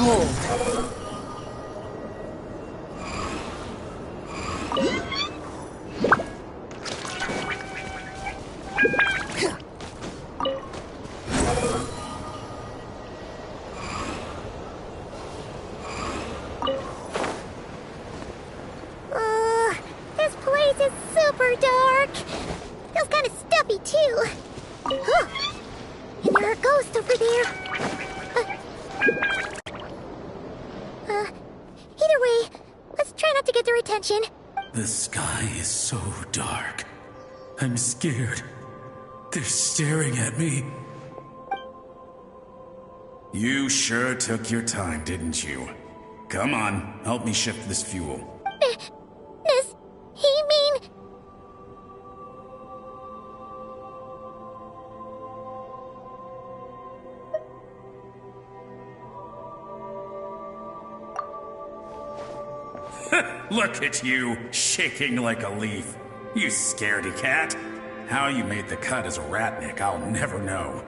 Behold! This place is super dark. Feels kind of stuffy too. Huh. And there are ghosts over there. Either way, let's try not to get their attention. The sky is so dark. I'm scared. They're staring at me. You sure took your time, didn't you? Come on, help me shift this fuel. Does he mean... Look at you, shaking like a leaf. You scaredy cat. How you made the cut as a ratnik, I'll never know.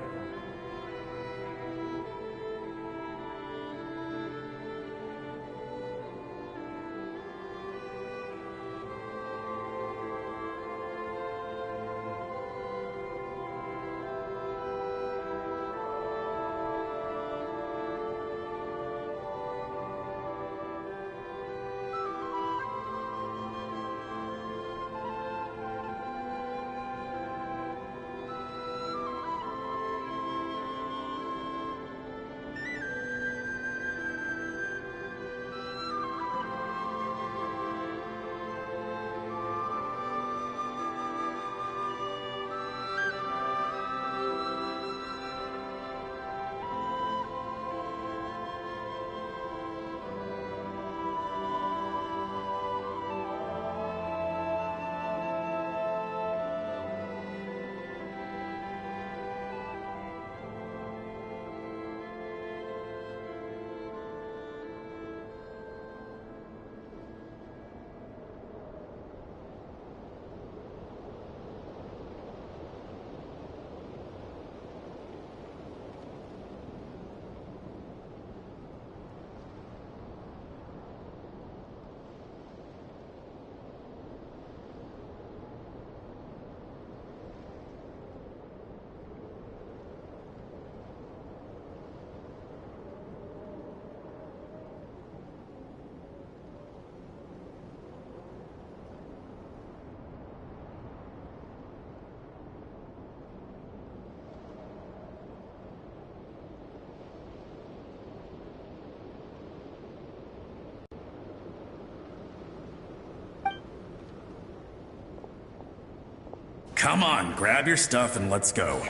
Come on, grab your stuff and let's go.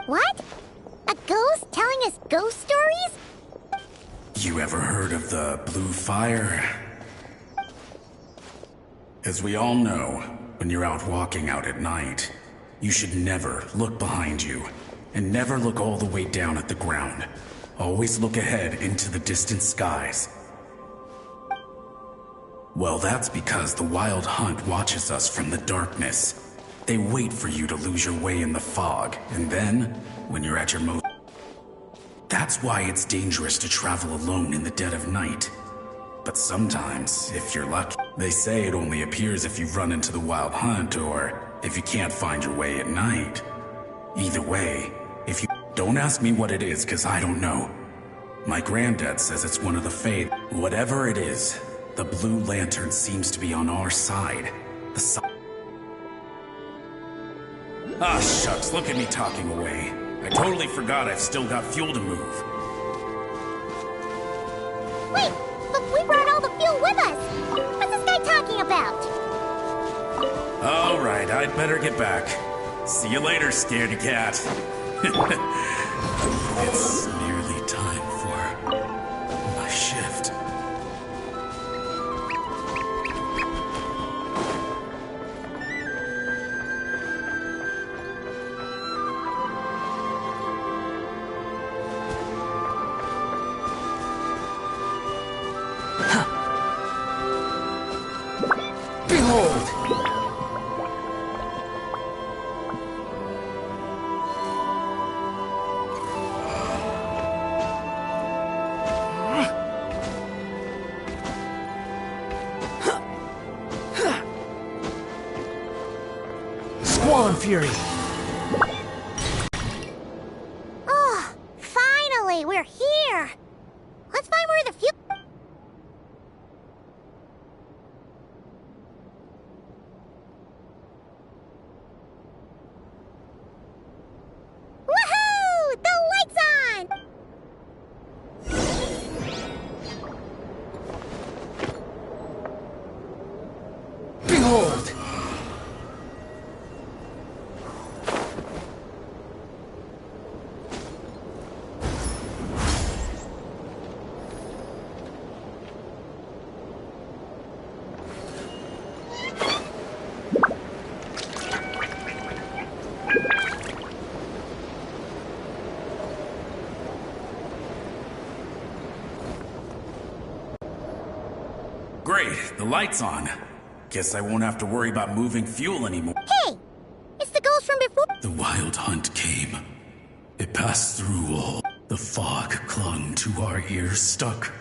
What? A ghost telling us ghost stories? You ever heard of the blue fire? As we all know, when you're out walking out at night, you should never look behind you, and never look all the way down at the ground. Always look ahead into the distant skies. Well, that's because the Wild Hunt watches us from the darkness. They wait for you to lose your way in the fog, and then, when you're at your most... That's why it's dangerous to travel alone in the dead of night. But sometimes, if you're lucky, they say it only appears if you run into the Wild Hunt or if you can't find your way at night. Either way, if you... Don't ask me what it is, because I don't know. My granddad says it's one of the faith. Whatever it is, the Blue Lantern seems to be on our side. The side... Ah, shucks, look at me talking away. I totally forgot I've still got fuel to move. Wait, but we brought all the fuel with us. What's this guy talking about? All right, I'd better get back. See you later, scaredy cat. It's nearly time for my shift. Behold! on, Fury. Oh, finally, we're here. Let's find where the fuel... Woohoo! The light's on! Behold! Great, the light's on. Guess I won't have to worry about moving fuel anymore. Hey! It's the ghost from before... The wild hunt came. It passed through all. The fog clung to our ears, stuck.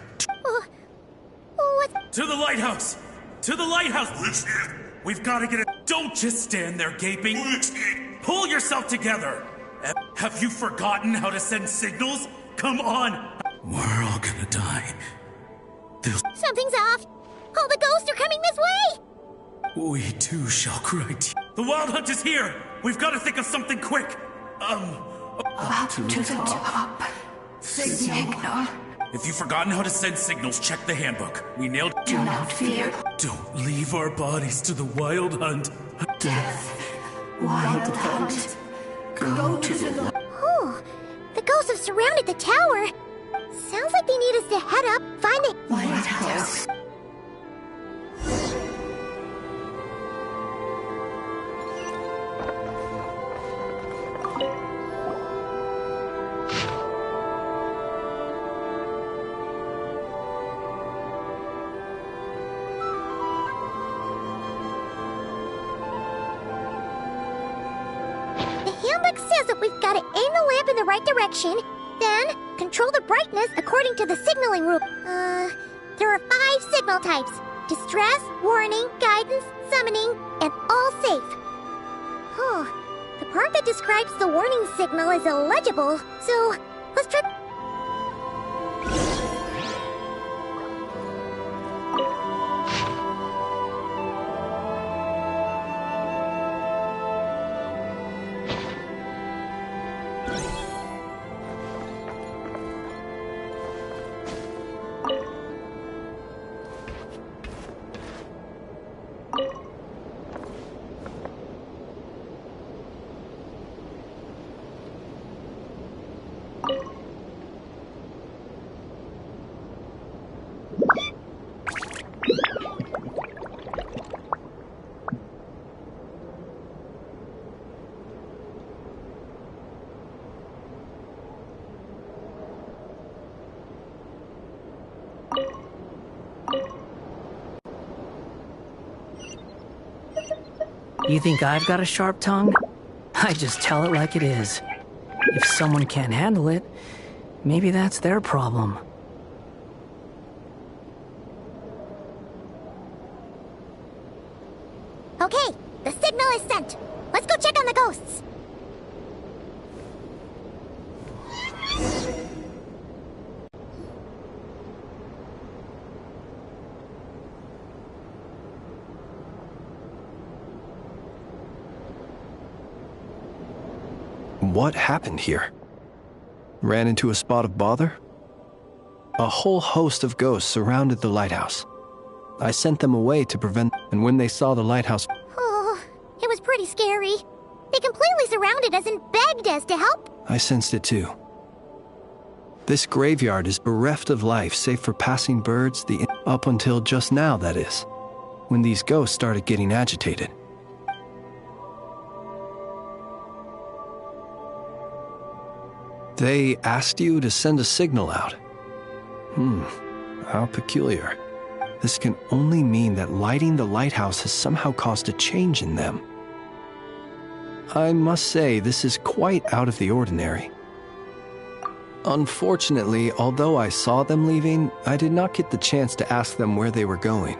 What? To the lighthouse! To the lighthouse! We've got to get it. Don't just stand there gaping. Pull yourself together. Have you forgotten how to send signals? Come on! We're all gonna die. Something's off. All the ghosts are coming this way! We too shall cry. The wild hunt is here! We've got to think of something quick! Up to the top. Signal. If you've forgotten how to send signals, check the handbook. We nailed... Do not fear. Don't leave our bodies to the wild hunt. Death. Wild hunt. Go to the... Oh, the ghosts have surrounded the tower. Sounds like they need us to head up, find the... lighthouse. The handbook says that we've got to aim the lamp in the right direction, then control the brightness according to the signaling rule. There are 5 signal types: distress, warning, guidance, summoning, and all safe. Oh, the part that describes the warning signal is illegible, so let's try... You think I've got a sharp tongue? I just tell it like it is. If someone can't handle it, maybe that's their problem. Okay, the signal is sent. Let's go check on the ghosts. What happened here? Ran into a spot of bother? A whole host of ghosts surrounded the lighthouse. I sent them away to prevent, and when they saw the lighthouse... Oh, it was pretty scary. They completely surrounded us and begged us to help. I sensed it too. This graveyard is bereft of life save for passing birds, up until just now, that is, when these ghosts started getting agitated. They asked you to send a signal out. How peculiar. This can only mean that lighting the lighthouse has somehow caused a change in them. I must say, this is quite out of the ordinary. Unfortunately, although I saw them leaving, I did not get the chance to ask them where they were going.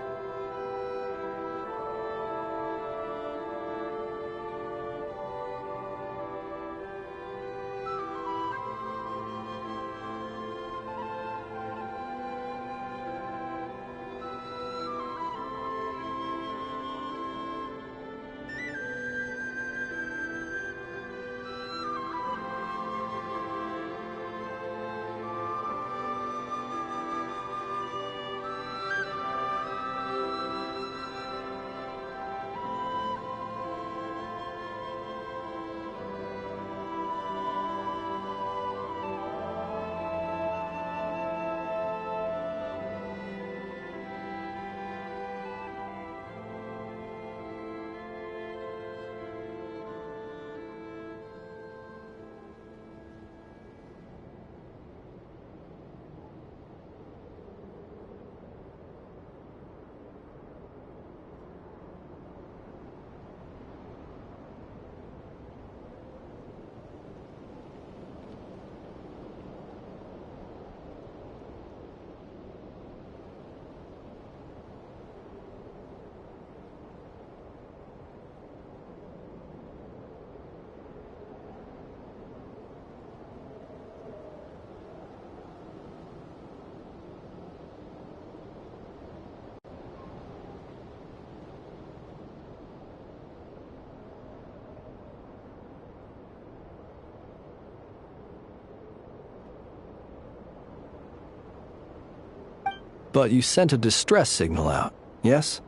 But you sent a distress signal out, yes?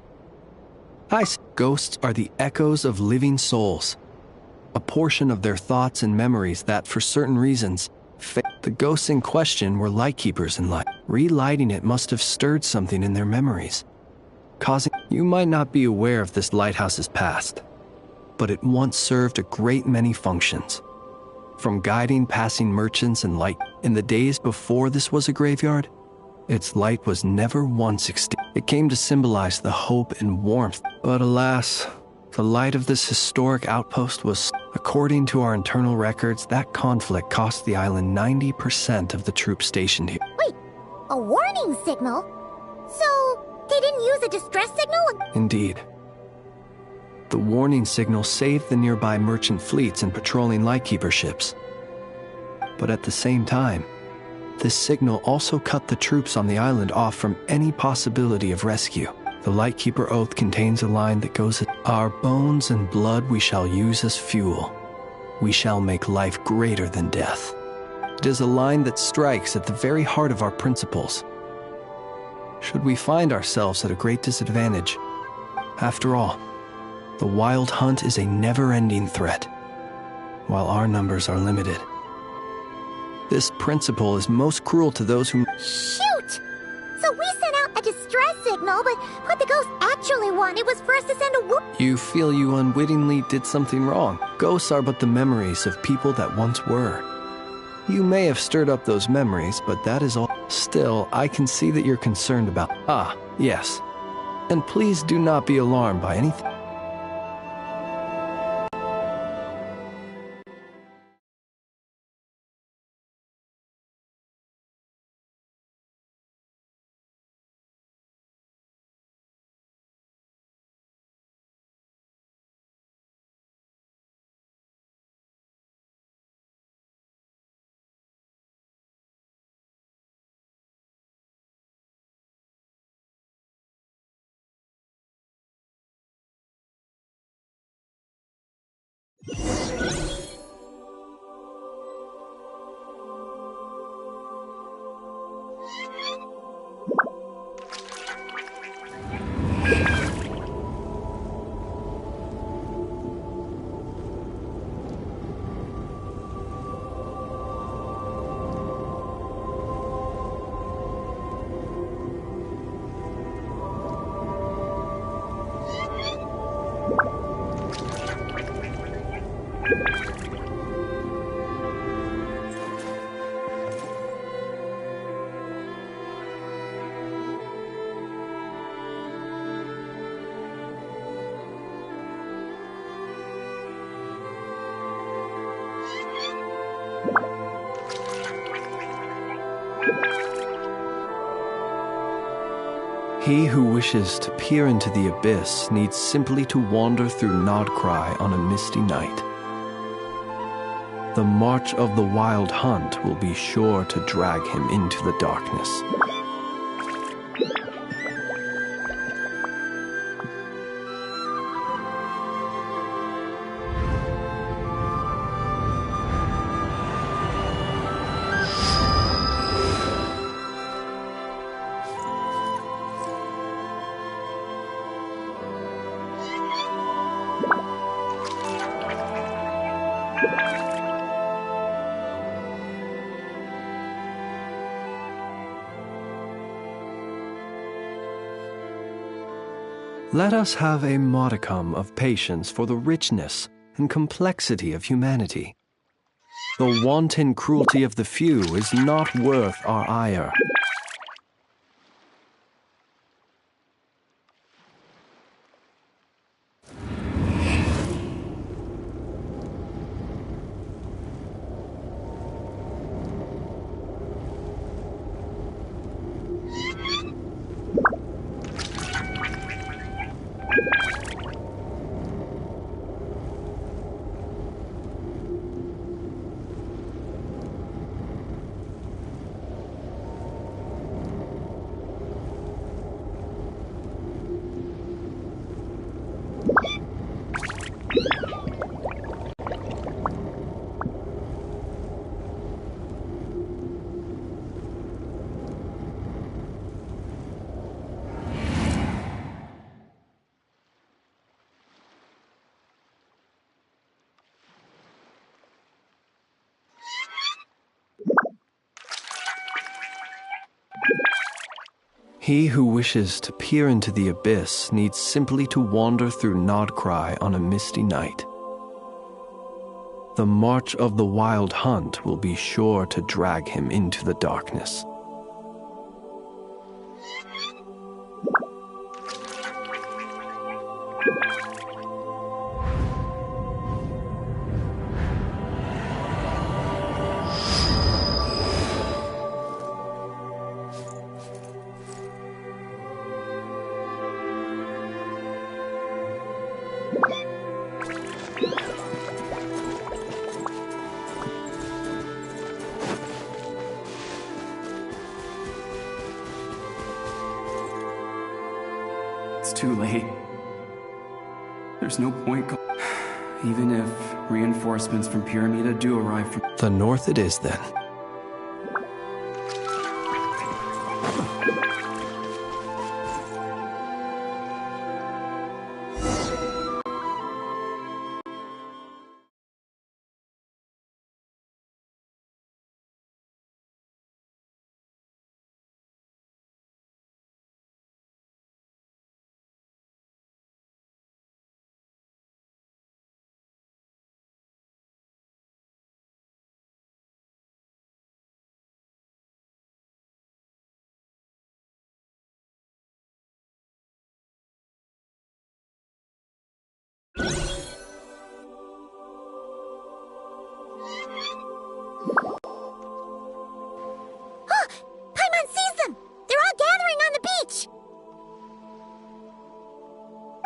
Ghosts are the echoes of living souls. A portion of their thoughts and memories that, for certain reasons, the ghosts in question were lightkeepers in light. Relighting it must have stirred something in their memories, causing... You might not be aware of this lighthouse's past, but it once served a great many functions. From guiding passing merchants and light. In the days before this was a graveyard, its light was never once extinct. It came to symbolize the hope and warmth. But alas, the light of this historic outpost was... According to our internal records, that conflict cost the island 90% of the troops stationed here. Wait, a warning signal? So, they didn't use a distress signal? Indeed. The warning signal saved the nearby merchant fleets and patrolling lightkeeper ships. But at the same time, this signal also cut the troops on the island off from any possibility of rescue. The Lightkeeper Oath contains a line that goes, "Our bones and blood we shall use as fuel. We shall make life greater than death." It is a line that strikes at the very heart of our principles. Should we find ourselves at a great disadvantage, after all, the Wild Hunt is a never-ending threat, while our numbers are limited. This principle is most cruel to those who... Shoot! So we sent out a distress signal, but what the ghost actually wanted was for us to send a You feel you unwittingly did something wrong. Ghosts are but the memories of people that once were. You may have stirred up those memories, but that is all. Still, I can see that you're concerned about... Ah, yes. And please do not be alarmed by anything. He who wishes to peer into the abyss needs simply to wander through Nodcry on a misty night. The march of the Wild Hunt will be sure to drag him into the darkness. Let us have a modicum of patience for the richness and complexity of humanity. The wanton cruelty of the few is not worth our ire. He who wishes to peer into the abyss needs simply to wander through Nodcry on a misty night. The march of the Wild Hunt will be sure to drag him into the darkness. It's too late. There's no point even if reinforcements from Pyramida do arrive from... The north it is, then.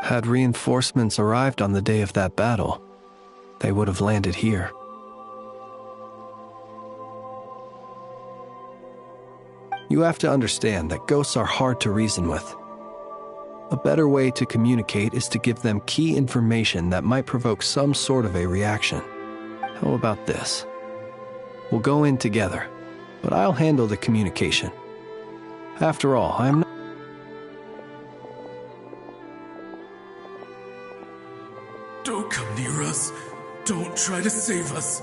Had reinforcements arrived on the day of that battle, they would have landed here. You have to understand that ghosts are hard to reason with. A better way to communicate is to give them key information that might provoke some sort of a reaction. How about this? We'll go in together, but I'll handle the communication. After all, I'm not... Don't come near us. Don't try to save us.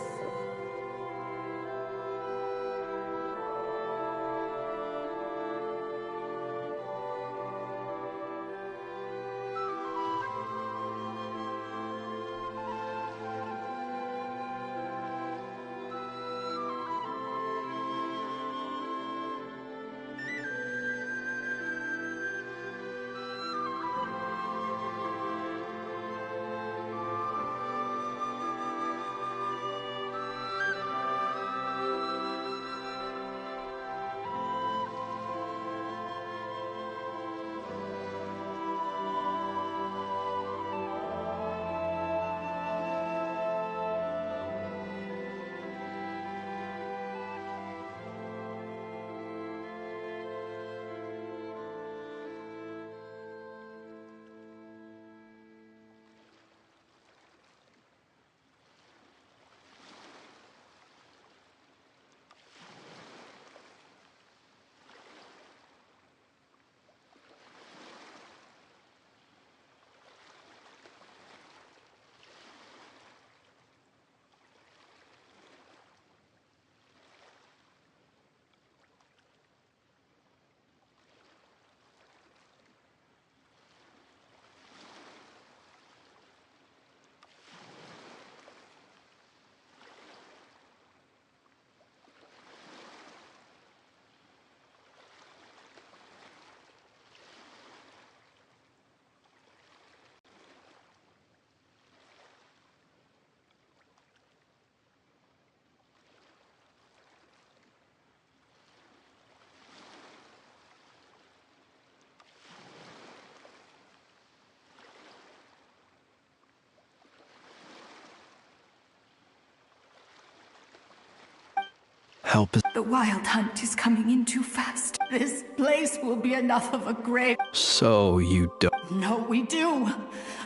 Help is... The Wild Hunt is coming in too fast. This place will be enough of a grave. So you don't... No, we do.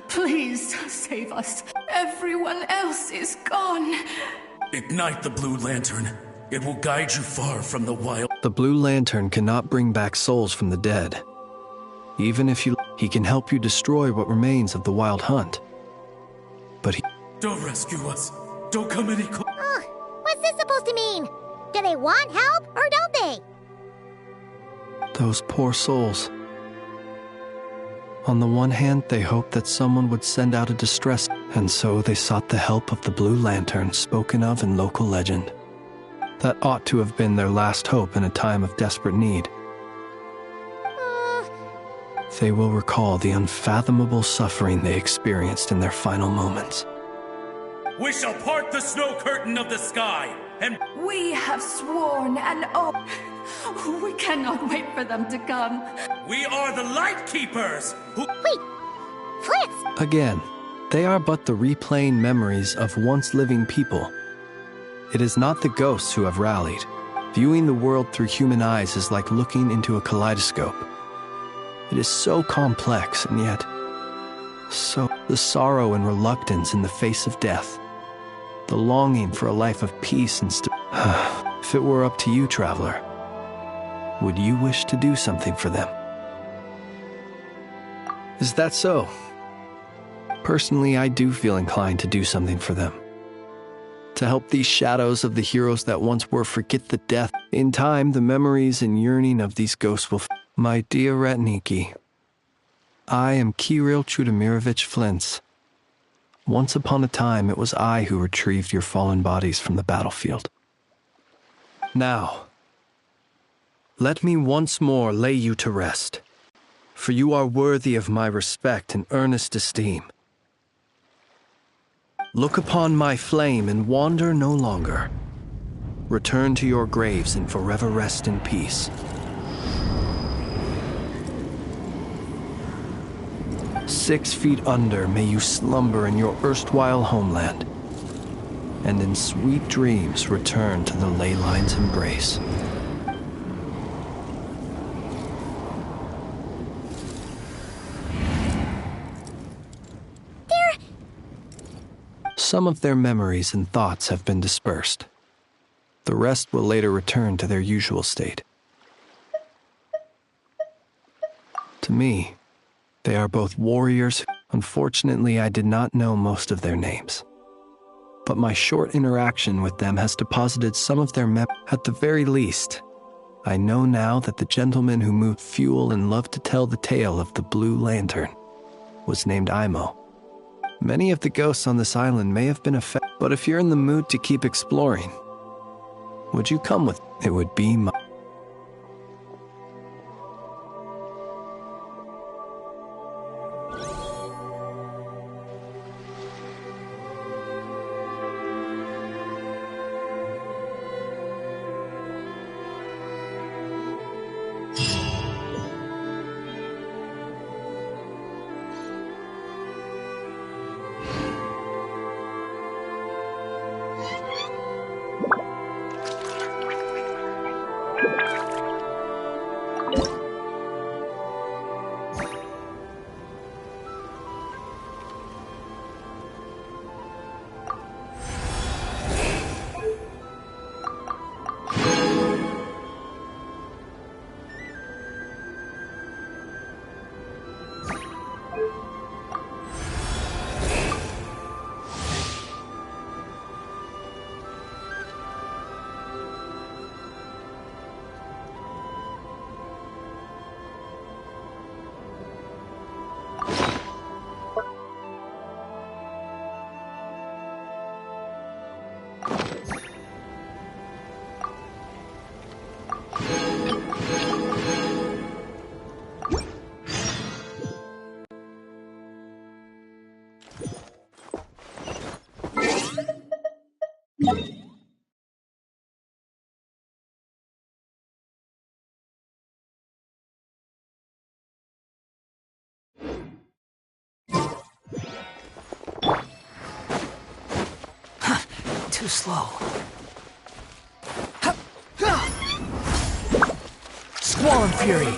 Please save us. Everyone else is gone. Ignite the blue lantern. It will guide you far from the wild. The blue lantern cannot bring back souls from the dead. Even if he can help you destroy what remains of the Wild Hunt. But he... Don't rescue us. Don't come any closer. What's this supposed to mean? Do they want help or don't they? Those poor souls. On the one hand, they hoped that someone would send out a distress, and so they sought the help of the Blue Lantern spoken of in local legend. That ought to have been their last hope in a time of desperate need. They will recall the unfathomable suffering they experienced in their final moments. We shall part the snow curtain of the sky, and We have sworn an oath. We cannot wait for them to come. we are the Light Keepers, who... Wait! Fritz! Again, they are but the replaying memories of once living people. It is not the ghosts who have rallied. Viewing the world through human eyes is like looking into a kaleidoscope. It is so complex, and yet so the sorrow and reluctance in the face of death. The longing for a life of peace and if it were up to you, traveler, would you wish to do something for them? Is that so? Personally, I do feel inclined to do something for them. To help these shadows of the heroes that once were forget the death. In time, the memories and yearning of these ghosts will... My dear Ratniki, I am Kirill Chudamirovich Flintz. Once upon a time, it was I who retrieved your fallen bodies from the battlefield. Now, let me once more lay you to rest, for you are worthy of my respect and earnest esteem. Look upon my flame and wander no longer. Return to your graves and forever rest in peace. 6 feet under may you slumber in your erstwhile homeland, and in sweet dreams return to the ley line's embrace. Some of their memories and thoughts have been dispersed. The rest will later return to their usual state. To me, they are both warriors. Unfortunately, I did not know most of their names. But my short interaction with them has deposited some of their memories. At the very least, I know now that the gentleman who moved fuel and loved to tell the tale of the Blue Lantern was named Imo. Many of the ghosts on this island may have been affected, but if you're in the mood to keep exploring, would you come with me? It would be my... Too slow. Squall and Fury!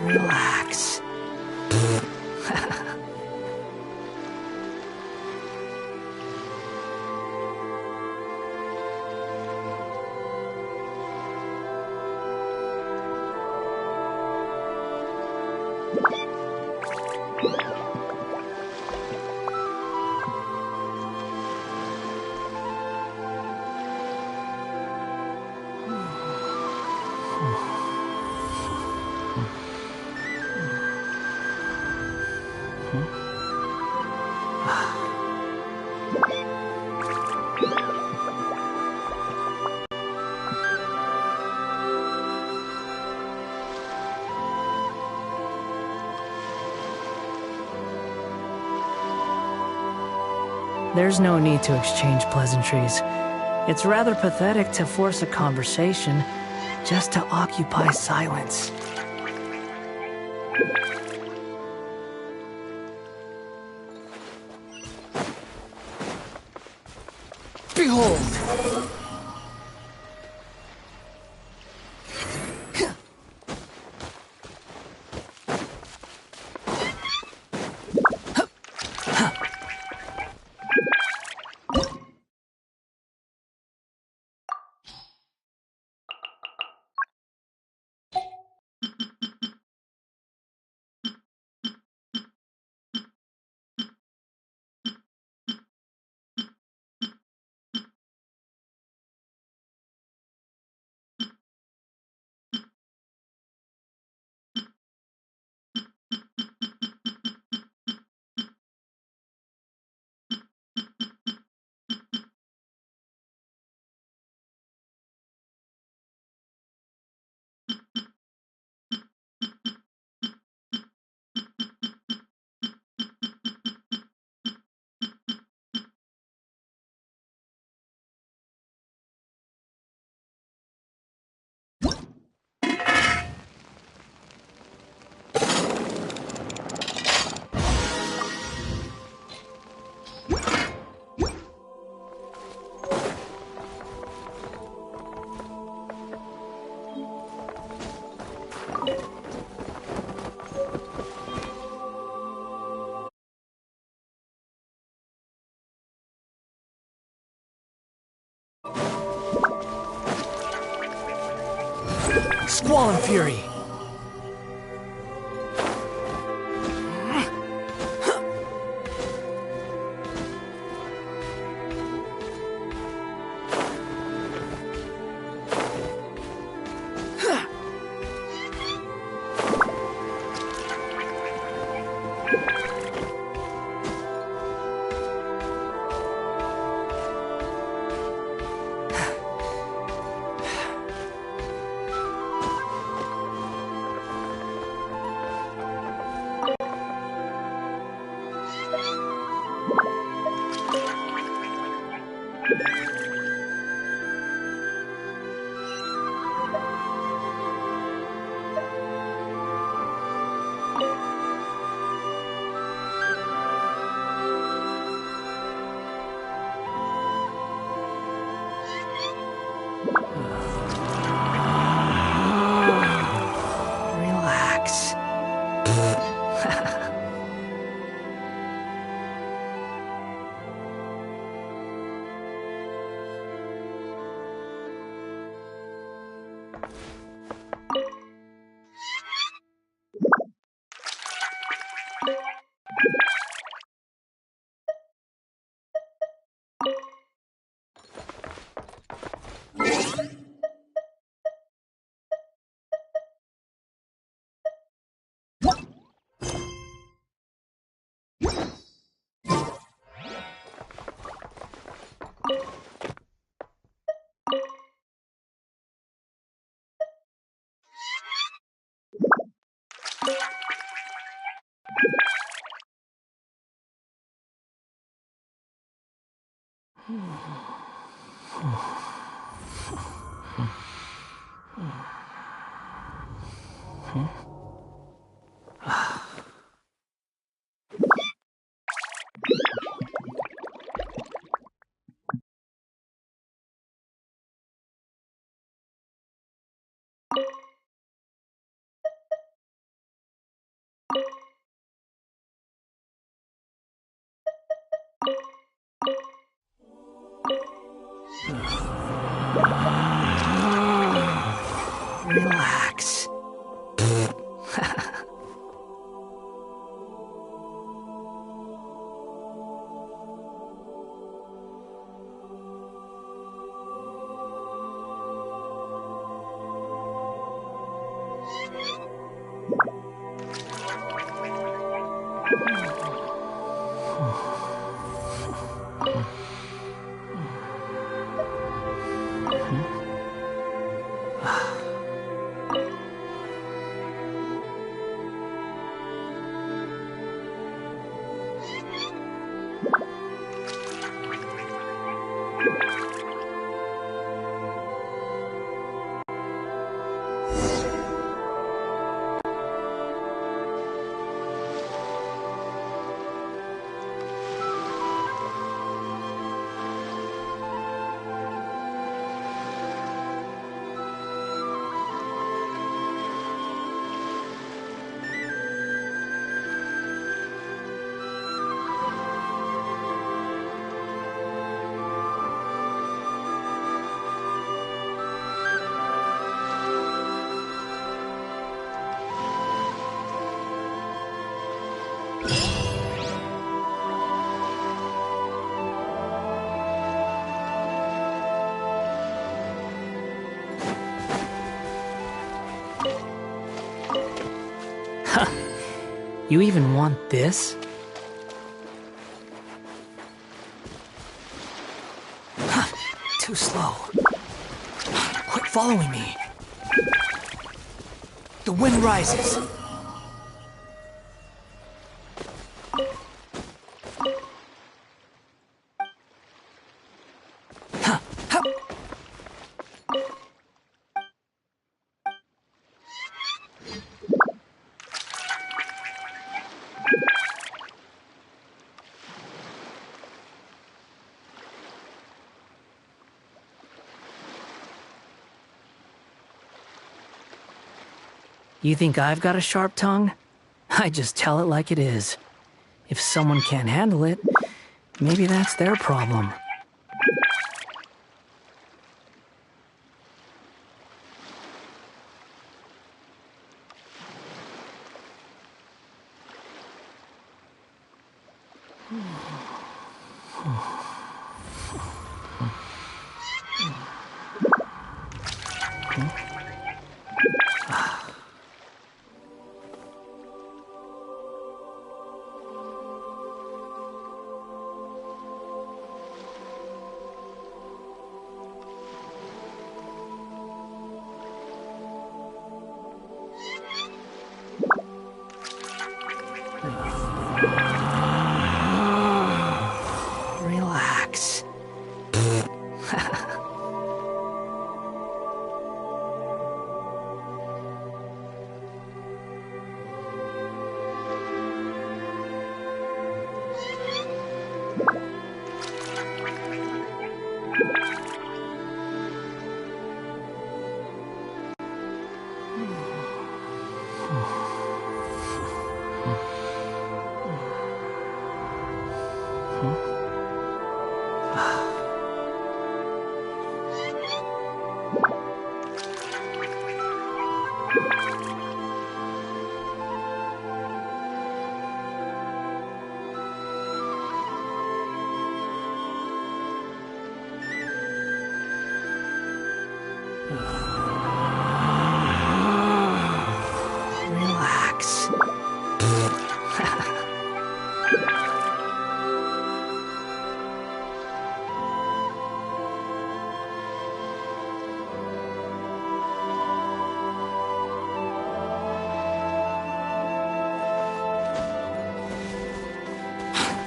Relax. There's no need to exchange pleasantries. It's rather pathetic to force a conversation just to occupy silence. Behold! Squall and Fury! Relax. Relax. You even want this? Too slow. Quit following me. The wind rises. You think I've got a sharp tongue? I just tell it like it is. If someone can't handle it, maybe that's their problem. Relax. Relax.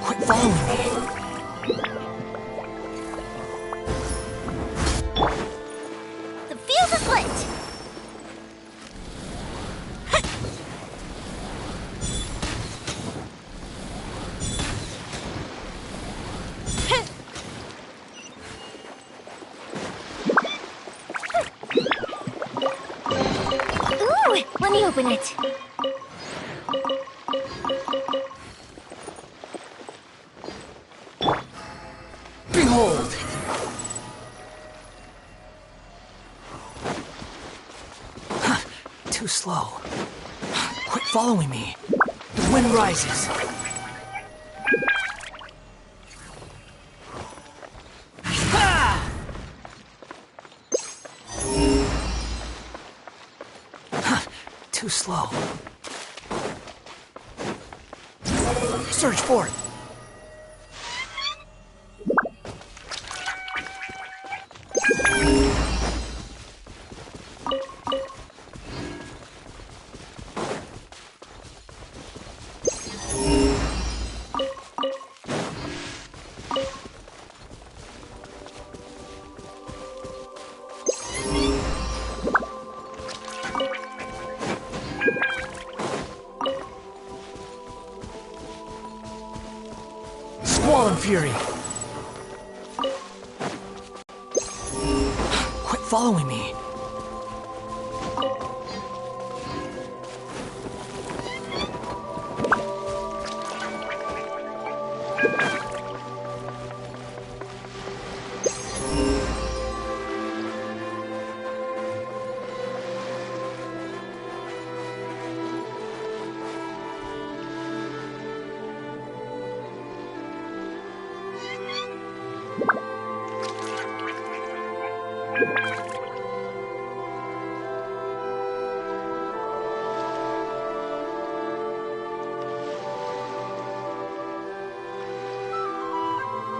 Quit following me. Let me open it. Behold! Too slow. Quit following me. The wind rises. Ha! Too slow. Surge forth. Squall and Fury. Quit following me.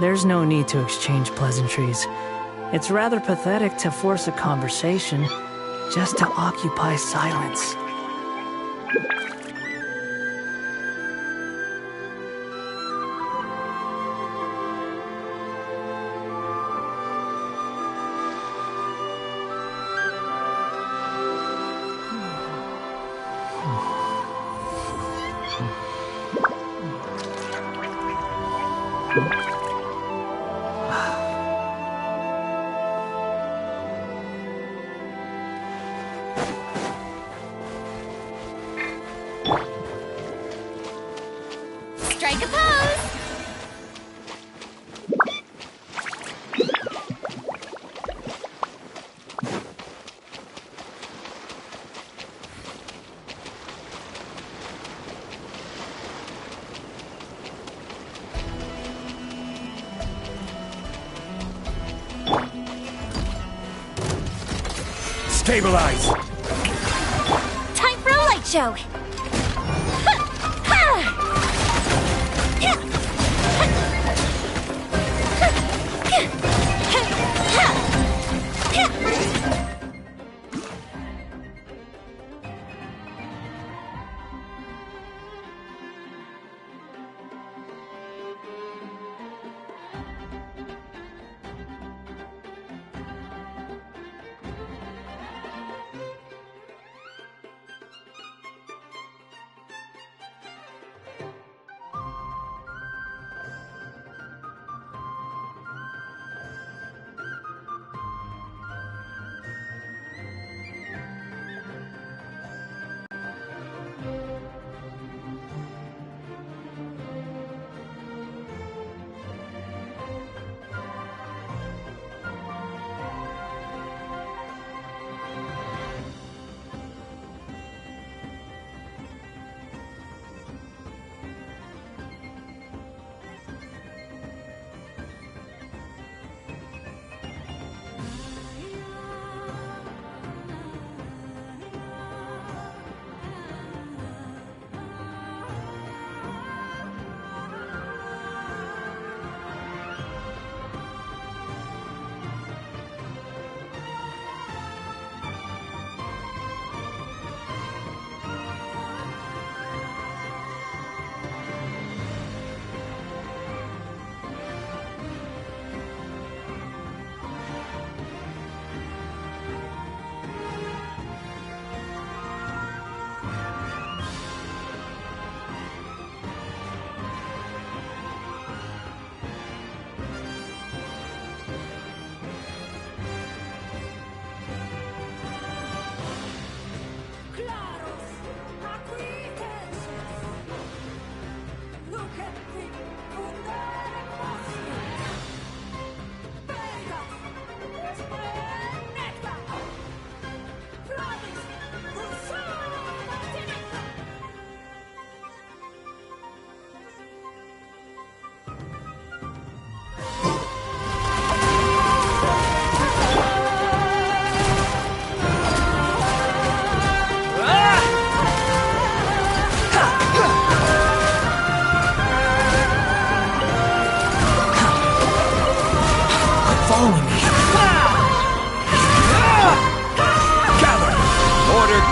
There's no need to exchange pleasantries. It's rather pathetic to force a conversation just to occupy silence. Strike a pose! Stabilize! Time for a light show!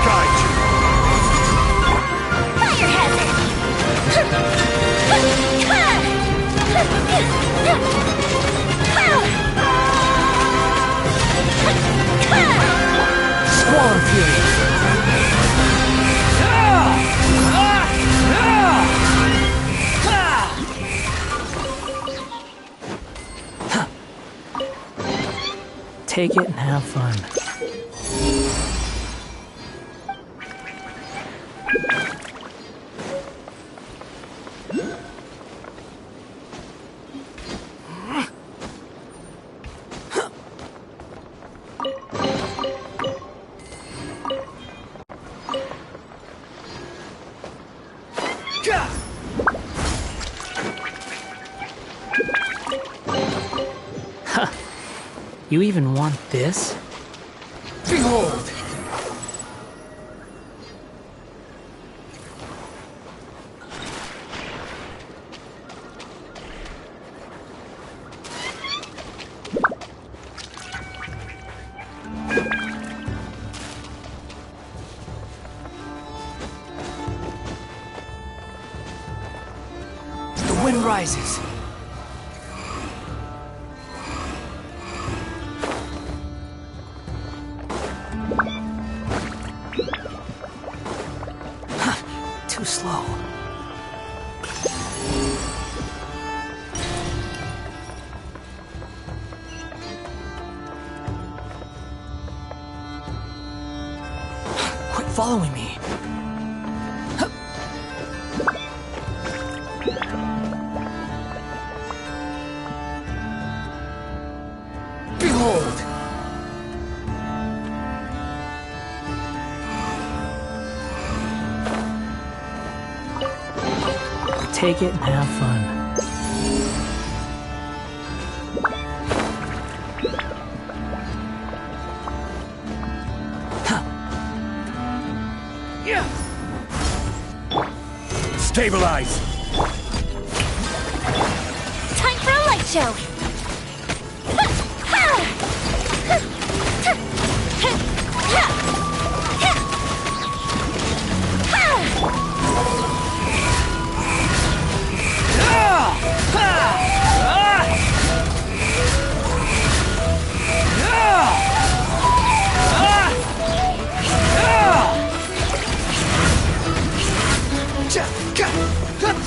guide you. Fire hazard! Squall Fury! Take it and have fun. You even want this? Behold! The wind rises. Too slow. Quit following me. Behold! Take it and have fun. Yeah. Stabilize. Time for a light show!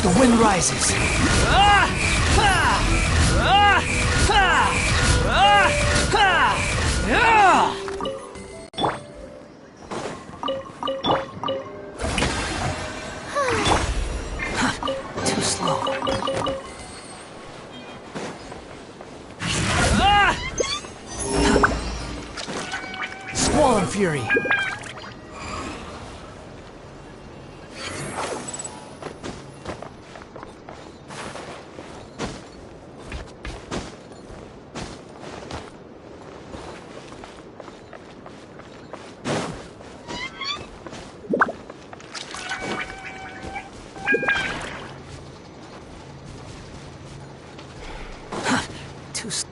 The wind rises. Too slow. Squall and Fury. Too slow.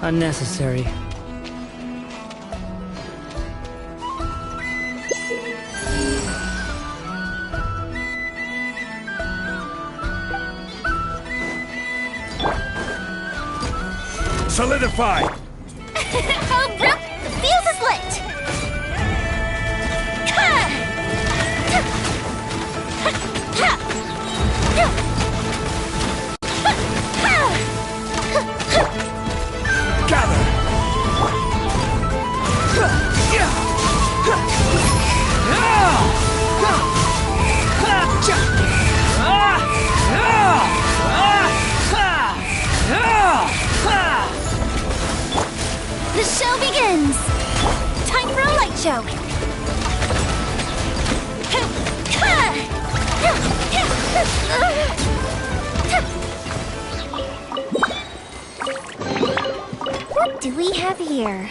Unnecessary. Solidify! Oh, Brooke! The fuse is lit! The show begins! Time for a light show! What do we have here?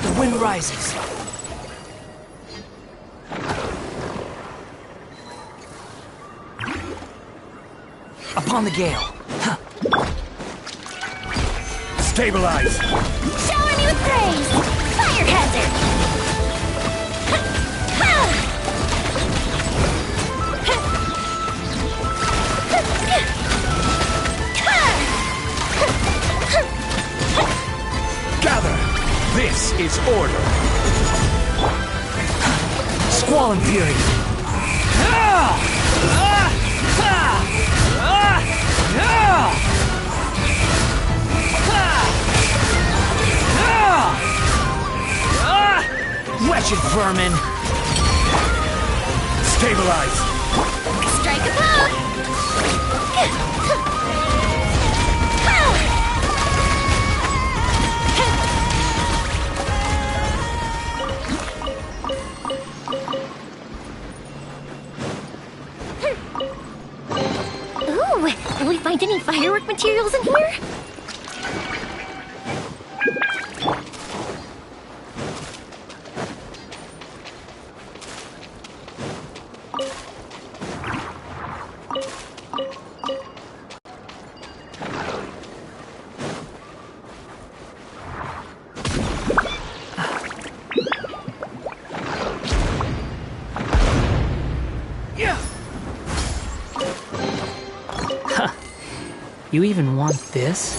The wind rises. Upon the gale. Huh. Stabilize! Shower me with praise! Fire hazard! Gather! This is order! Squall and fury. Wretched vermin! Stabilize! Strike a pose! Ooh, will we find any firework materials in here? You even want this?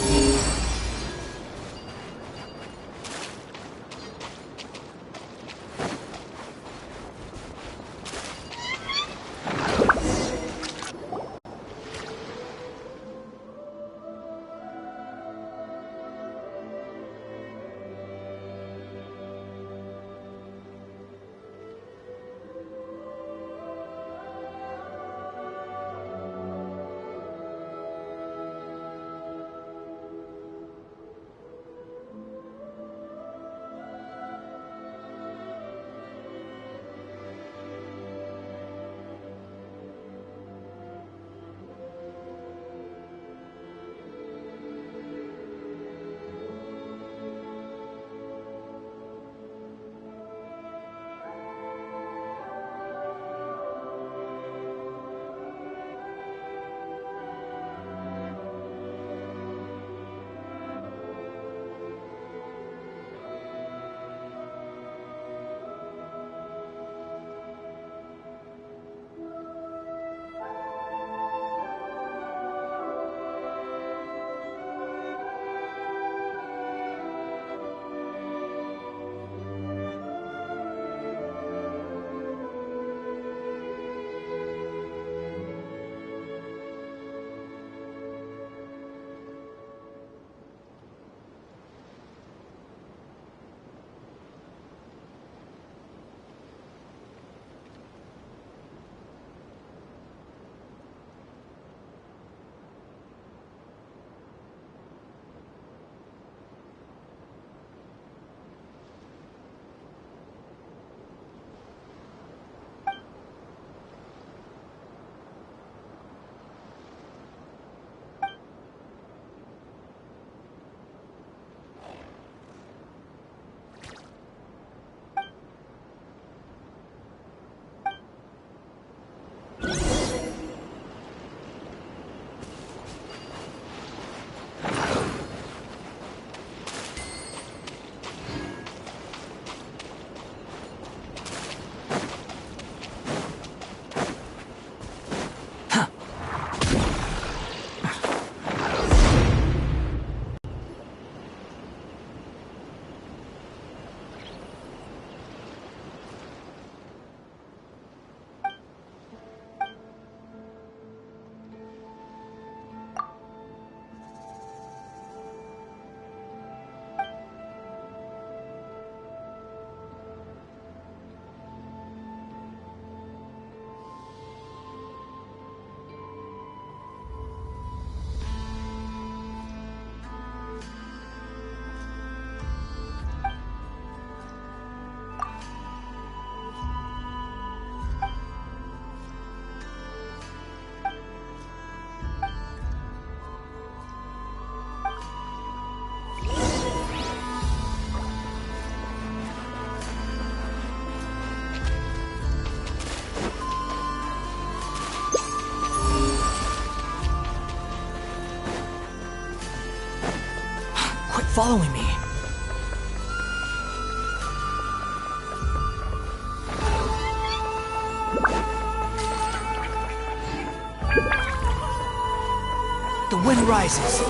following me. The wind rises.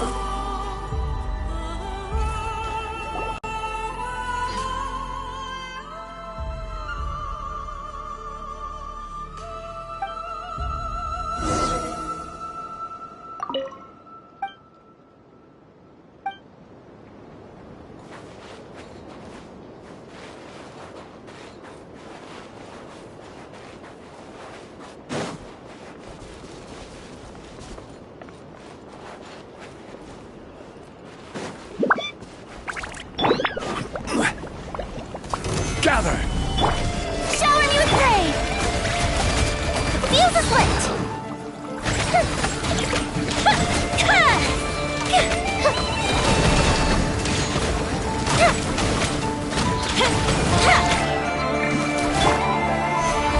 Gather! Showering you with praise! The fuse is lit!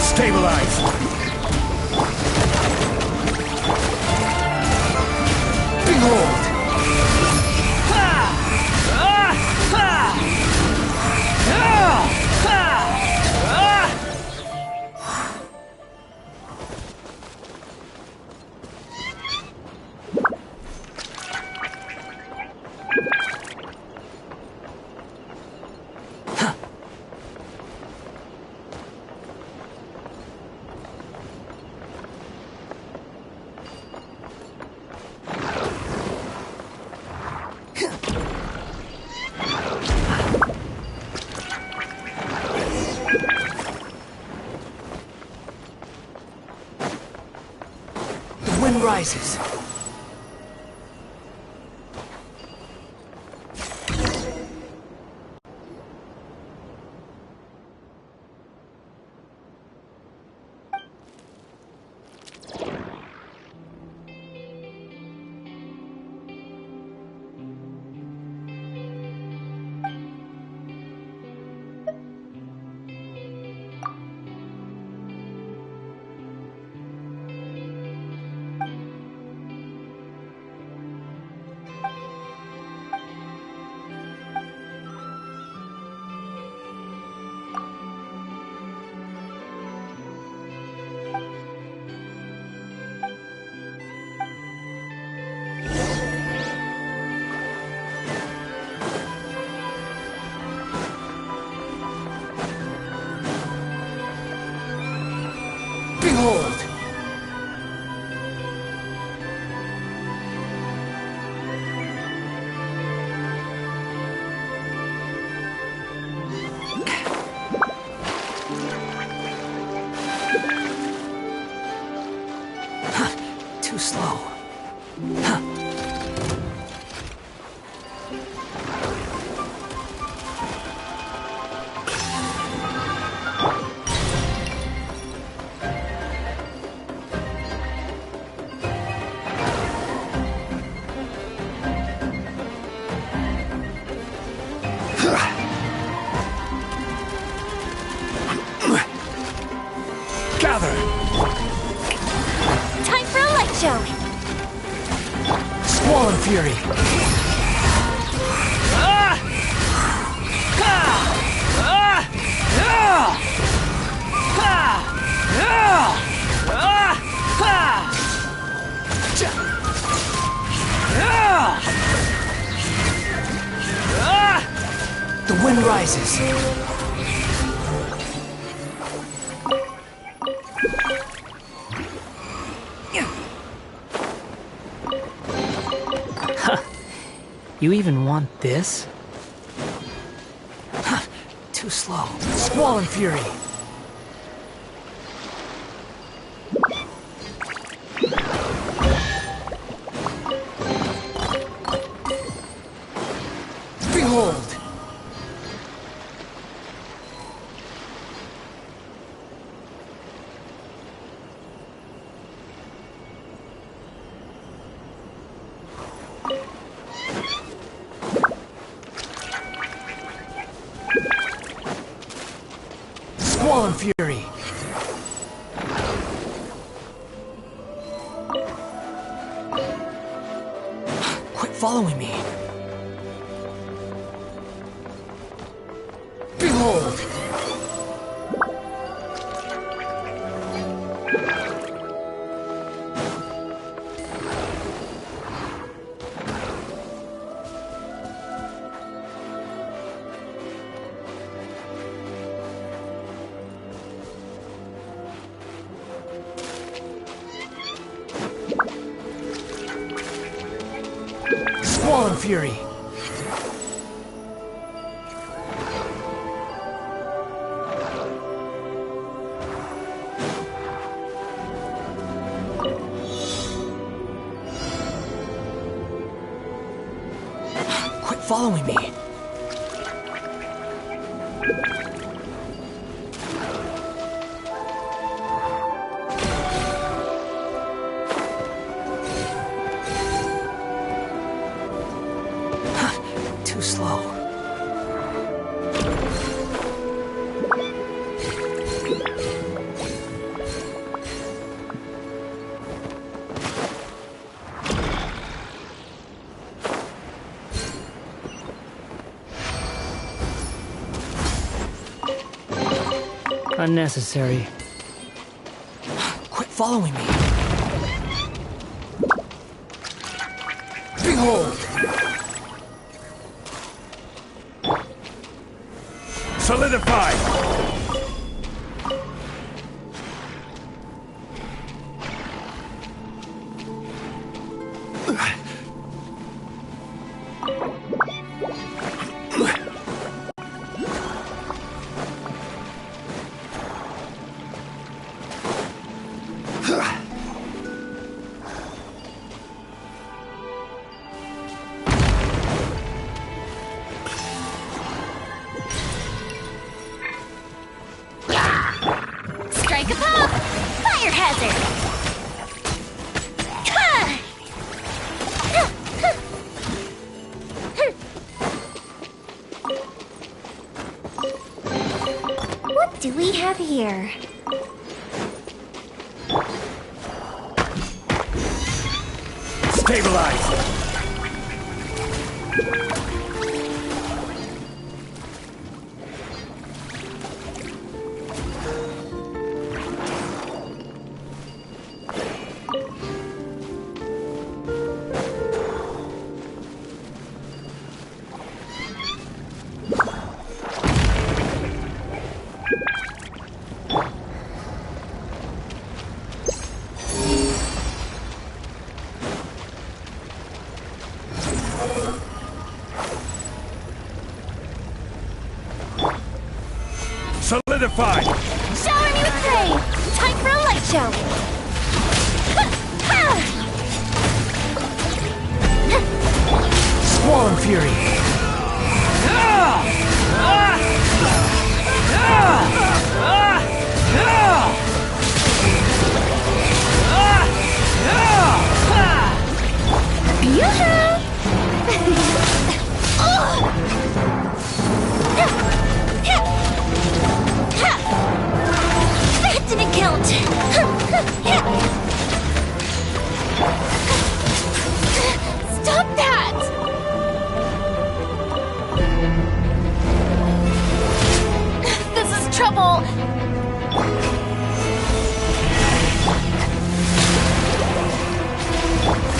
Stabilize! Behold! The wind rises. Behold! Too slow. Gather! Time for a light show! Squall and Fury. The wind rises. You even want this? Too slow. Squall and Fury. Behold! Squall and Fury. Quit following me. Behold! Squall Fury! Quit following me! Too slow. Unnecessary. Quit following me! Behold! Solidify! Strike a pop! Fire hazard! What do we have here? Stabilize! Solidify! Shower me with praise! Time for a light show! Squall Fury! That didn't count! Stop that! This is trouble!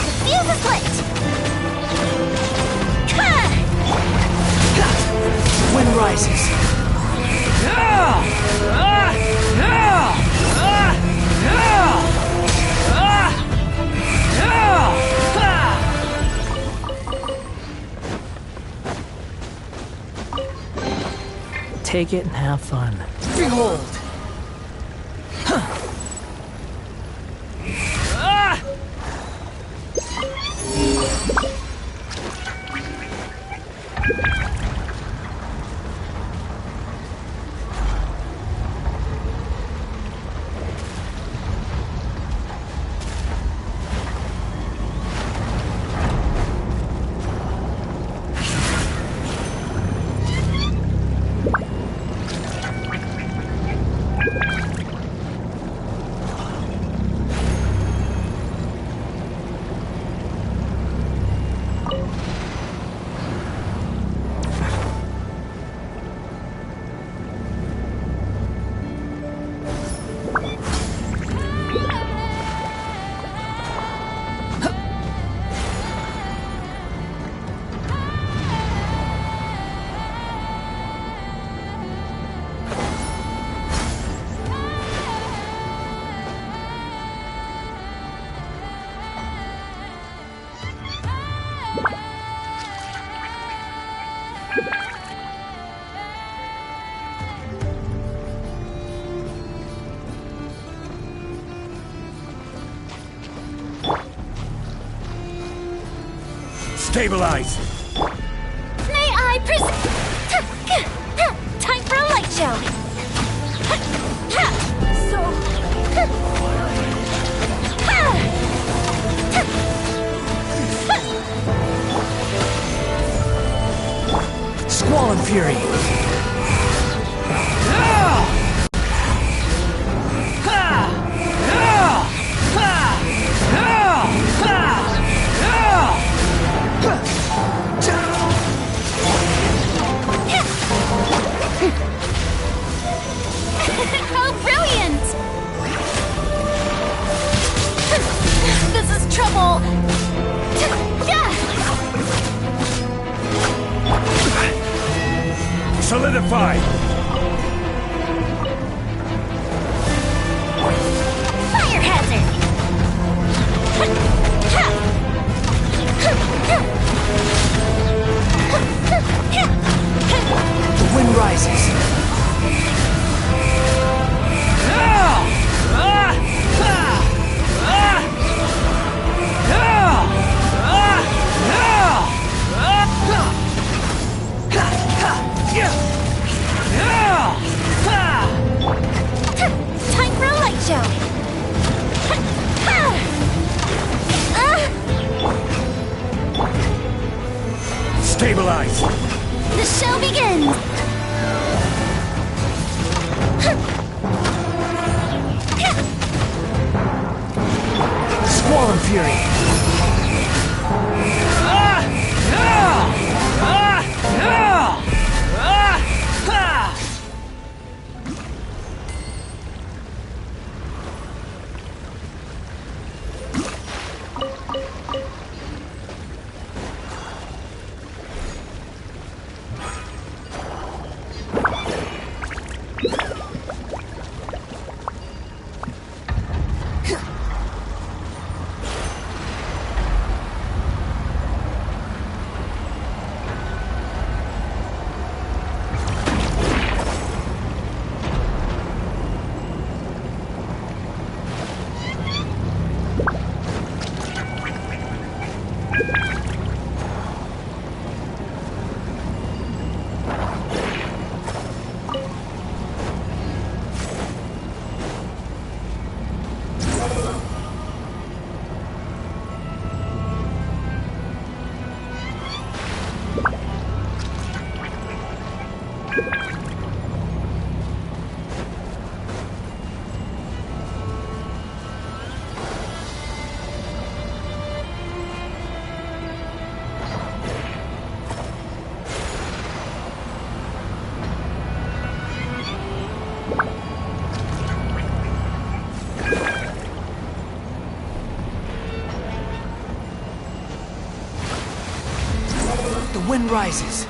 The fuse is lit! Wind rises! Take it and have fun. Behold! Stabilize! May I present... Time for a light show! Squall and Fury! How brilliant! This is trouble! Solidify! Fire hazard! The wind rises. Time for a light show! Stabilize! The show begins! Squall and Fury! The wind rises.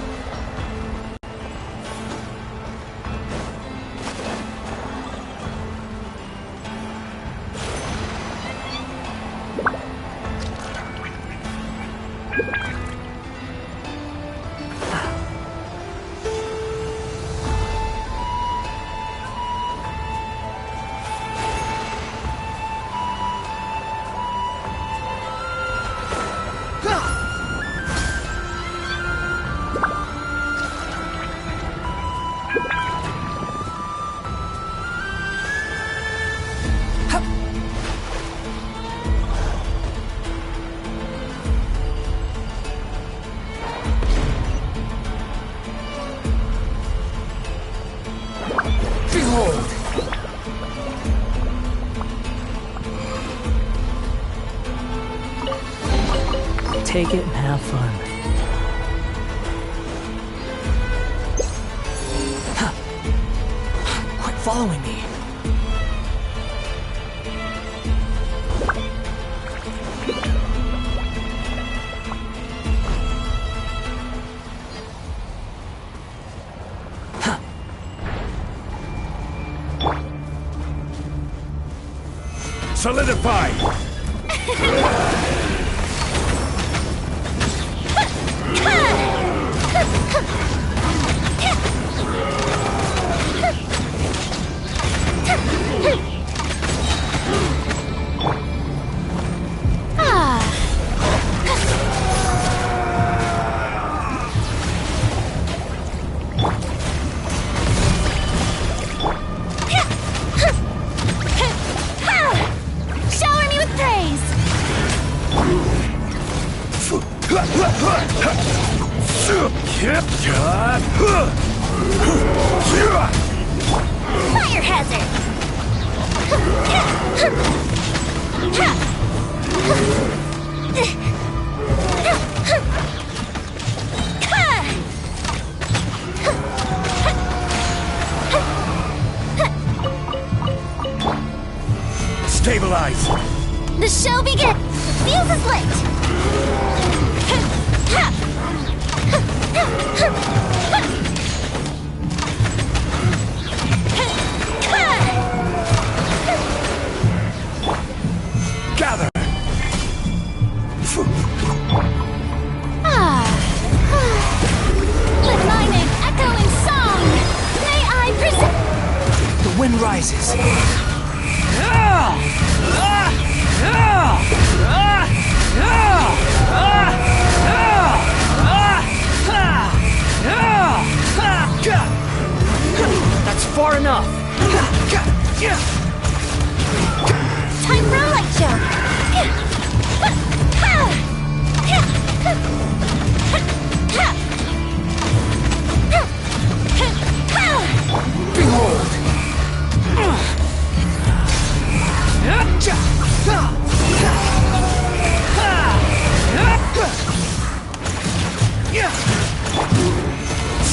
Behold! Take it and have fun. Quit following me. Solidify! Stabilize! The show begins! Fuse is lit! Gather! Let my name echo in song! May I present... The wind rises. That's far enough. Time for a light show! Behold.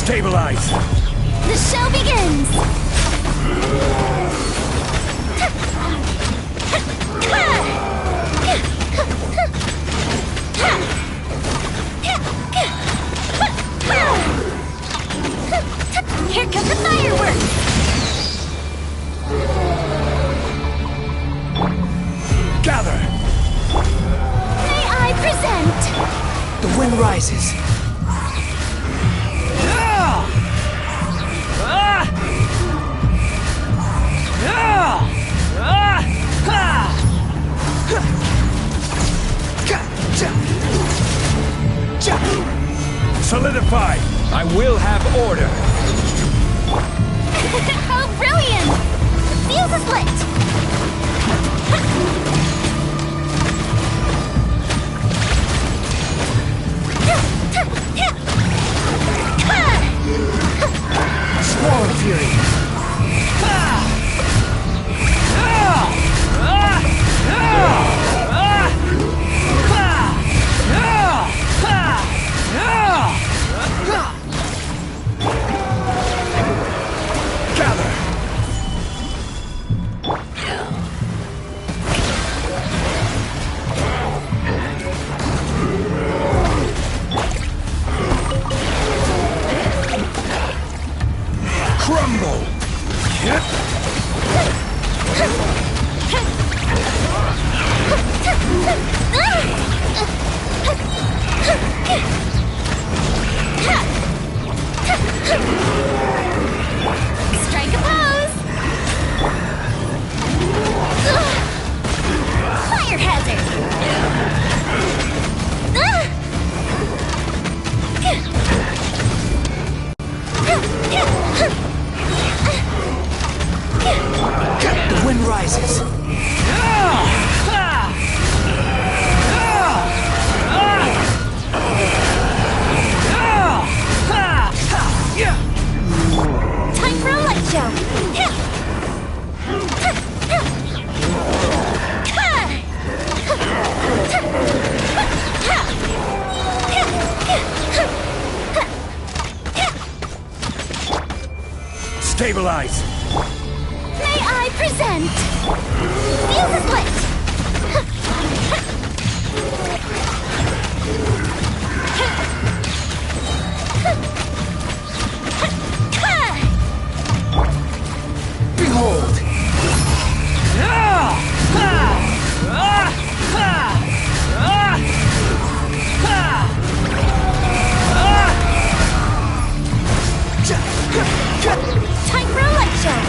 Stabilize! The show begins! Here comes the fireworks! Gather! May I present... The wind rises. Solidify! I will have order! Oh, brilliant! The fuse is lit! Squall and fury. Crumble! Strike a pose! Fire hazard! The wind rises. Time for a light show! Stabilize! May I present... Fuse is lit! Behold. Time for a light show!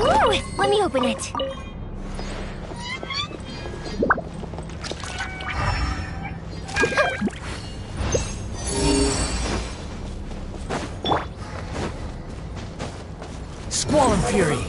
Ooh, let me open it. Squall and fury.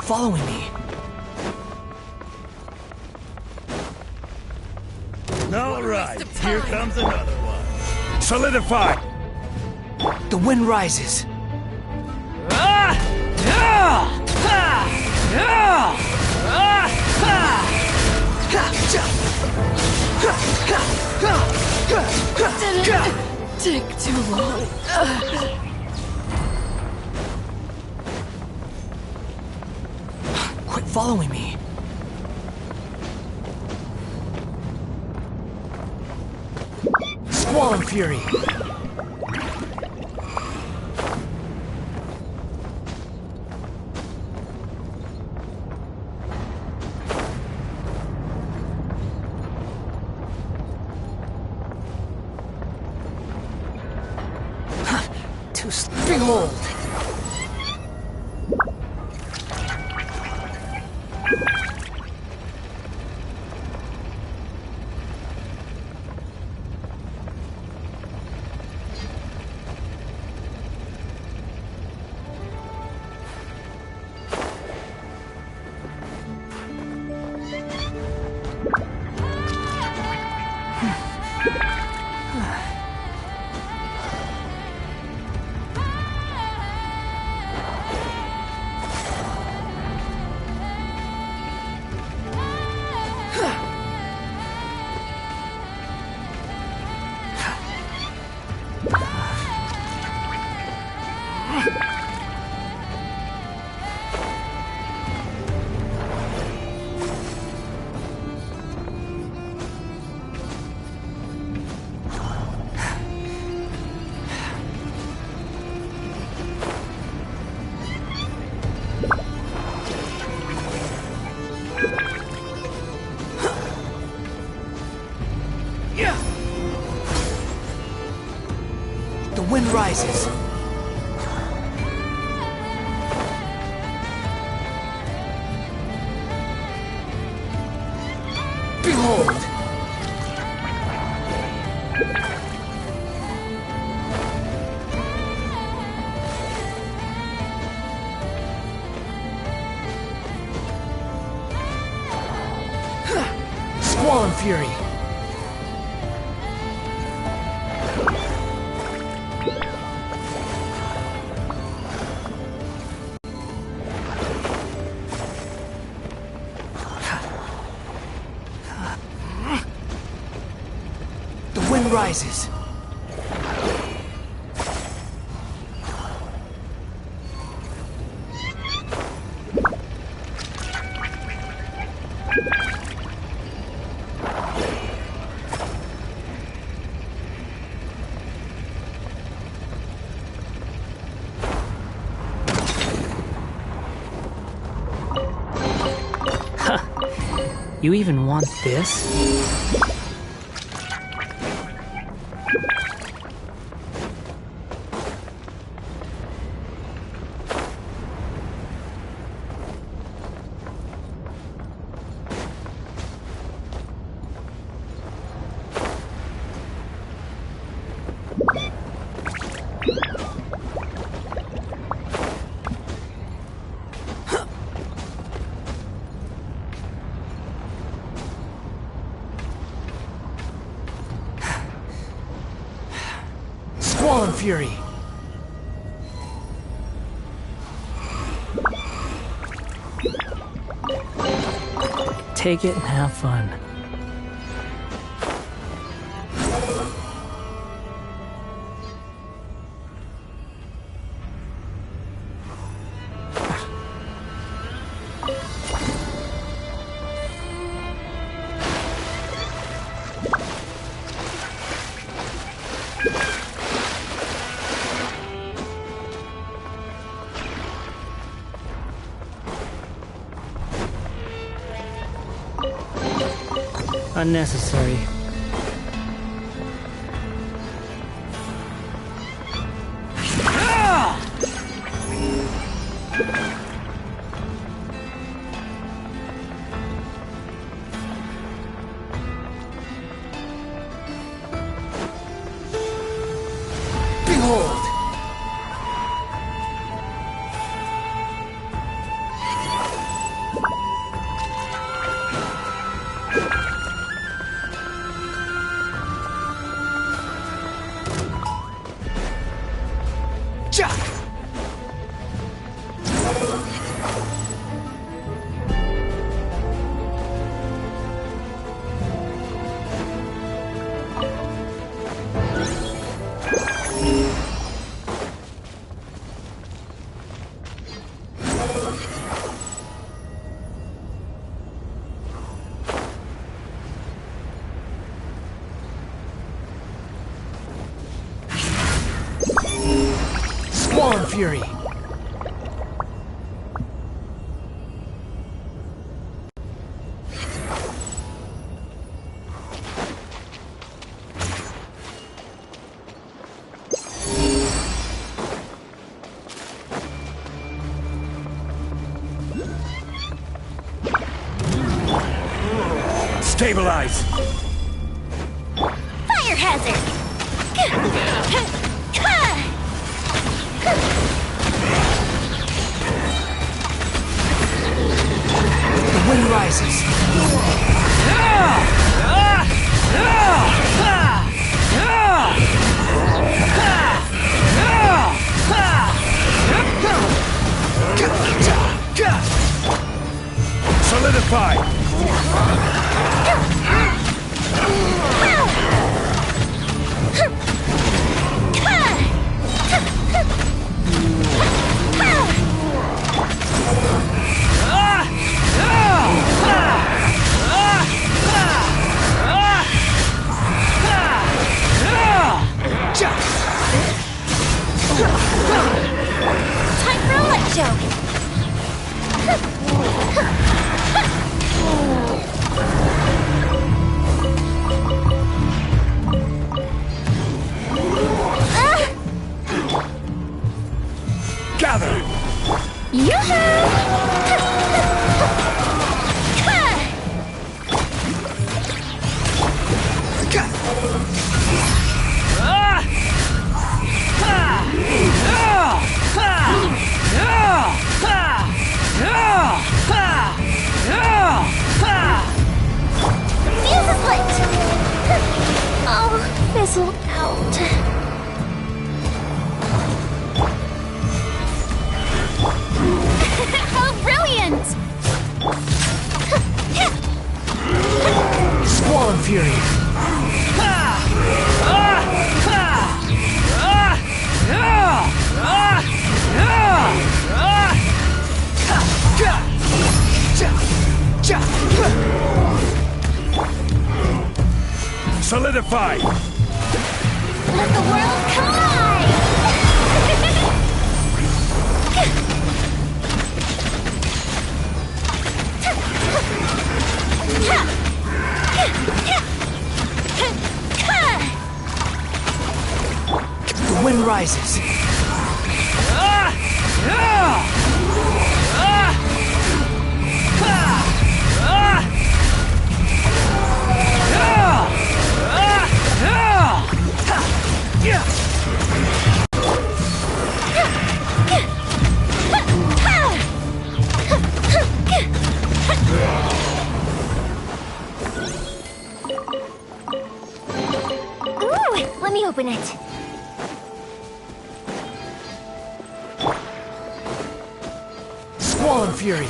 Quick, following me. All right, here comes another one. Solidify! The wind rises. Didn't take too long. Quit following me. Squall and Fury. Behold! The wind rises. Behold! Squall and Fury. The wind rises. You even want this? Squall and Fury. Take it and have fun. Unnecessary. Behold! Fury. Stabilize! Fire hazard! The wind rises. Solidify! Time for a light joke! Gather! Fuse is lit! Oh, fizzled out. How brilliant! Squall Fury. Solidify! Let the world collide! The wind rises. Ooh, let me open it. Squall Fury.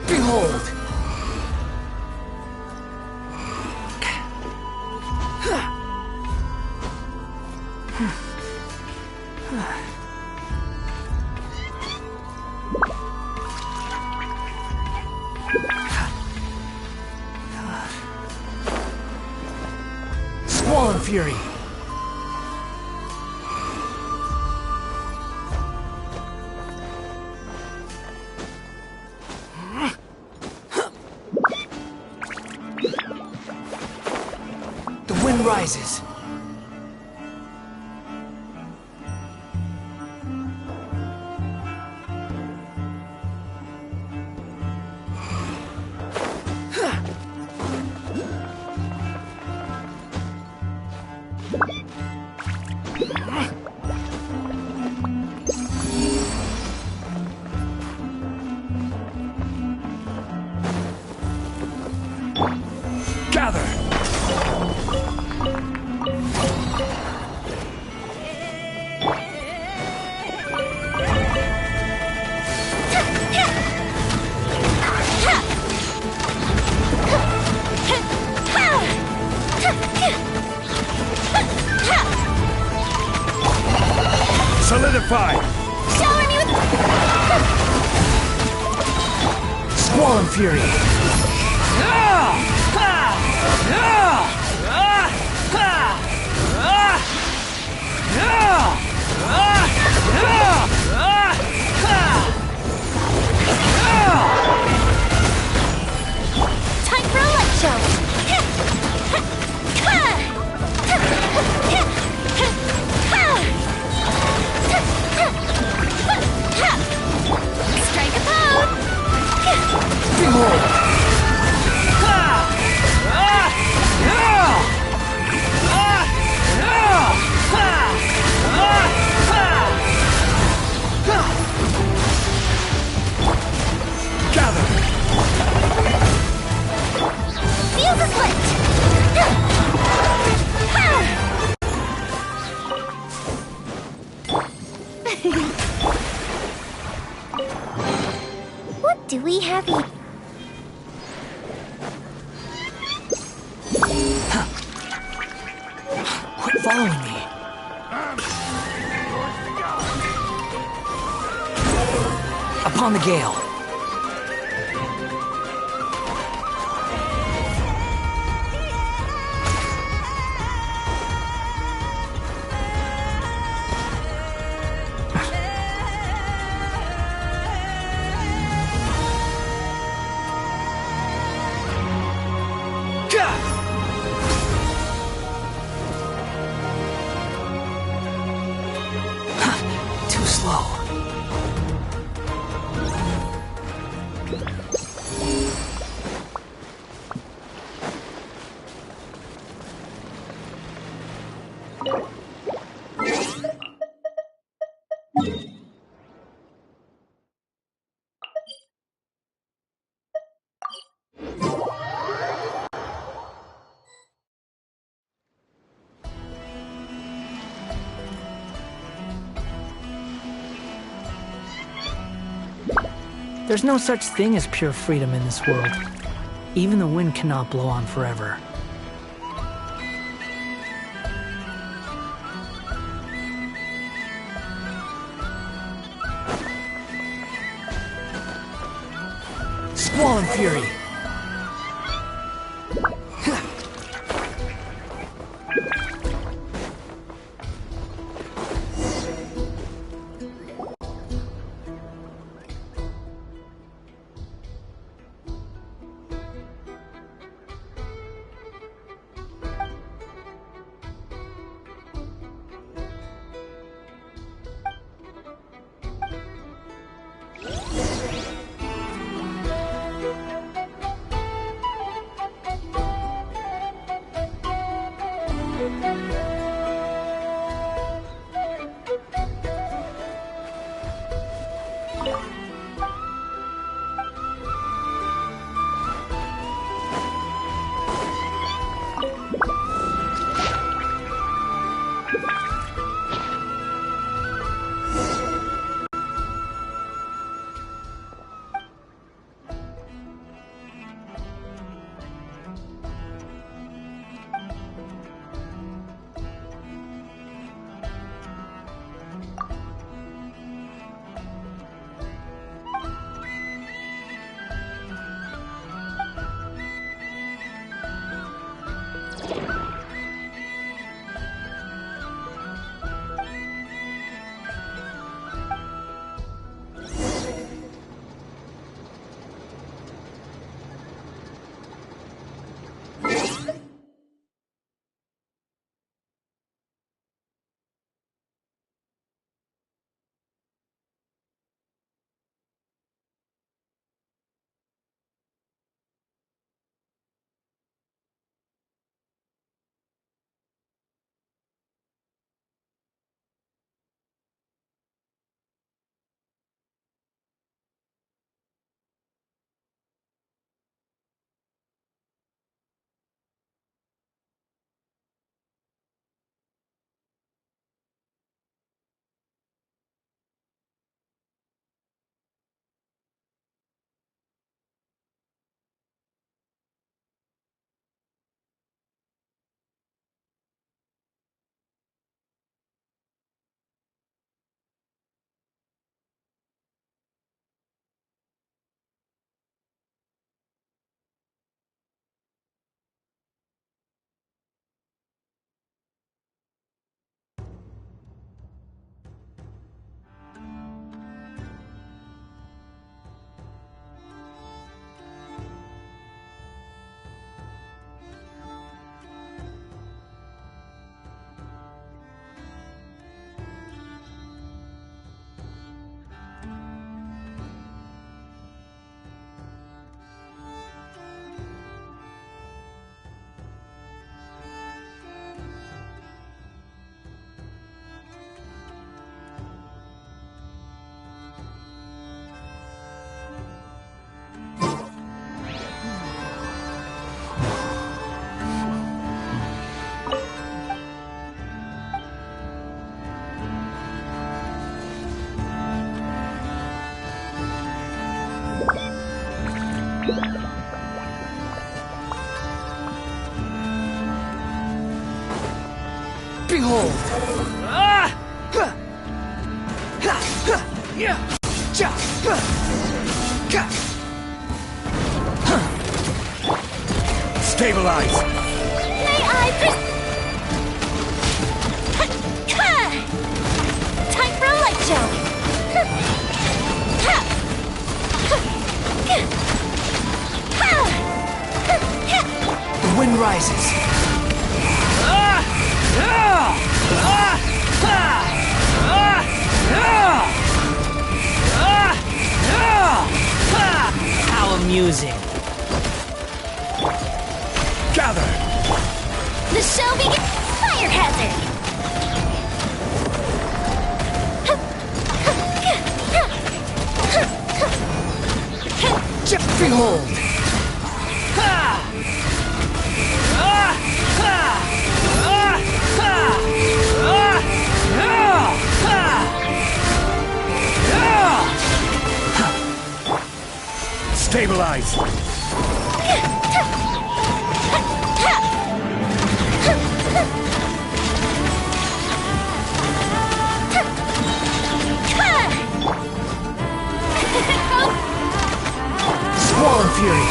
Behold! Squall Fury. The wind rises. Fury! Time for a light show! Strike a pose! Behold! Gather! Fuse is lit! What do we have here? Quit following me. Upon the gale. Too slow. There's no such thing as pure freedom in this world. Even the wind cannot blow on forever. Squall and Fury! Behold! Stabilize! May I time for a light show! The wind rises. How amusing. Gather! The show begins! Fire hazard! Behold! Stabilize! Squall and Fury!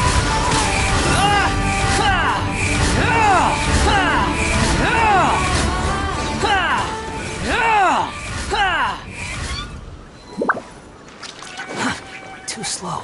Too slow.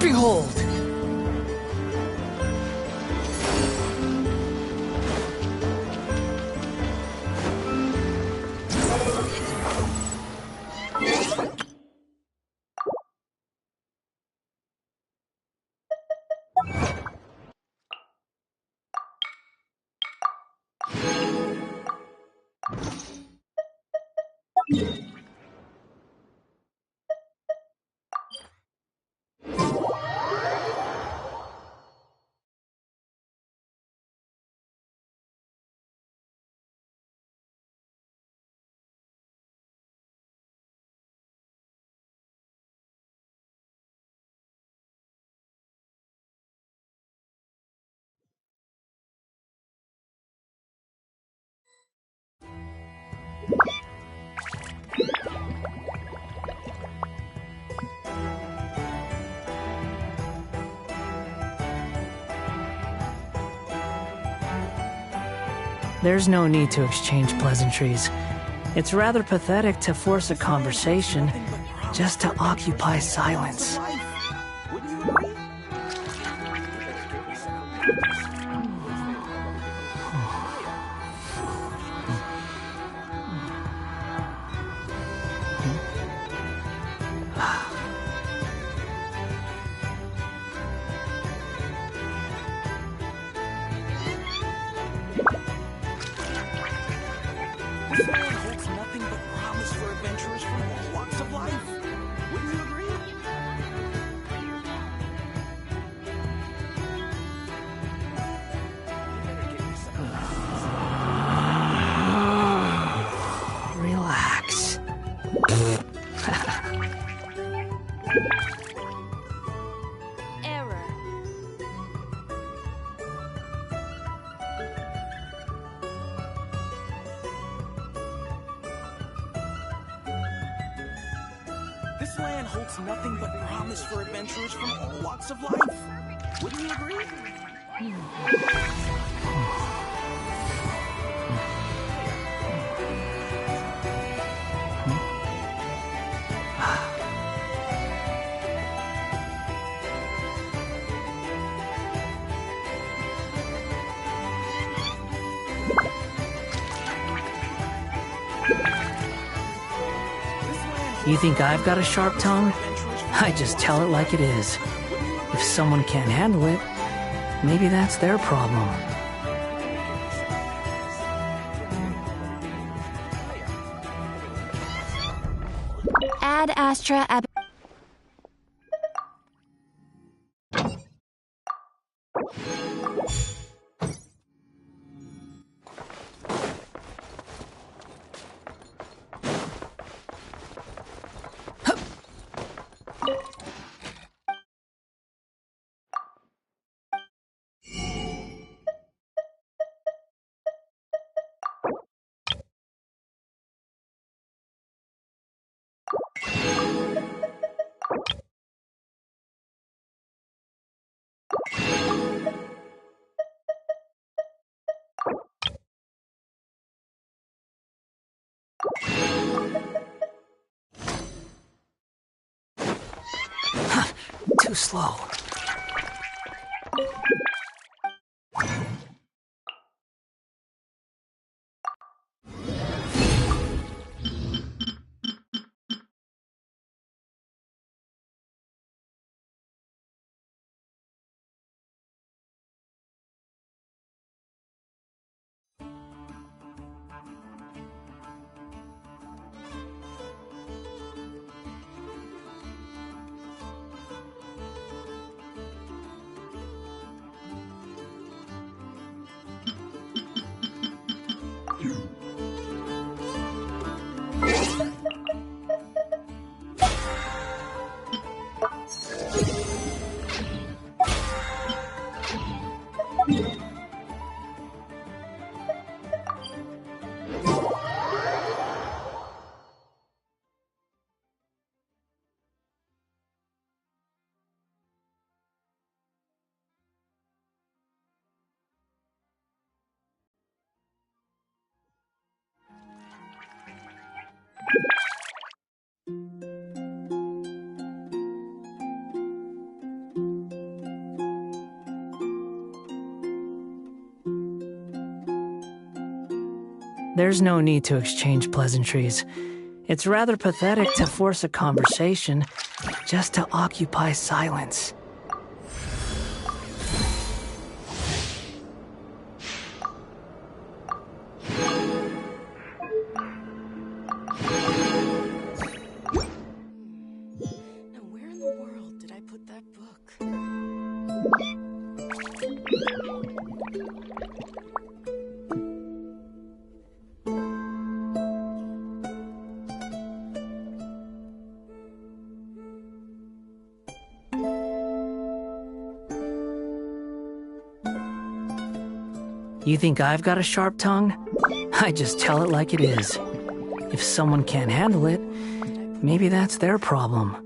Behold! There's no need to exchange pleasantries. It's rather pathetic to force a conversation just to occupy silence. This land holds nothing but promise for adventurers from all walks of life. Wouldn't you agree? Relax. Error. This land holds nothing but promise for adventurers from all walks of life. Wouldn't you agree? You think I've got a sharp tongue? I just tell it like it is. If someone can't handle it, maybe that's their problem. Ad Astra Ab. Too slow. There's no need to exchange pleasantries. It's rather pathetic to force a conversation just to occupy silence. Now, where in the world did I put that book? You think I've got a sharp tongue? I just tell it like it is. If someone can't handle it, maybe that's their problem.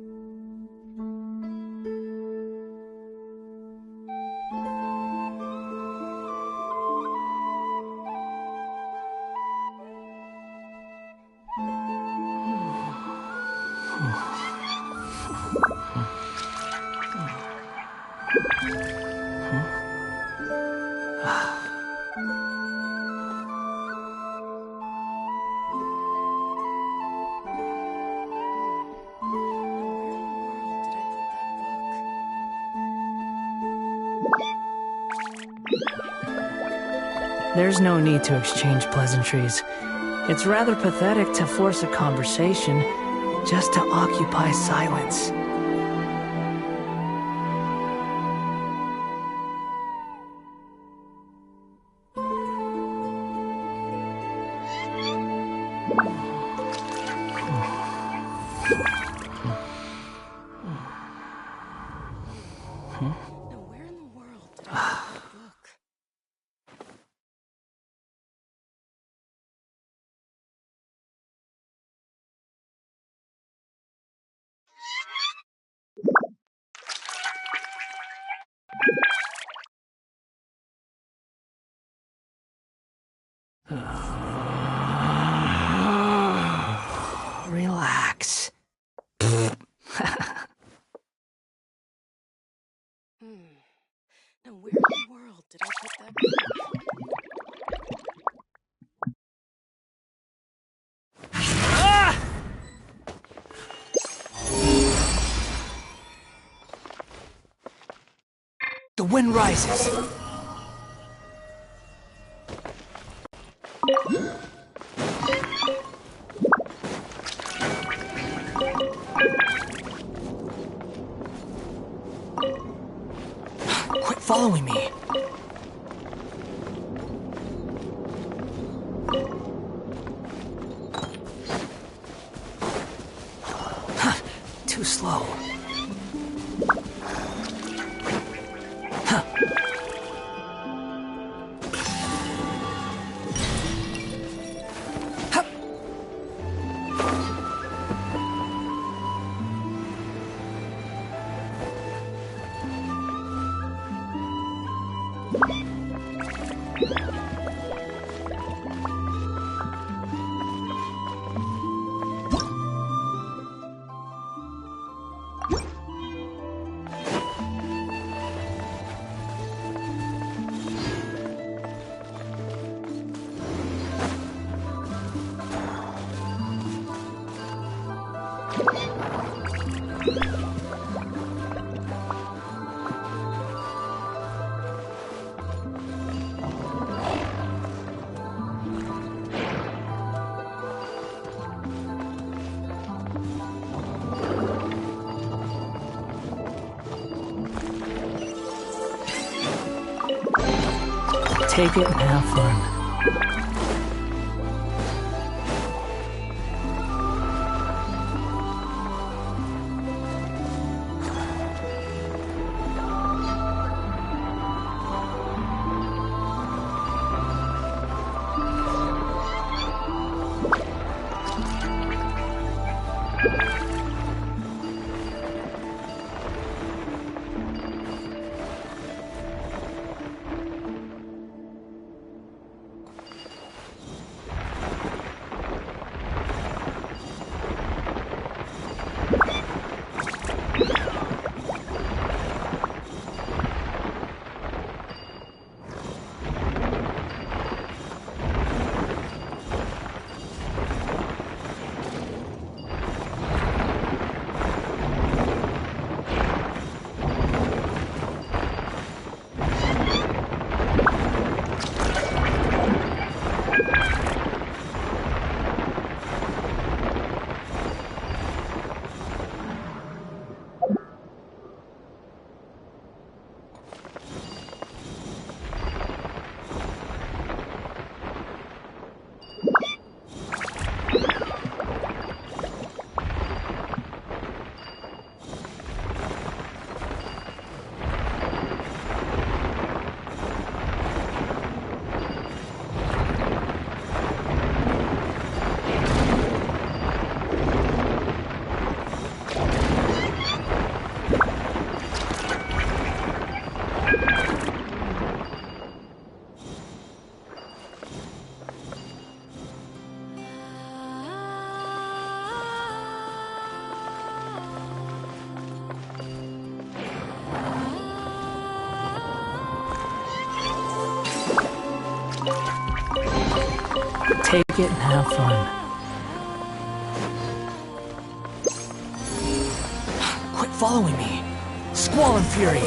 There's no need to exchange pleasantries. It's rather pathetic to force a conversation just to occupy silence. Relax. Now where in the world did I put that book? The wind rises. Quit following me. Too slow. Take it and have fun. Take it and have fun. Quit following me. Squall and fury.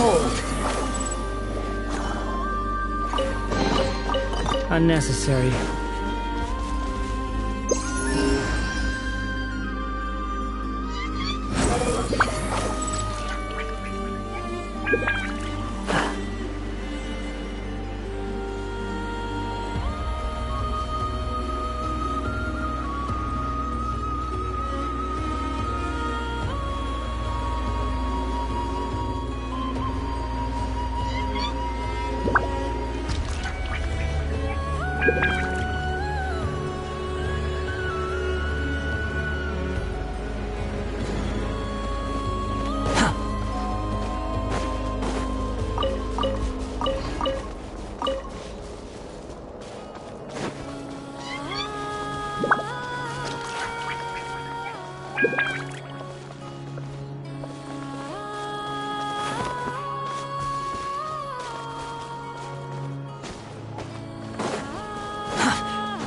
Behold! Unnecessary.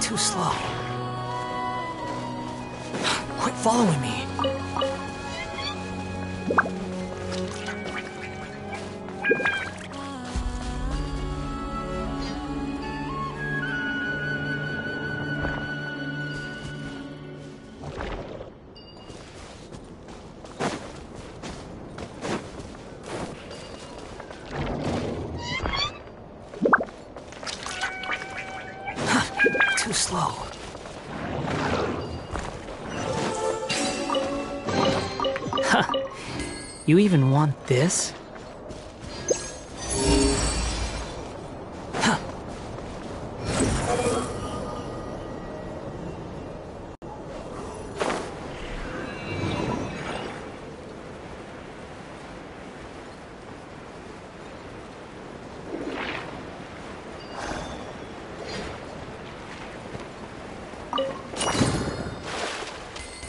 Too slow. Quit following me. Too slow. Huh. You even want this? Huh.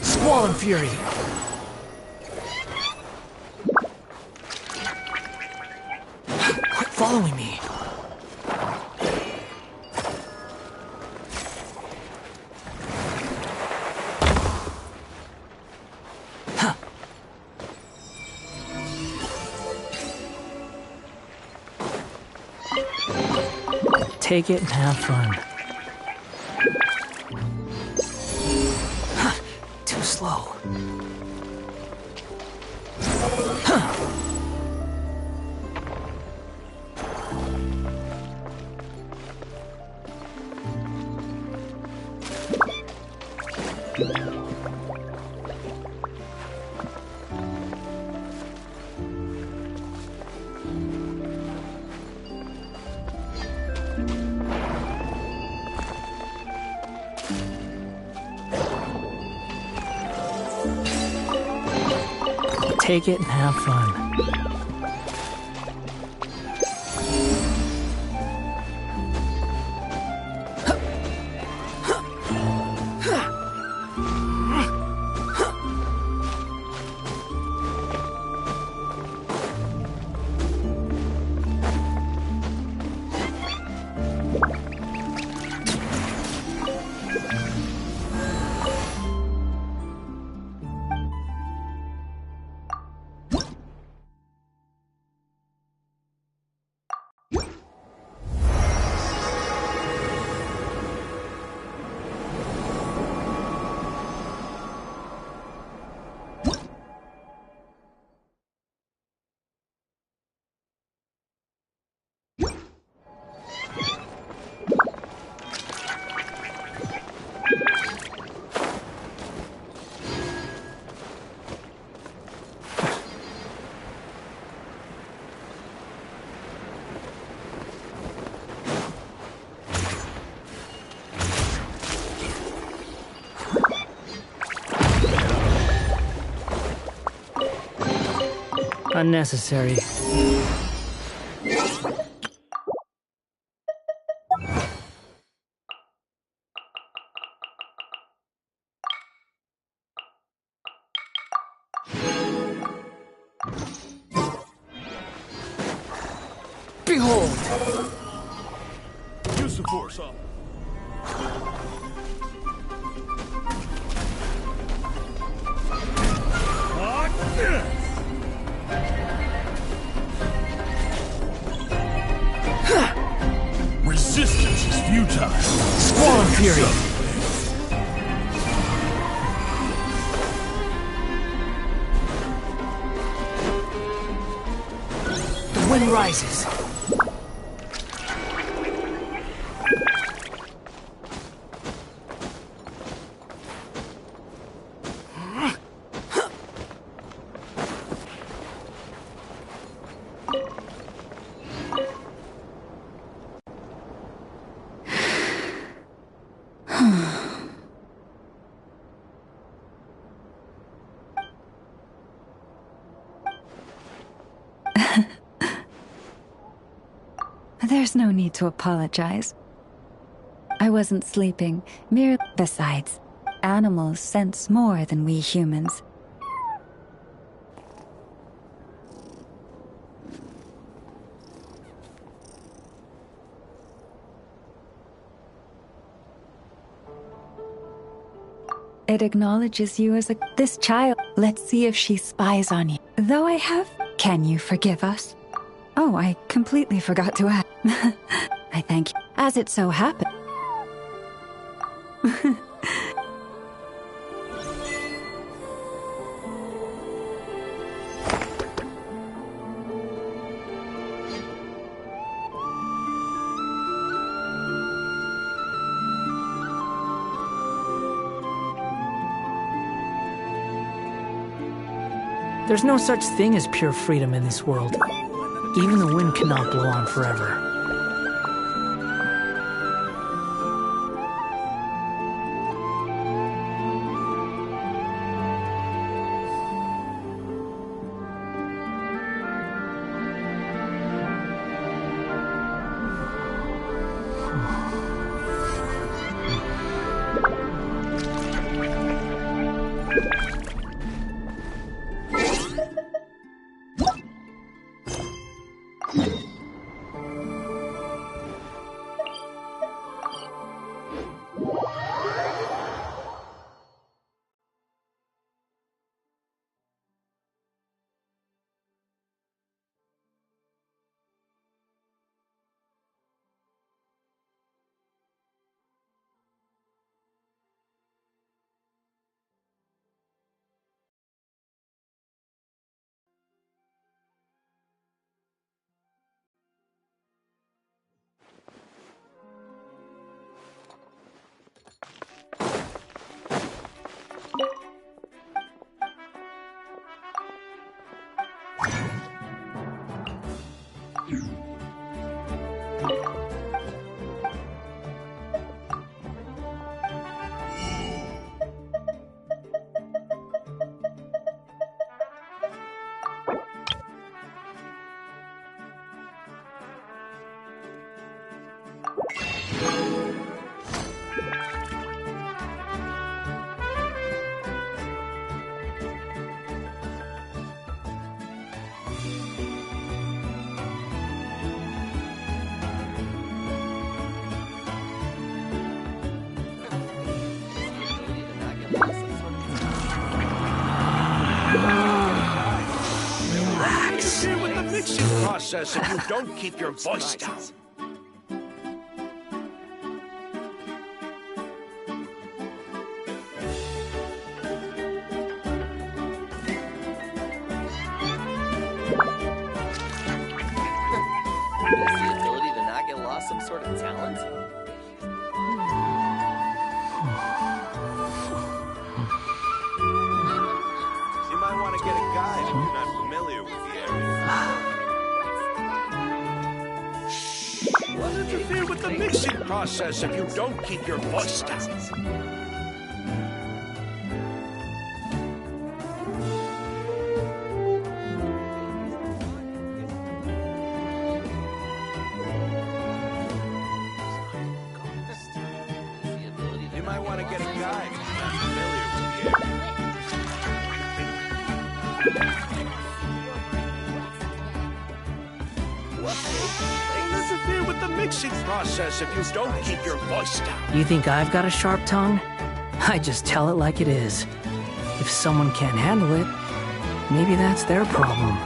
Squall and Fury. Quit following me. Huh. Take it and have fun. Too slow. Take it and have fun. Unnecessary. Behold! Use the force up. fury. The wind rises. There's no need to apologize. I wasn't sleeping, merely. Besides, animals sense more than we humans. It acknowledges you as this child. Let's see if she spies on you. Though I have, can you forgive us? Oh, I completely forgot to ask. I thank you. As it so happened. There's no such thing as pure freedom in this world. Even the wind cannot blow on forever. Process if you don't keep your voice down. Is the ability to not get lost some sort of talent? You might want to get a guide if you're not familiar with the area. What interfere with the mixing process if you don't keep your voice down? You might want to get a guide if you're not familiar with the area. Interfere with the mixing process if you don't keep your voice down. You think I've got a sharp tongue? I just tell it like it is. If someone can't handle it, maybe that's their problem.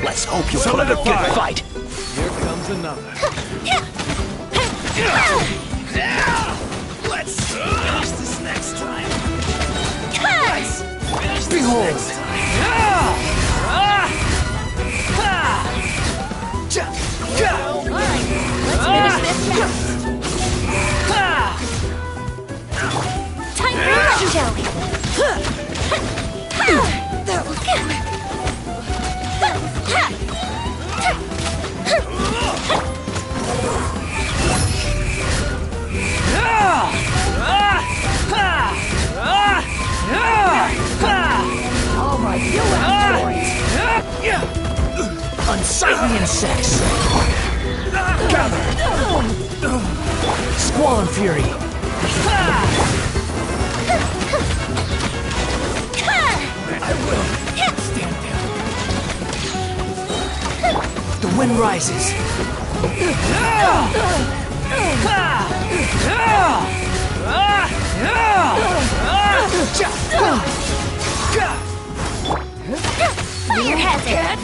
Let's hope you'll put up a good fight. Here comes another. Let's finish this next time. Let's finish this Behold. next time. Time for a show. All right, you have unsightly insects. Gather. Squall and fury. I will. Stand down. The wind rises. Fire hazard!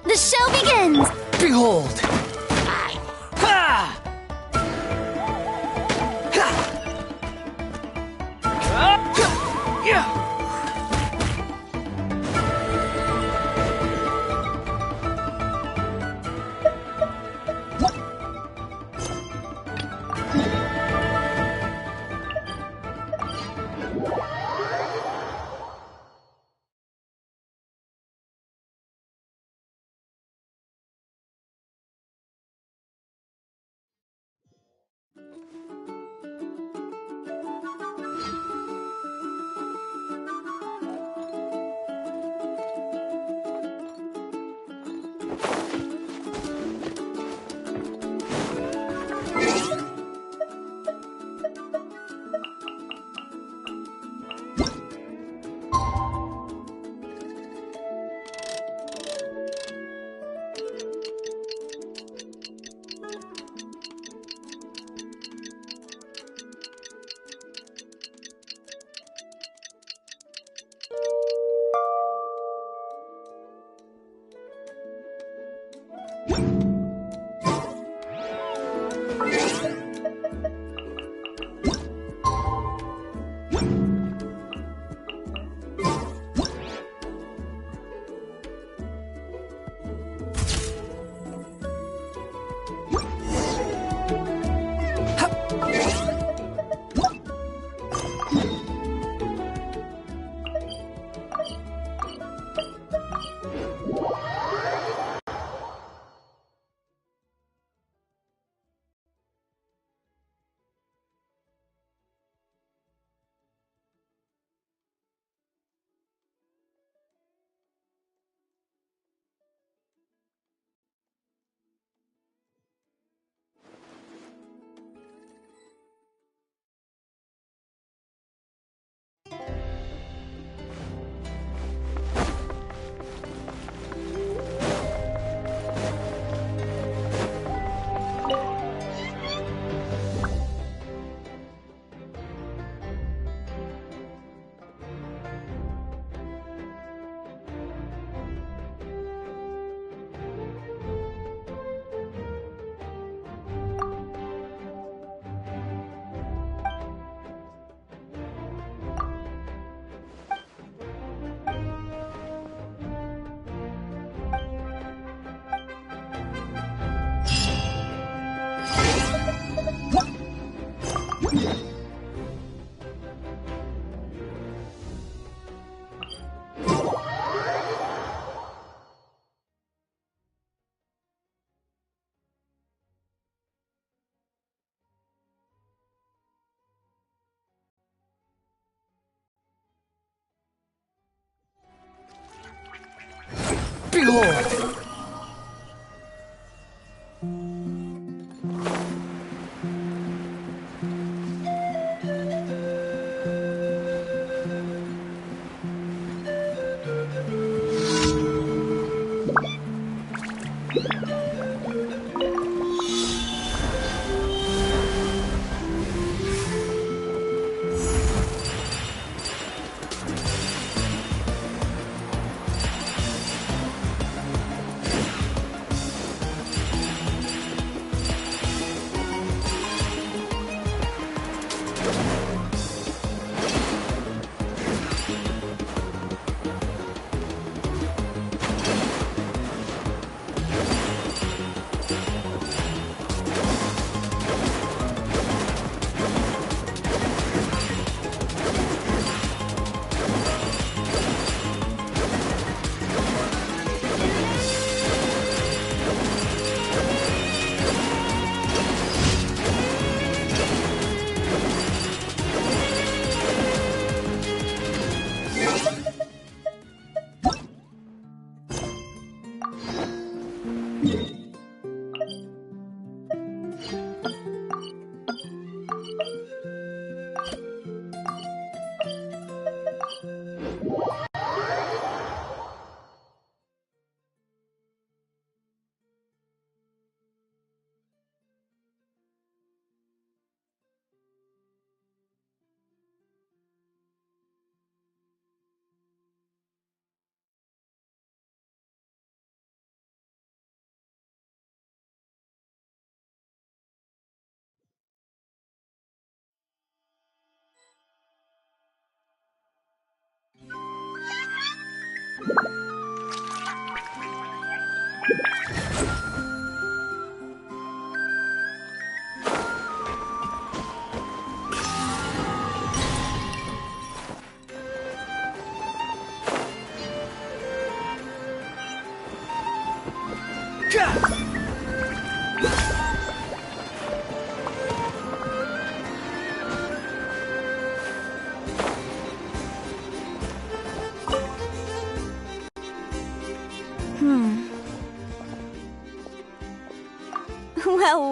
The show begins! Behold. Behold!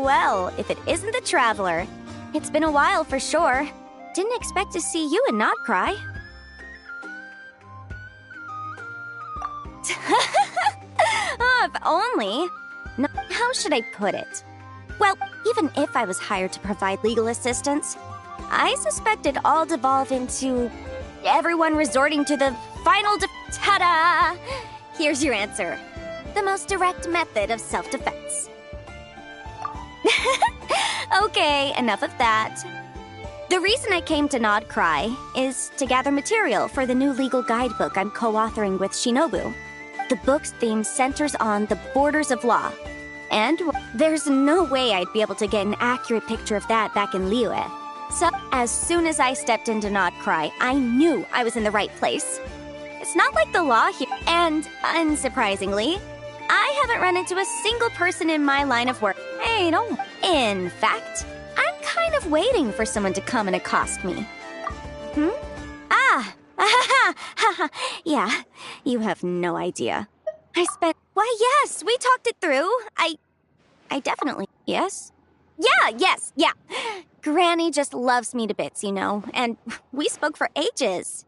Well, if it isn't the Traveler. It's been a while for sure. Didn't expect to see you and not cry. Oh, if only. No, how should I put it? Well, even if I was hired to provide legal assistance, I suspect it'd all devolve into everyone resorting to the final ta-da! Here's your answer. The most direct method of self-defense. Okay, enough of that. The reason I came to Nod Cry is to gather material for the new legal guidebook I'm co-authoring with Shinobu. The book's theme centers on the borders of law, and there's no way I'd be able to get an accurate picture of that back in Liyue. So, as soon as I stepped into Nod Cry, I knew I was in the right place. It's not like the law here, and unsurprisingly, I haven't run into a single person in my line of work. Hey, don't. In fact, I'm kind of waiting for someone to come and accost me. Yeah, you have no idea. Why, yes, we talked it through. I definitely, yes? Yeah. Granny just loves me to bits, you know, and we spoke for ages.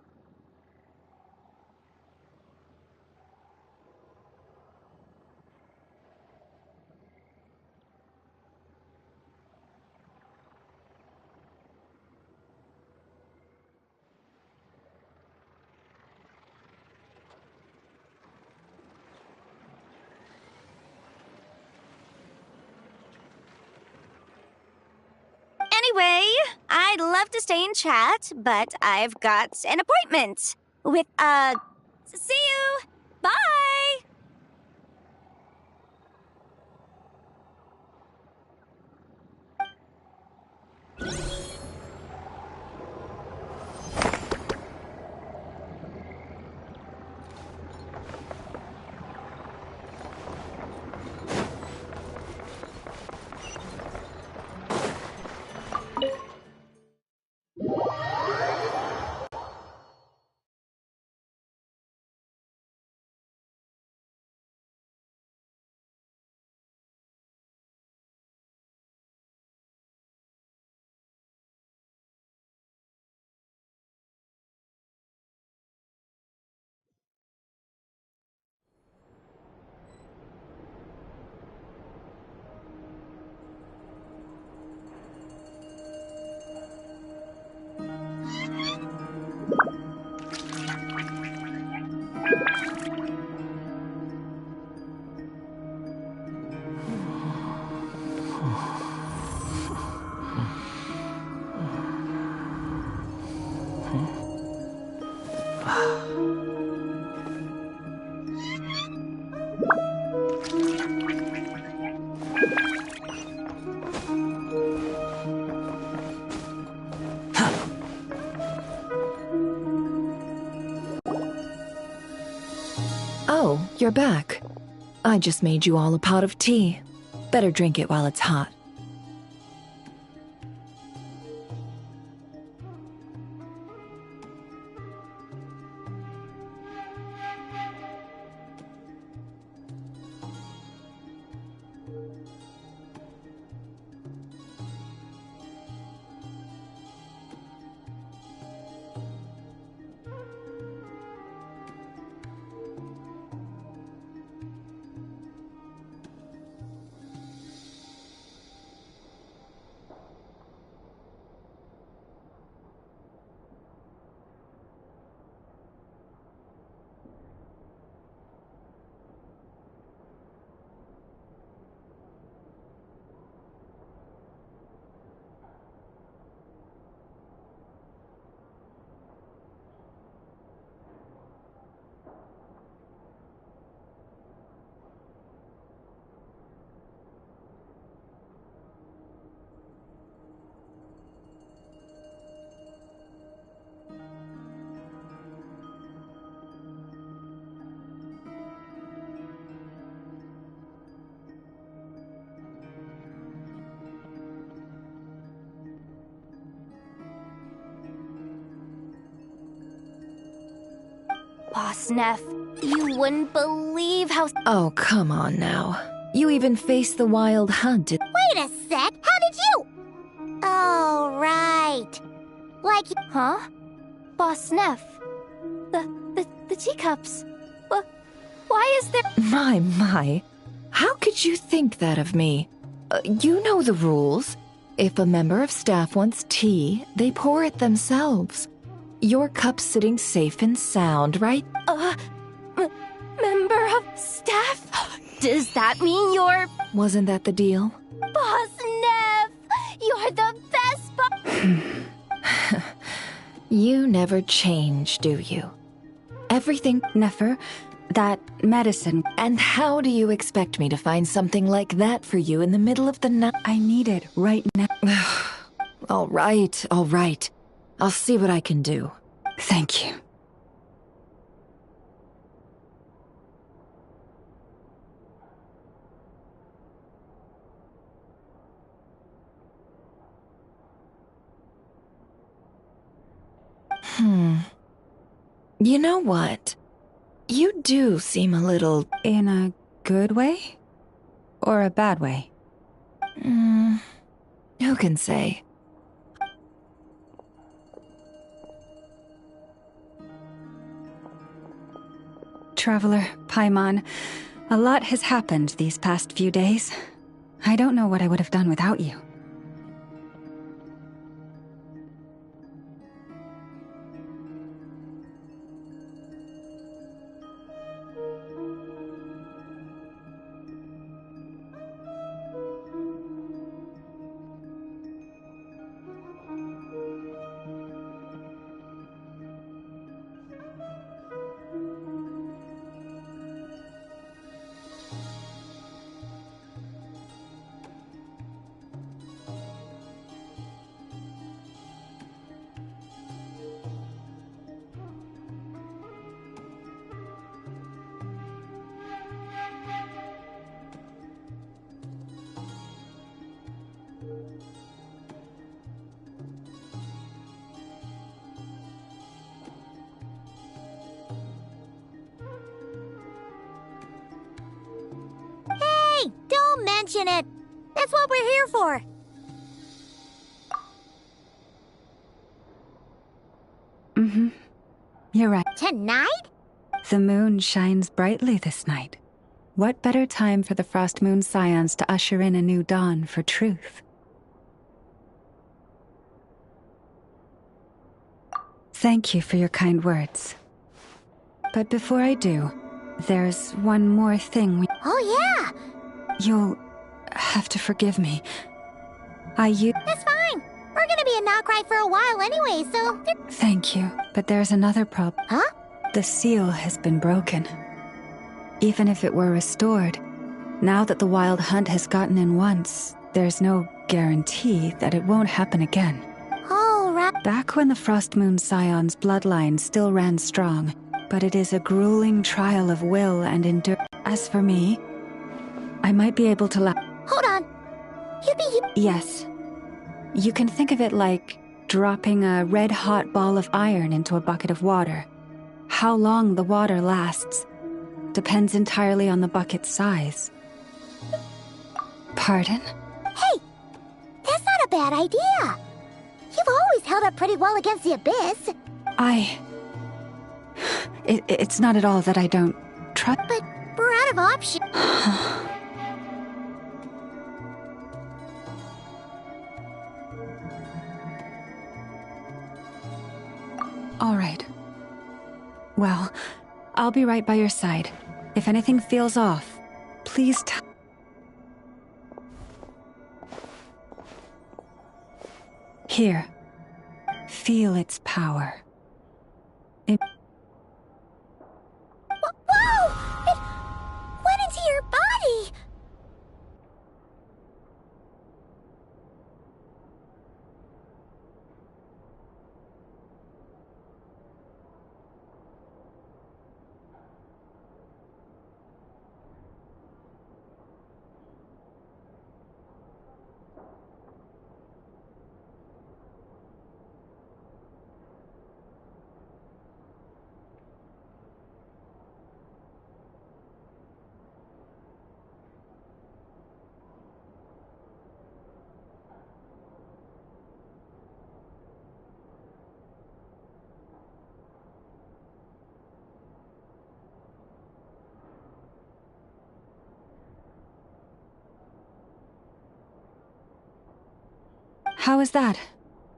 Anyway, I'd love to stay and chat, but I've got an appointment with, see you! Bye! you're back. I just made you all a pot of tea. Better drink it while it's hot. Boss Neff, you wouldn't believe how— Oh, come on now. You even faced the wild hunt. Wait a sec, how did you— Oh, right. Like— Huh? Boss Neff, the teacups. Why is there— My. How could you think that of me? You know the rules. If a member of staff wants tea, they pour it themselves. Your cup's sitting safe and sound, right? Member of staff? Does that mean you're— Wasn't that the deal? Boss Neff? You're the best boss— You never change, do you? Everything— Neffer, that medicine— And how do you expect me to find something like that for you in the middle of the night? I need it right now. All right. I'll see what I can do. Thank you. You know what? You do seem a little— In a good way? Or a bad way? Who can say? Traveler, Paimon, a lot has happened these past few days. I don't know what I would have done without you. Don't mention it! That's what we're here for! You're right. Tonight? The moon shines brightly this night. What better time for the Frost Moon Scions to usher in a new dawn for truth? Thank you for your kind words. But before I do, there's one more thing Oh yeah! You'll have to forgive me. That's fine! We're gonna be a Nokrai for a while anyway, so— Thank you, but there's another problem. Huh? The seal has been broken. Even if it were restored, now that the wild hunt has gotten in once, there's no guarantee that it won't happen again. Oh, right. Back when the Frost Moon Scion's bloodline still ran strong, but it is a grueling trial of will and endurance. As for me, I might be able to Hold on. Yes. You can think of it like dropping a red-hot ball of iron into a bucket of water. How long the water lasts depends entirely on the bucket's size. Pardon? Hey, that's not a bad idea. You've always held up pretty well against the abyss. It's not at all that I don't trust. But we're out of options. All right. Well, I'll be right by your side. If anything feels off, please tell. Here. Feel its power. Whoa! It went into your body! How is that?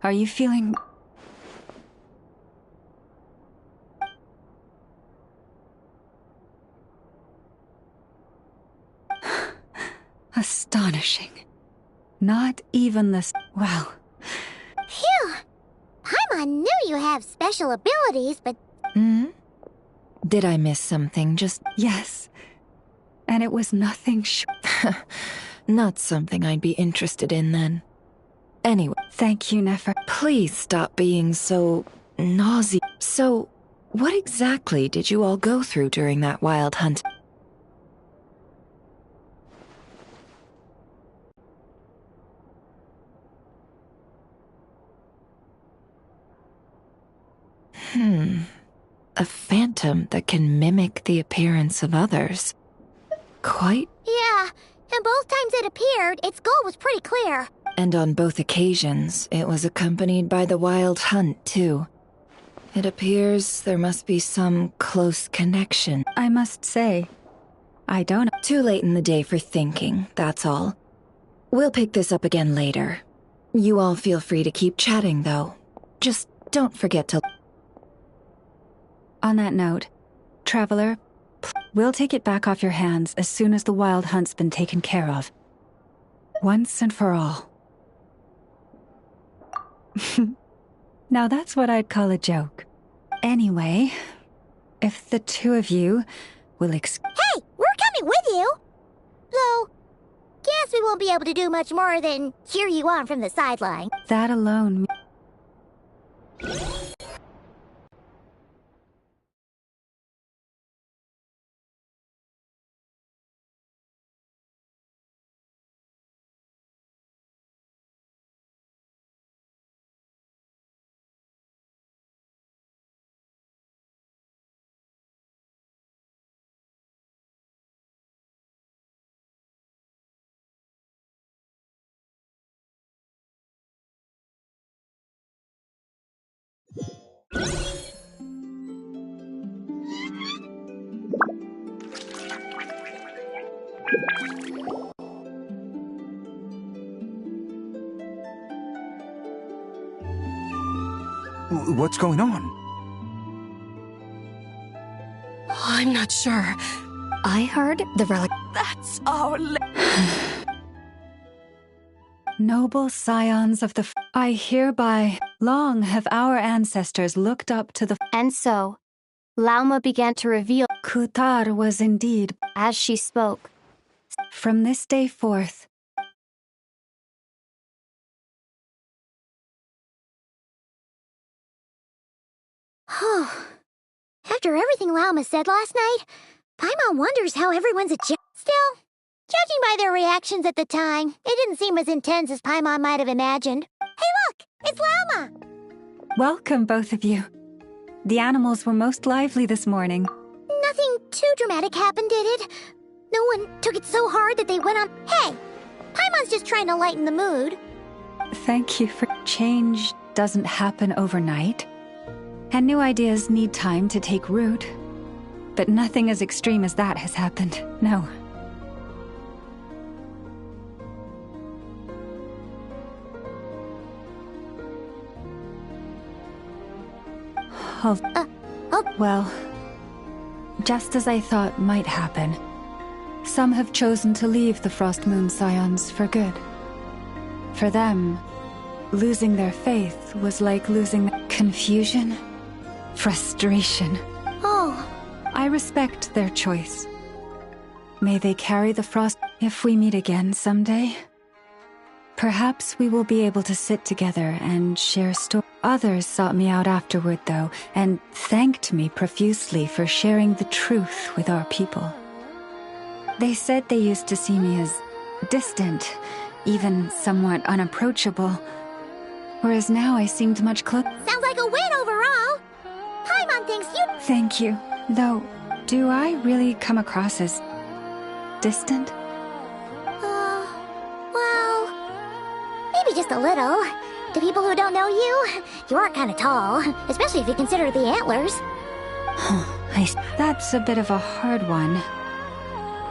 Are you feeling... Astonishing. Not even this... Well... Phew! Paimon knew you have special abilities, but... Did I miss something? Yes. And it was nothing Not something I'd be interested in then. Anyway. Thank you, Nefer. Please stop being so... nauseous. So, what exactly did you all go through during that wild hunt? A phantom that can mimic the appearance of others. Quite. Yeah, and both times it appeared, its goal was pretty clear. And on both occasions, it was accompanied by the wild hunt, too. It appears there must be some close connection. I must say, I don't know. Too late in the day for thinking, that's all. We'll pick this up again later. You all feel free to keep chatting, though. Just don't forget to... On that note, Traveler, we'll take it back off your hands as soon as the wild hunt's been taken care of. Once and for all. Now that's what I'd call a joke. Anyway, if the two of you will Hey, we're coming with you! Though, guess we won't be able to do much more than cheer you on from the sideline. That alone... What's going on? I'm not sure. I heard the relic... That's our... Noble scions of the... I hereby... Long have our ancestors looked up to the... And so, Lauma began to reveal... Kutar was indeed... As she spoke. From this day forth... After everything Lauma said last night, Paimon wonders how everyone's Still, judging by their reactions at the time, it didn't seem as intense as Paimon might have imagined. Hey look! It's Lauma! Welcome, both of you. The animals were most lively this morning. Nothing too dramatic happened, did it? No one took it so hard that they went on... Hey! Paimon's just trying to lighten the mood. Thank you for... Change doesn't happen overnight, and new ideas need time to take root. But nothing as extreme as that has happened, no. Well, just as I thought might happen, some have chosen to leave the Frost Moon Scions for good. For them, losing their faith was like losing confusion, frustration. Oh. I respect their choice. May they carry the frost if we meet again someday. Perhaps we will be able to sit together and share stories. Others sought me out afterward, though, and thanked me profusely for sharing the truth with our people. They said they used to see me as distant, even somewhat unapproachable, whereas now I seemed much closer. Sounds like a win overall! Paimon thinks you... Thank you. Though, do I really come across as distant? Well... maybe just a little. To people who don't know you, you are kind of tall, especially if you consider the antlers. That's a bit of a hard one.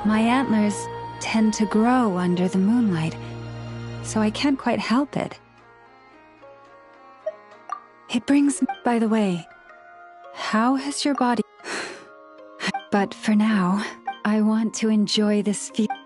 My antlers tend to grow under the moonlight, so I can't quite help it. It brings me... By the way, how has your body... But for now, I want to enjoy this feeling.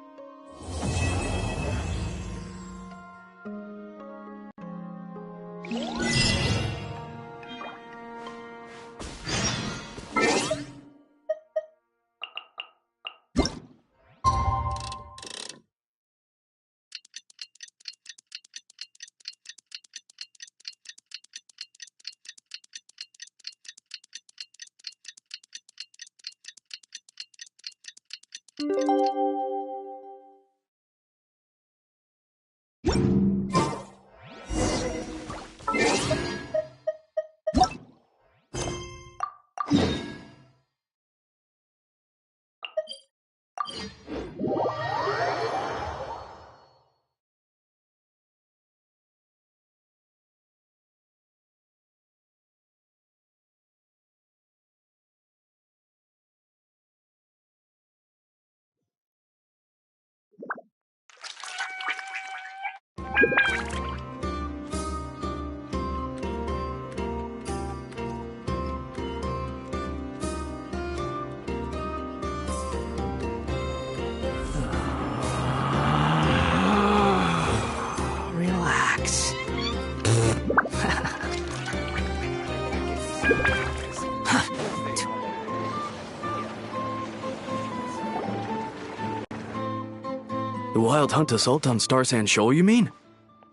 The Wild Hunt assault on Star Sand Shoal, you mean?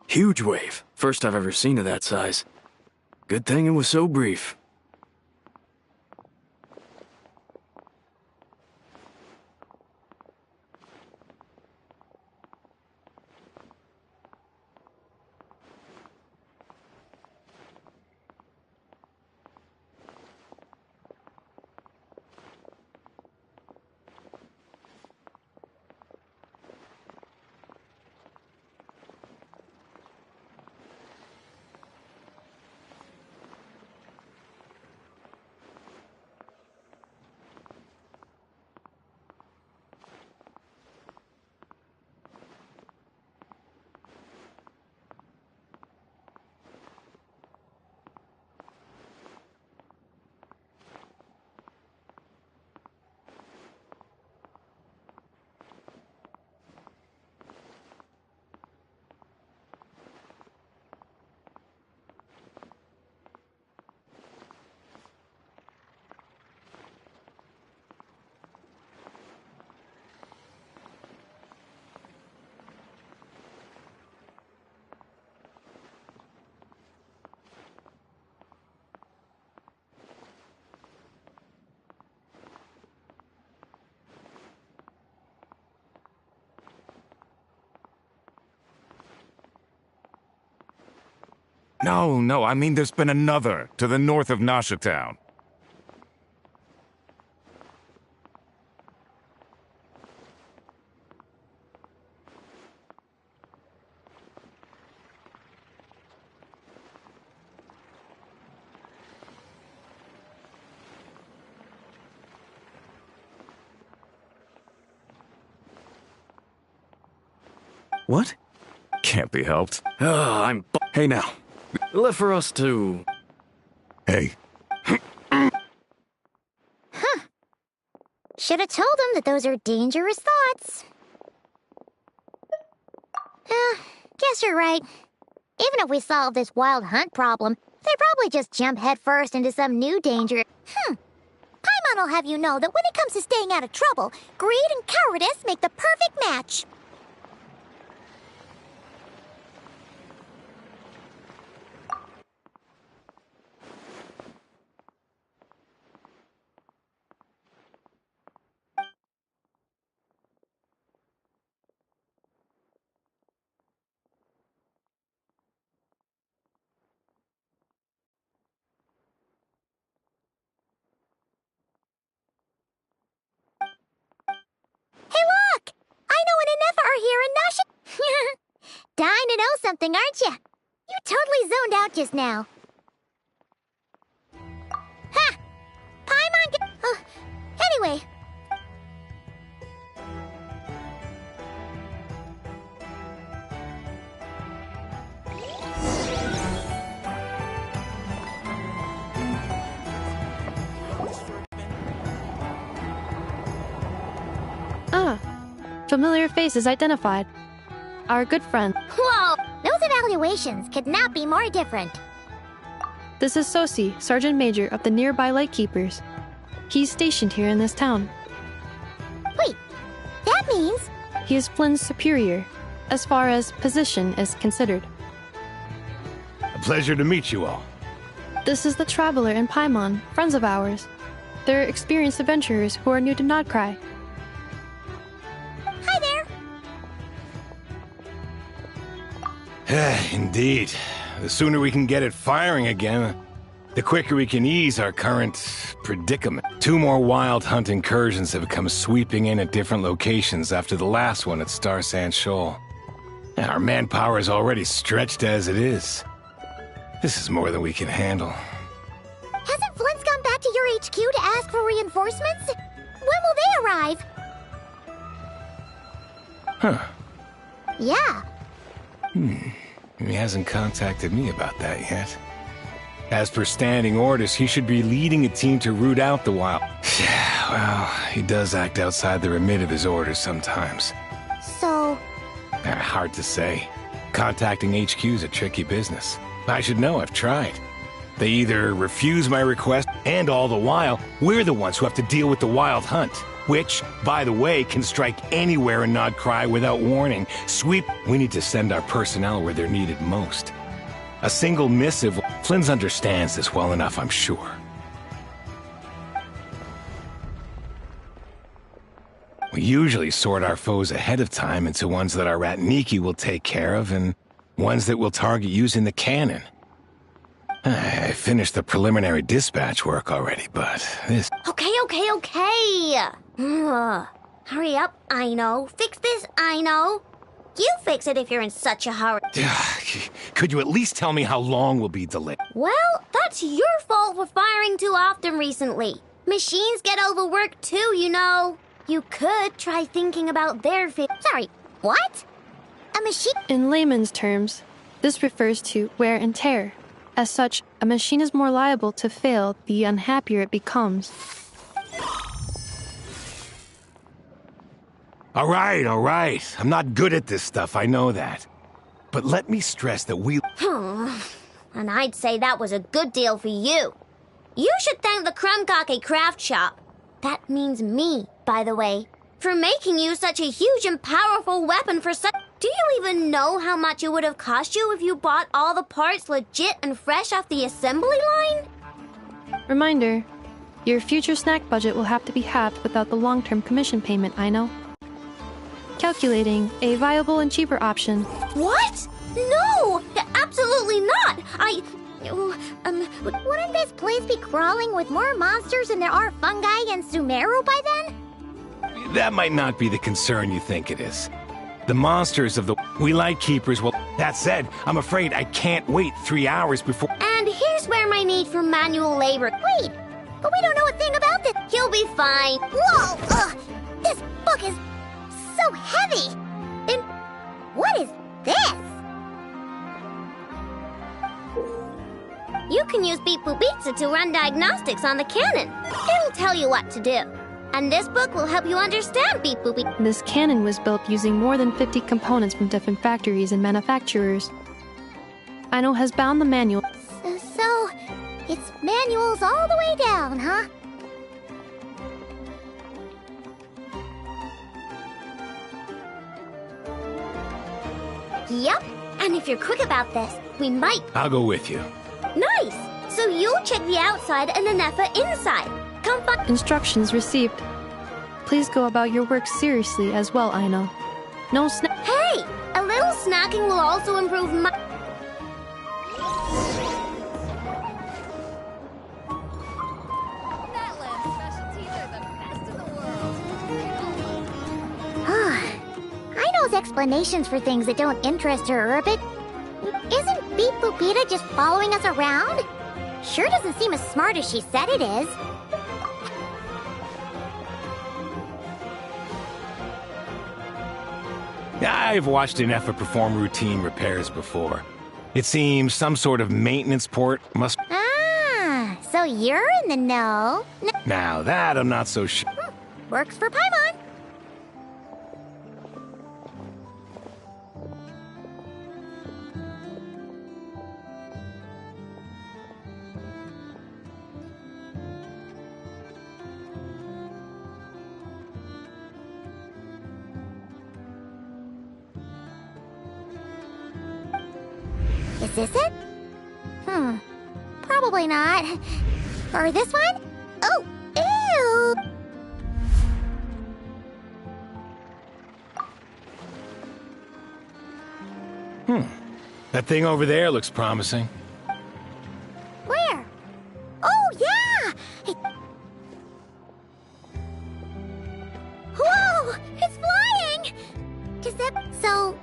Huge wave. First I've ever seen of that size. Good thing it was so brief. No, I mean there's been another to the north of Nasha Town. What? Can't be helped. Hey now. Left for us to... Hey. Should have told him that those are dangerous thoughts. Guess you're right. Even if we solve this wild hunt problem, they'd probably just jump headfirst into some new danger. Paimon will have you know that when it comes to staying out of trouble, greed and cowardice make the perfect match. Dying to know something, aren't you? You totally zoned out just now. Ha! Paimon anyway. Familiar faces identified. Our good friend. Whoa! Those evaluations could not be more different. This is Sosi, Sergeant Major of the nearby Lightkeepers. He's stationed here in this town. Wait, that means... He is Flynn's superior, as far as position is considered. A pleasure to meet you all. This is the Traveler and Paimon, friends of ours. They're experienced adventurers who are new to Nodcry. Hi there! Indeed. The sooner we can get it firing again, the quicker we can ease our current predicament. 2 more wild hunt incursions have come sweeping in at different locations after the last one at Star Sand Shoal. Our manpower is already stretched as it is. This is more than we can handle. Hasn't Flint's gone back to your HQ to ask for reinforcements? When will they arrive? Huh. Yeah. He hasn't contacted me about that yet. As per standing orders, he should be leading a team to root out the wild. Well, he does act outside the remit of his orders sometimes. So... Hard to say. Contacting HQ's a tricky business. I should know, I've tried. They either refuse my request, and all the while, we're the ones who have to deal with the wild hunt. Which, by the way, can strike anywhere in Nodcry without warning. We need to send our personnel where they're needed most. A single missive... Flynn's understands this well enough, I'm sure. We usually sort our foes ahead of time into ones that our Ratniki will take care of, and ones that we'll target using the cannon. I finished the preliminary dispatch work already, but this... Okay. Hurry up, I know. Fix this, I know. You fix it if you're in such a hurry. Could you at least tell me how long we'll be delayed? Well, that's your fault for firing too often recently. Machines get overworked too, you know. You could try thinking about their Sorry, what? A machine? In layman's terms, this refers to wear and tear. As such, a machine is more liable to fail the unhappier it becomes. All right. I'm not good at this stuff, I know that. But let me stress that we... And I'd say that was a good deal for you. You should thank the Krumkake Craft Shop. That means me, by the way, for making you such a huge and powerful weapon for such... Do you even know how much it would have cost you if you bought all the parts legit and fresh off the assembly line? Reminder, your future snack budget will have to be halved without the long-term commission payment, I know. Calculating a viable and cheaper option. What? No! Absolutely not! Wouldn't this place be crawling with more monsters than there are fungi in Sumeru by then? That might not be the concern you think it is. The monsters of the We Light Keepers will... That said, I'm afraid I can't wait 3 hours before... And here's where my need for manual labor... Wait, but we don't know a thing about this. You'll be fine. Whoa! Ugh! This book is so heavy! And what is this? You can use Beep Boop Pizza to run diagnostics on the cannon. It'll tell you what to do. And this book will help you understand Beep Boop Pizza. This cannon was built using more than 50 components from different factories and manufacturers. Aino has bound the manual. So, it's manuals all the way down, huh? Yep, and if you're quick about this, we might... I'll go with you. Nice! So you check the outside and the Nefa inside. Come find... Instructions received. Please go about your work seriously as well, Aino. No snack... Hey! A little snacking will also improve my... Aino's explanations for things that don't interest her are a bit... Isn't Beep Boopita just following us around? Sure doesn't seem as smart as she said it is. I've watched an Effa perform routine repairs before. It seems some sort of maintenance port must... Ah, so you're in the know. Now that I'm not so sure. Works for Paimon. Is this it? Probably not. Or this one? Oh, ew! That thing over there looks promising. Where? Oh, yeah! Whoa! It's flying! Is that... So,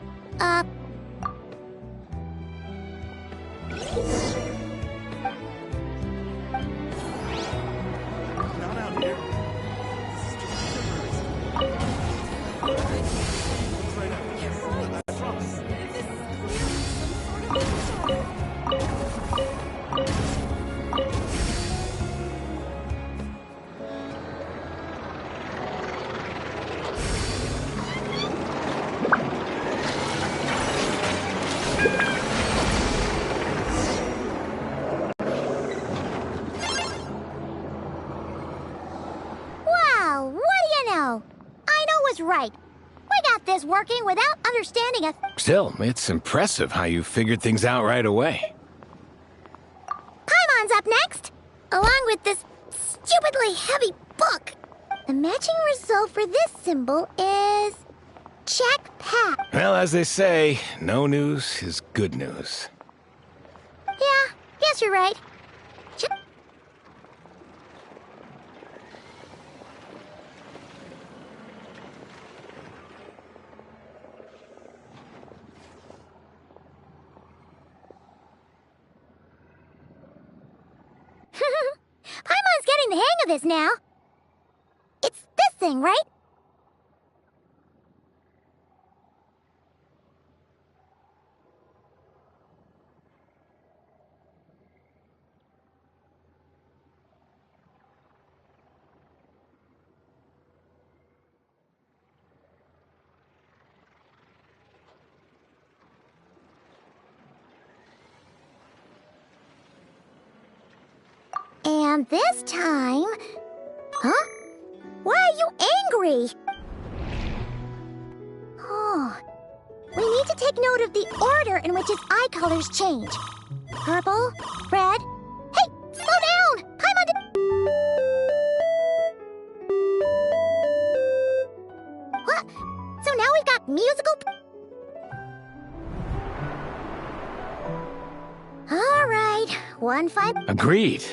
right. We got this working without understanding a... Still, it's impressive how you figured things out right away. Paimon's up next, along with this stupidly heavy book. The matching result for this symbol is... check pass. Well, as they say, no news is good news. Yeah, guess you're right. Paimon's getting the hang of this now. It's this thing, right? And this time... Huh? Why are you angry? Oh... We need to take note of the order in which its eye colors change. Purple, red... Hey! Slow down! Paimon... What? So now we've got musical... one fine... Agreed.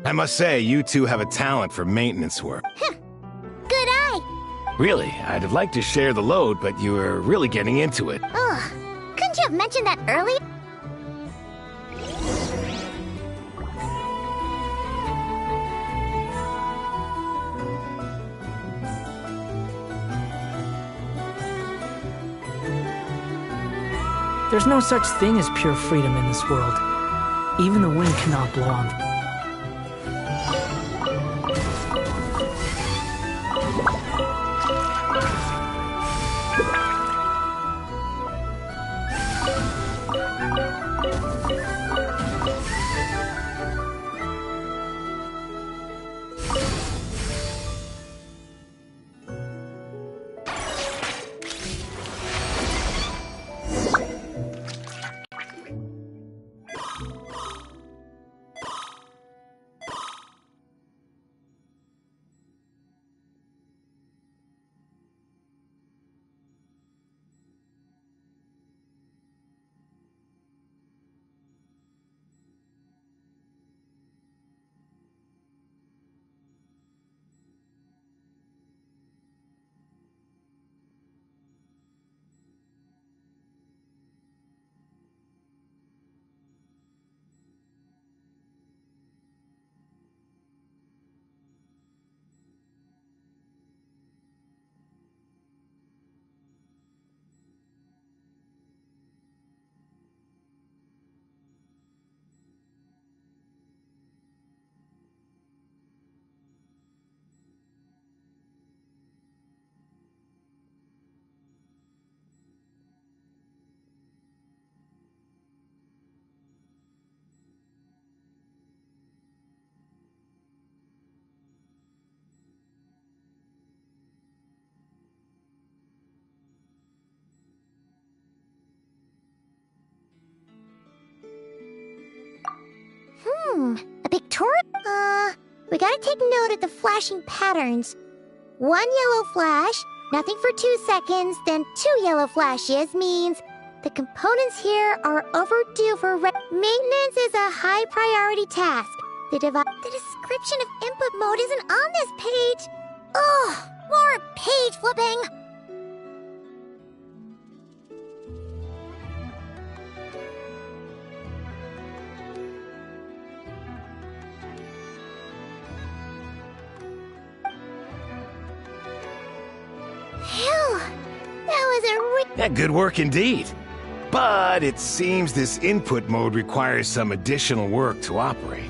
I must say, you two have a talent for maintenance work. Good eye! Really, I'd have liked to share the load, but you were really getting into it. Ugh, couldn't you have mentioned that earlier? There's no such thing as pure freedom in this world. Even the wind cannot blow on. A pictorial? We gotta take note of the flashing patterns. One yellow flash, nothing for 2 seconds, then 2 yellow flashes means the components here are overdue for maintenance is a high priority task. The description of input mode isn't on this page. Ugh, more page flipping. Phew, that was a Yeah, good work indeed. But it seems this input mode requires some additional work to operate.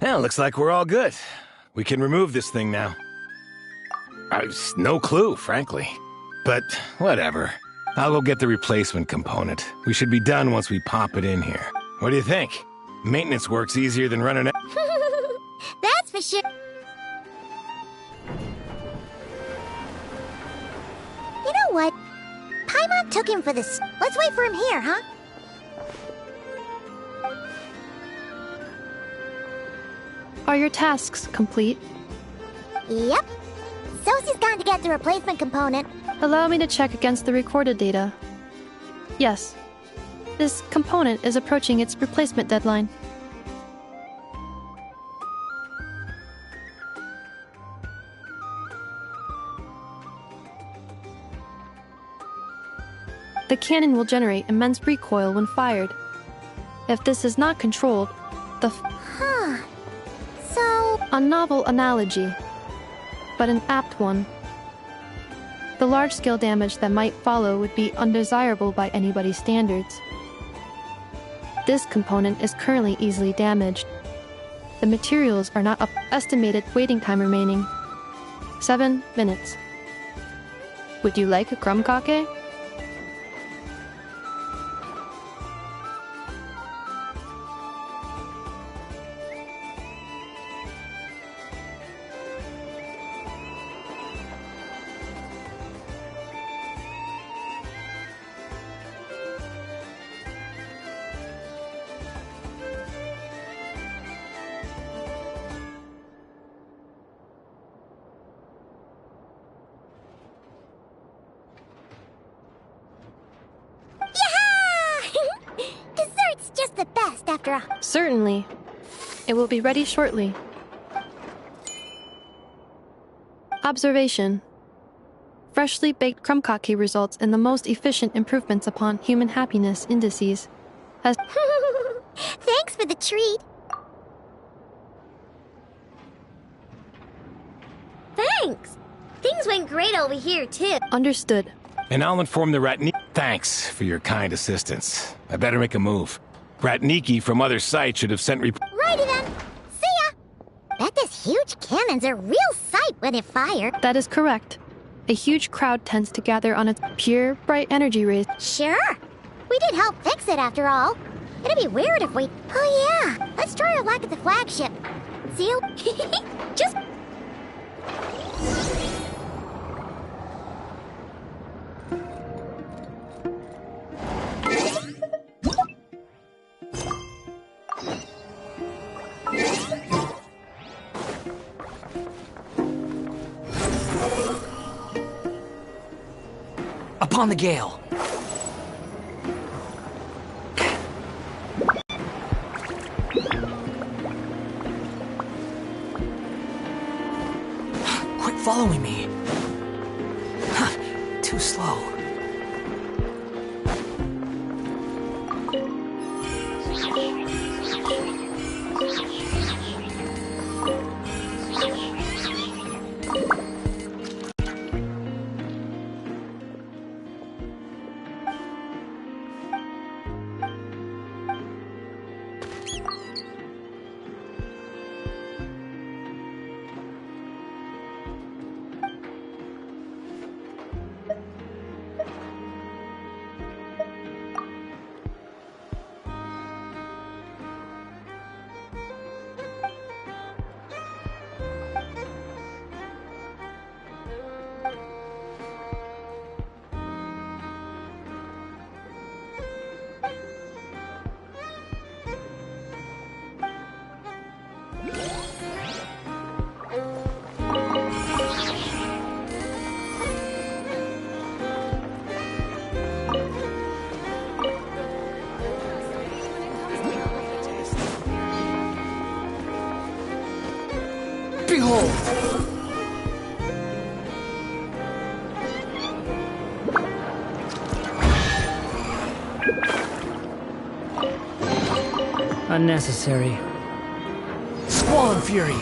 Well, looks like we're all good. We can remove this thing now. I've no clue, frankly. But whatever. I'll go get the replacement component. We should be done once we pop it in here. What do you think? Maintenance work's easier than running... That's for sure. You know what? Paimon took him for this. Let's wait for him here, huh? Are your tasks complete? Yep. Sosie's gone to get the replacement component. Allow me to check against the recorded data. Yes. This component is approaching its replacement deadline. The cannon will generate immense recoil when fired. If this is not controlled, the... Huh. So... A novel analogy. but an apt one. The large-scale damage that might follow would be undesirable by anybody's standards. This component is currently easily damaged. The materials are not up. Estimated waiting time remaining 7 minutes. Would you like a crumb cake? Dessert's just the best after all. Certainly. It will be ready shortly. Observation. Freshly baked crumb cake results in the most efficient improvements upon human happiness indices. As Thanks for the treat. Thanks. Things went great over here, too. Understood. And I'll inform the Ratniki. Thanks for your kind assistance. I better make a move. Ratniki from other sites should have sent Righty then. See ya. Bet this huge cannon's a real sight when it fired. That is correct. A huge crowd tends to gather on its pure, bright energy rays. Sure. We did help fix it after all. It'd be weird if we... Oh yeah, let's try our luck at the flagship. See you... Just... Upon the gale. Quit following me. Too slow. Behold! Unnecessary. Squall Fury!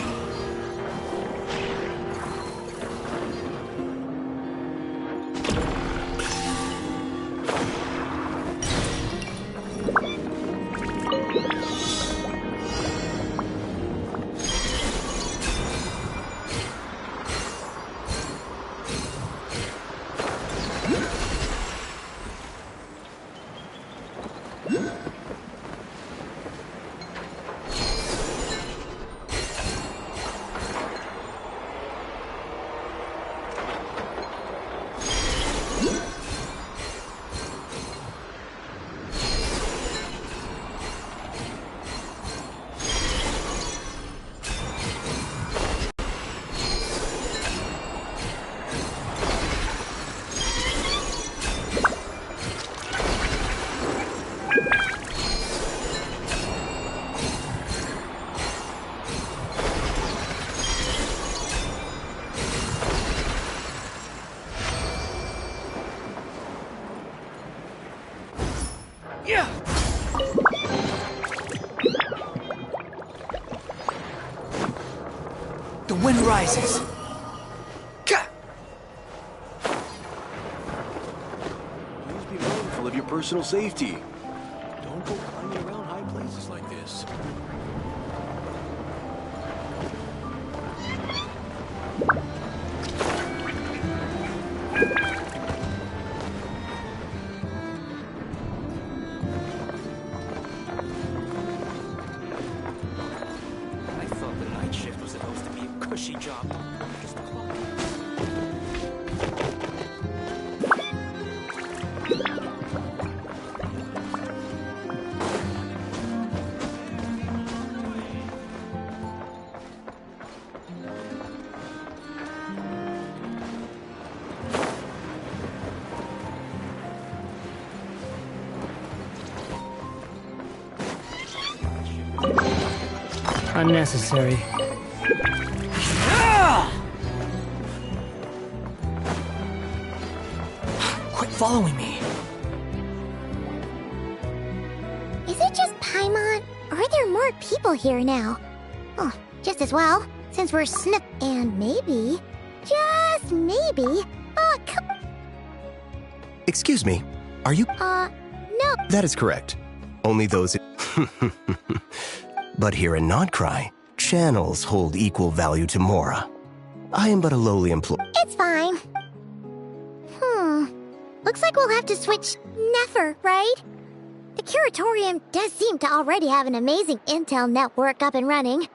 The wind rises. personal safety. Don't go climbing around high places like this. I thought the night shift was supposed to be a cushy job. Just a clock. Unnecessary. Quit following me. Is it just Paimon? Or are there more people here now? Oh, just as well, since we're and maybe, just maybe, Excuse me, are you? No. That is correct. Only those... But here in Nodcry, channels hold equal value to Mora. I am but a lowly employee. It's fine. Looks like we'll have to switch Nefer, right? The Curatorium does seem to already have an amazing intel network up and running.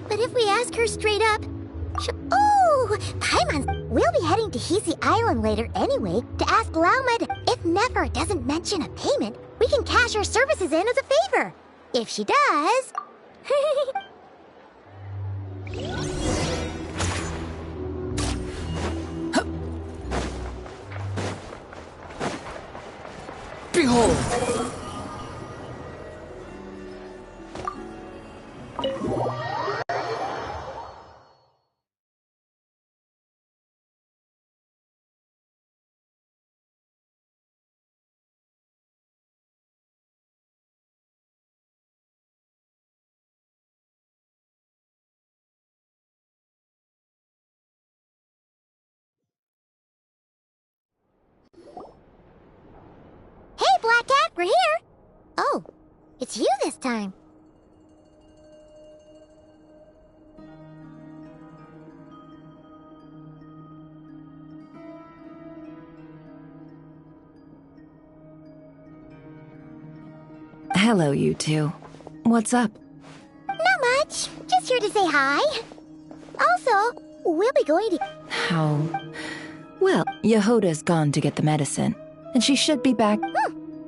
But if we ask her straight up, oh, Paimon, we'll be heading to Hisi Island later anyway to ask Lauma if Nefer doesn't mention a payment, we can cash our services in as a favor. If she does... Behold! Hey, Black Cat, we're here! Oh, it's you this time. Hello, you two. What's up? Not much. Just here to say hi. Also, we'll be going to... How? Well, Yehoda's gone to get the medicine, and she should be back.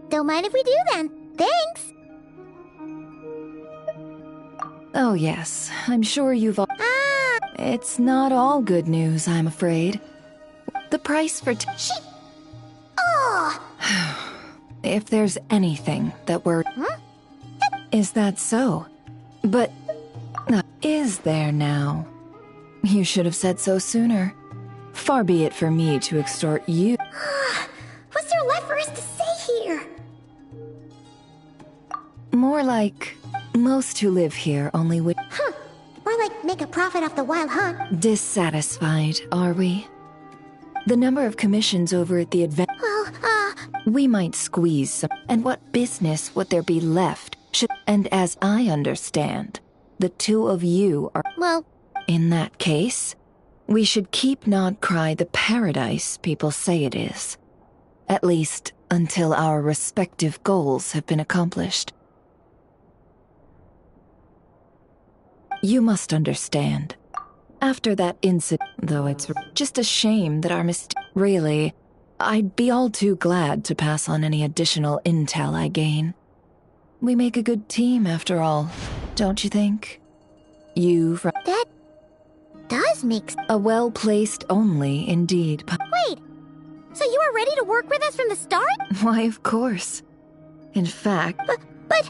Don't mind if we do then. Thanks. Oh, yes. I'm sure you've all... It's not all good news, I'm afraid. The price for... Oh! If there's anything that we're... Is that so? But... is there now? You should have said so sooner. Far be it for me to extort you. What's there left for us to say here? More like... most who live here only would... Or like make a profit off the wild hunt. Dissatisfied, are we? The number of commissions over at the Well, We might squeeze some. And what business would there be left? And as I understand, the two of you are... Well... In that case, we should keep Nodcry the paradise people say it is. At least, until our respective goals have been accomplished. You must understand. After that incident, though it's just a shame that our Really, I'd be all too glad to pass on any additional intel I gain. We make a good team, after all, don't you think? You from... That does make... A well-placed only, indeed. Wait! So you were ready to work with us from the start? Why, of course. In fact... But...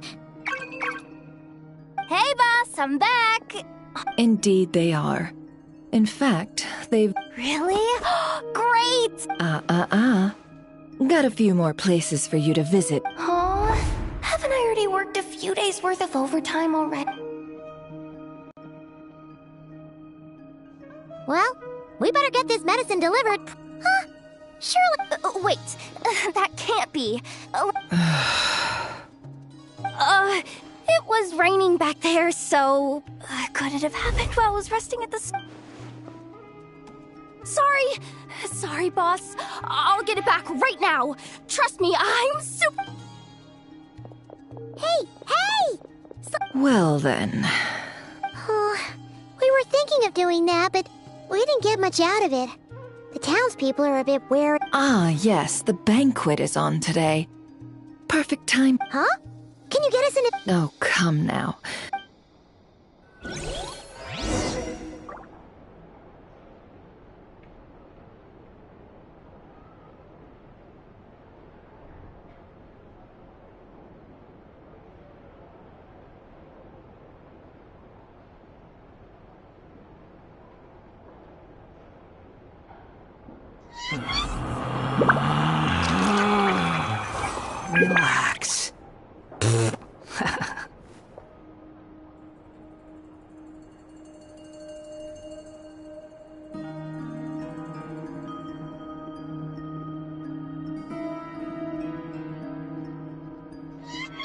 Hey, boss, I'm back! Indeed they are. In fact, they've... Really? Great! Got a few more places for you to visit. Aw, haven't I already worked a few days' worth of overtime already? Well, we better get this medicine delivered. Huh? Surely... wait, that can't be. It was raining back there, so... could it have happened while I was resting at the... Sorry, boss. I'll get it back right now. Trust me, I'm super... Hey! Well then... We were thinking of doing that, but we didn't get much out of it. The townspeople are a bit wary. Ah, yes, the banquet is on today. Perfect time. Huh? Can you get us in a... Oh, come now. Relax.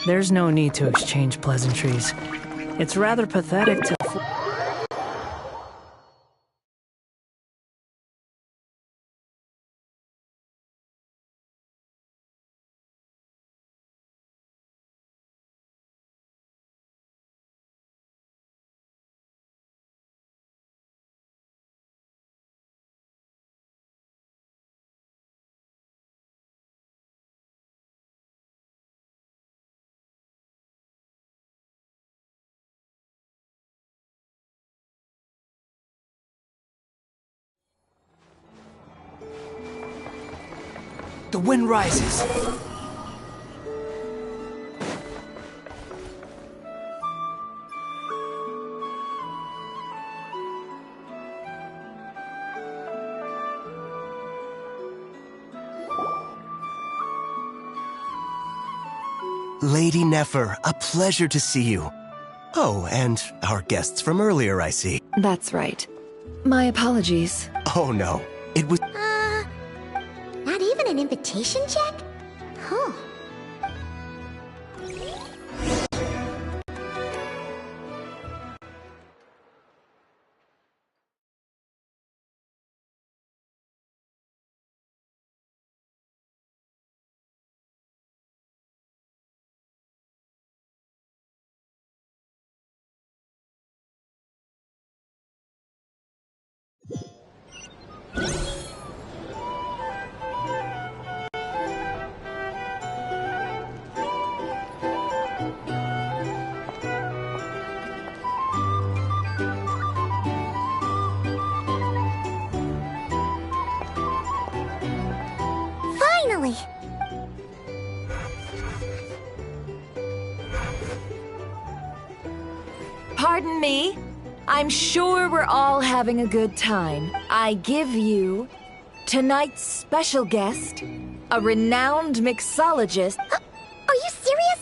There's no need to exchange pleasantries. It's rather pathetic to... The wind rises. Lady Nefer, a pleasure to see you. Oh, and our guests from earlier, I see. That's right. My apologies. Oh no, it was... Not even an invitation check? Huh. Finally! Pardon me. I'm sure we're all having a good time. I give you tonight's special guest, a renowned mixologist. Are you serious?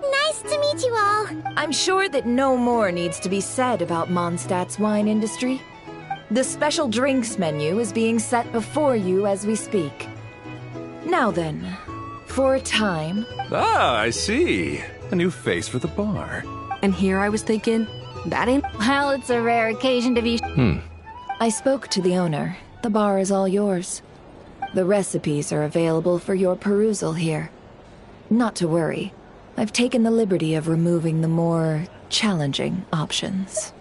Nice Nice to meet you all. I'm sure that no more needs to be said about Mondstadt's wine industry. The special drinks menu is being set before you as we speak. Now then, for a time... Ah, I see. A new face for the bar. And here I was thinking, that ain't... Well, it's a rare occasion to be... I spoke to the owner. The bar is all yours. The recipes are available for your perusal here. Not to worry. I've taken the liberty of removing the more challenging options.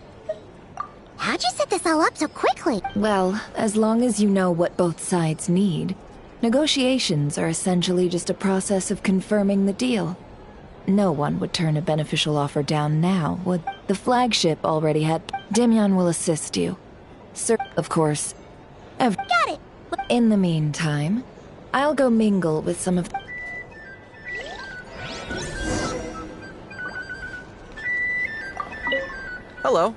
How'd you set this all up so quickly? Well, as long as you know what both sides need, negotiations are essentially just a process of confirming the deal. No one would turn a beneficial offer down now, would? The flagship already had... Demyan will assist you. Sir, of course. Got it! In the meantime, I'll go mingle with some of... Hello.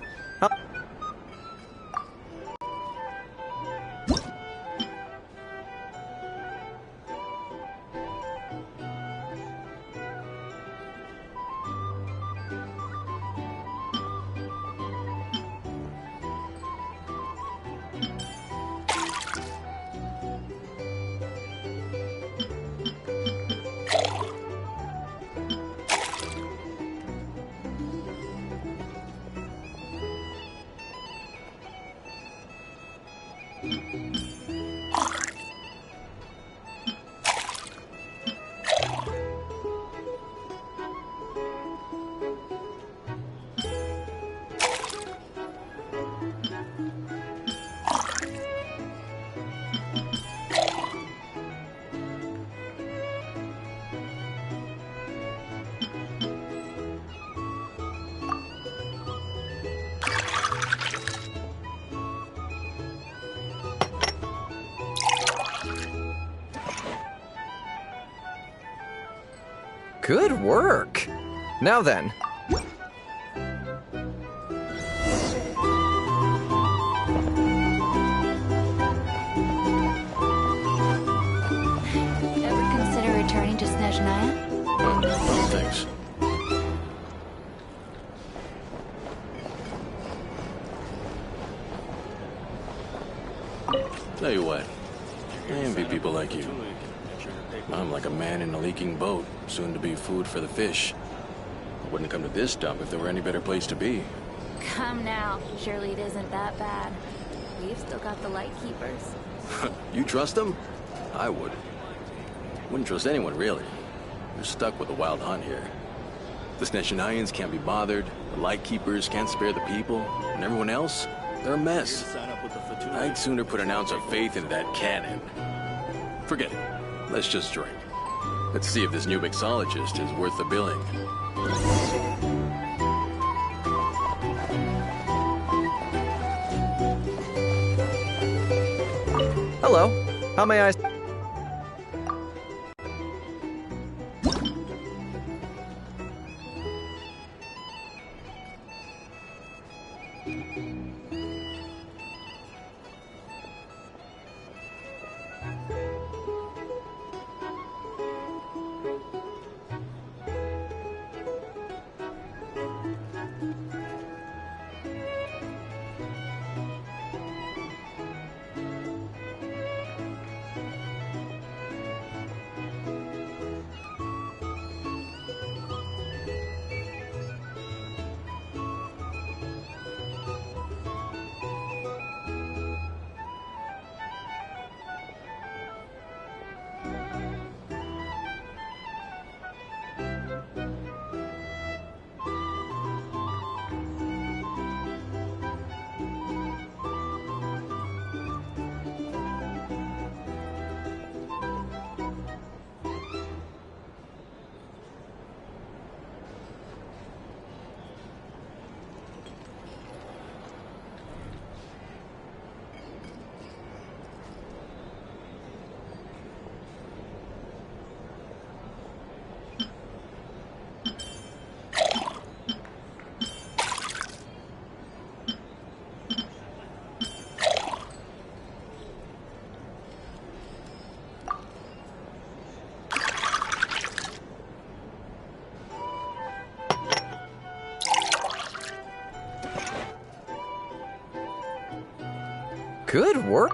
Good work. Now then. Ever consider returning to Snezhnaya? No, thanks. Tell you what, I envy people like you. I'm like a man in a leaking boat, soon to be food for the fish. I wouldn't come to this dump if there were any better place to be. Come now. Surely it isn't that bad. We've still got the light keepers. You trust them? I would. Wouldn't trust anyone, really. You're stuck with the wild hunt here. The Snezhnayans can't be bothered, the light keepers can't spare the people, and everyone else, they're a mess. I'd sooner put an ounce of faith into that cannon. Forget it. Let's just drink. Let's see if this new mixologist is worth the billing. Hello. How may I... Good work.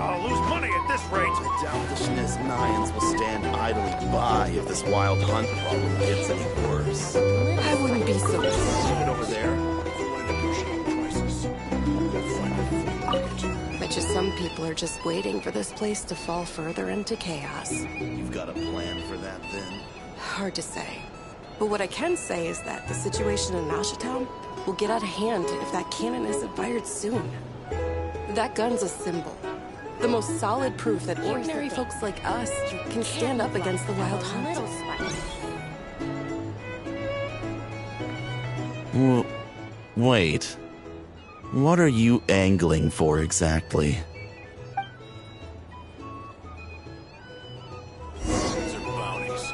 I'll lose money at this rate. I doubt the SNES-9s will stand idly by if this wild hunt problem gets any worse. I wouldn't be so... Leave it over there. If you want to negotiate prices, go find a flea market. Bet you some people are just waiting for this place to fall further into chaos. You've got a plan for that, then? Hard to say. But what I can say is that the situation in Nashatown will get out of hand if that cannon isn't fired soon. That gun's a symbol. The most solid proof that ordinary folks like us can stand up against the wild hunt. Wait. What are you angling for exactly? These are bounties.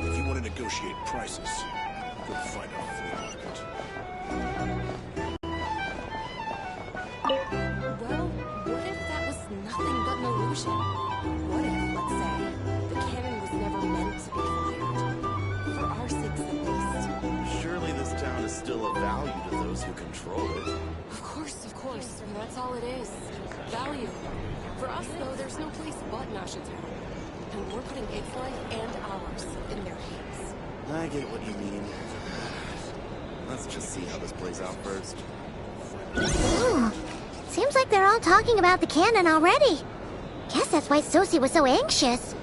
If you want to negotiate prices, go find a flea market. Well, what if that was nothing but an illusion? What if, let's say, the cannon was never meant to be fired? For our sakes at least. Surely this town is still of value to those who control it. Of course, and that's all it is. Value. For us, though, there's no place but Nashatown. And we're putting its life and ours in their hands. I get what you mean. Let's just see how this plays out first. Ooh, seems like they're all talking about the cannon already. Guess that's why Sosie was so anxious.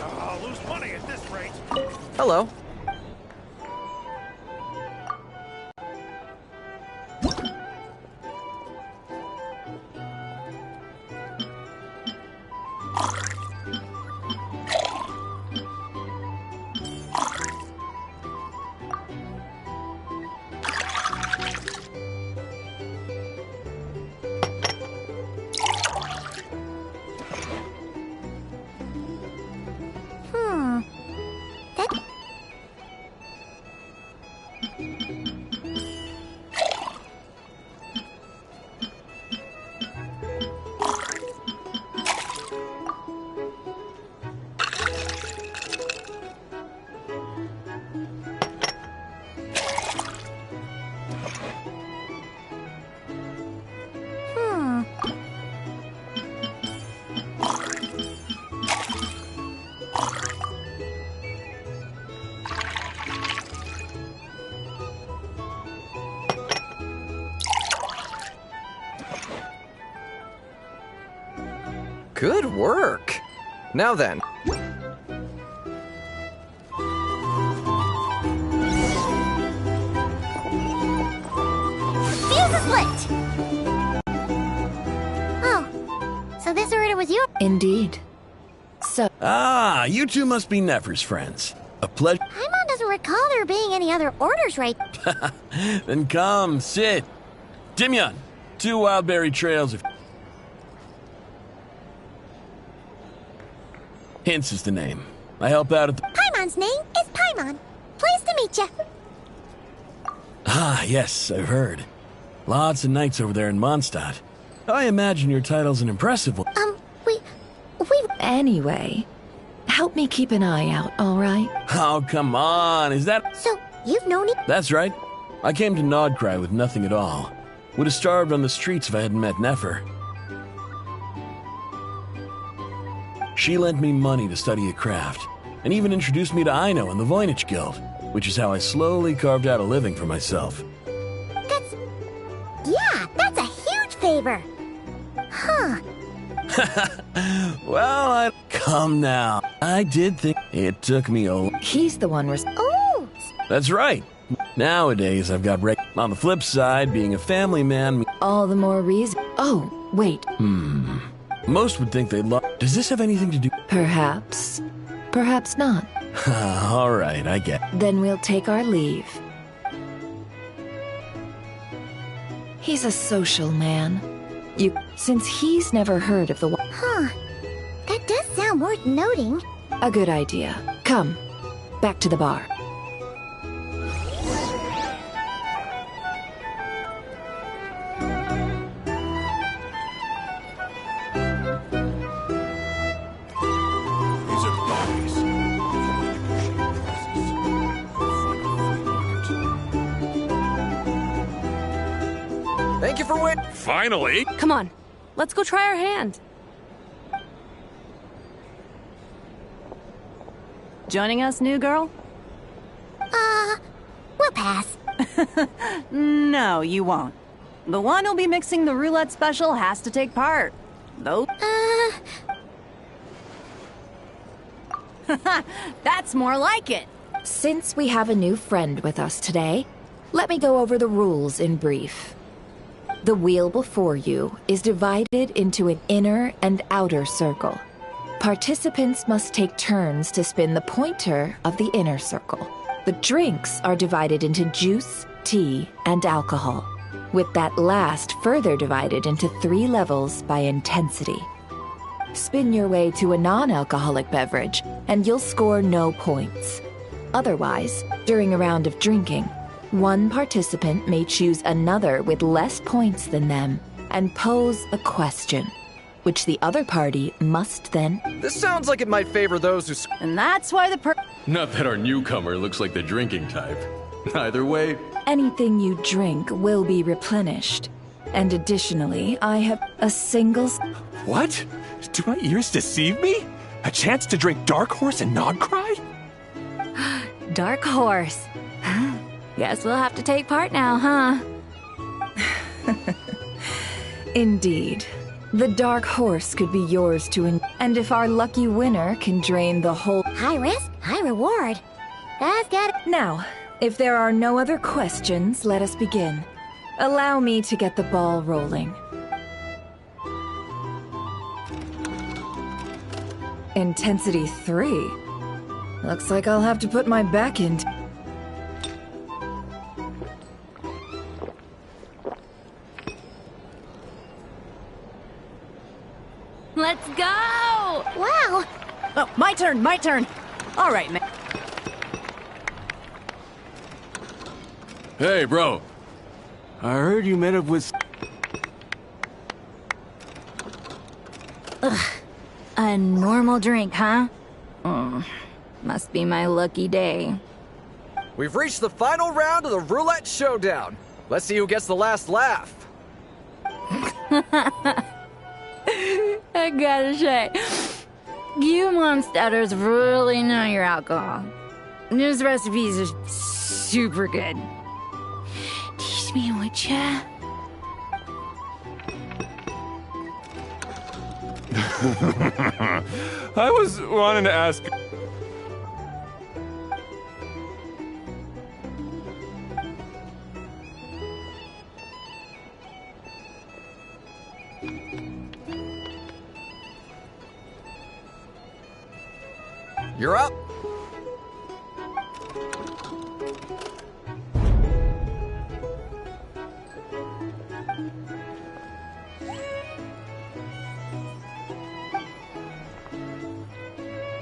I'll lose money at this rate. Hello. Good work. Now then. Fuse split! Oh, so this order was yours? Indeed. So... Ah, you two must be Nefer's friends. A pleasure. Paimon doesn't recall there being any other orders, right? Then come, sit. Dimyon, 2 wildberry trails. Hints is the name. I help out at the... Paimon's name is Paimon. Pleased to meet you. Ah, yes, I've heard. Lots of knights over there in Mondstadt. I imagine your title's an impressive one. we... Anyway, help me keep an eye out, all right? Oh, come on, is that... So, you've known it? That's right. I came to Nodcry with nothing at all. Would have starved on the streets if I hadn't met Nefer. She lent me money to study a craft, and even introduced me to Aino and the Voynich Guild, which is how I slowly carved out a living for myself. That's a huge favor. Huh. Well, come now. I did think it took me a... He's the one Oh! That's right. Nowadays, I've got On the flip side, being a family man... All the more reason... Oh, wait. Most would think they'd love... Does this have anything to do... Perhaps. Perhaps not. All right, I get... Then we'll take our leave. He's a social man. Since he's never heard of the... Huh. That does sound worth noting. A good idea. Come, back to the bar. Thank you for waiting. Finally! Come on, let's go try our hand. Joining us, new girl? We'll pass. No, you won't. The one who'll be mixing the roulette special has to take part. Though. That's more like it. Since we have a new friend with us today, let me go over the rules in brief. The wheel before you is divided into an inner and outer circle. Participants must take turns to spin the pointer of the inner circle. The drinks are divided into juice, tea, and alcohol, with that last further divided into 3 levels by intensity. Spin your way to a non-alcoholic beverage, and you'll score no points. Otherwise, during a round of drinking, one participant may choose another with less points than them and pose a question, which the other party must then... This sounds like it might favor those who... And that's why the Not that our newcomer looks like the drinking type. Either way... Anything you drink will be replenished. And additionally, I have a single... What? Do my ears deceive me? A chance to drink Dark Horse and not cry? Dark Horse. Guess we'll have to take part now, huh? Indeed. The Dark Horse could be yours to and if our lucky winner can drain the whole... High risk, high reward. That's got it. Now, if there are no other questions, let us begin. Allow me to get the ball rolling. Intensity 3. Looks like I'll have to put my back in. Let's go! Wow! Oh, my turn. All right, man. Hey, bro. I heard you met up with... Ugh. A normal drink, huh? Must be my lucky day. We've reached the final round of the roulette showdown. Let's see who gets the last laugh. I gotta say, you monsters really know your alcohol. These recipes are super good. Teach me, would ya? I was wanting to ask... You're up.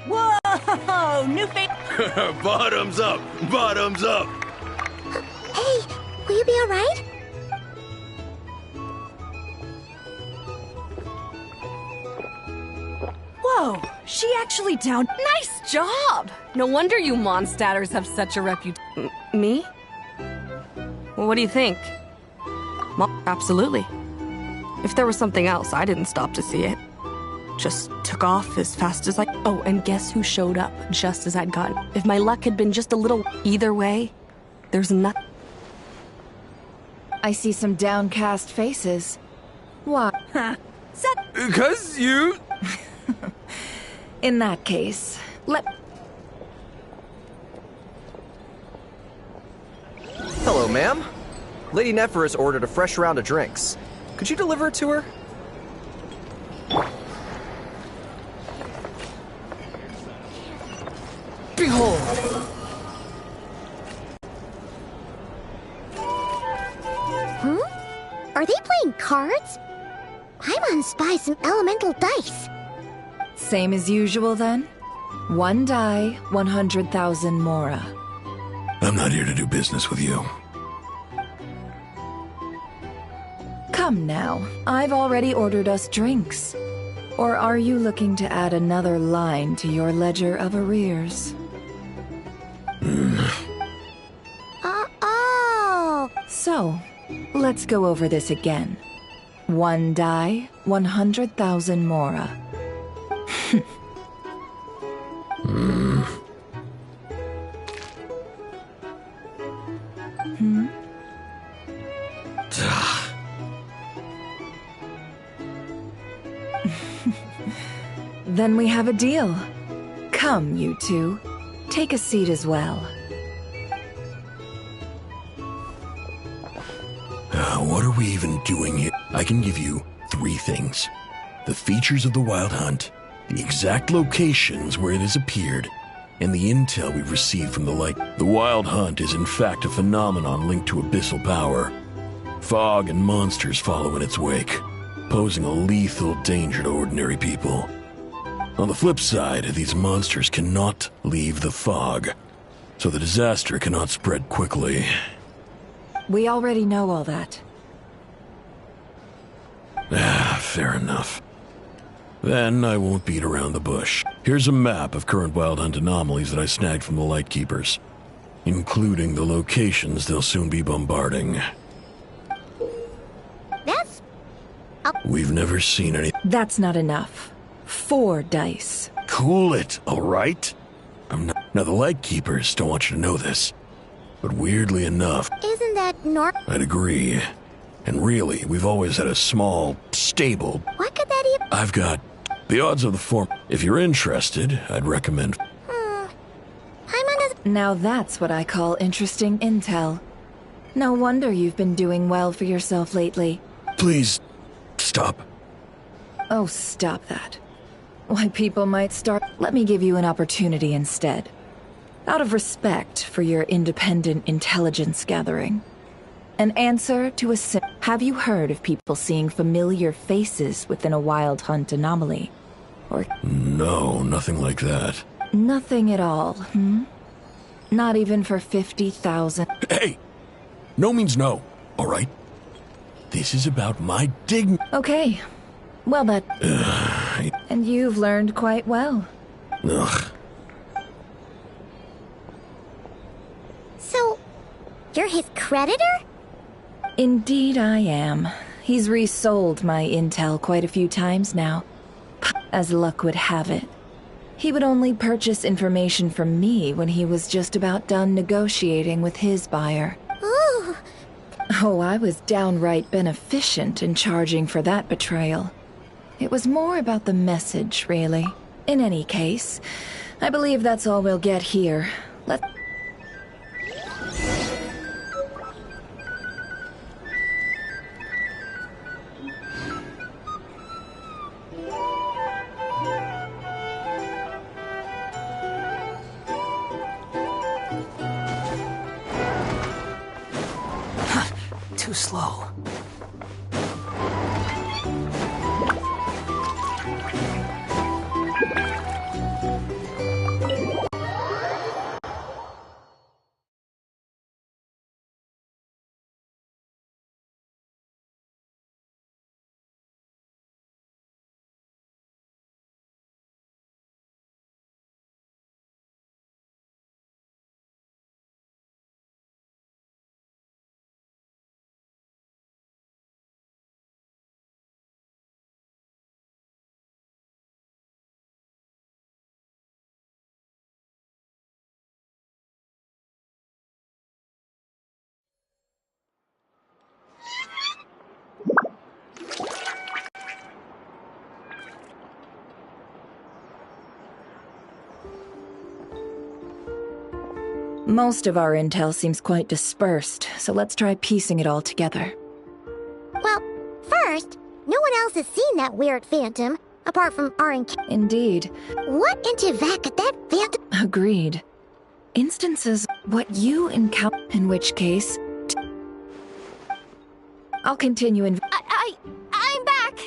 Whoa! New face. Bottoms up! Bottoms up! Hey, will you be alright? Whoa! She actually down. Nice job! No wonder you monstatters have such a reputation. Me? Well, what do you think? Absolutely. If there was something else, I didn't stop to see it. Just took off as fast as I... Oh, and guess who showed up just as I'd gotten... If my luck had been just a little... Either way, there's nothing... I see some downcast faces. Why? Because you... In that case, Hello, ma'am. Lady Nefer has ordered a fresh round of drinks. Could you deliver it to her? Behold! Are they playing cards? I want to spy some elemental dice. Same as usual, then? 1 die, 100,000 mora. I'm not here to do business with you. Come now, I've already ordered us drinks. Or are you looking to add another line to your ledger of arrears? Oh! So, Let's go over this again. 1 die, 100,000 mora. Then we have a deal. Come, you two. Take a seat as well. What are we even doing here? I can give you 3 things. The features of the Wild Hunt, the exact locations where it has appeared, and the intel we've received from the light. The Wild Hunt is in fact a phenomenon linked to abyssal power. Fog and monsters follow in its wake, posing a lethal danger to ordinary people. On the flip side, these monsters cannot leave the fog, so the disaster cannot spread quickly. We already know all that. Fair enough. Then I won't beat around the bush. Here's a map of current Wild Hunt anomalies that I snagged from the Lightkeepers, including the locations they'll soon be bombarding. We've never seen any. That's not enough. 4 dice. Cool it, all right? Now, the Lightkeepers don't want you to know this, but weirdly enough, Isn't that normal? I'd agree. And really, we've always had a small, stable. What could that even? I've got the odds of the form. If you're interested, I'd recommend. Now that's what I call interesting intel. No wonder you've been doing well for yourself lately. Please, stop. Oh, stop that. Why, people might start. Let me give you an opportunity instead. Out of respect for your independent intelligence gathering. An answer to a Have you heard of people seeing familiar faces within a Wild Hunt anomaly? Or No, nothing like that. nothing at all, Not even for 50,000. Hey! No means no, all right? This is about my dignity. Okay. Well, that... And you've learned quite well. Ugh. So, you're his creditor? Indeed I am. He's resold my intel quite a few times now. As luck would have it. He would only purchase information from me when he was just about done negotiating with his buyer. Ooh. Oh, I was downright beneficent in charging for that betrayal. It was more about the message, really. In any case, I believe that's all we'll get here. Let's... Too slow. Most of our intel seems quite dispersed, so let's try piecing it all together. Well, first, no one else has seen that weird phantom, apart from our Indeed. What in Tevak could that phantom? Agreed. Instances what you encounter, in which case... I'll continue in... I'm back!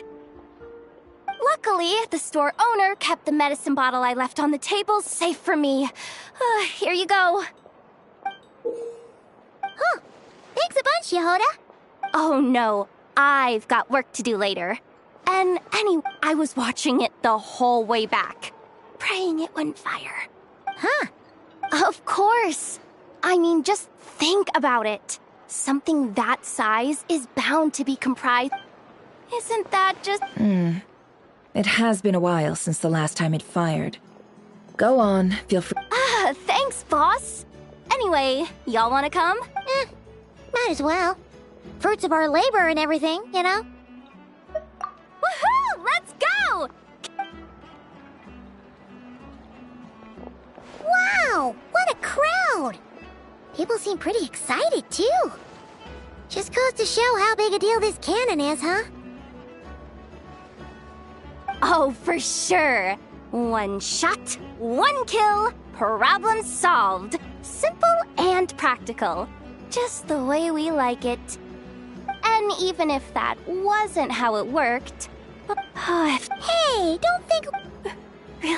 Luckily, the store owner kept the medicine bottle I left on the table safe for me. Here you go. Huh. Thanks a bunch, Yehoda. Oh no, I've got work to do later. And anyway, I was watching it the whole way back, praying it wouldn't fire. Huh. Of course. I mean, just think about it. Something that size is bound to be comprised. Isn't that just... It has been a while since the last time it fired. Go on, feel free. Thanks, boss. Anyway, y'all wanna come? Might as well. Fruits of our labor and everything, you know? Woohoo! Let's go! Wow! What a crowd! People seem pretty excited, too. Just goes to show how big a deal this cannon is, huh? Oh, for sure. One shot, one kill, problem solved. Simple and practical. Just the way we like it. And even if that wasn't how it worked... Hey, don't think... Hey,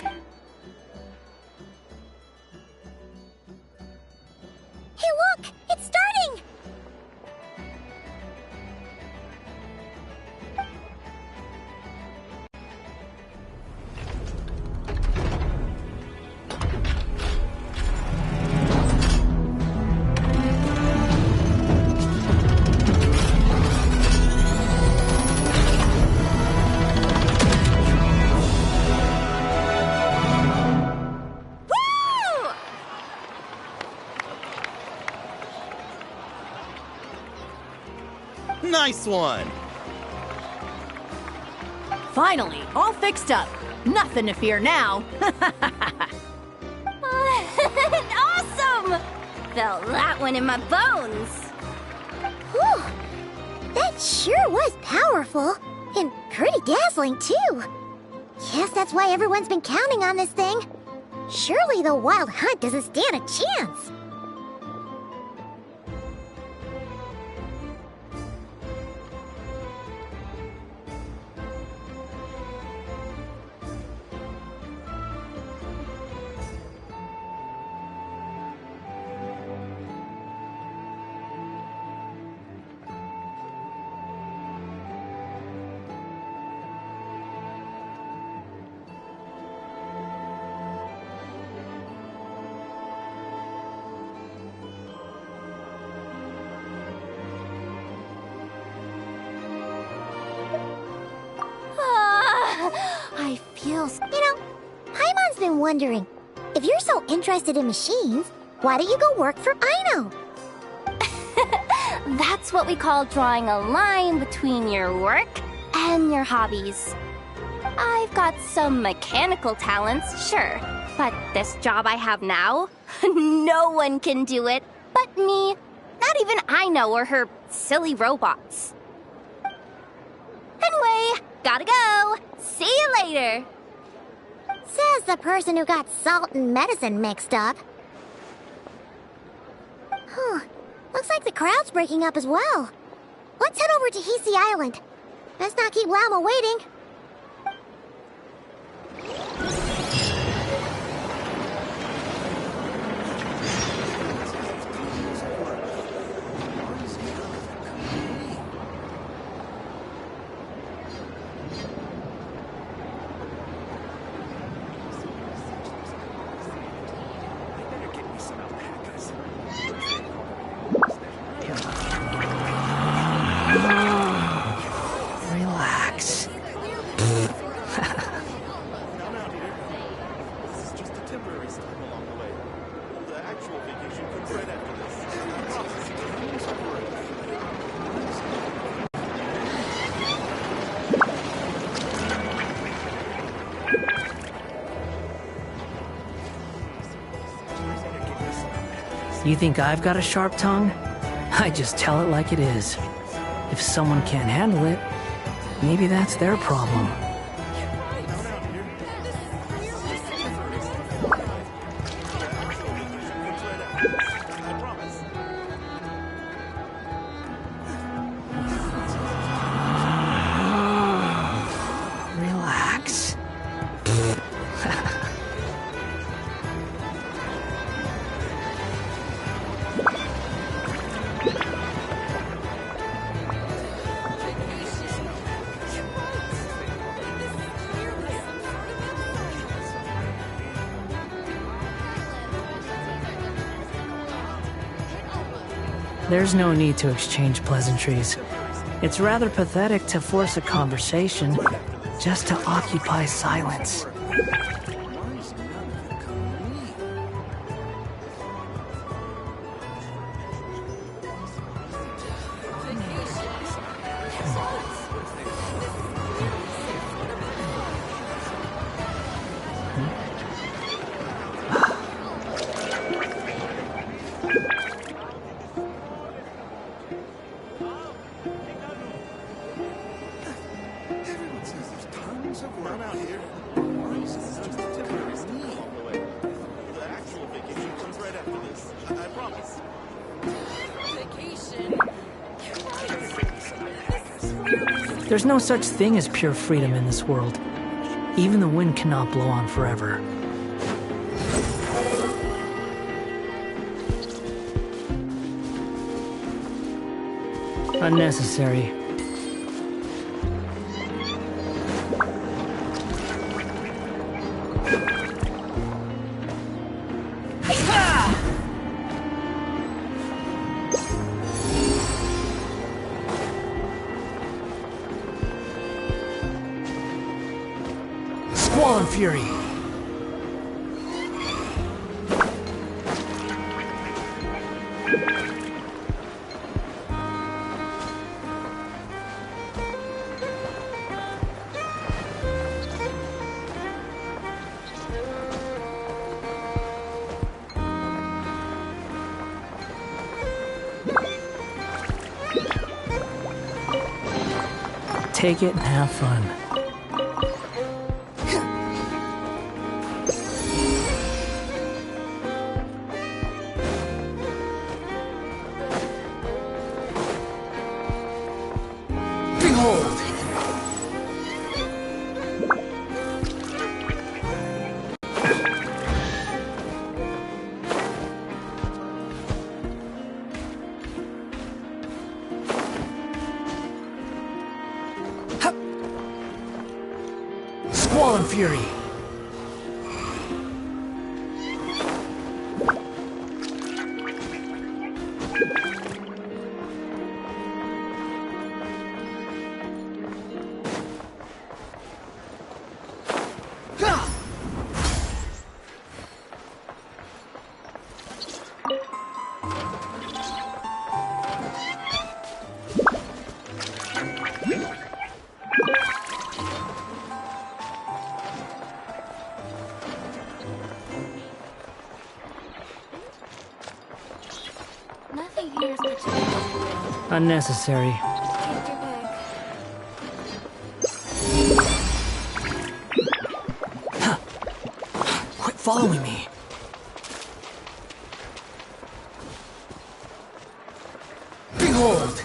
look! It's starting! Nice one! Finally, all fixed up. Nothing to fear now. Awesome! Felt that one in my bones. Whew! That sure was powerful. And pretty dazzling, too. Guess that's why everyone's been counting on this thing. Surely the Wild Hunt doesn't stand a chance. I feel... You know, Paimon's been wondering, if you're so interested in machines, why don't you go work for Aino? That's what we call drawing a line between your work and your hobbies. I've got some mechanical talents, sure, but this job I have now, no one can do it but me. Not even Aino or her silly robots. Anyway, gotta go. See you later. Says the person who got salt and medicine mixed up. Huh. Looks like the crowd's breaking up as well. Let's head over to Hisi Island. Let's not keep Lama waiting. Relax. You think I've got a sharp tongue? I just tell it like it is. If someone can't handle it, maybe that's their problem. Relax. There's no need to exchange pleasantries. It's rather pathetic to force a conversation just to occupy silence. There's no such thing as pure freedom in this world. Even the wind cannot blow on forever. Unnecessary. Squall and Fury. Take it and have fun. Behold! Squall and Fury. Nothing here is particularly Unnecessary. Take your pick. Quit following me. Behold!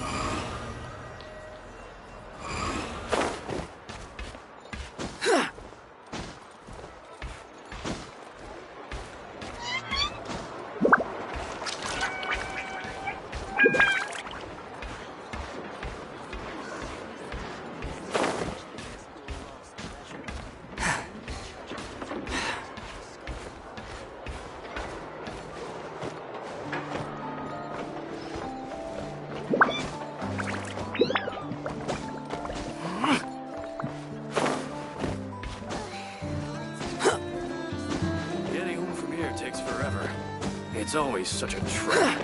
Getting home from here takes forever. It's always such a trek.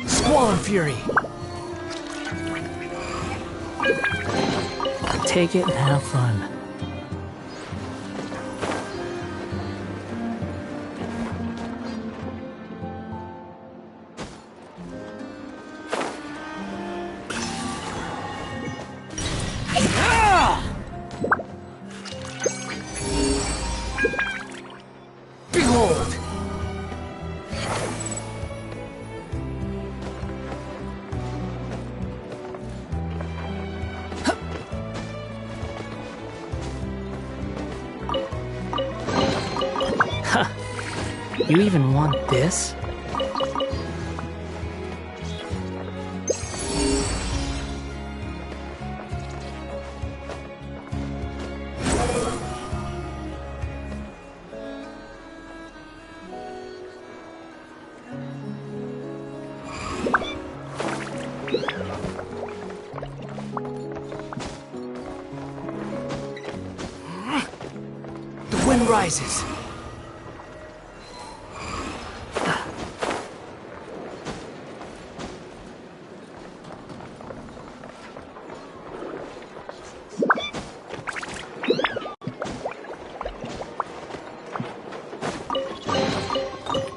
Squall and Fury. Take it and have fun. Behold! Huh. You even want this? The wind rises.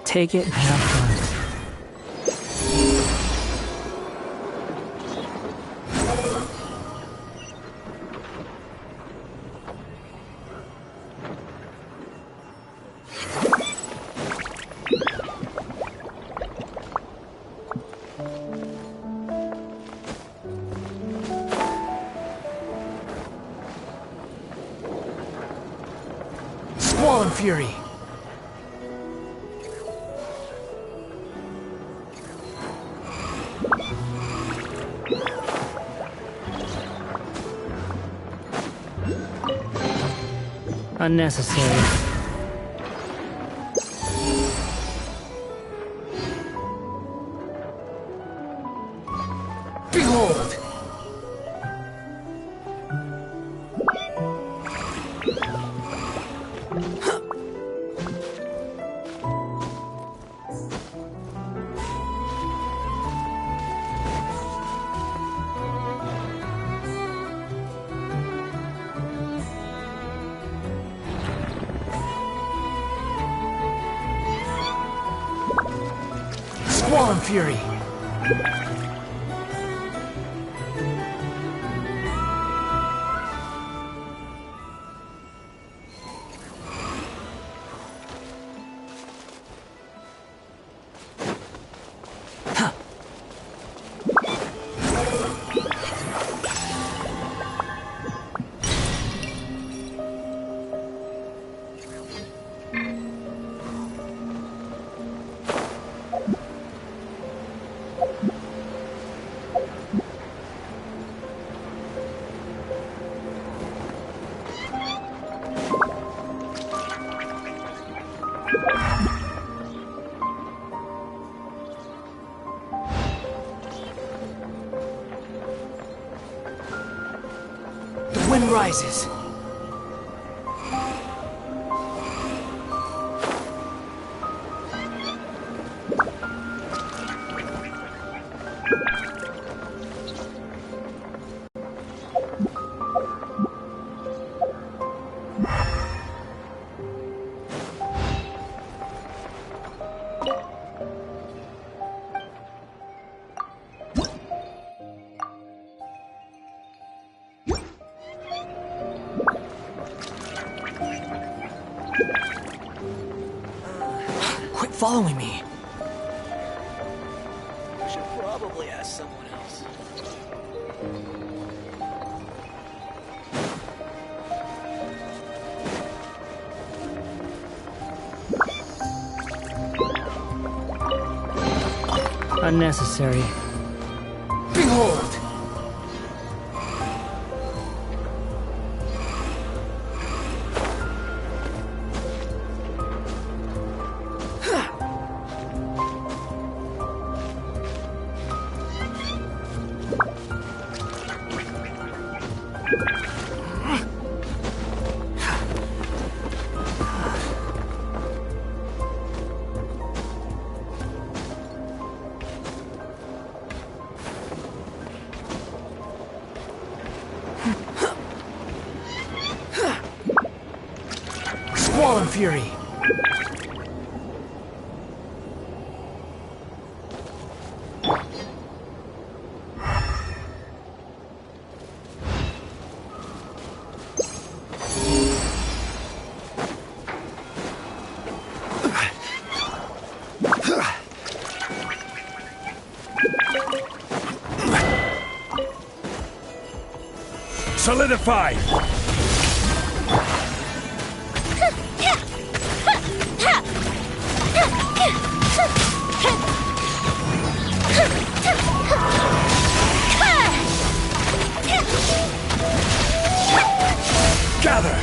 Take it and have fun. Squall and Fury. Unnecessary. Behold! Squall and Fury. The wind rises. Quit following me. I should probably ask someone else. Unnecessary. Behold! Squall and Fury. Solidify! Gather!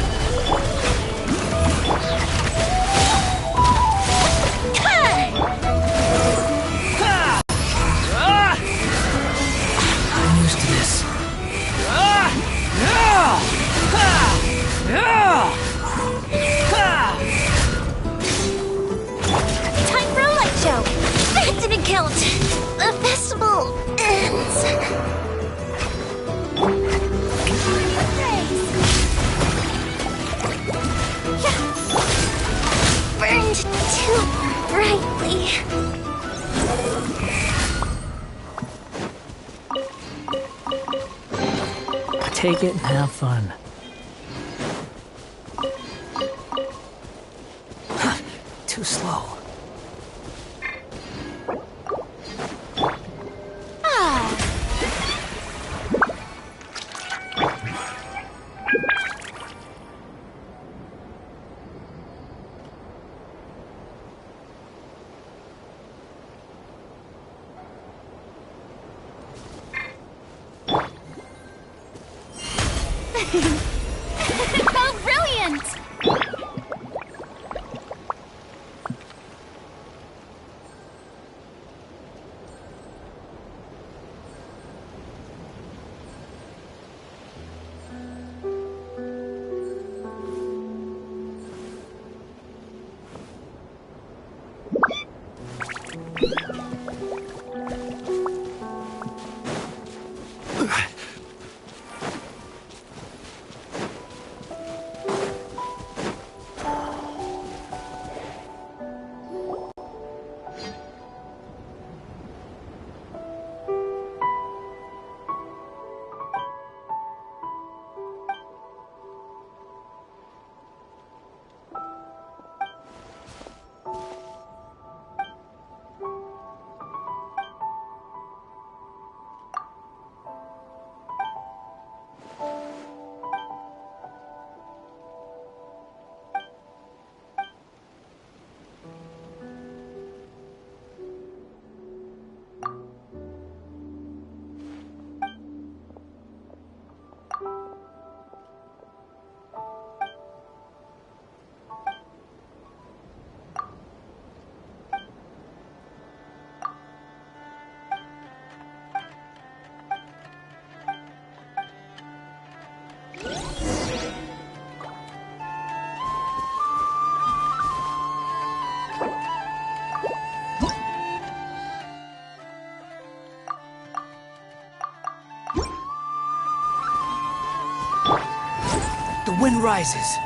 I'm used to this. Ah! take it and have fun. Too slow. Oh, brilliant! The wind rises.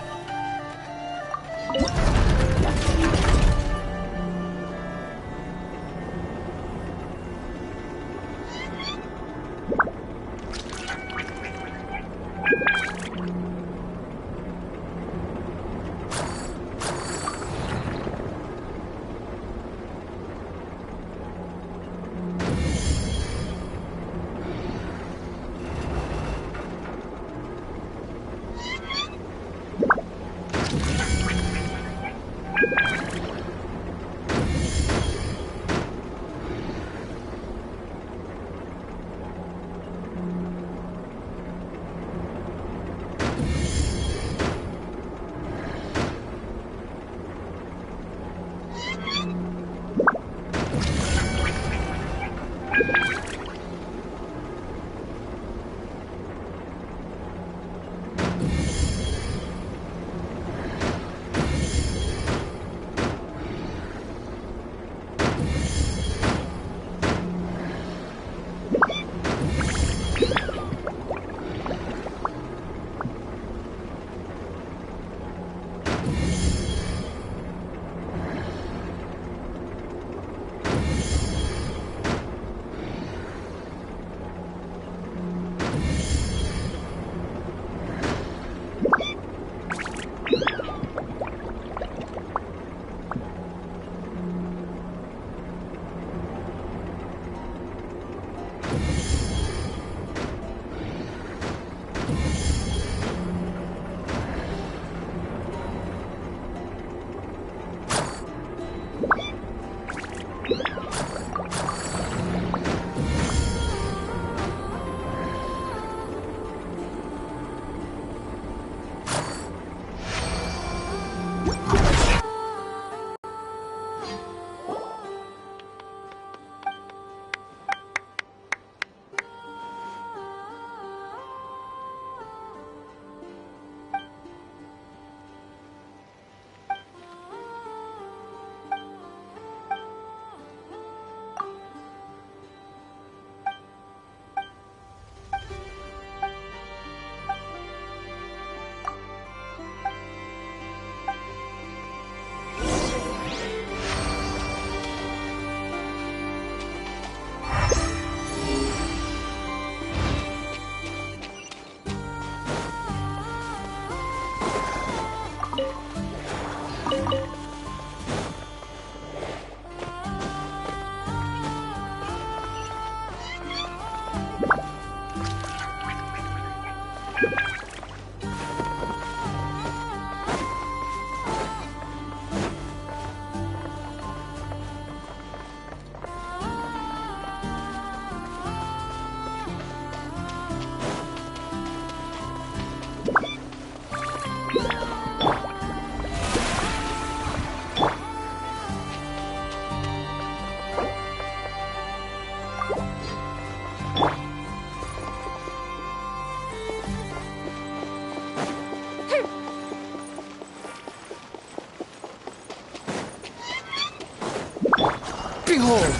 Behold!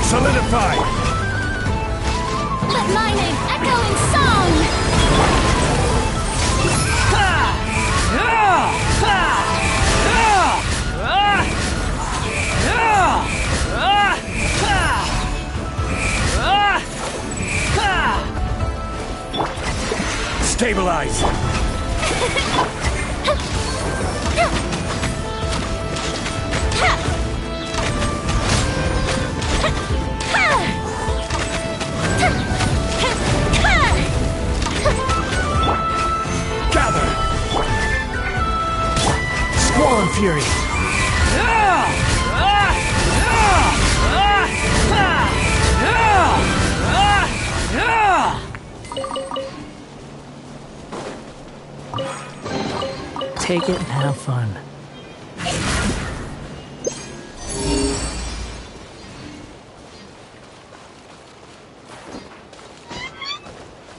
Solidify! Let my name echo in song! Stabilize! Gather! Squall and Fury! Take it and have fun.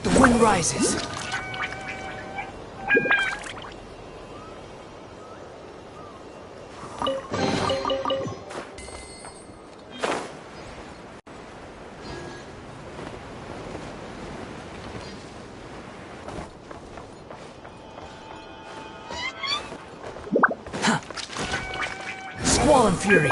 The wind rises. Squall and Fury!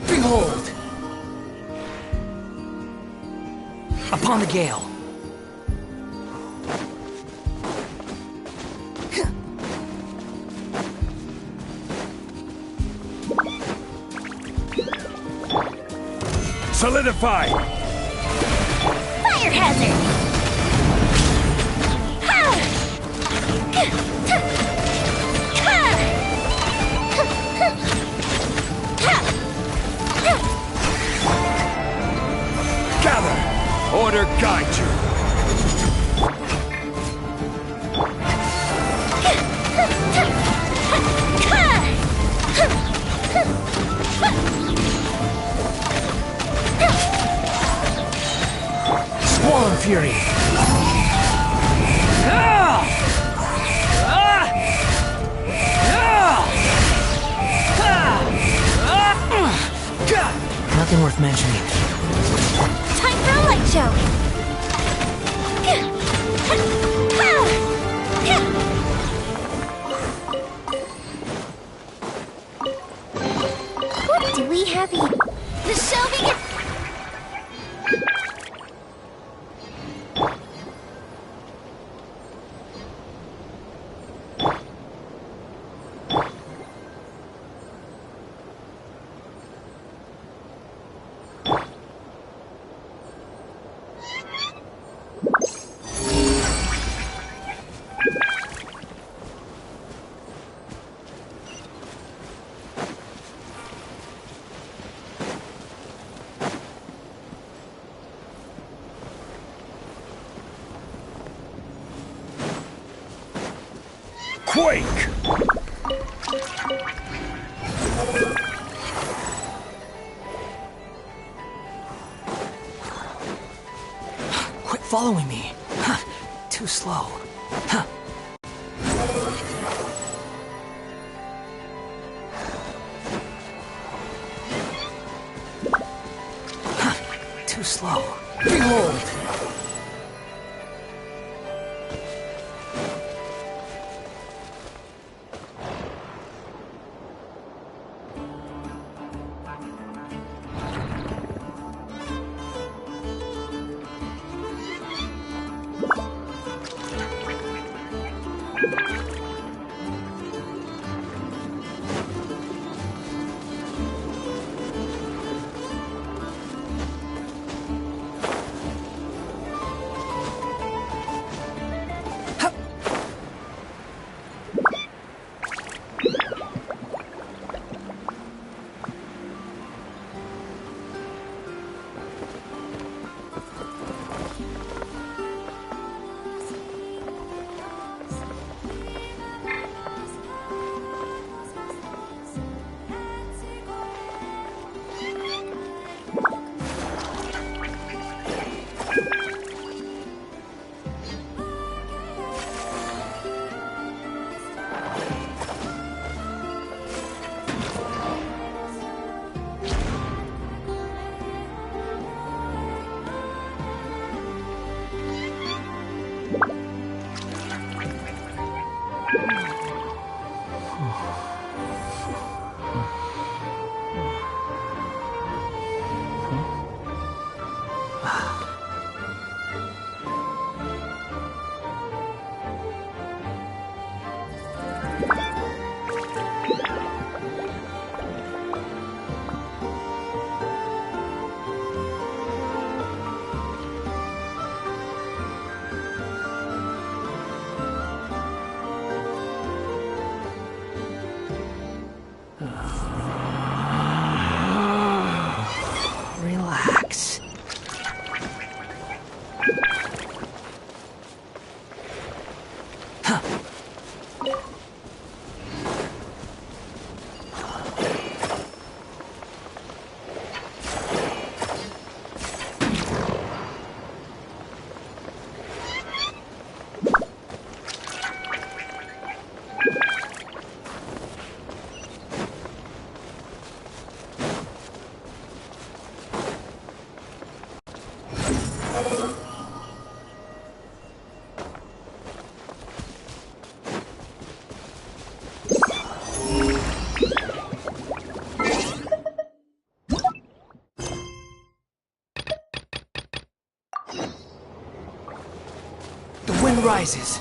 Behold! Upon the gale! Solidify! Fire hazard! Gather! Order guide you! Squall and Fury! Nothing worth mentioning. Time for a light show! What do we have here? The show begins! Quake! Quit following me. Too slow. Too slow. Behold! sun rises.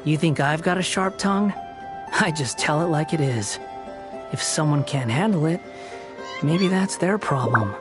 You think I've got a sharp tongue? I just tell it like it is. If someone can't handle it, maybe that's their problem.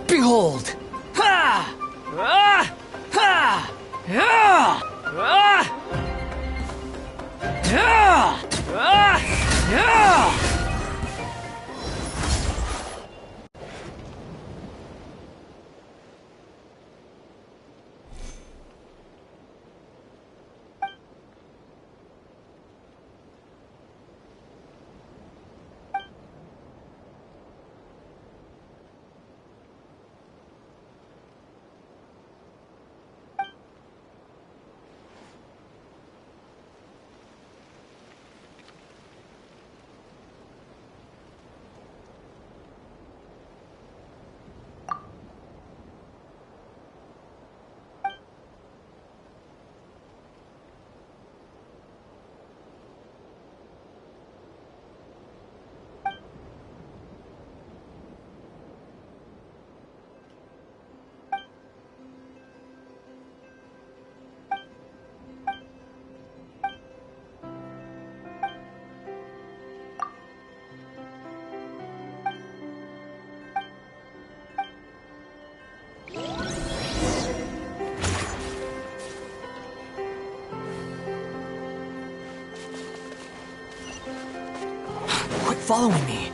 Behold! Ha! Ah! Ha! Ah! Ah! Ah! Ah! Ah! Quit following me.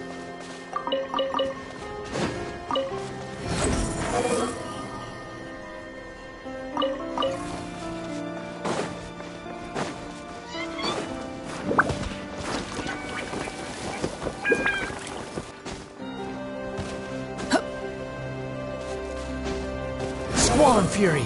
Squall and Fury.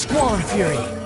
Squall and Fury!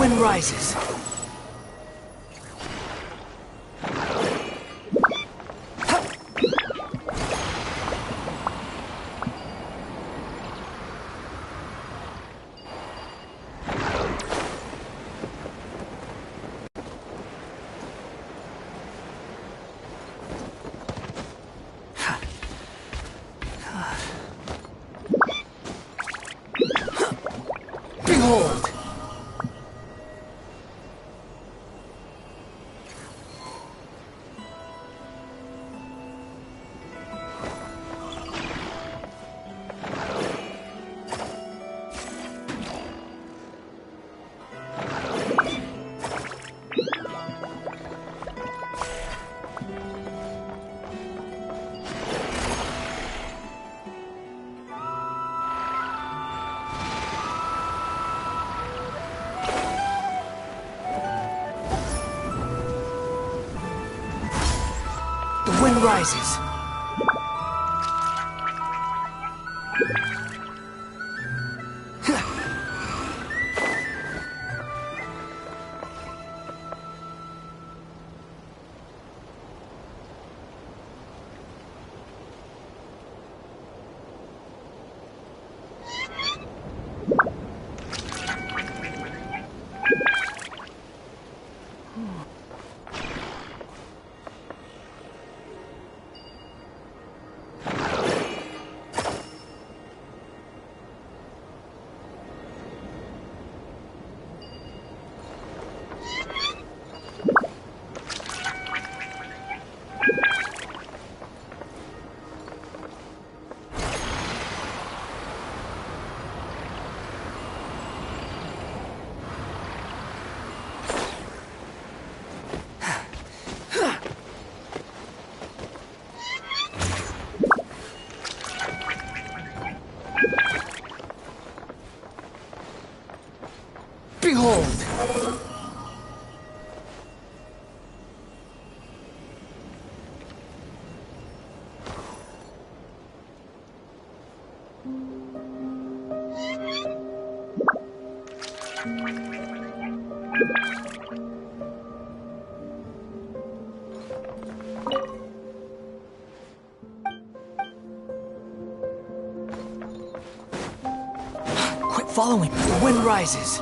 Wind rises. Behold! The wind rises. Behold! Quit following. The wind rises.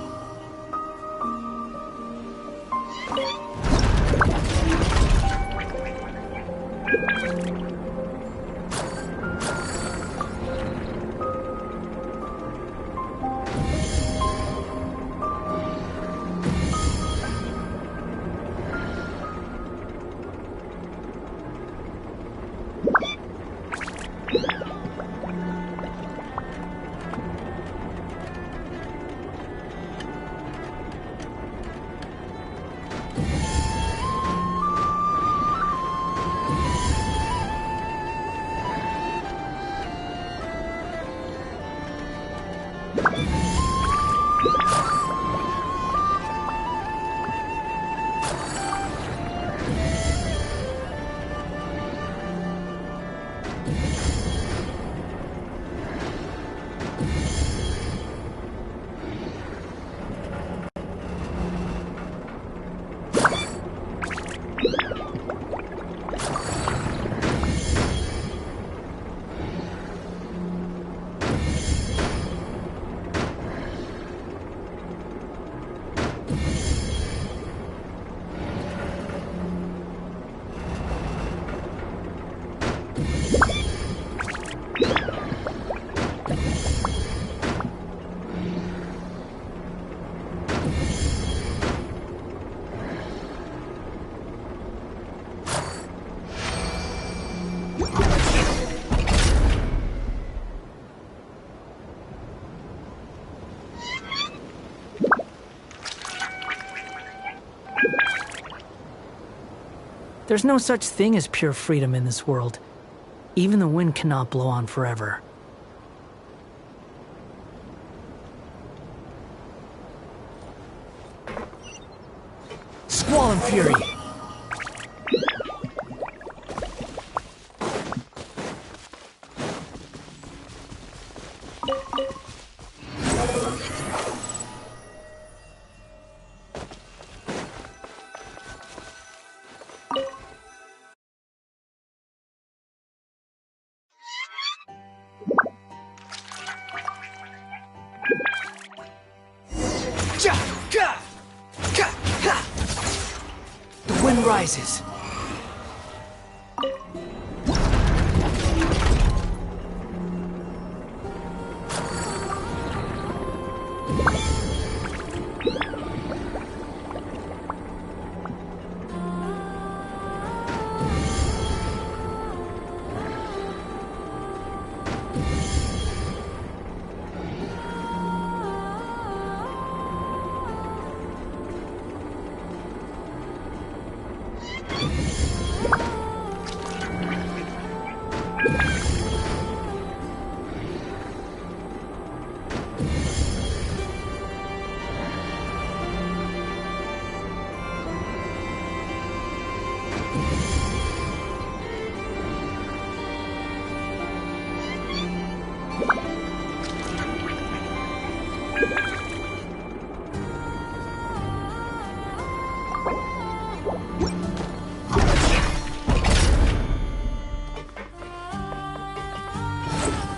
There's no such thing as pure freedom in this world. Even the wind cannot blow on forever. Squall and fury! The wind rises.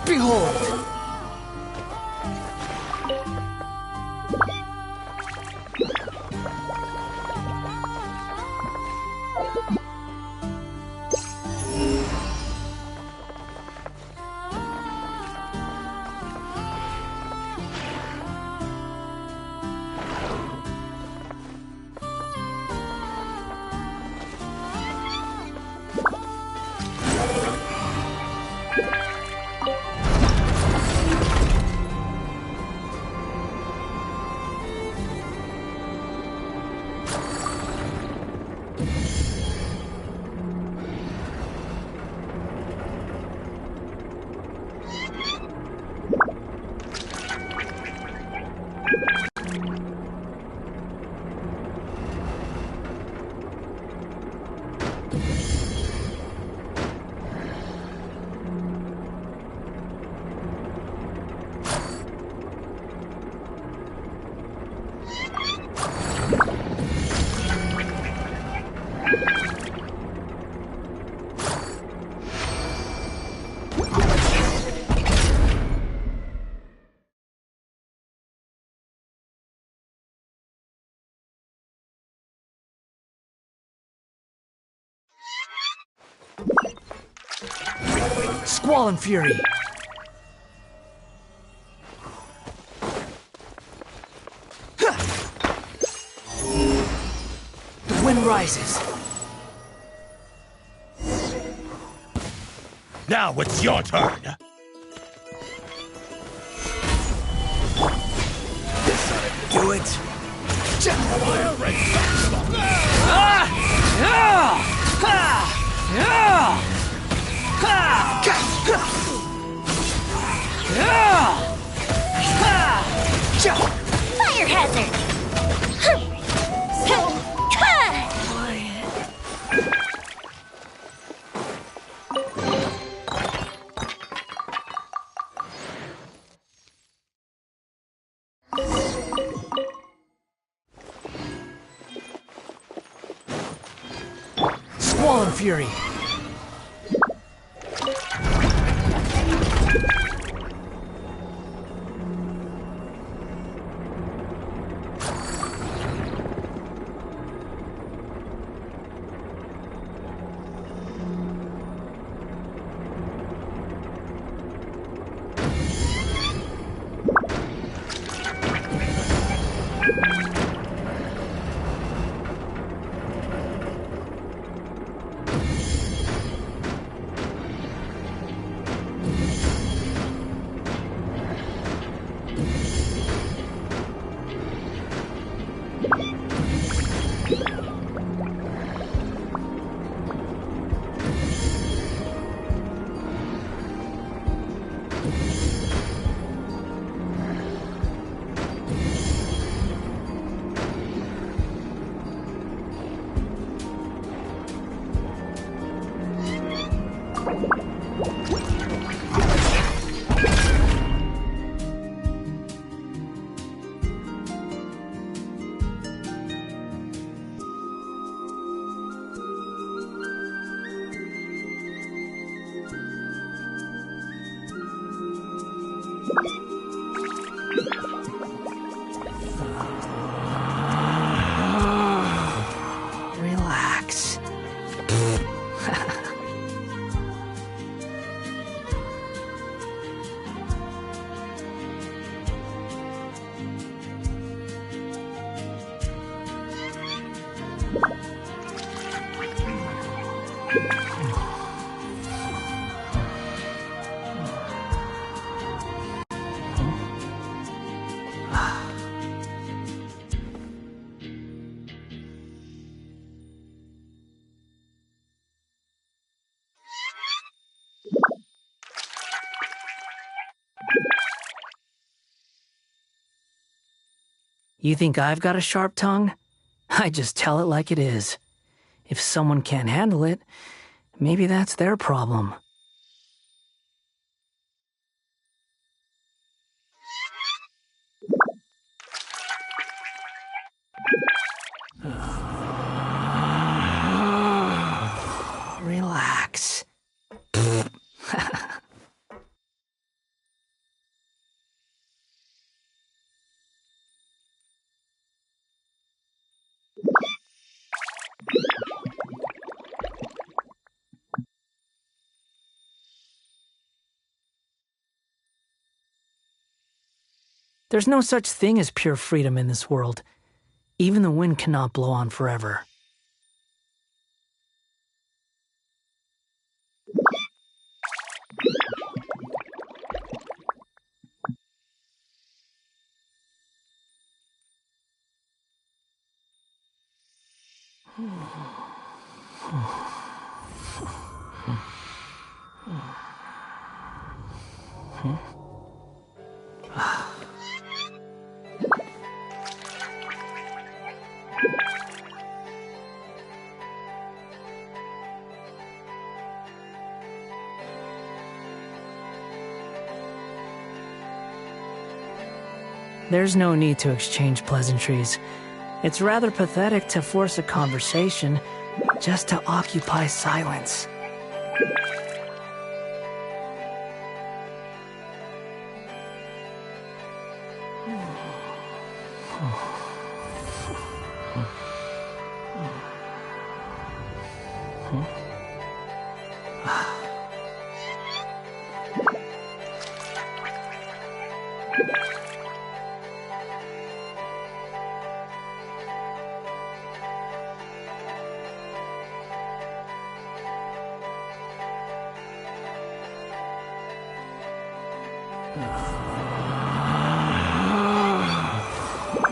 Behold! Squall and fury. The wind rises. Now it's your turn. This ought to do it. Fire ray fastball. Fire hazard! Squall and fury. Relax. You think I've got a sharp tongue? I just tell it like it is. If someone can't handle it, maybe that's their problem. Relax. There's no such thing as pure freedom in this world. Even the wind cannot blow on forever. There's no need to exchange pleasantries. It's rather pathetic to force a conversation just to occupy silence.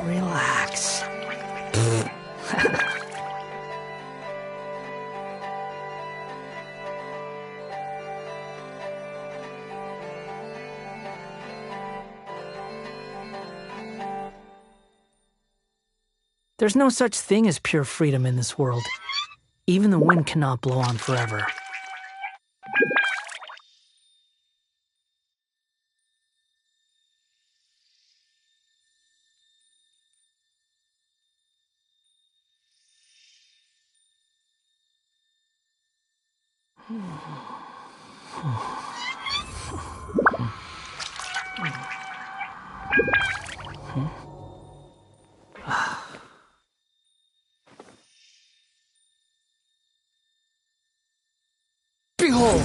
Relax. There's no such thing as pure freedom in this world. Even the wind cannot blow on forever. Behold!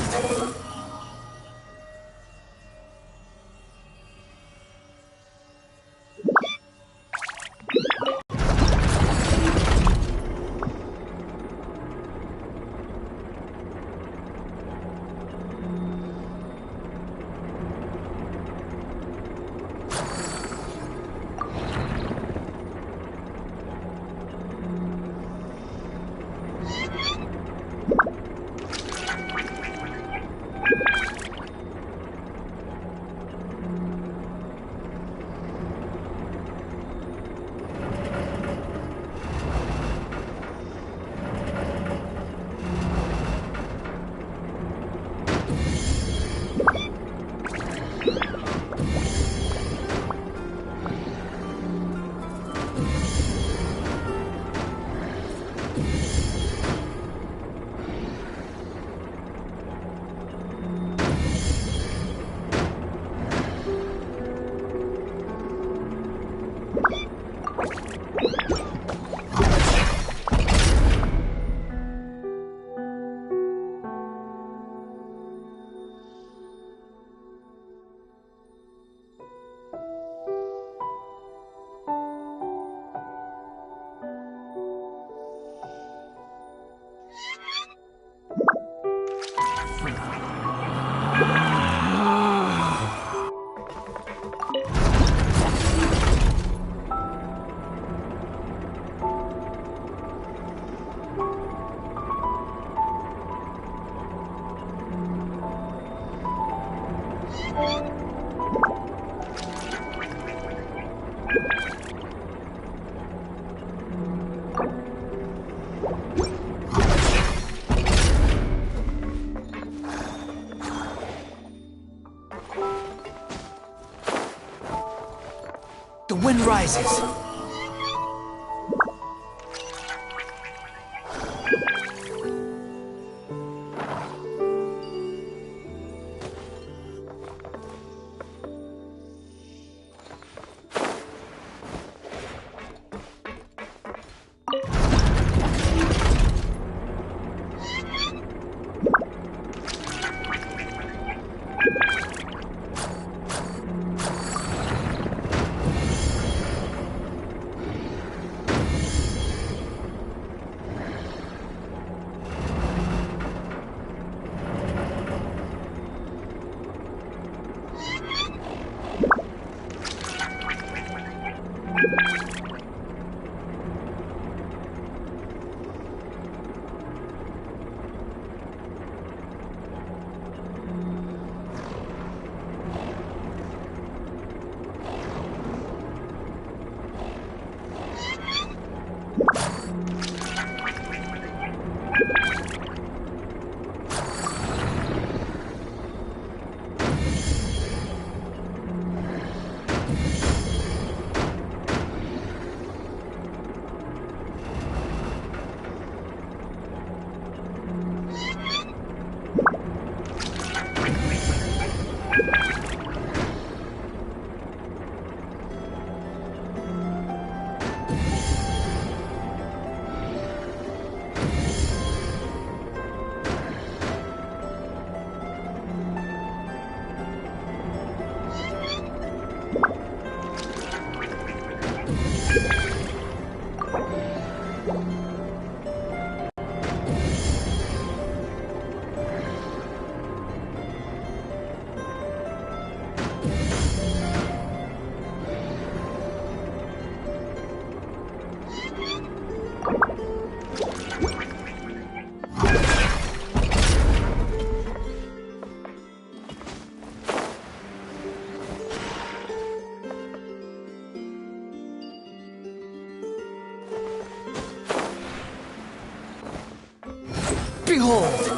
The wind rises. Behold!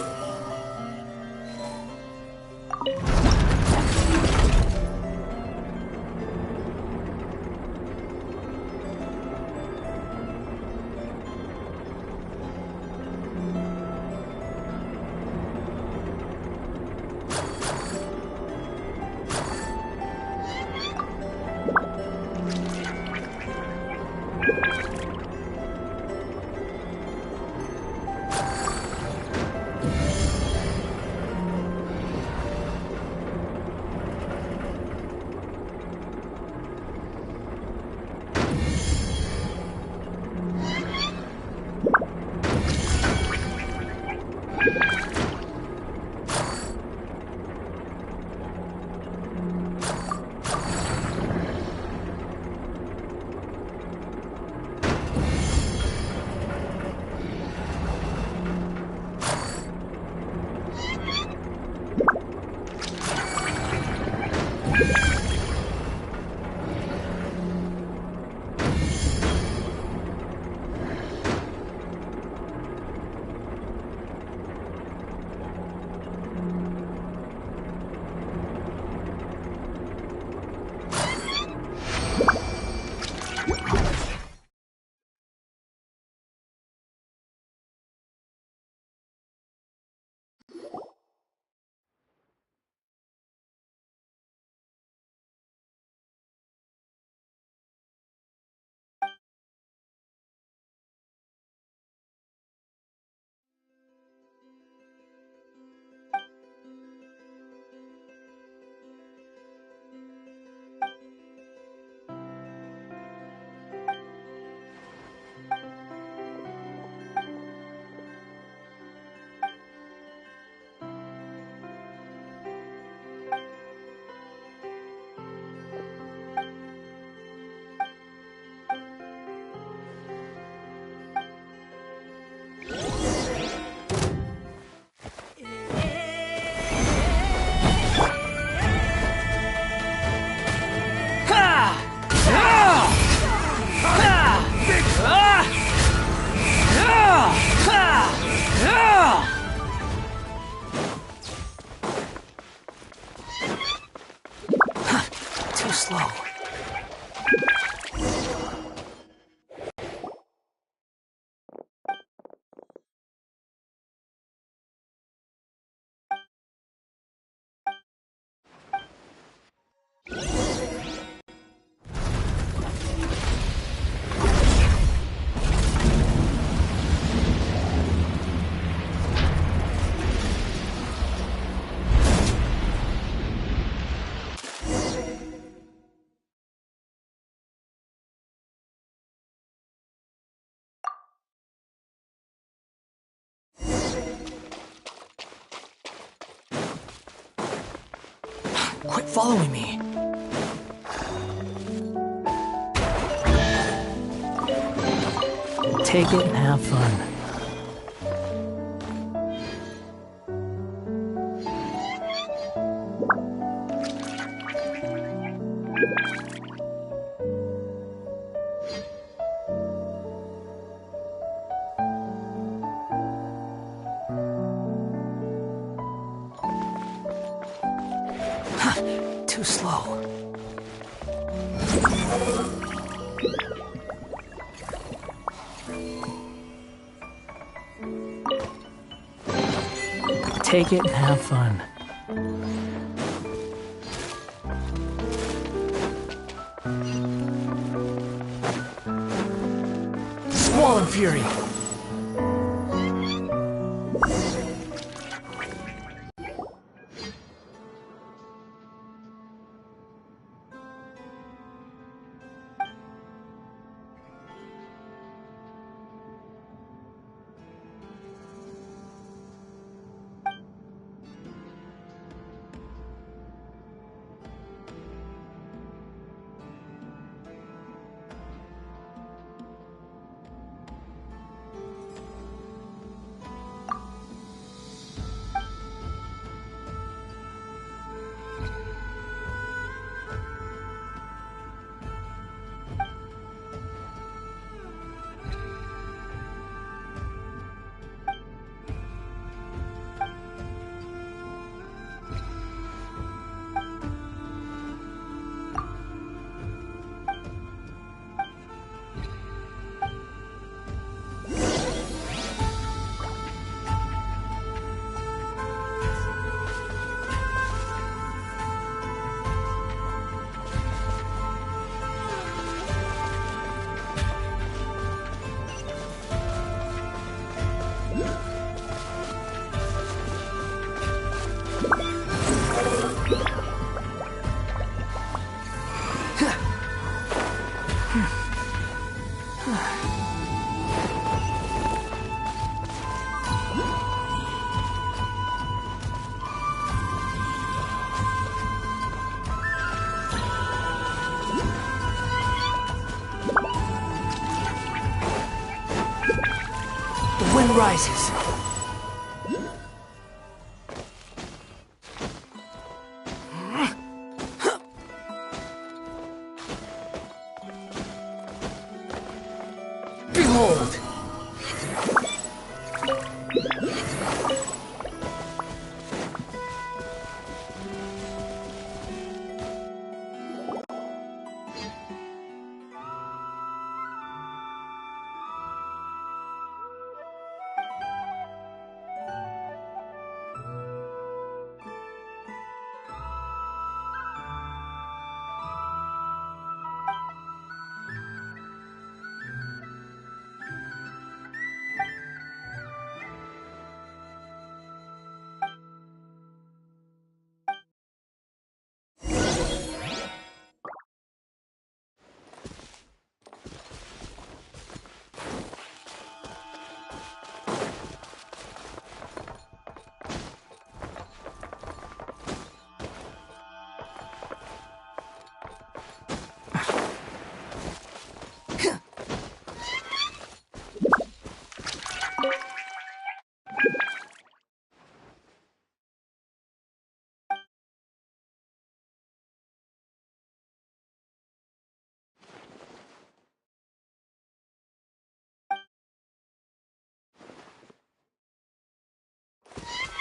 Too slow. Quit following me. Take it and have fun. Too slow. Take it and have fun. Squall and Fury. sun rises. Behold!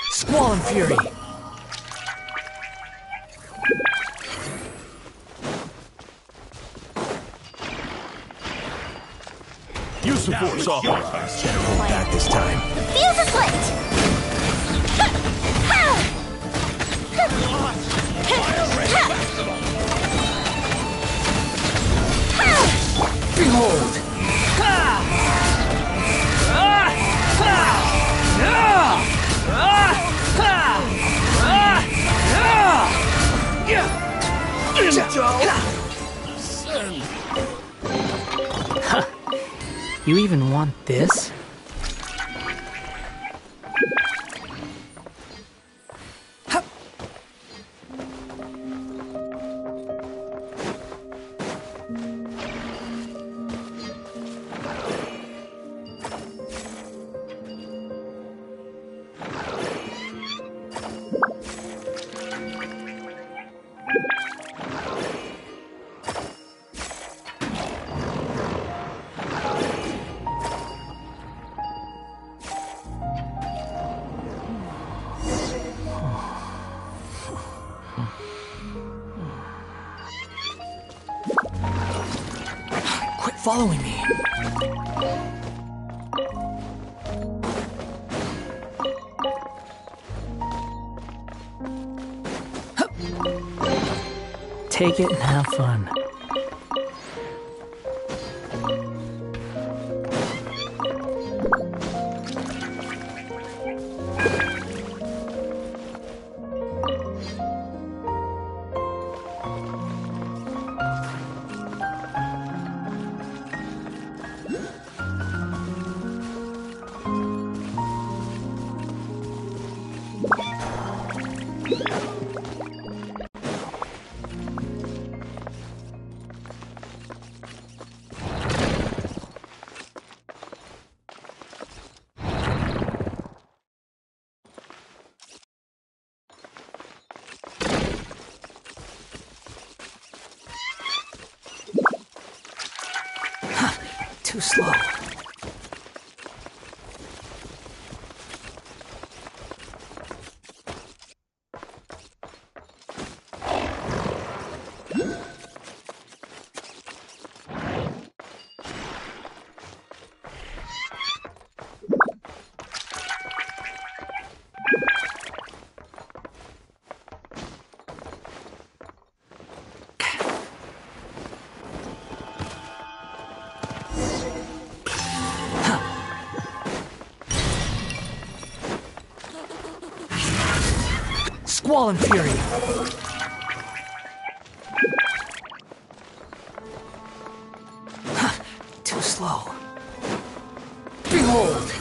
Squall and fury! Use the force off. Hold back this time. Fuse a split! Behold! You even want this? Quit following me. Take it and have fun. Too slow. Squall and fury. Too slow. Behold!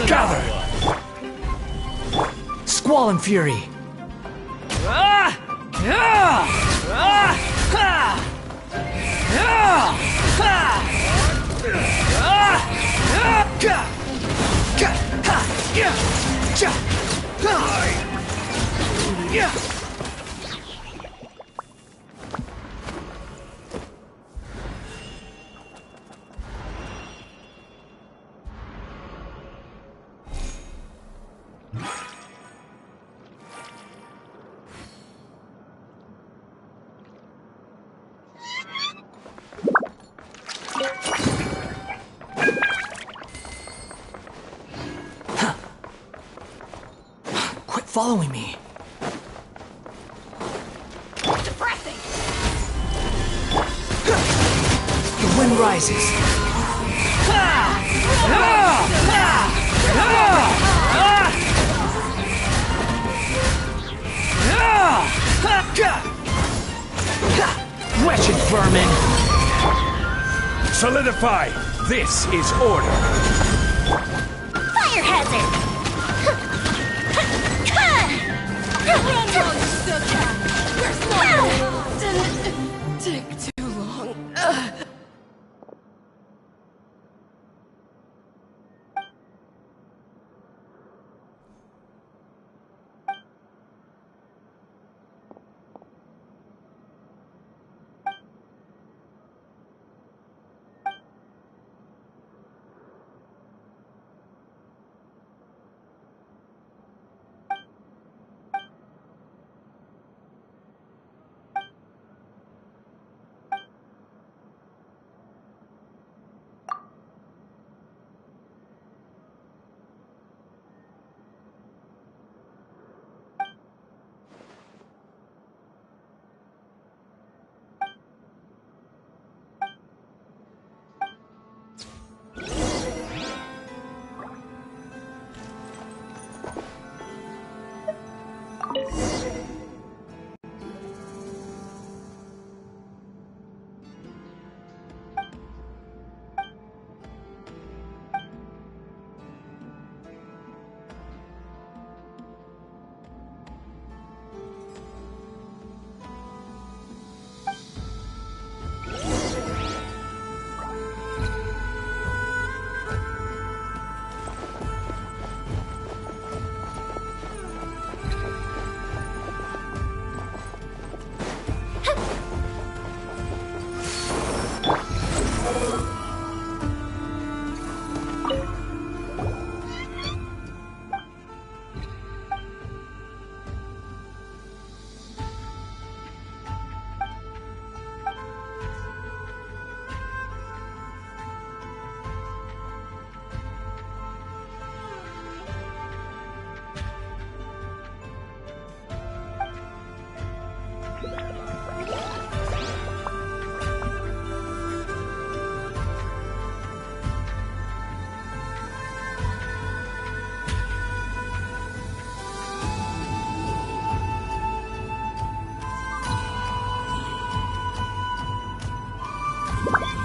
Gather! Squall and Fury! Quit following me. Depressing! The wind rises. Wretched vermin! Solidify! This is order! Fire hazard! Run while you still can! We're slow! Didn't take too long.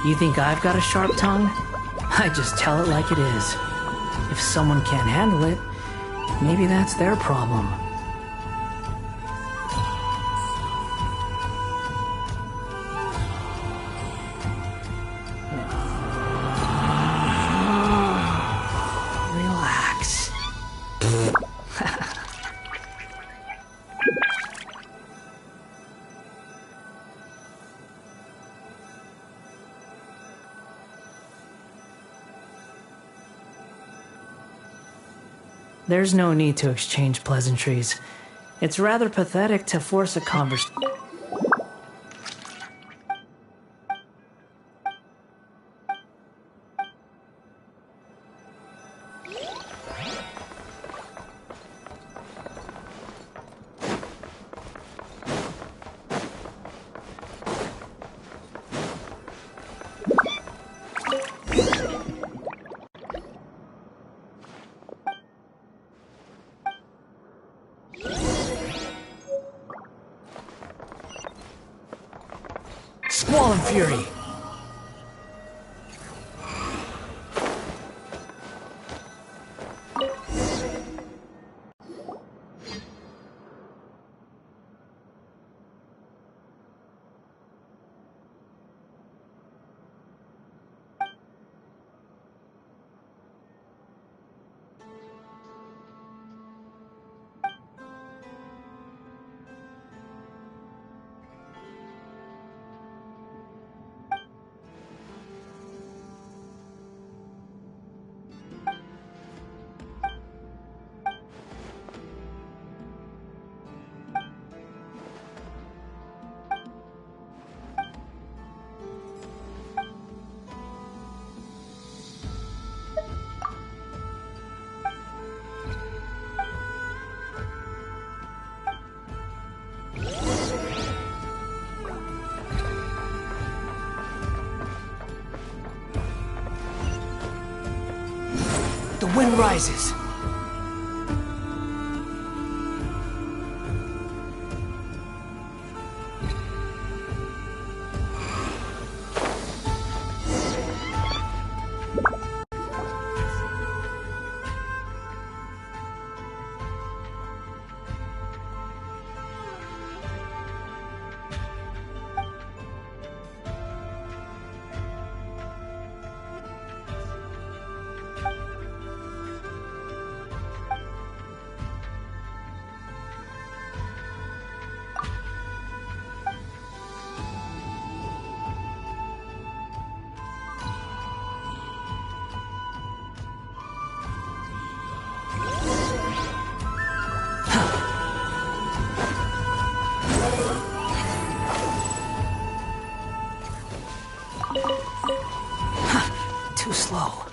You think I've got a sharp tongue? I just tell it like it is. If someone can't handle it, maybe that's their problem. Relax. There's no need to exchange pleasantries. It's rather pathetic to force a conversation. Squall and Fury! wind rises. Too slow.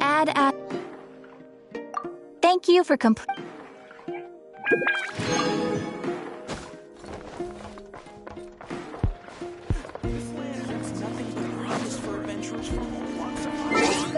Add. Thank you for This land holds nothing but promise for adventurers from all walks of life.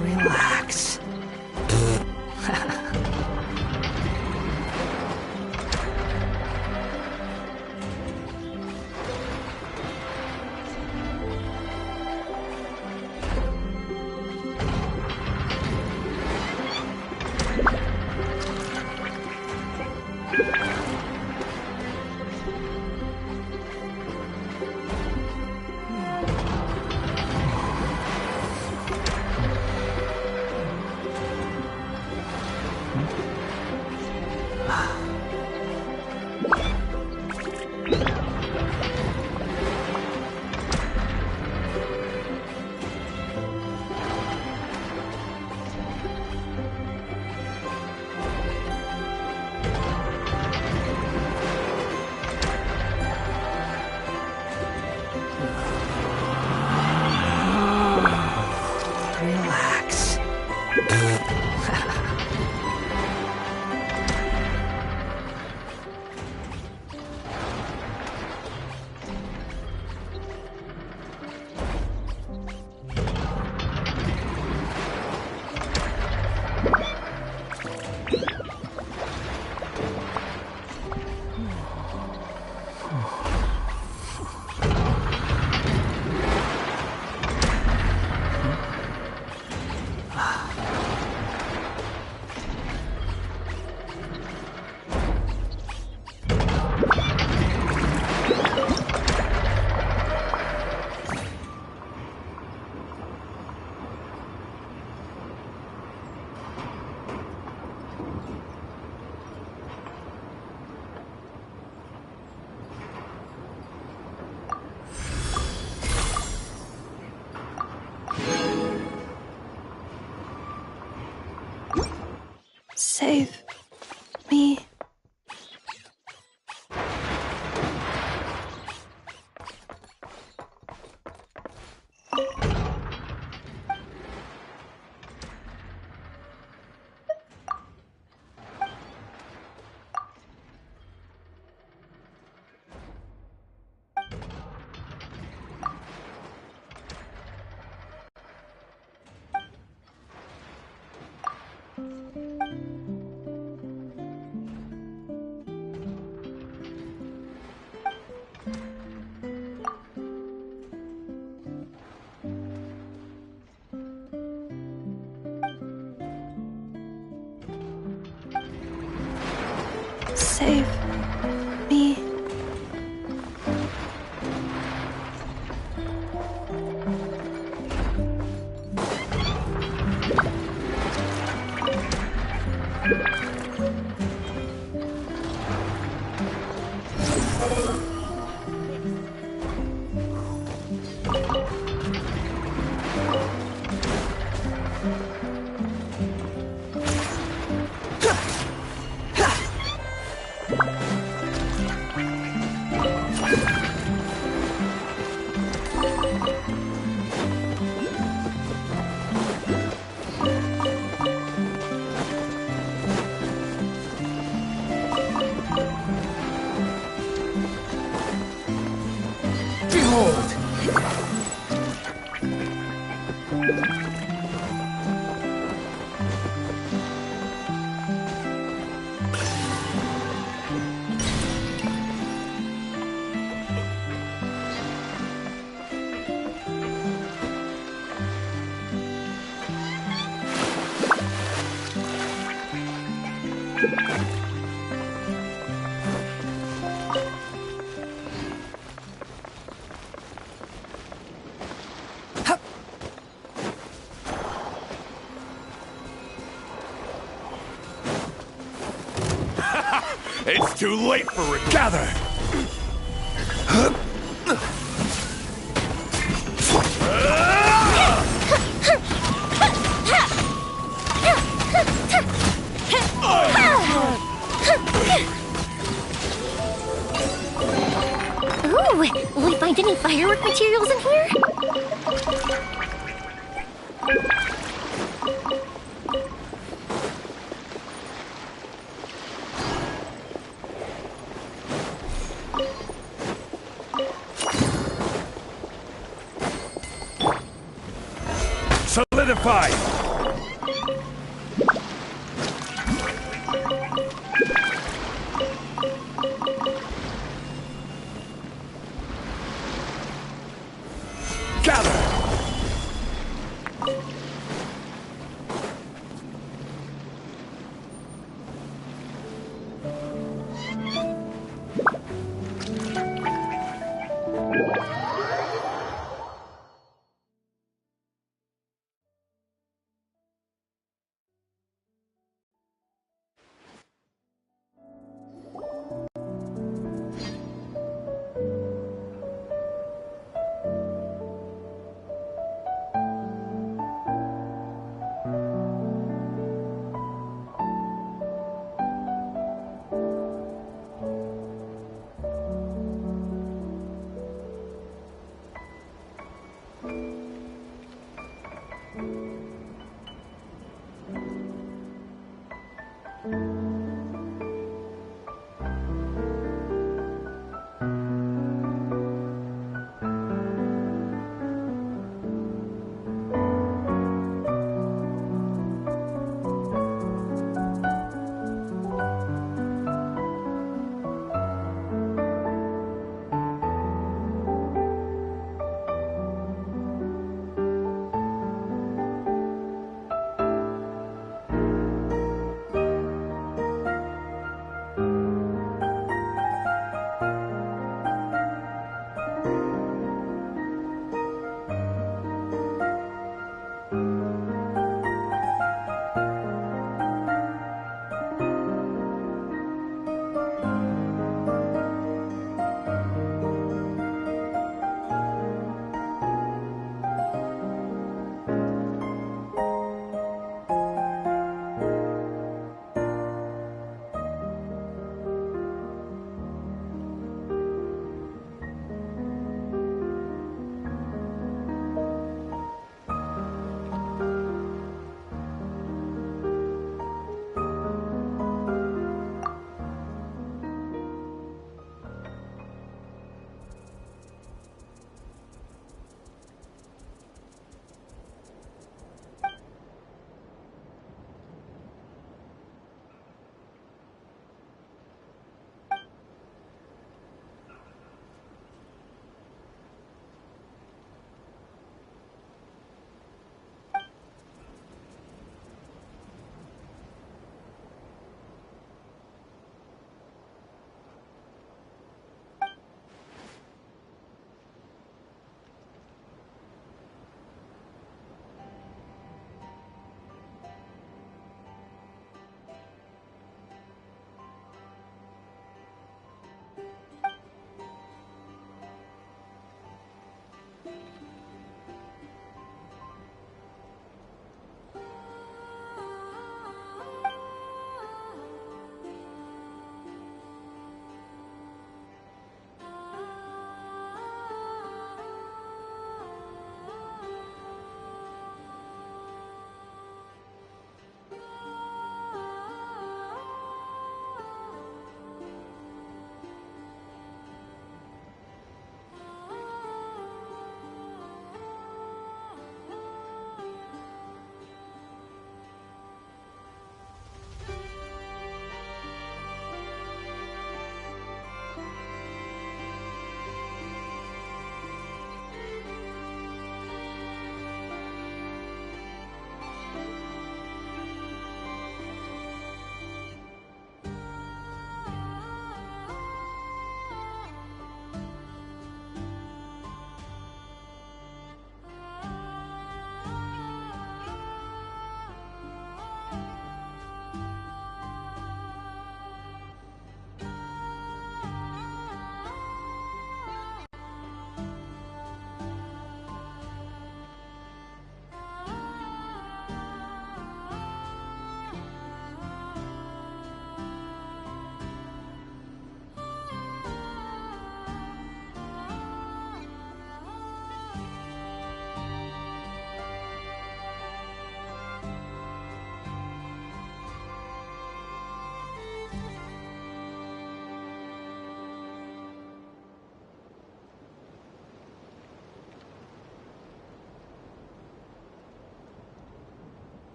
Relax. Relax. Save me. Save me. It's too late for it. Gather! Ooh, will we find any firework materials in here? Solidify! Gather!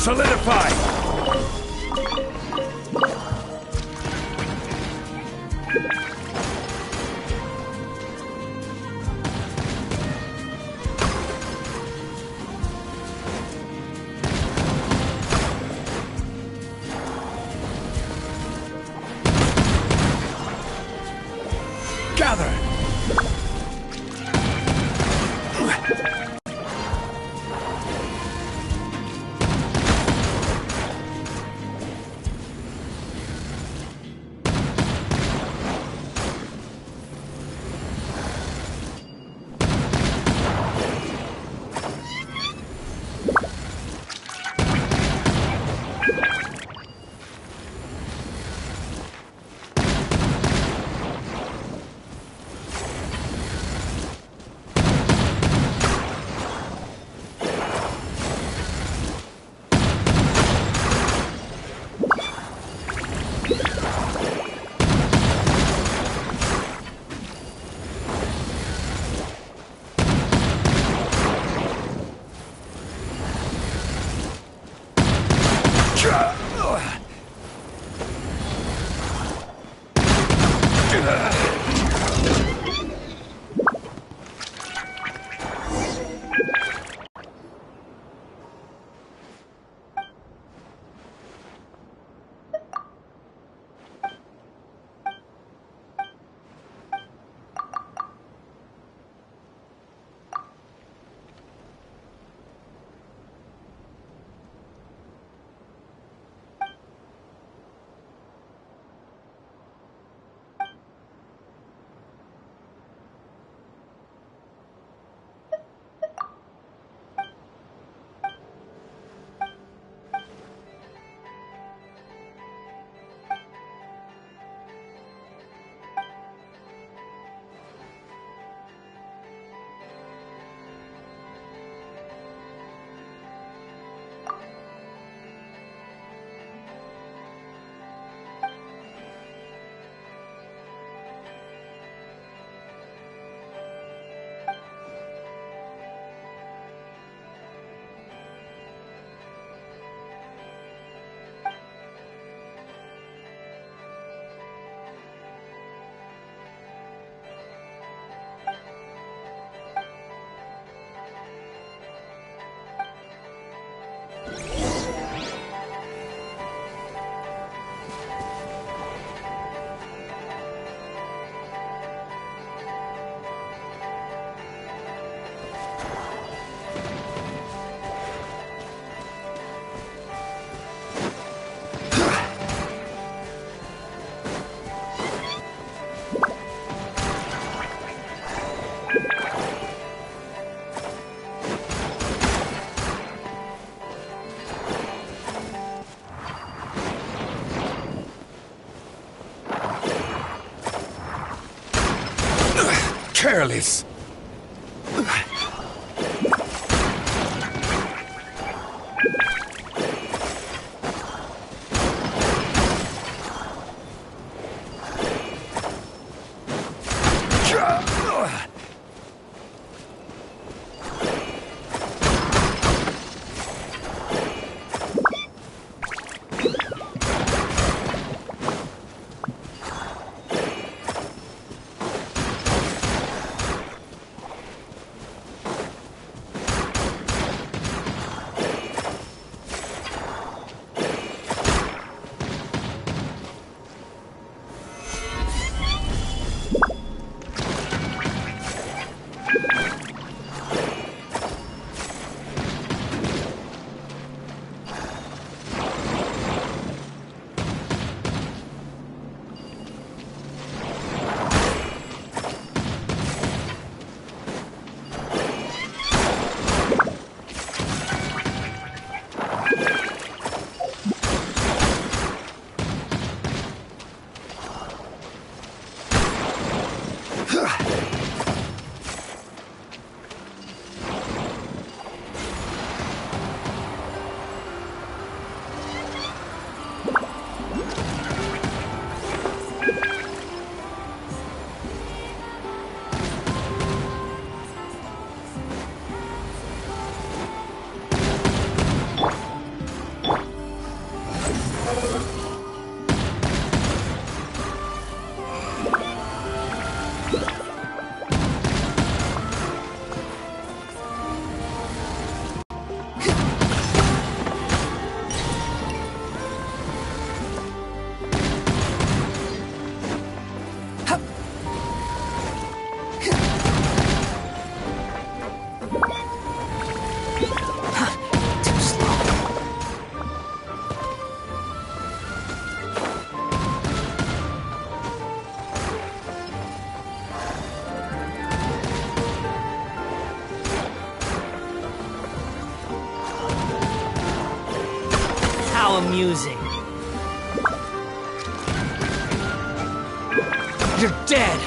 Solidify! Gather! Careless! amusing. You're dead!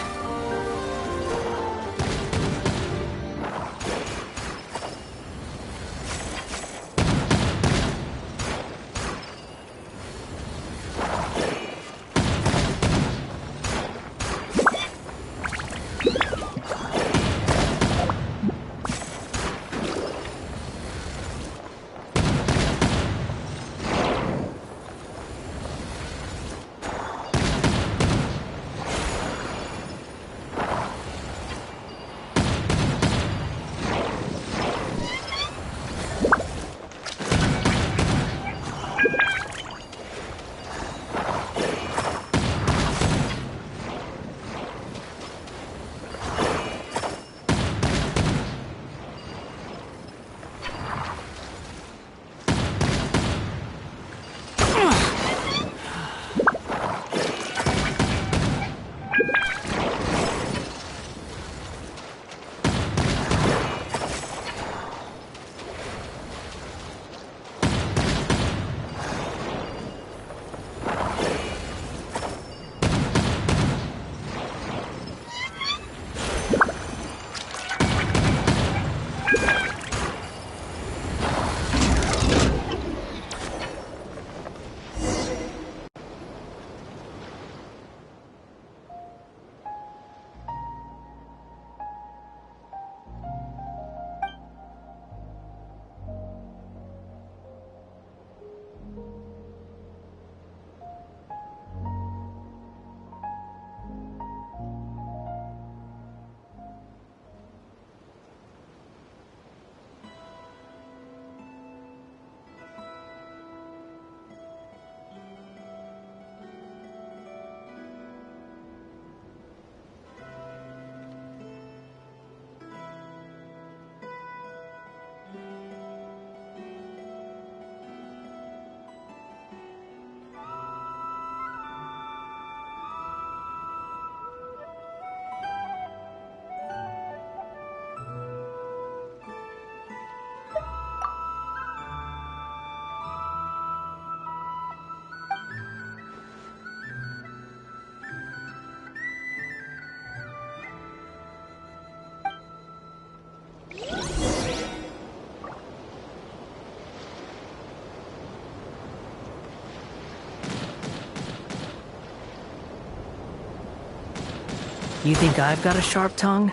You think I've got a sharp tongue?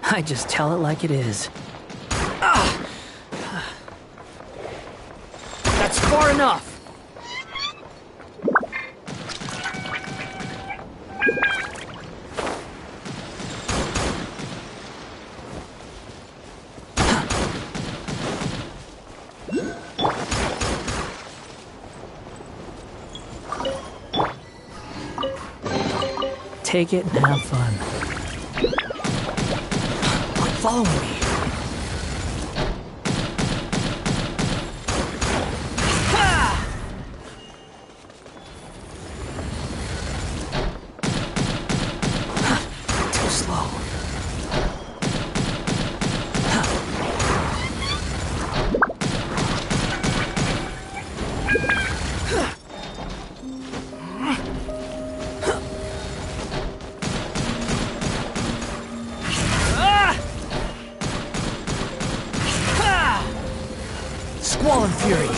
I just tell it like it is. Ah! That's far enough! Take it and have fun. Quit following me. Too slow. Squall and Fury.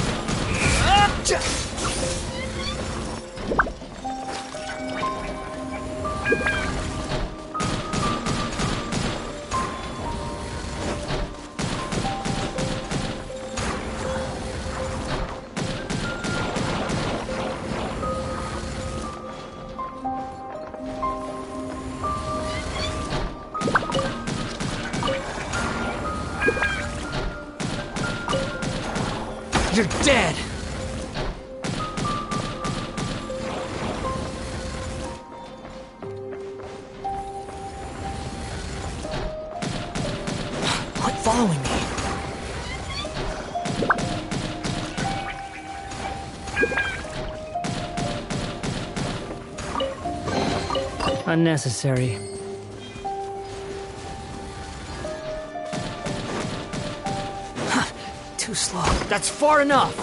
You're dead! Quit following me. Unnecessary. Too slow. That's far enough!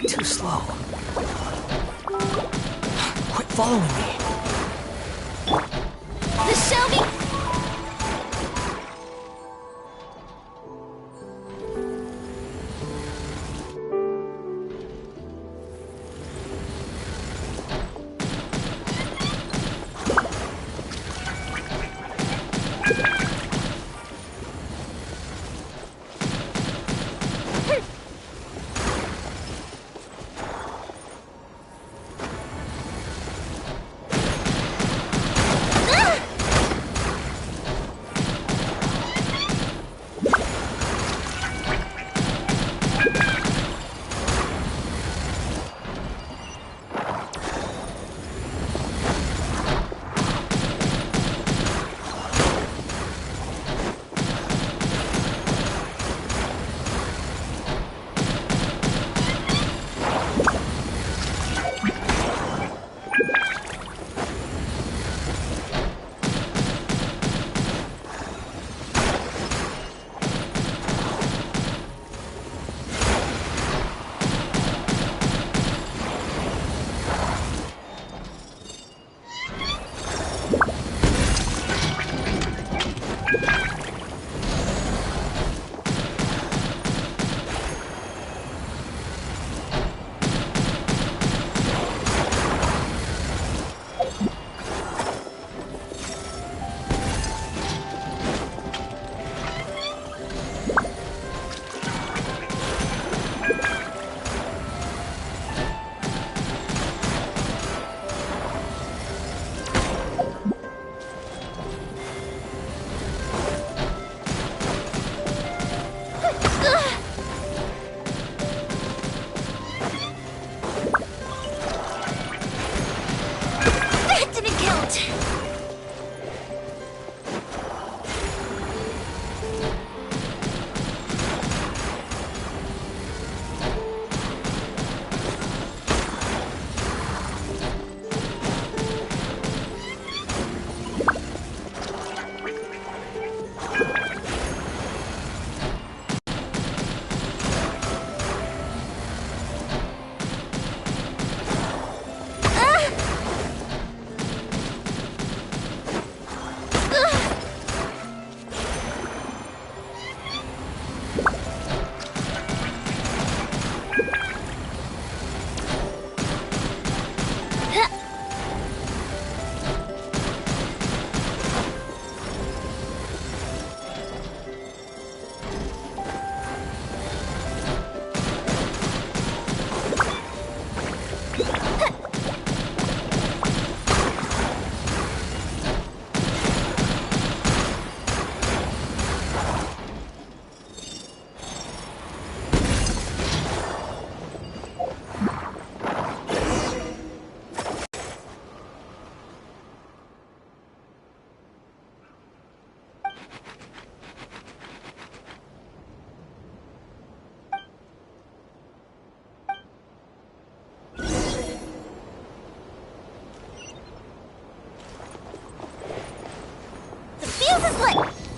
Too slow. Quit following me. This shall be...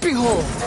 Sentry hold!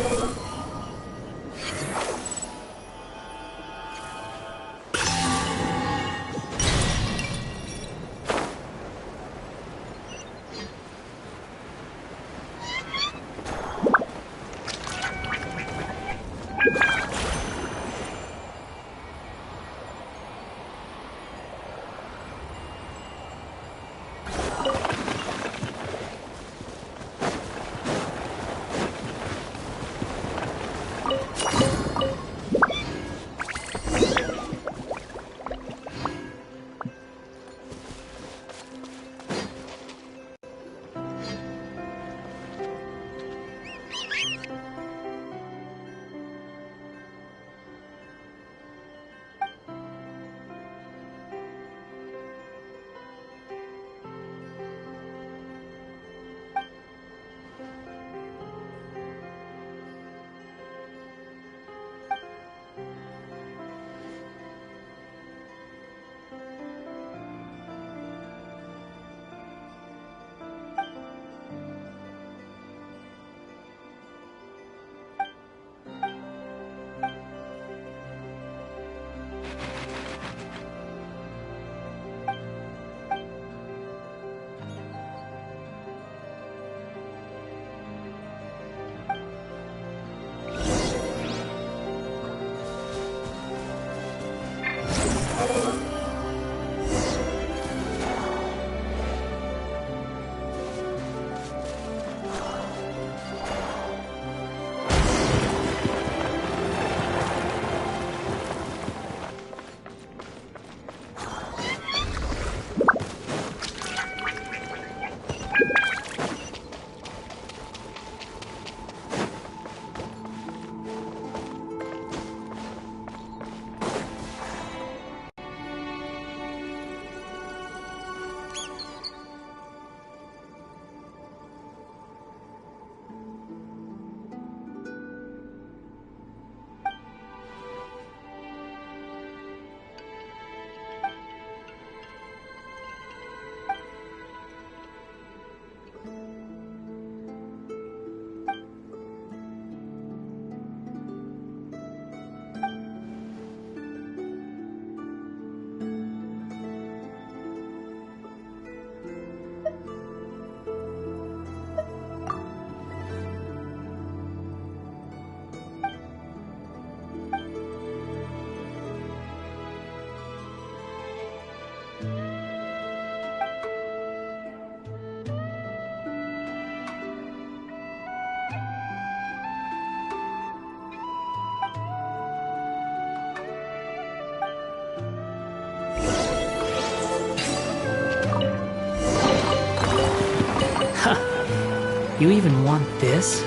You even want this?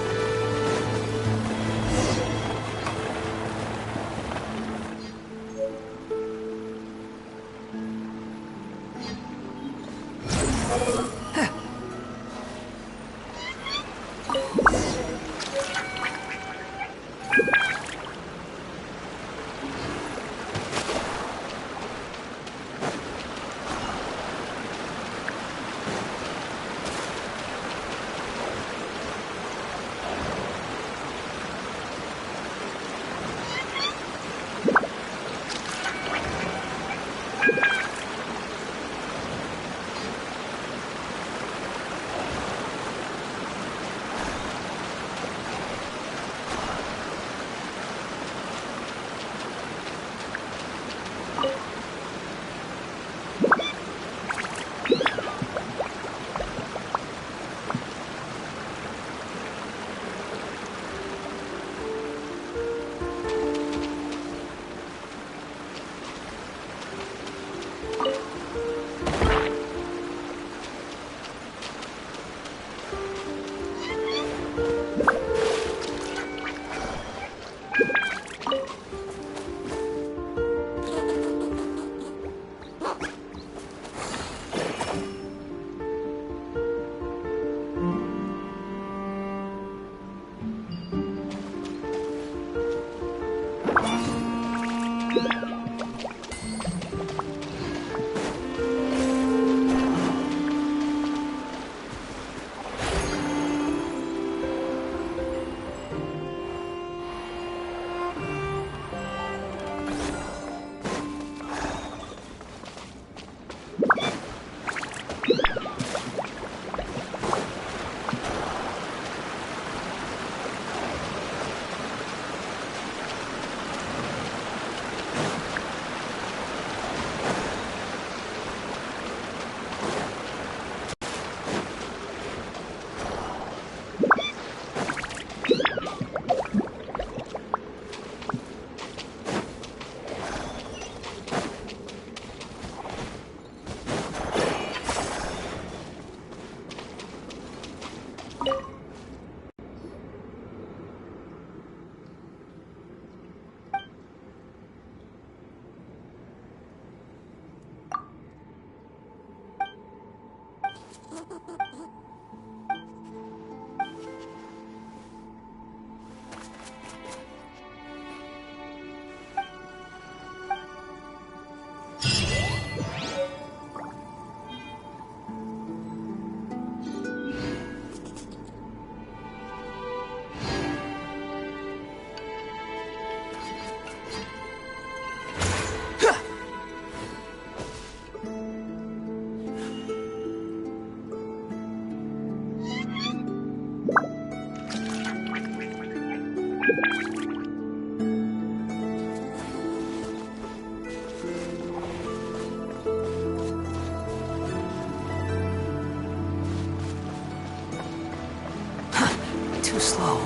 Too slow.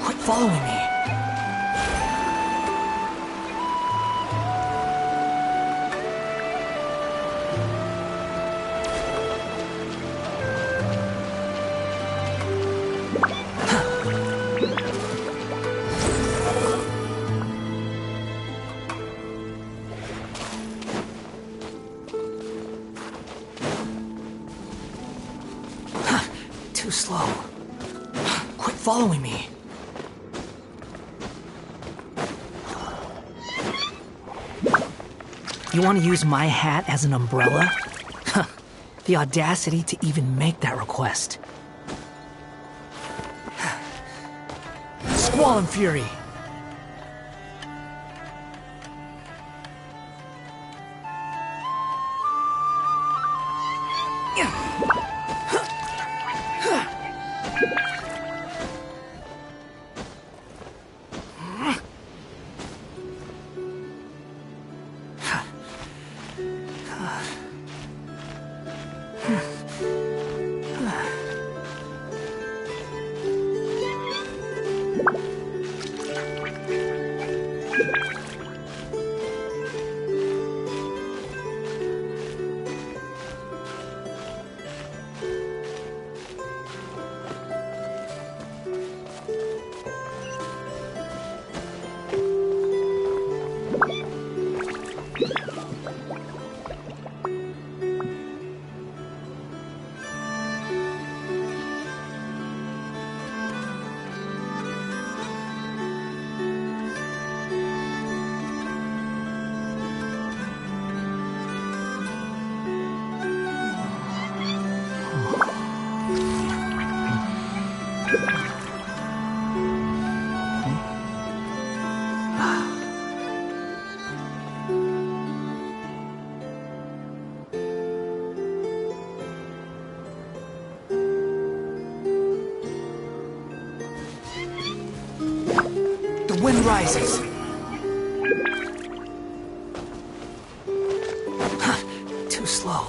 Quit following me. Too slow. Quit following me. You want to use my hat as an umbrella? Huh. The audacity to even make that request. Squall and fury. The wind rises. Too slow.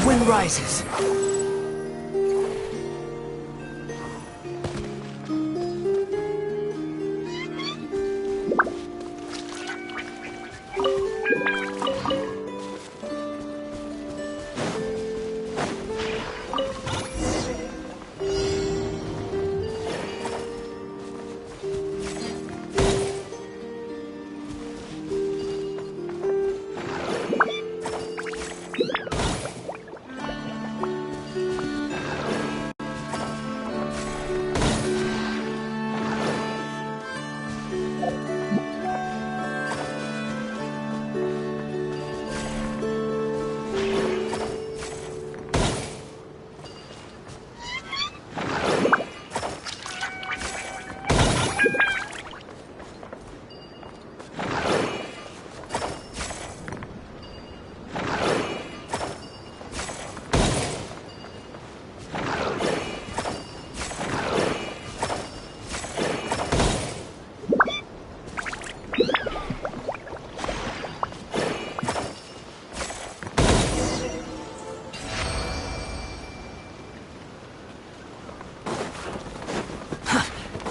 wind rises.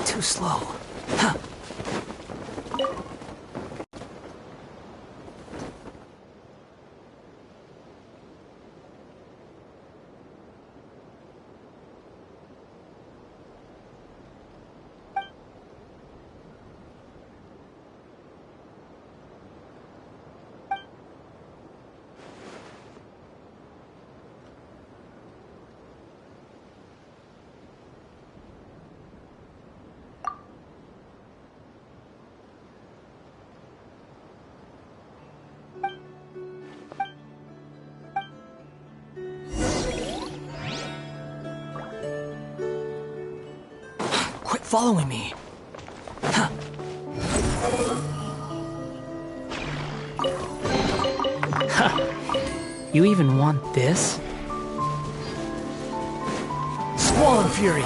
Too slow. Huh. Quit following me. Huh. Huh. You even want this? Squall and Fury!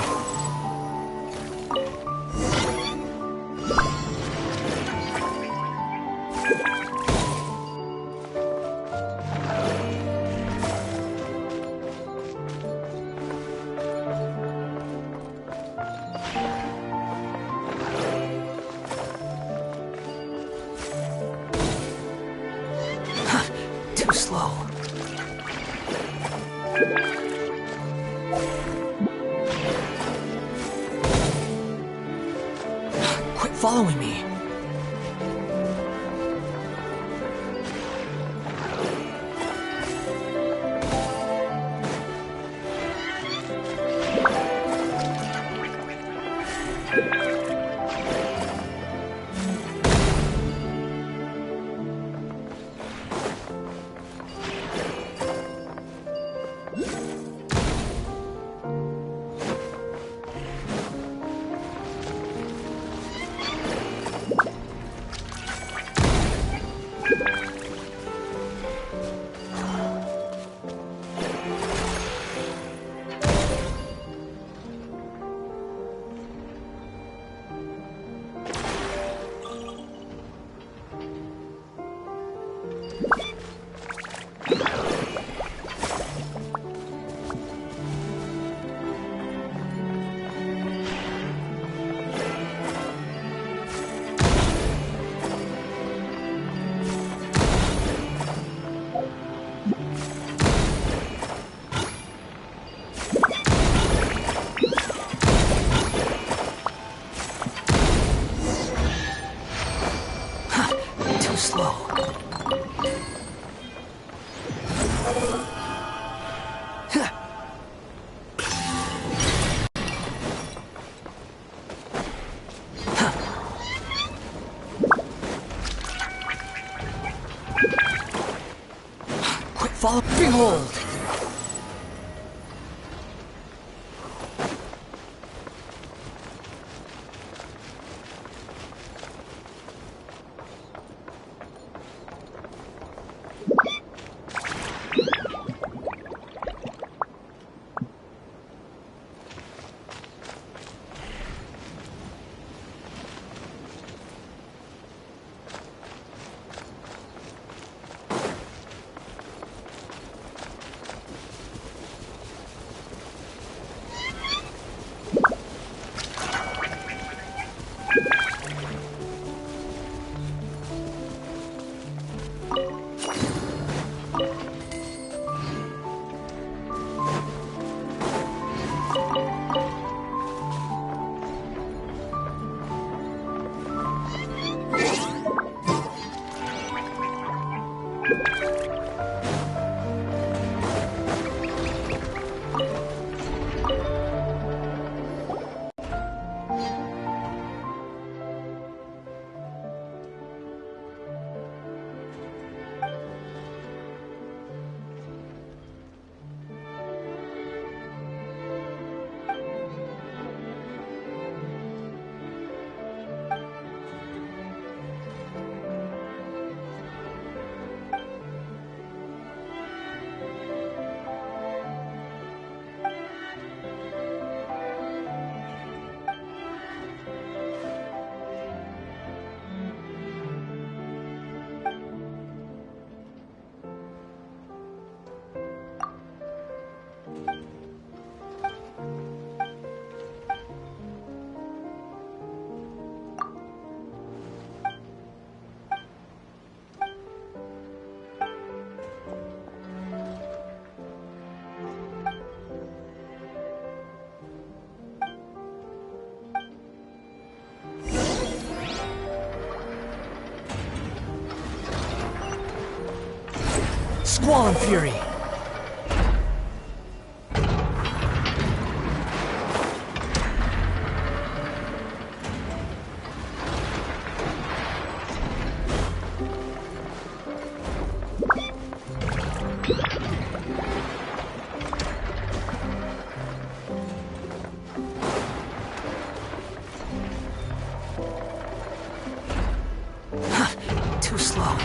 Too slow. Quit following me. Slow. Quit following. Behold. Squall and Fury. Too slow.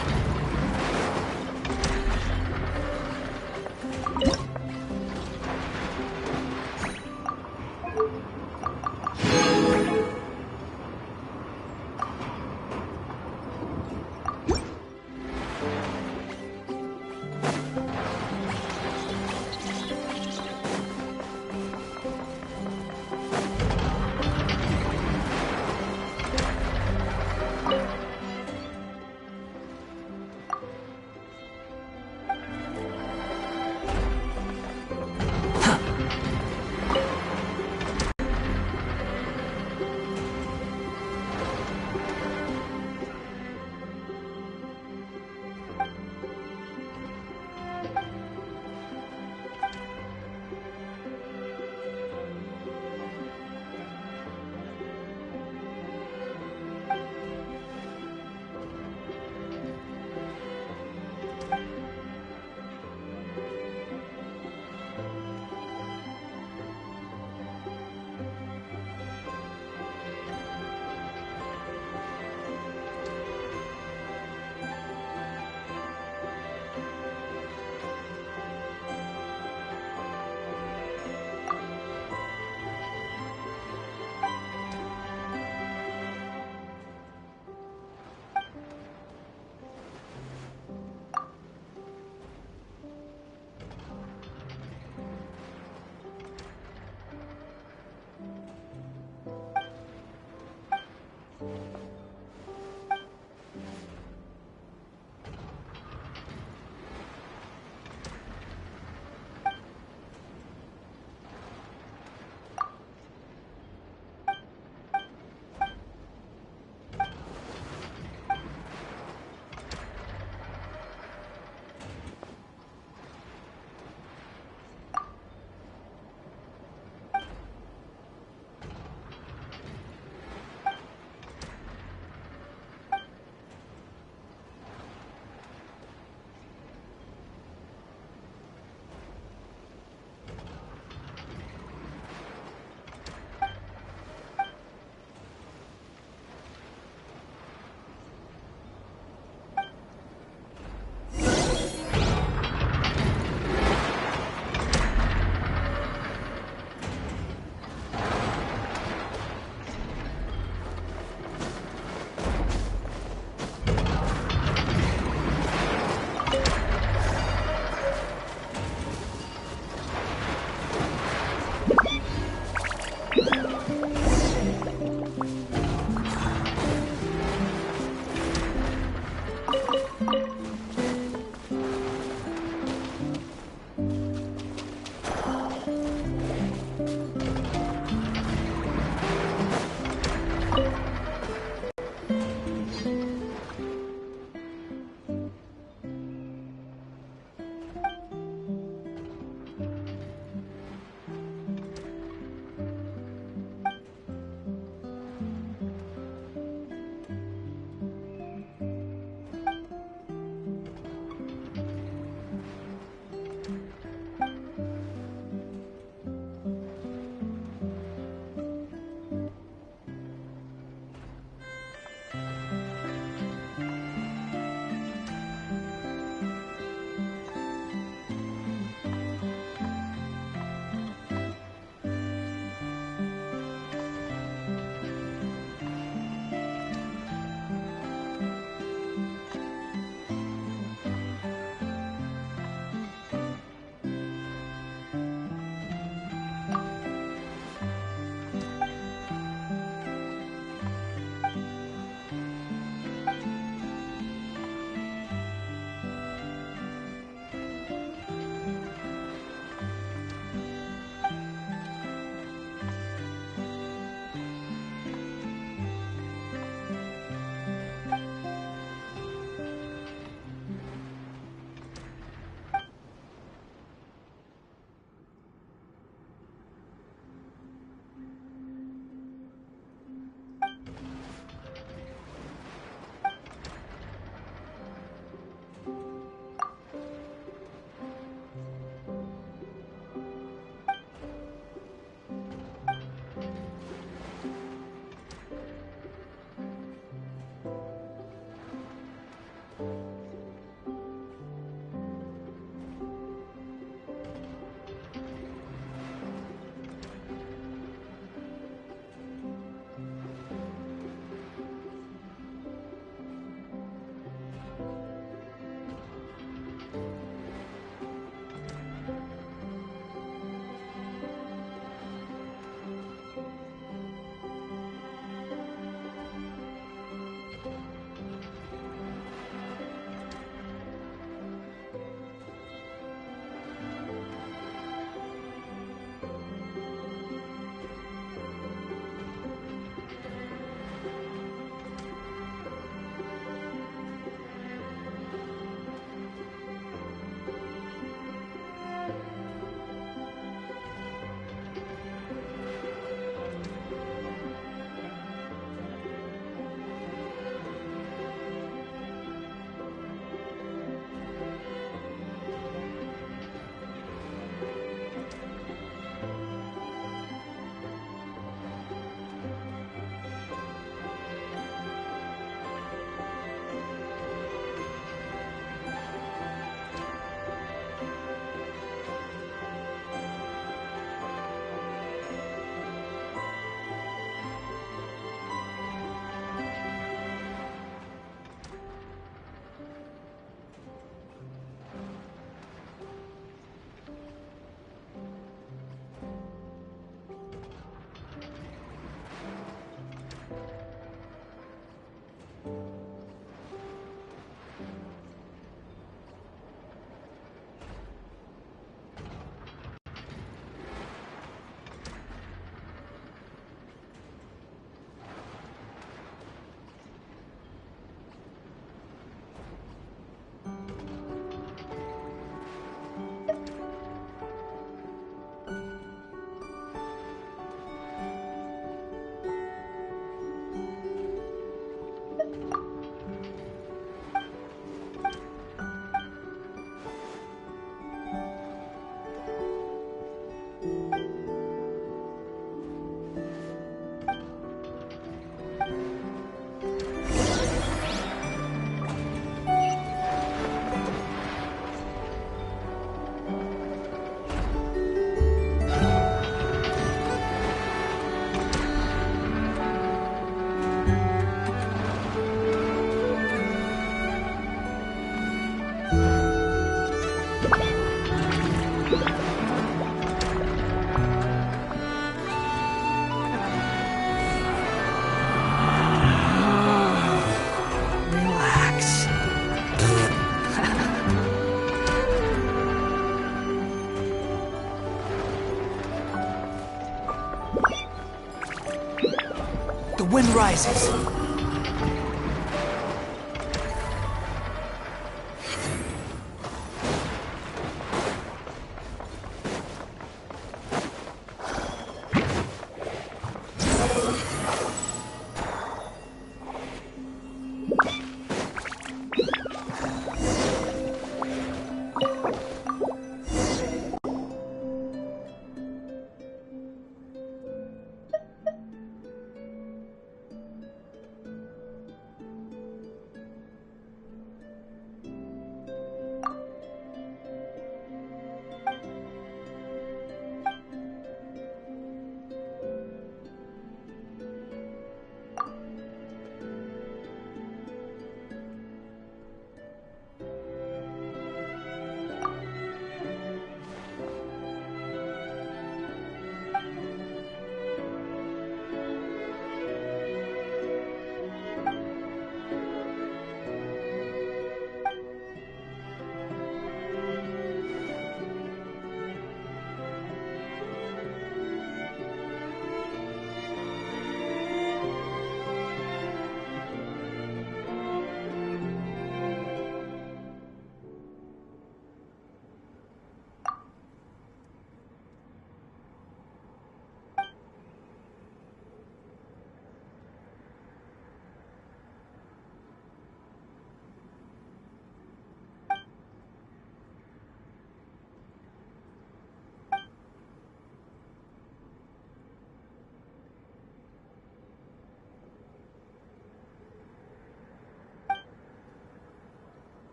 The wind rises.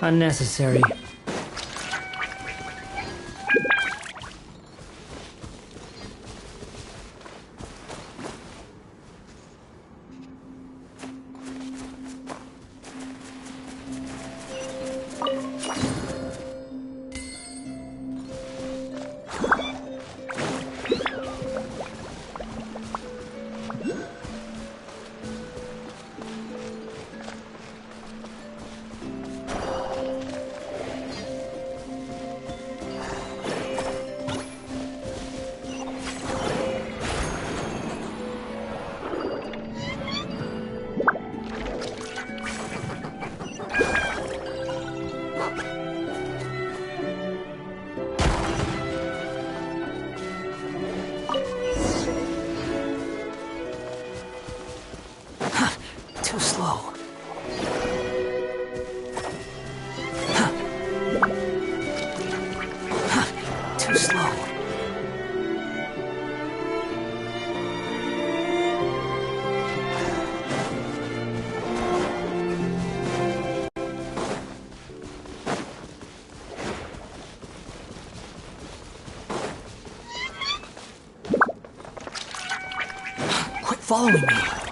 Unnecessary. Too slow. Too slow. Quit following me.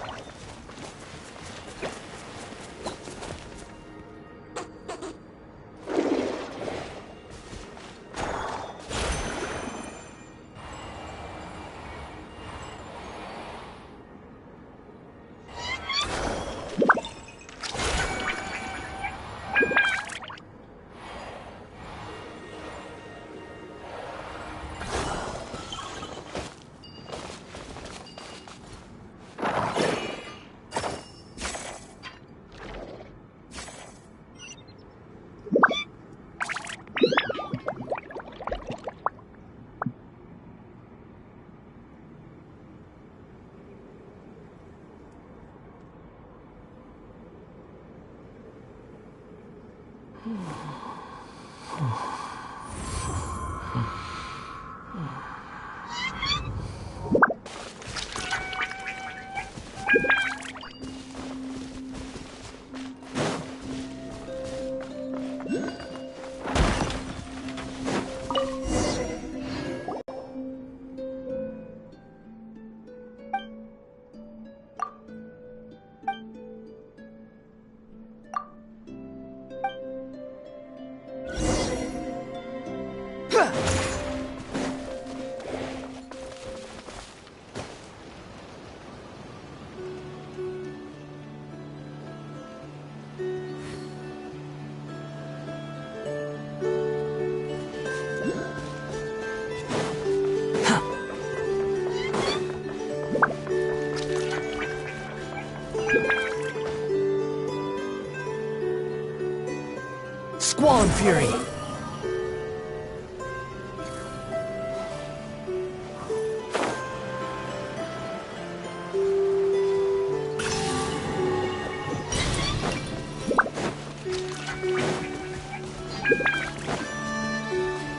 fury.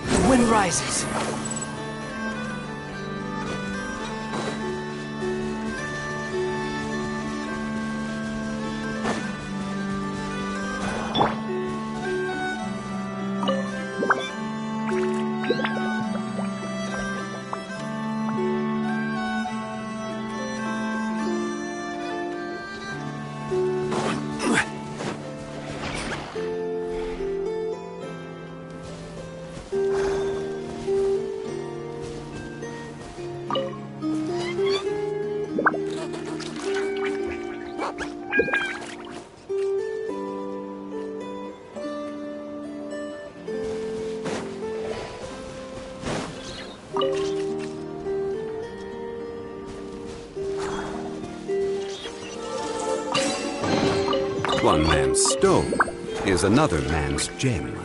The wind rises. One man's stone is another man's gem.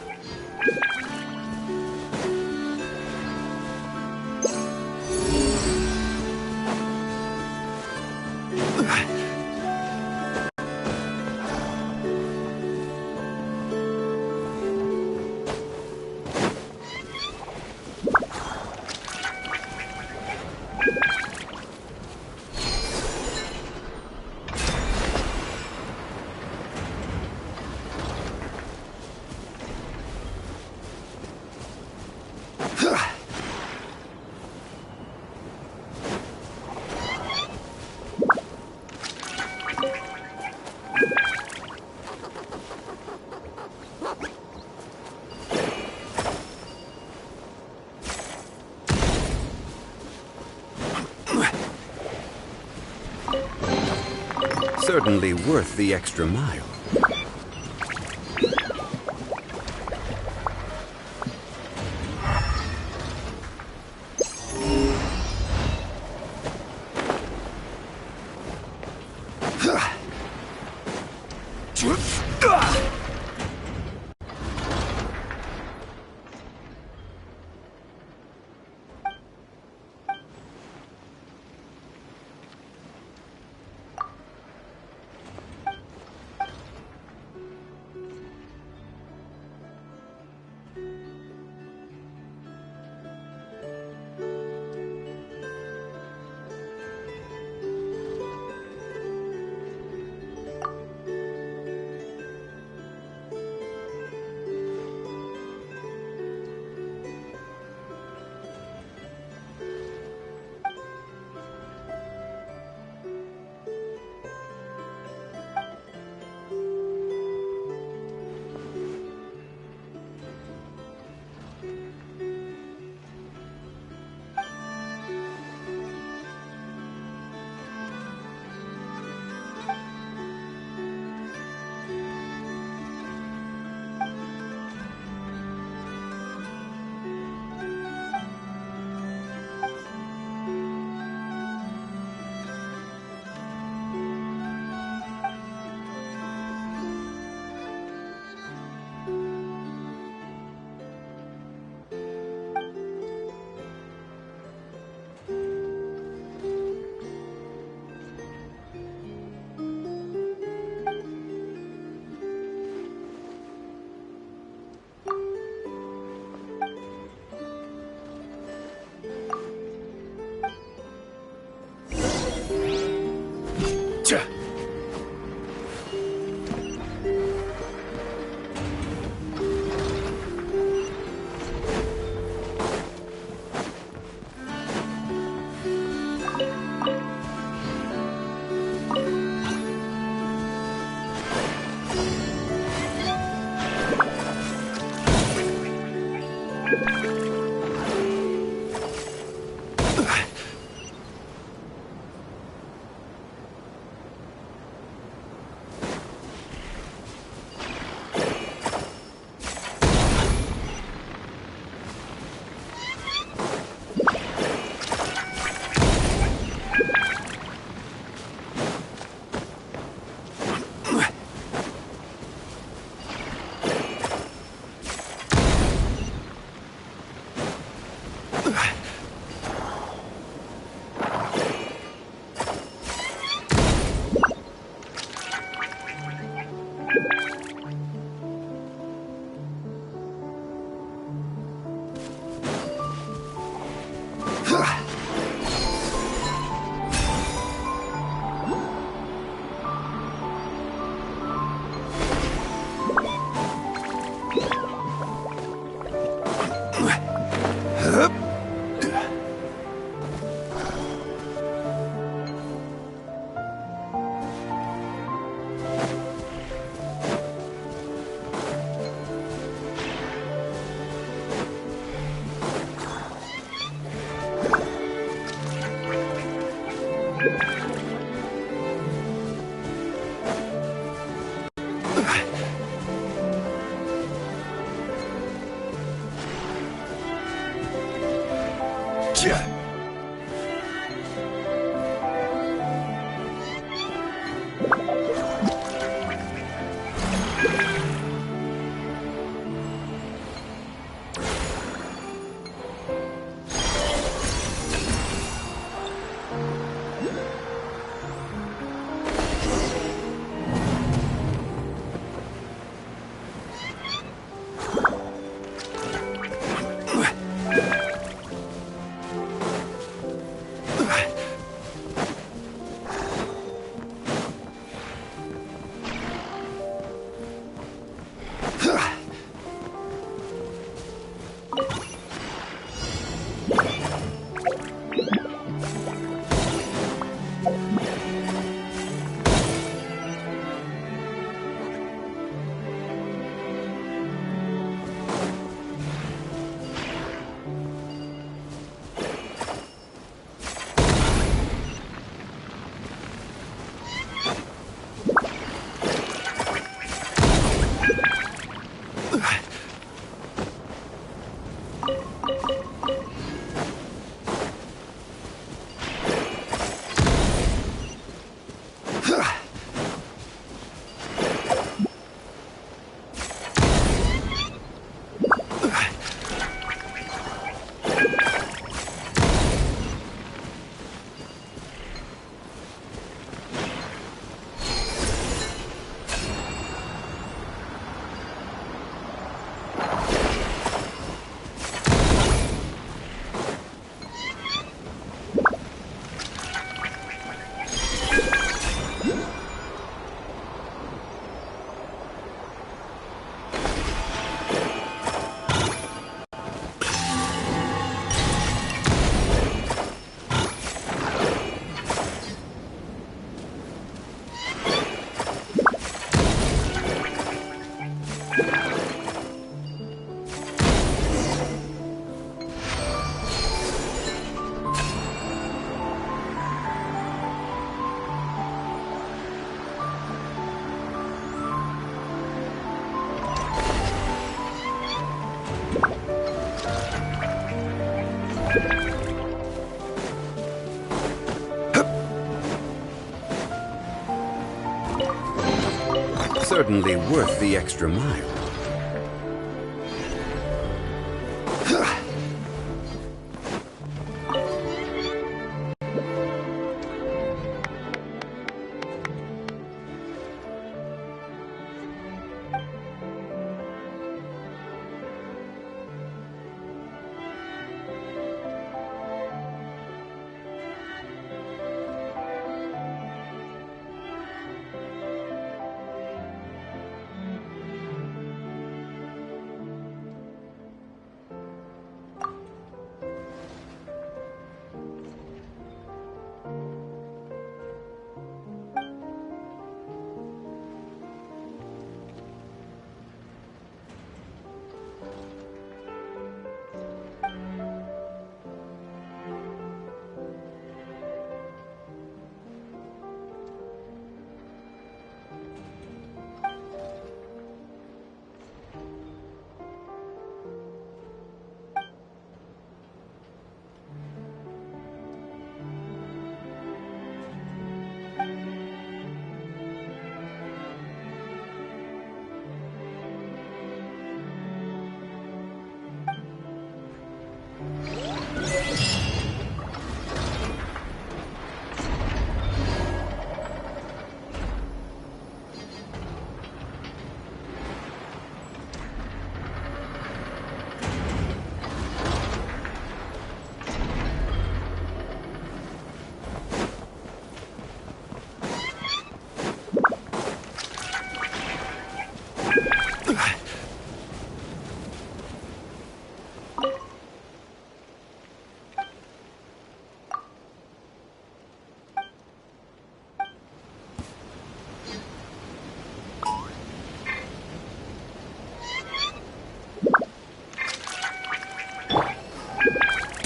Certainly worth the extra mile. Certainly worth the extra mile.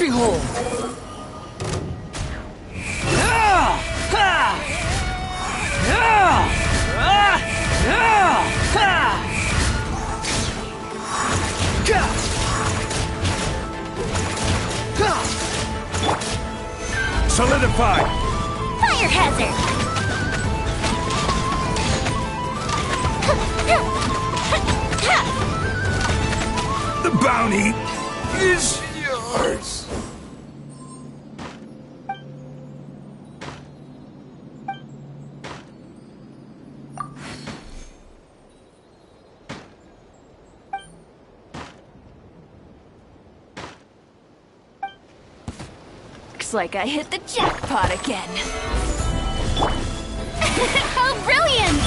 Behold! Ah! Solidify! Fire hazard! The bounty is yours! Looks like I hit the jackpot again. How brilliant!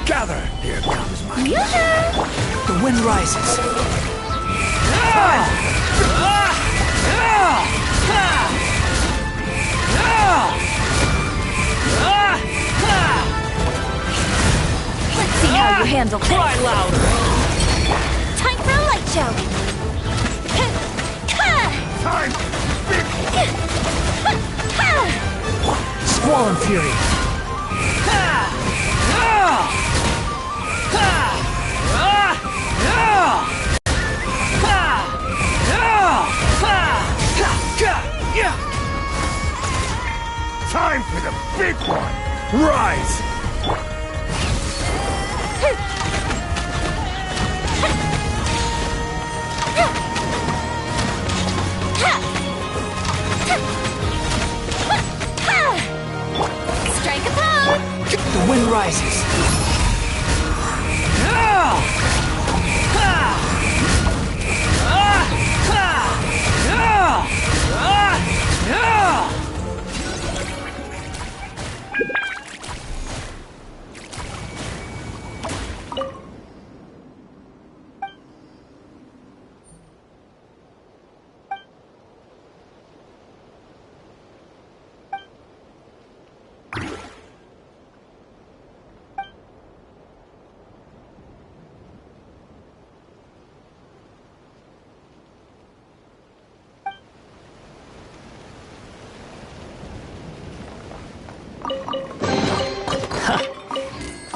Gather! Here comes my... The wind rises. Let's see how you handle this. Cry louder. Time for a light show! Squall and Fury. Time for the big one! Rise! Strike a pose! The wind rises.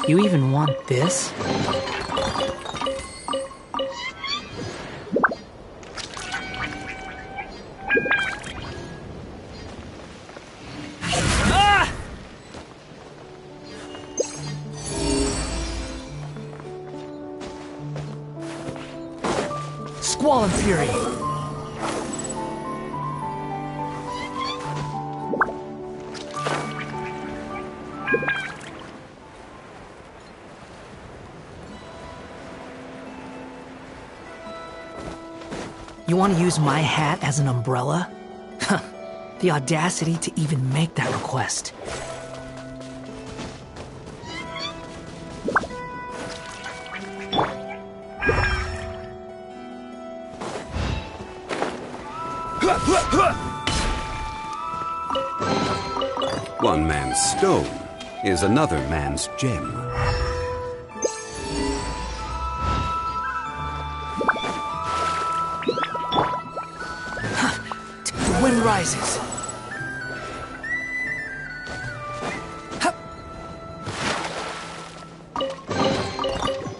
You even want this? Squall and Fury! You want to use my hat as an umbrella? The audacity to even make that request. One man's stone is another man's gem. The wind rises.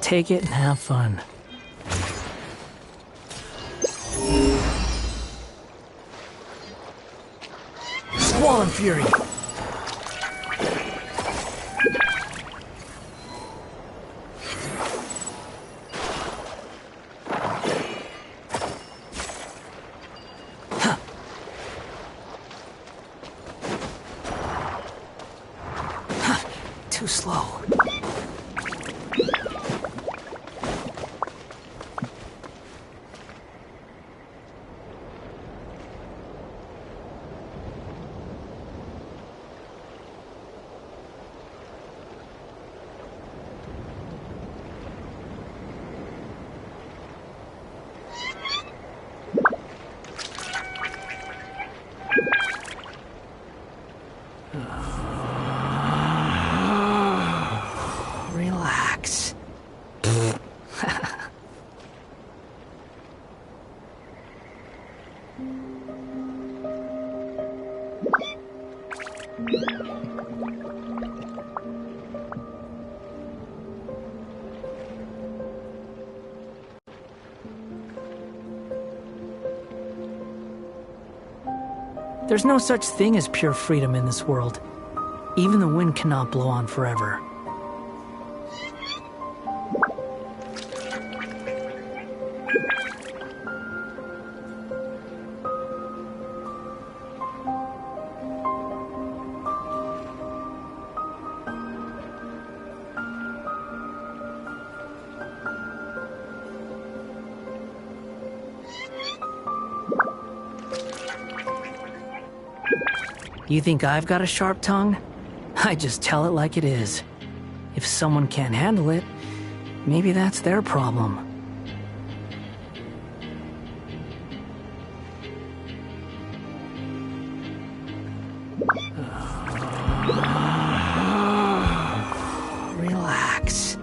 Take it and have fun. Squall and Fury! Too slow. There's no such thing as pure freedom in this world. Even the wind cannot blow on forever. You think I've got a sharp tongue? I just tell it like it is. If someone can't handle it, maybe that's their problem. Relax.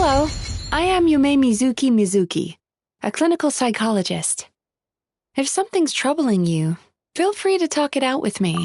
Hello, I am Yume Mizuki, a clinical psychologist. If something's troubling you, feel free to talk it out with me.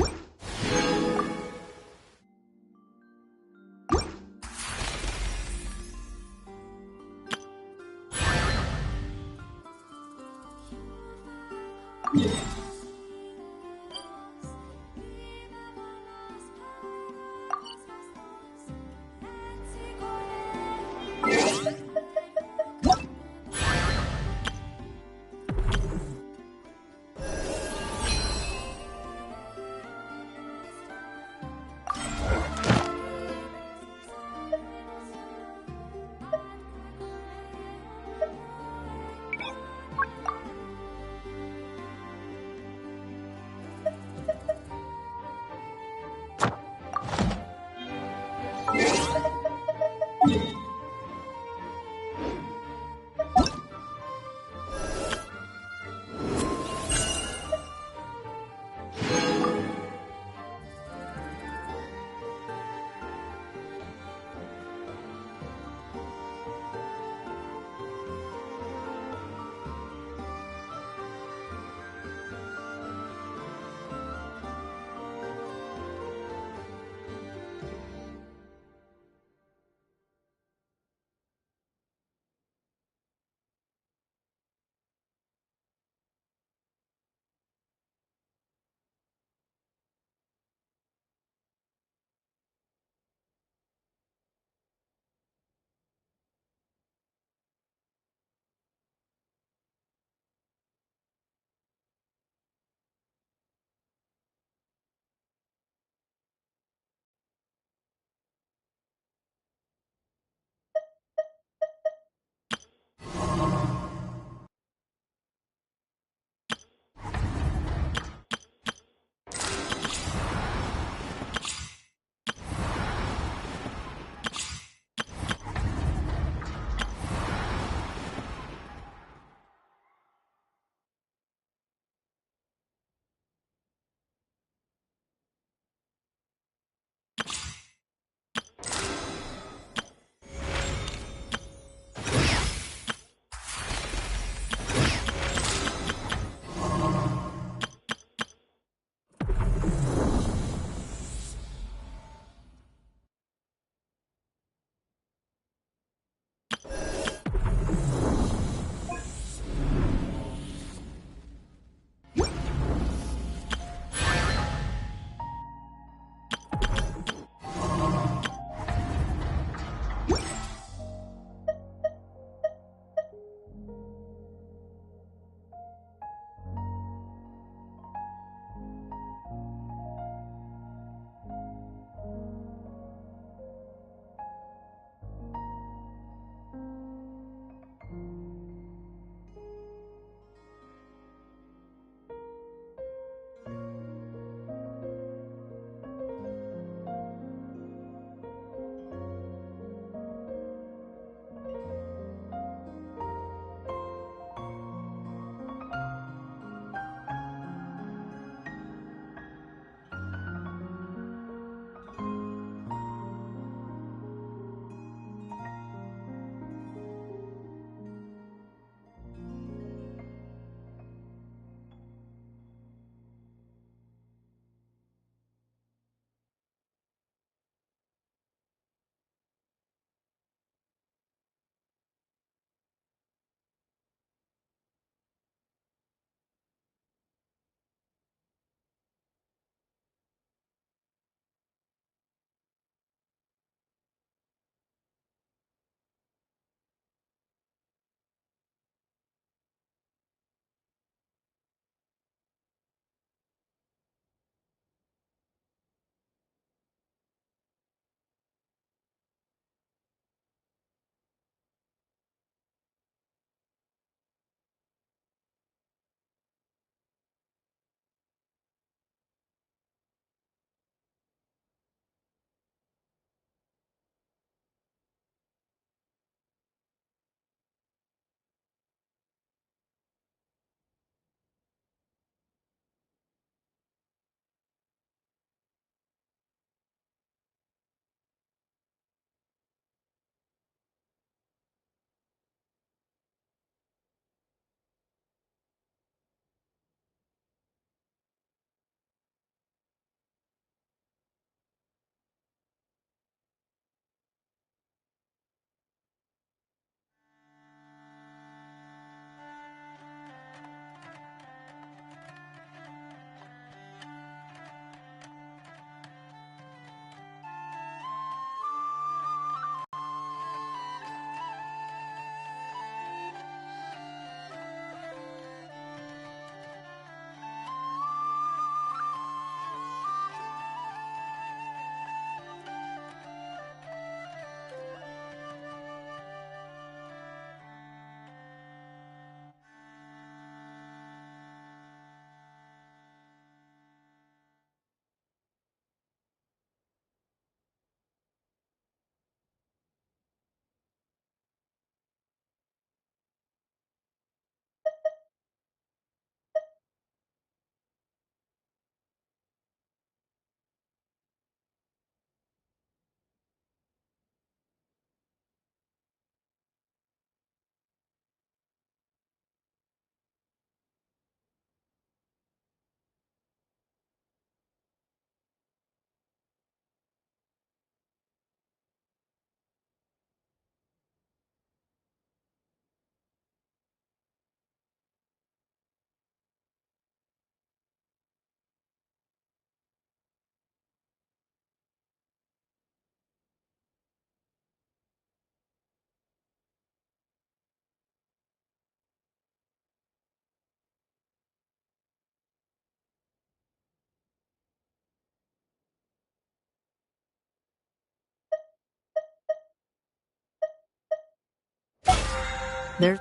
There's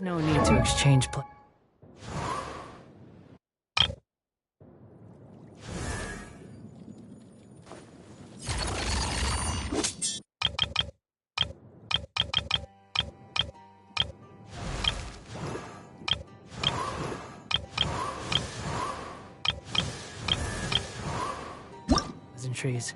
no need to exchange pleasantries.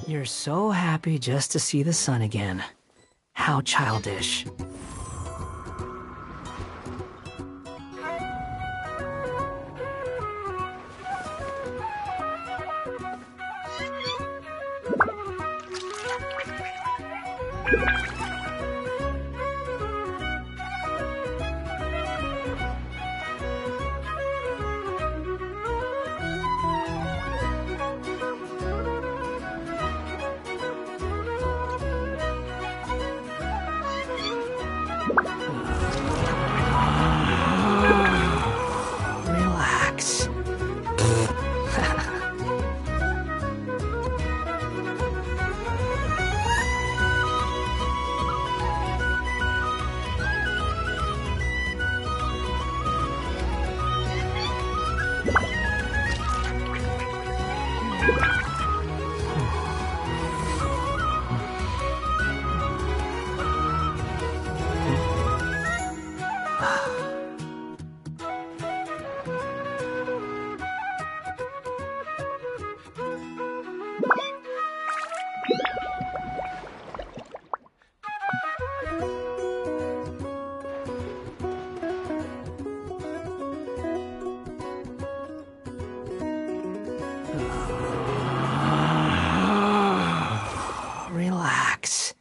You're so happy just to see the sun again. How childish. Relax. Relax.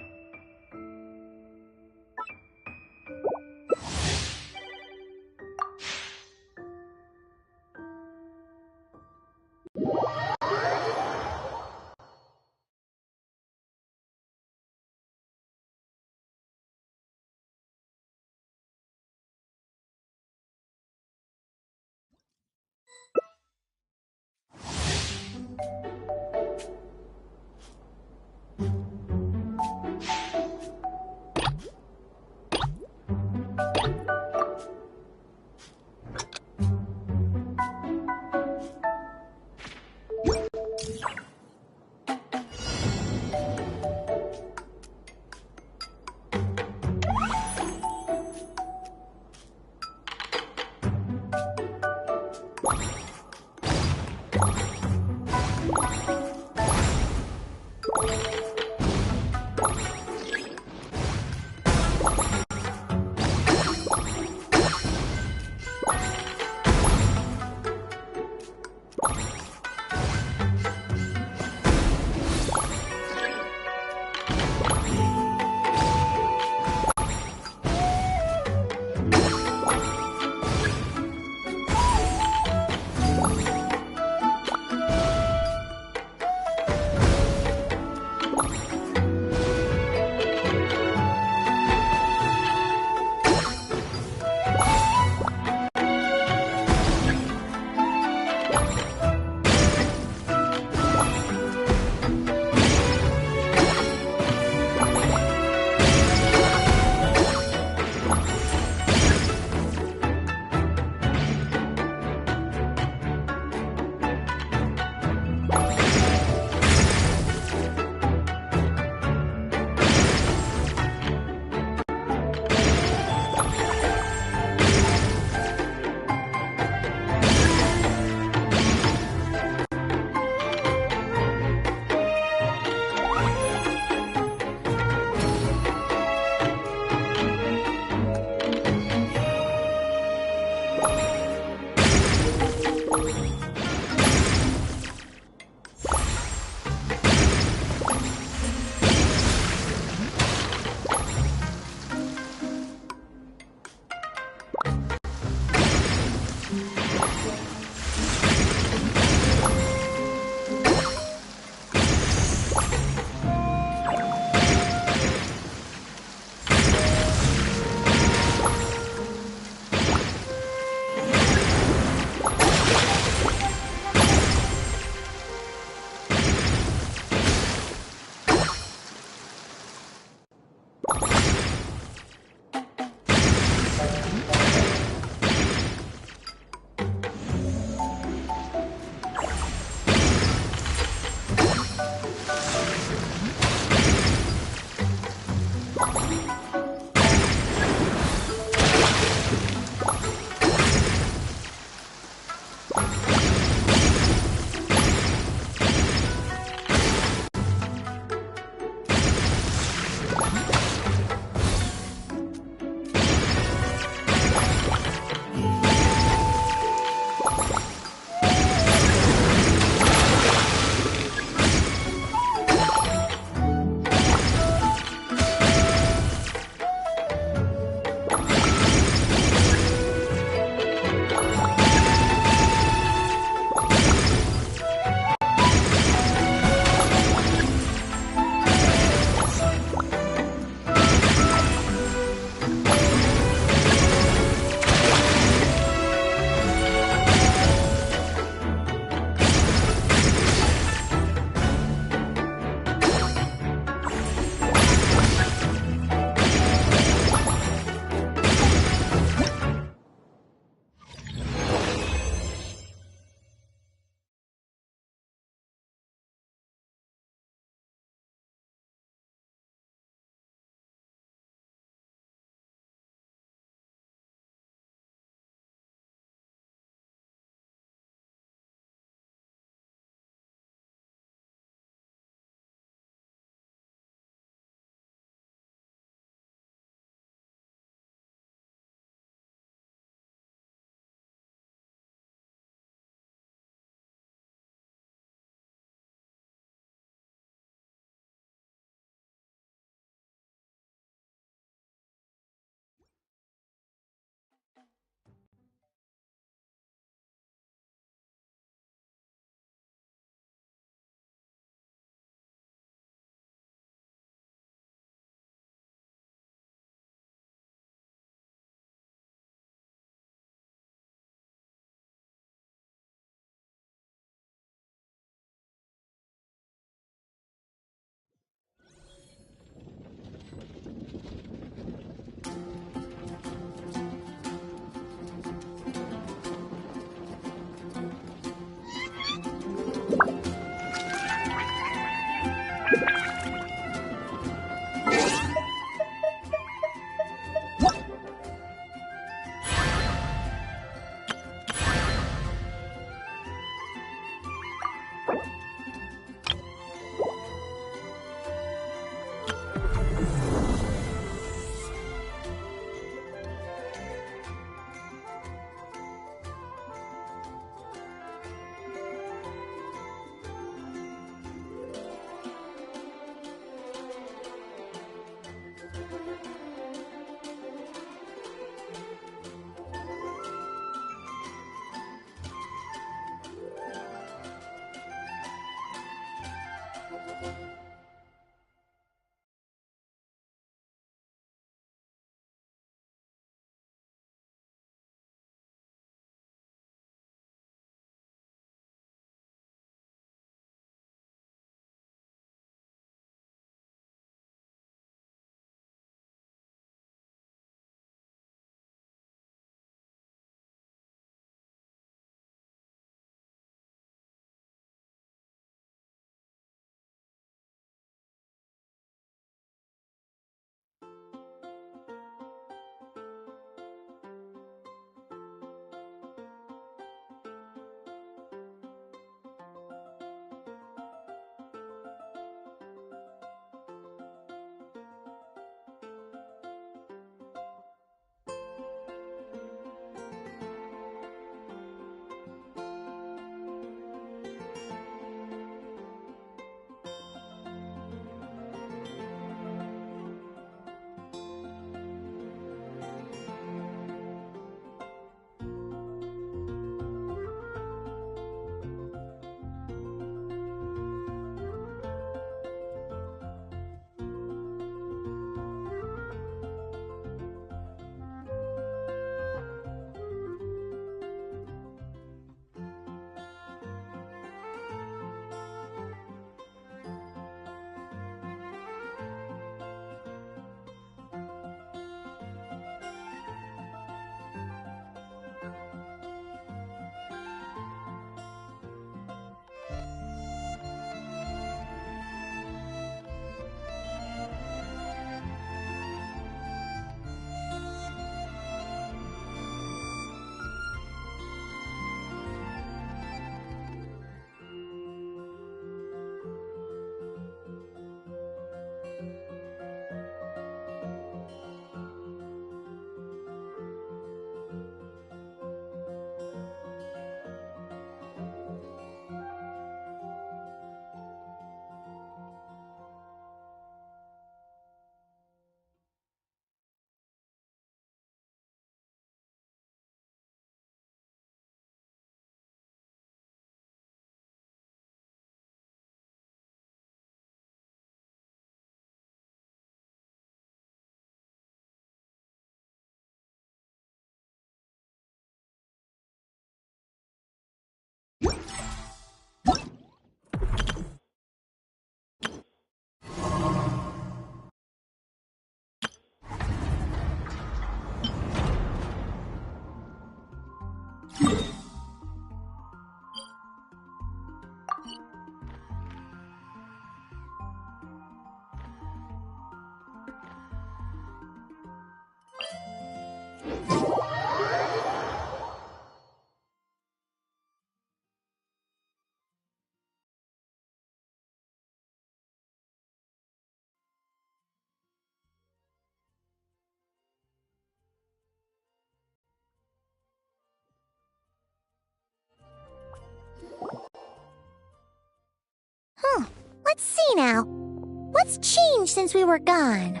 changed since we were gone?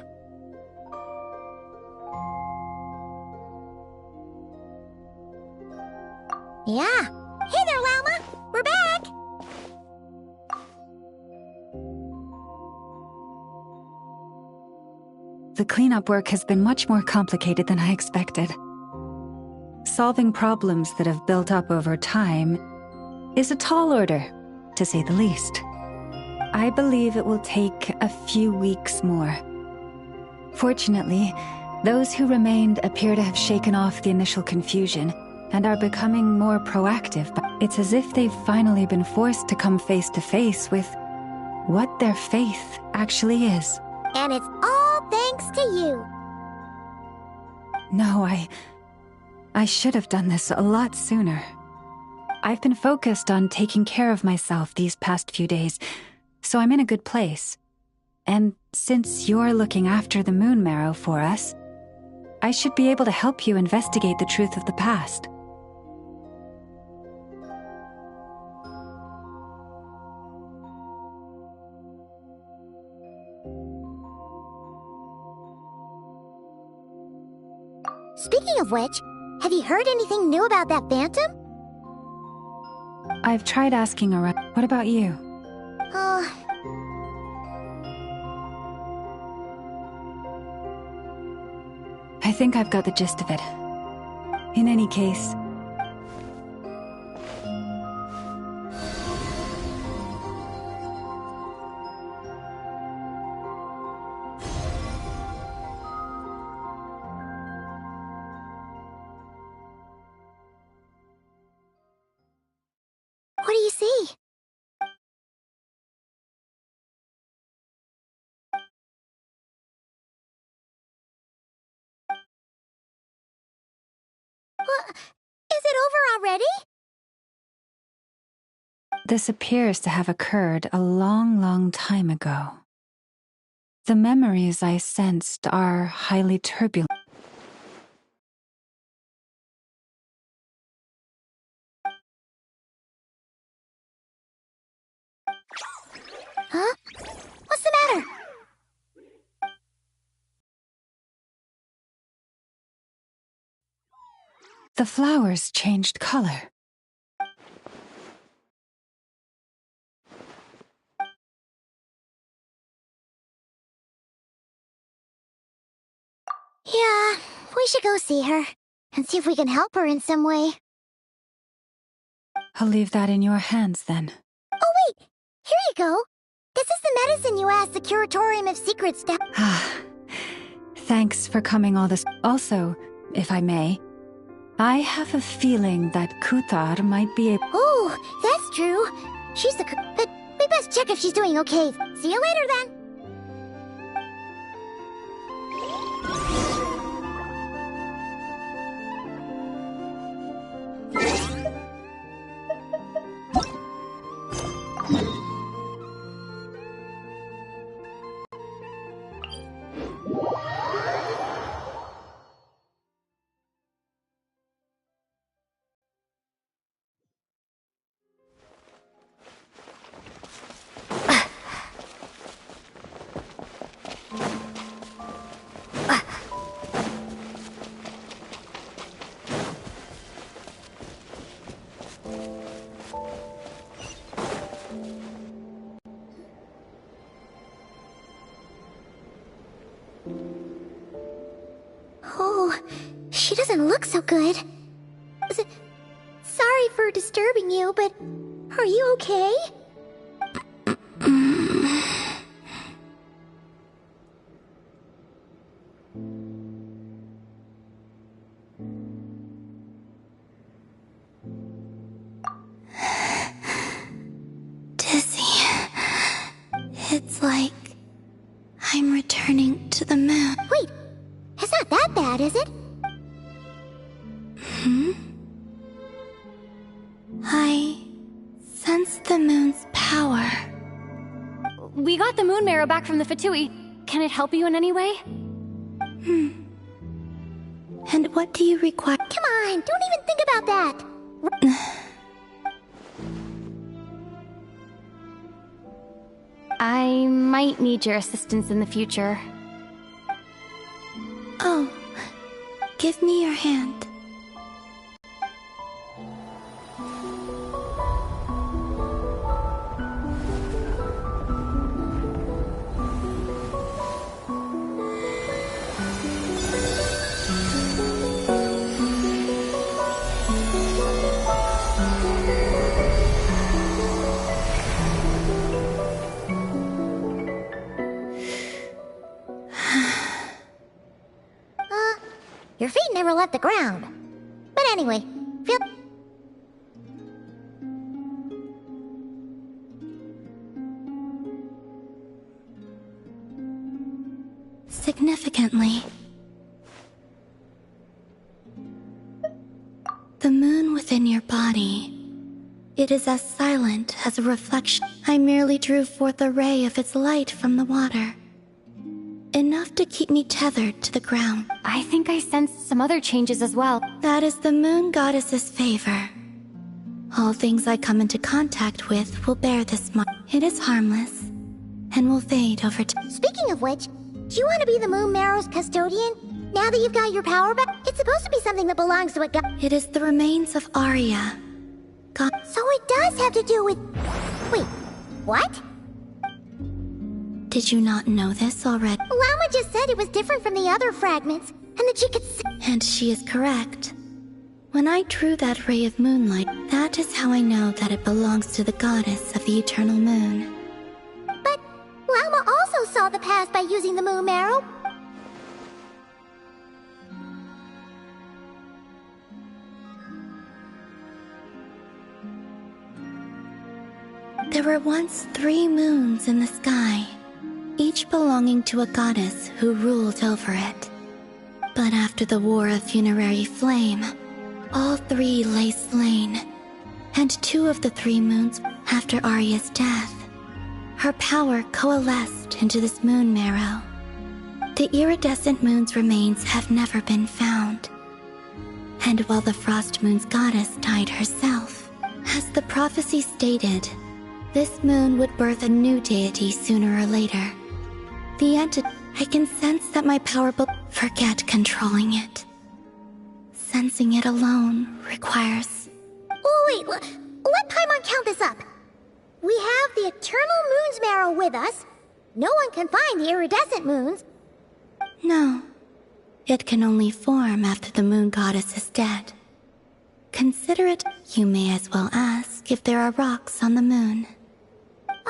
Yeah. Hey there, Llama! We're back! The cleanup work has been much more complicated than I expected. Solving problems that have built up over time is a tall order, to say the least. I believe it will take a few weeks more. Fortunately, those who remained appear to have shaken off the initial confusion and are becoming more proactive, but it's as if they've finally been forced to come face to face with what their faith actually is. And it's all thanks to you. No, I should have done this a lot sooner. I've been focused on taking care of myself these past few days, so I'm in a good place. And since you're looking after the moon marrow for us, I should be able to help you investigate the truth of the past. Speaking of which, have you heard anything new about that phantom? I've tried asking around. What about you? I think I've got the gist of it. In any case, what do you see? What? Is it over already? this appears to have occurred a long, long time ago. The memories I sensed are highly turbulent. Huh? What's the matter? The flowers changed color. Yeah, we should go see her and see if we can help her in some way. I'll leave that in your hands then. Oh wait, here you go. This is the medicine you asked the Curatorium of Secrets to... Thanks for coming all this. Also, if I may, I have a feeling that Kuthar might be able... Oh, that's true. She's the... But we best check if she's doing okay. See you later then. Oh, she doesn't look so good. Sorry for disturbing you, but are you okay? Dizzy. It's like I'm returning to the moon. Wait, it's not that bad, is it? I sense the moon's power. We got the moon marrow back from the Fatui. Can it help you in any way? And what do you require? Come on, don't even think about that. I might need your assistance in the future. Oh, give me your hand. Your feet never left the ground. But anyway, feel... Significantly, the moon within your body, it is as silent as a reflection. I merely drew forth a ray of its light from the water. Enough to keep me tethered to the ground. I think I sensed some other changes as well. That is the moon goddess's favor. All things I come into contact with will bear this mark. It is harmless, and will fade over time. Speaking of which, do you want to be the Moon Marrow's custodian? Now that you've got your power back? It's supposed to be something that belongs to a god. It is the remains of Arya. God. So it does have to do with... Wait, what? Did you not know this already? Llama just said it was different from the other fragments, and that she could see... And she is correct. When I drew that ray of moonlight, that is how I know that it belongs to the goddess of the eternal moon. But Llama also saw the past by using the Moon Marrow. There were once 3 moons in the sky, each belonging to a goddess who ruled over it. But after the War of Funerary Flame, all 3 lay slain, and 2 of the 3 moons, after Arya's death, her power coalesced into this moon marrow. The iridescent moon's remains have never been found. And while the Frost Moon's goddess died herself, as the prophecy stated, this moon would birth a new deity sooner or later. The entity... I can sense that my power will... Forget controlling it. Sensing it alone requires... Oh, wait, let Paimon count this up. We have the Eternal Moon's Marrow with us. No one can find the iridescent moons. No. It can only form after the moon goddess is dead. Consider it... You may as well ask if there are rocks on the moon.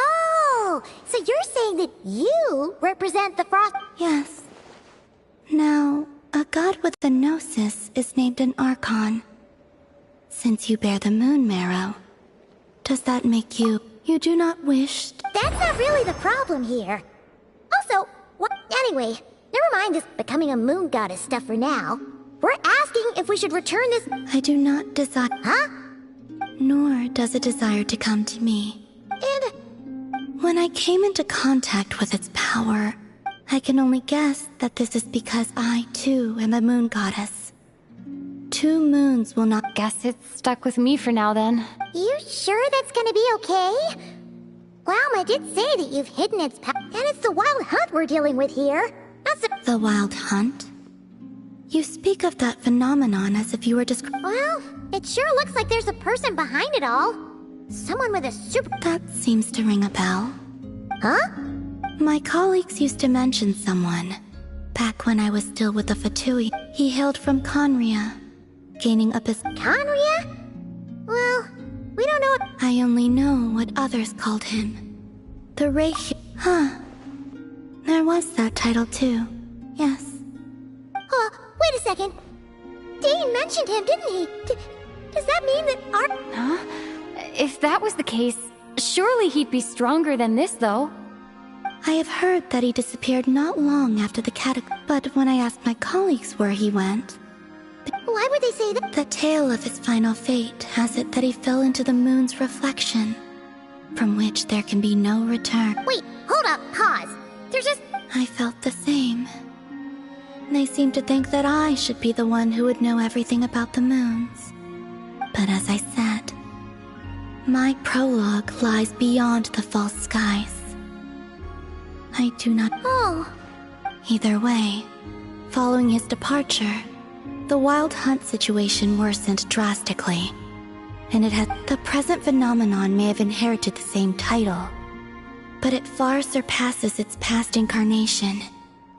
Oh, so you're saying that you represent the Frost... Yes. Now, a god with the Gnosis is named an Archon. Since you bear the moon marrow, does that make you... You do not wish... That's not really the problem here. Also, what... Anyway, never mind this becoming a moon goddess stuff for now. We're asking if we should return this... I do not desire... Huh? Nor does it desire to come to me. And... When I came into contact with its power, I can only guess that this is because I, too, am a moon goddess. 2 moons will not... Guess it's stuck with me for now, then. You sure that's gonna be okay? Llama did say that you've hidden its power, and it's the wild hunt we're dealing with here. The wild hunt? You speak of that phenomenon as if you were Well, it sure looks like there's a person behind it all. Someone with a super... That seems to ring a bell. Huh? My colleagues used to mention someone. Back when I was still with the Fatui, he hailed from Conria, gaining up his... Conria? Well, we don't know... I only know what others called him. The Reiki... Huh. There was that title too. Yes. Wait a second. Dane mentioned him, didn't he? Does that mean that our... Huh? If that was the case, surely he'd be stronger than this, though. I have heard that he disappeared not long after the cataclysm, but when I asked my colleagues where he went... Why would they say that? The tale of his final fate has it that he fell into the moon's reflection, from which there can be no return. Wait, hold up, pause. There's just... I felt the same. They seemed to think that I should be the one who would know everything about the moons. But as I said, my prologue lies beyond the false skies. I do not. Oh. Either way, following his departure, the Wild Hunt situation worsened drastically, and the present phenomenon may have inherited the same title, but it far surpasses its past incarnation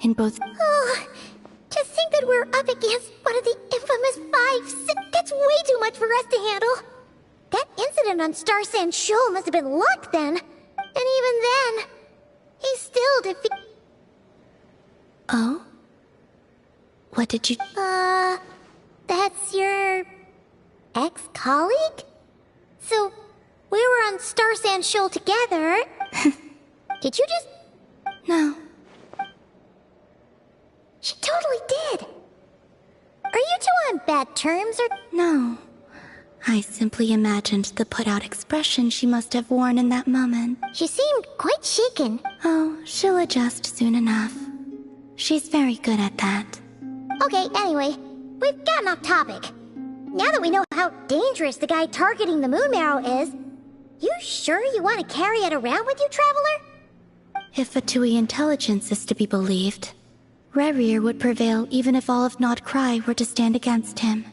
in both. Oh, to think that we're up against one of the infamous 5. That's way too much for us to handle. That incident on Star Sand Shoal must have been luck then. And even then, he still defeated. Oh? What did you... That's your... ex-colleague? So, we were on Star Sand Shoal together. Did you just... No. She totally did. Are you two on bad terms, or... No. I simply imagined the put-out expression she must have worn in that moment. She seemed quite shaken. Oh, she'll adjust soon enough. She's very good at that. Okay, anyway, we've gotten off topic. Now that we know how dangerous the guy targeting the Moon Marrow is, you sure you want to carry it around with you, Traveler? If Fatui intelligence is to be believed, Rerir would prevail even if all of Nod Cry were to stand against him.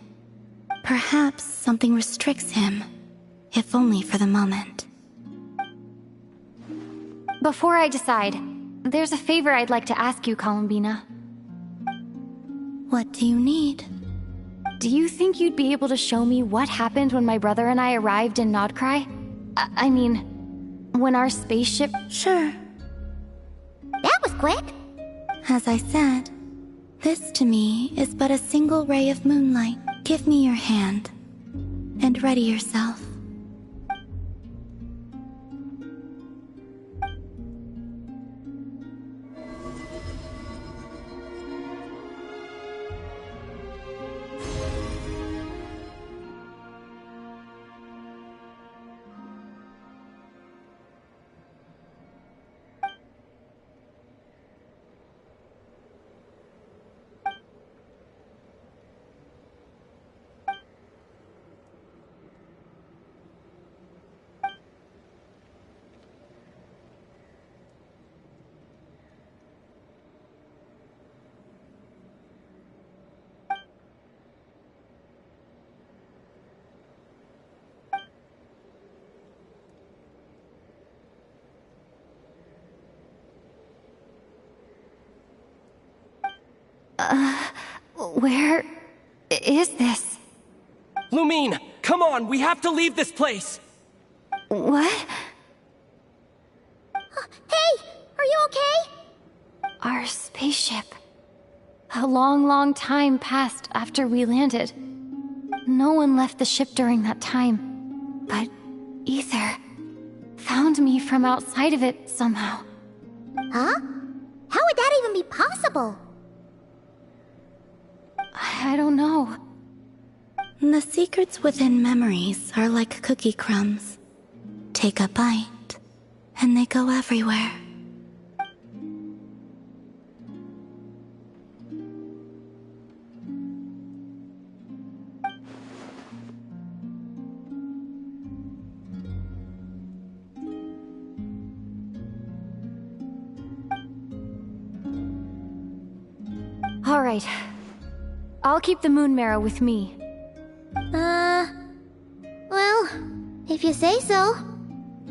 Perhaps something restricts him, if only for the moment. Before I decide, there's a favor I'd like to ask you, Columbina. What do you need? Do you think you'd be able to show me what happened when my brother and I arrived in Nodcry? I mean, when our spaceship... Sure. That was quick. As I said, this to me is but a single ray of moonlight. Give me your hand, and ready yourself. Where is this? Lumine, come on, we have to leave this place! What? Hey, are you okay? Our spaceship. A long, long time passed after we landed. No one left the ship during that time, but Ether found me from outside of it somehow. Huh? How would that even be possible? I don't know. The secrets within memories are like cookie crumbs. Take a bite, and they go everywhere. All right. I'll keep the Moon Marrow with me. Well, if you say so.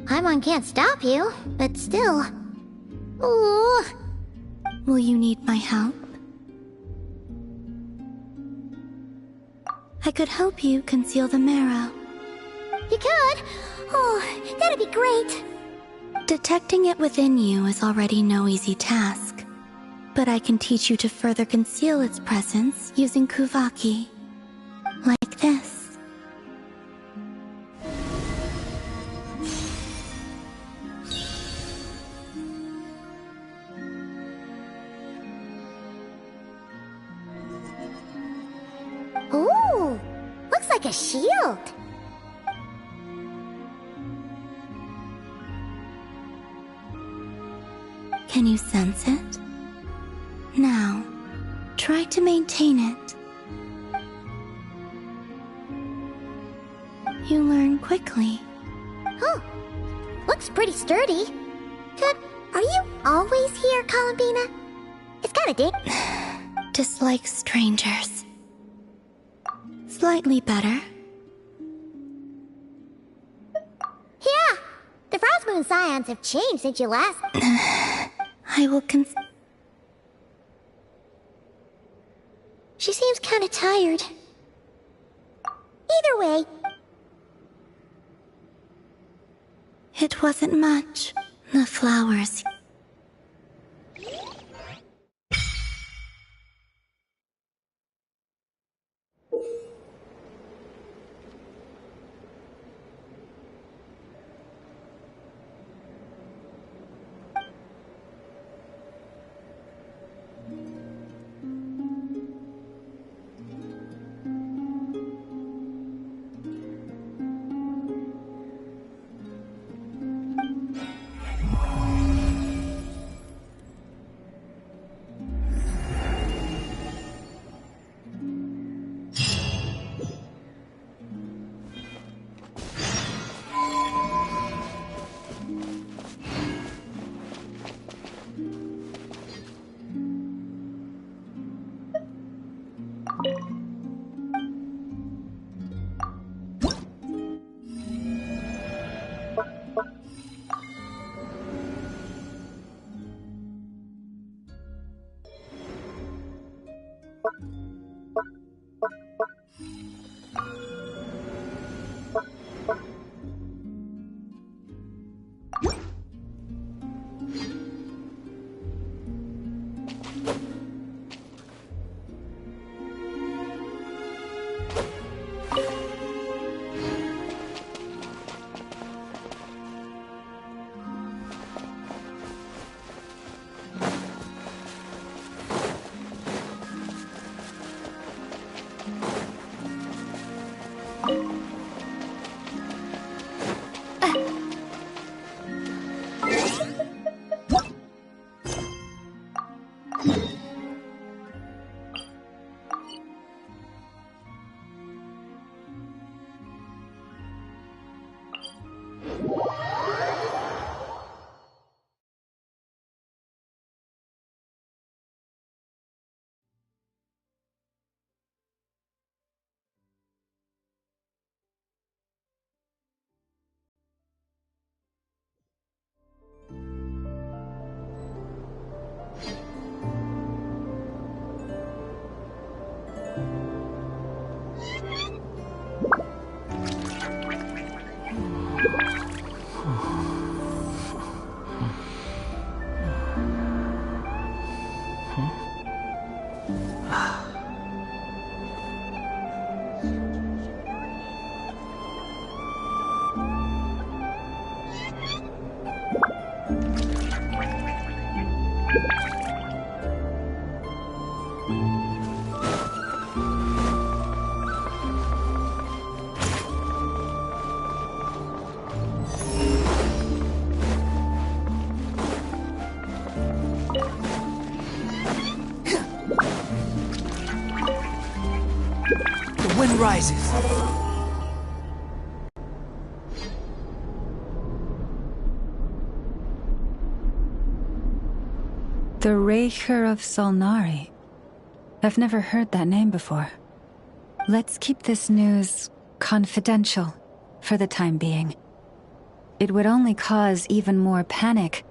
Paimon can't stop you, but still. Ooh. Will you need my help? I could help you conceal the marrow. You could? Oh, that'd be great. Detecting it within you is already no easy task. But I can teach you to further conceal its presence using Kuvaki. Like this. Ooh, looks like a shield. Can you sense it? Now, try to maintain it. You learn quickly. Huh. Looks pretty sturdy. Could Are you always here, Columbina? It's kinda dick. Dislike strangers. Slightly better. Yeah, the Frost Moon Scions have changed since you last. I will She seems kinda tired. Either way. It wasn't much. The flowers. Wind rises. The Reicher of Solnari. I've never heard that name before. Let's keep this news confidential for the time being. It would only cause even more panic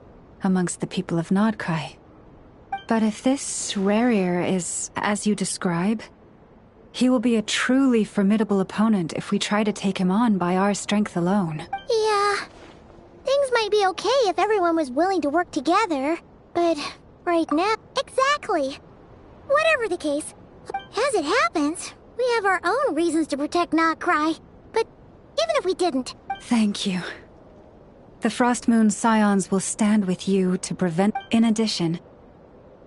amongst the people of Nodcry. But if this Rarier is as you describe, he will be a truly formidable opponent if we try to take him on by our strength alone. Yeah. Things might be okay if everyone was willing to work together, but right now... Exactly! Whatever the case, as it happens, we have our own reasons to protect Nodcry. But even if we didn't... Thank you. The Frost Moon Scions will stand with you to prevent... In addition,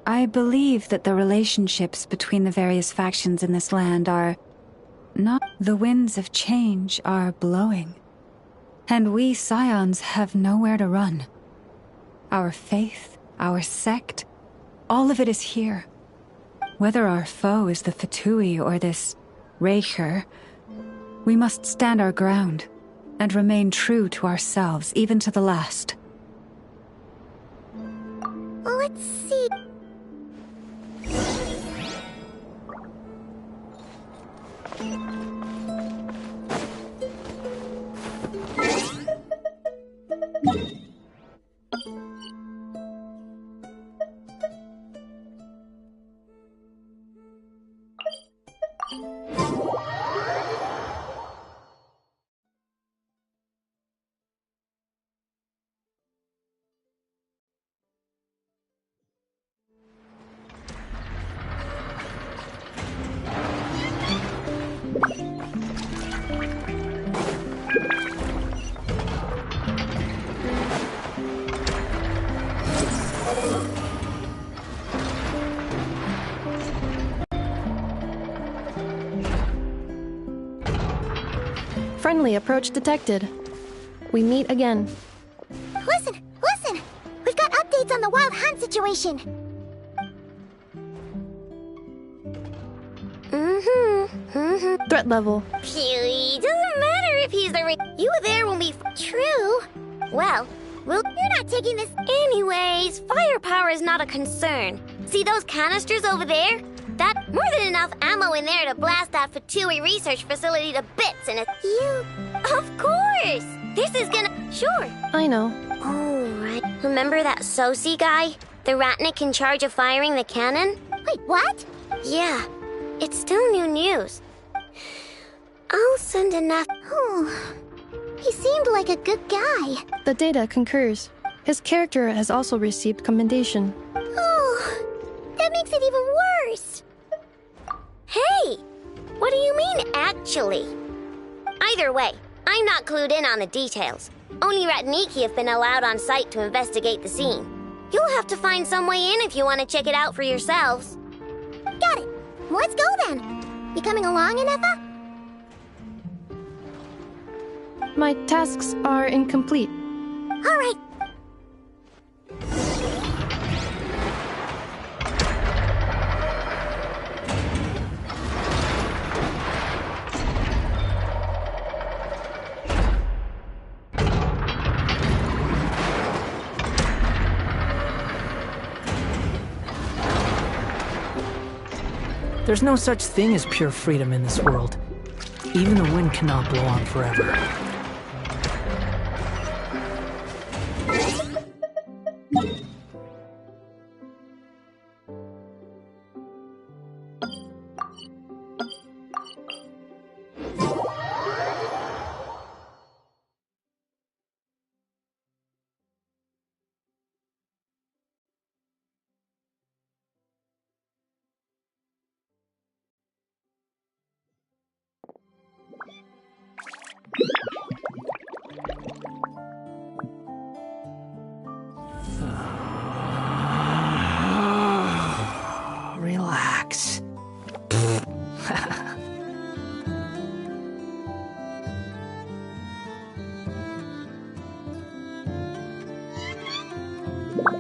I believe that the relationships between the various factions in this land are not... The winds of change are blowing. And we Scions have nowhere to run. Our faith, our sect, all of it is here. Whether our foe is the Fatui or this Reicher, we must stand our ground and remain true to ourselves, even to the last. Let's see. Friendly approach detected. We meet again. Listen! Listen! We've got updates on the wild hunt situation. Threat level. It doesn't matter if he's the you were there when we true. Well, you're not taking this anyways. Firepower is not a concern. See those canisters over there? That more than enough ammo in there to blast that Fatui research facility to bits, and you, of course. This is gonna sure. I know. Oh right. Remember that Sosi guy, the Ratnik in charge of firing the cannon? Wait, what? Yeah, it's still new news. I'll send enough. He seemed like a good guy. The data concurs. His character has also received commendation. Oh, that makes it even worse. Hey, what do you mean, actually? Either way, I'm not clued in on the details. Only Ratniki have been allowed on site to investigate the scene. You'll have to find some way in if you want to check it out for yourselves. Got it. Let's go then. You coming along, Inefa? My tasks are incomplete. All right. There's no such thing as pure freedom in this world. Even the wind cannot blow on forever. Relax.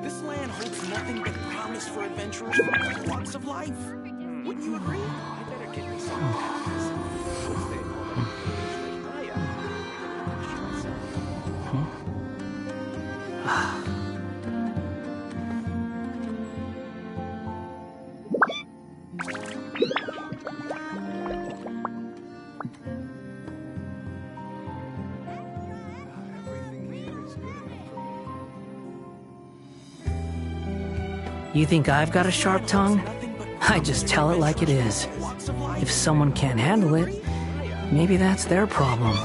This land holds nothing but promise for adventurers from all walks of life. Wouldn't you agree? I better get me some packers. You think I've got a sharp tongue? I just tell it like it is. If someone can't handle it, maybe that's their problem.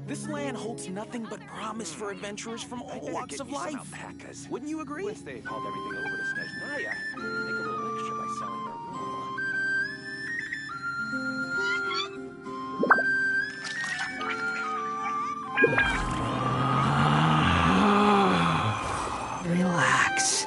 This land holds nothing but promise for adventurers from all walks of life. Wouldn't you agree? Once they've hauled everything over to Snezhnaya, make a little extra by selling their Relax.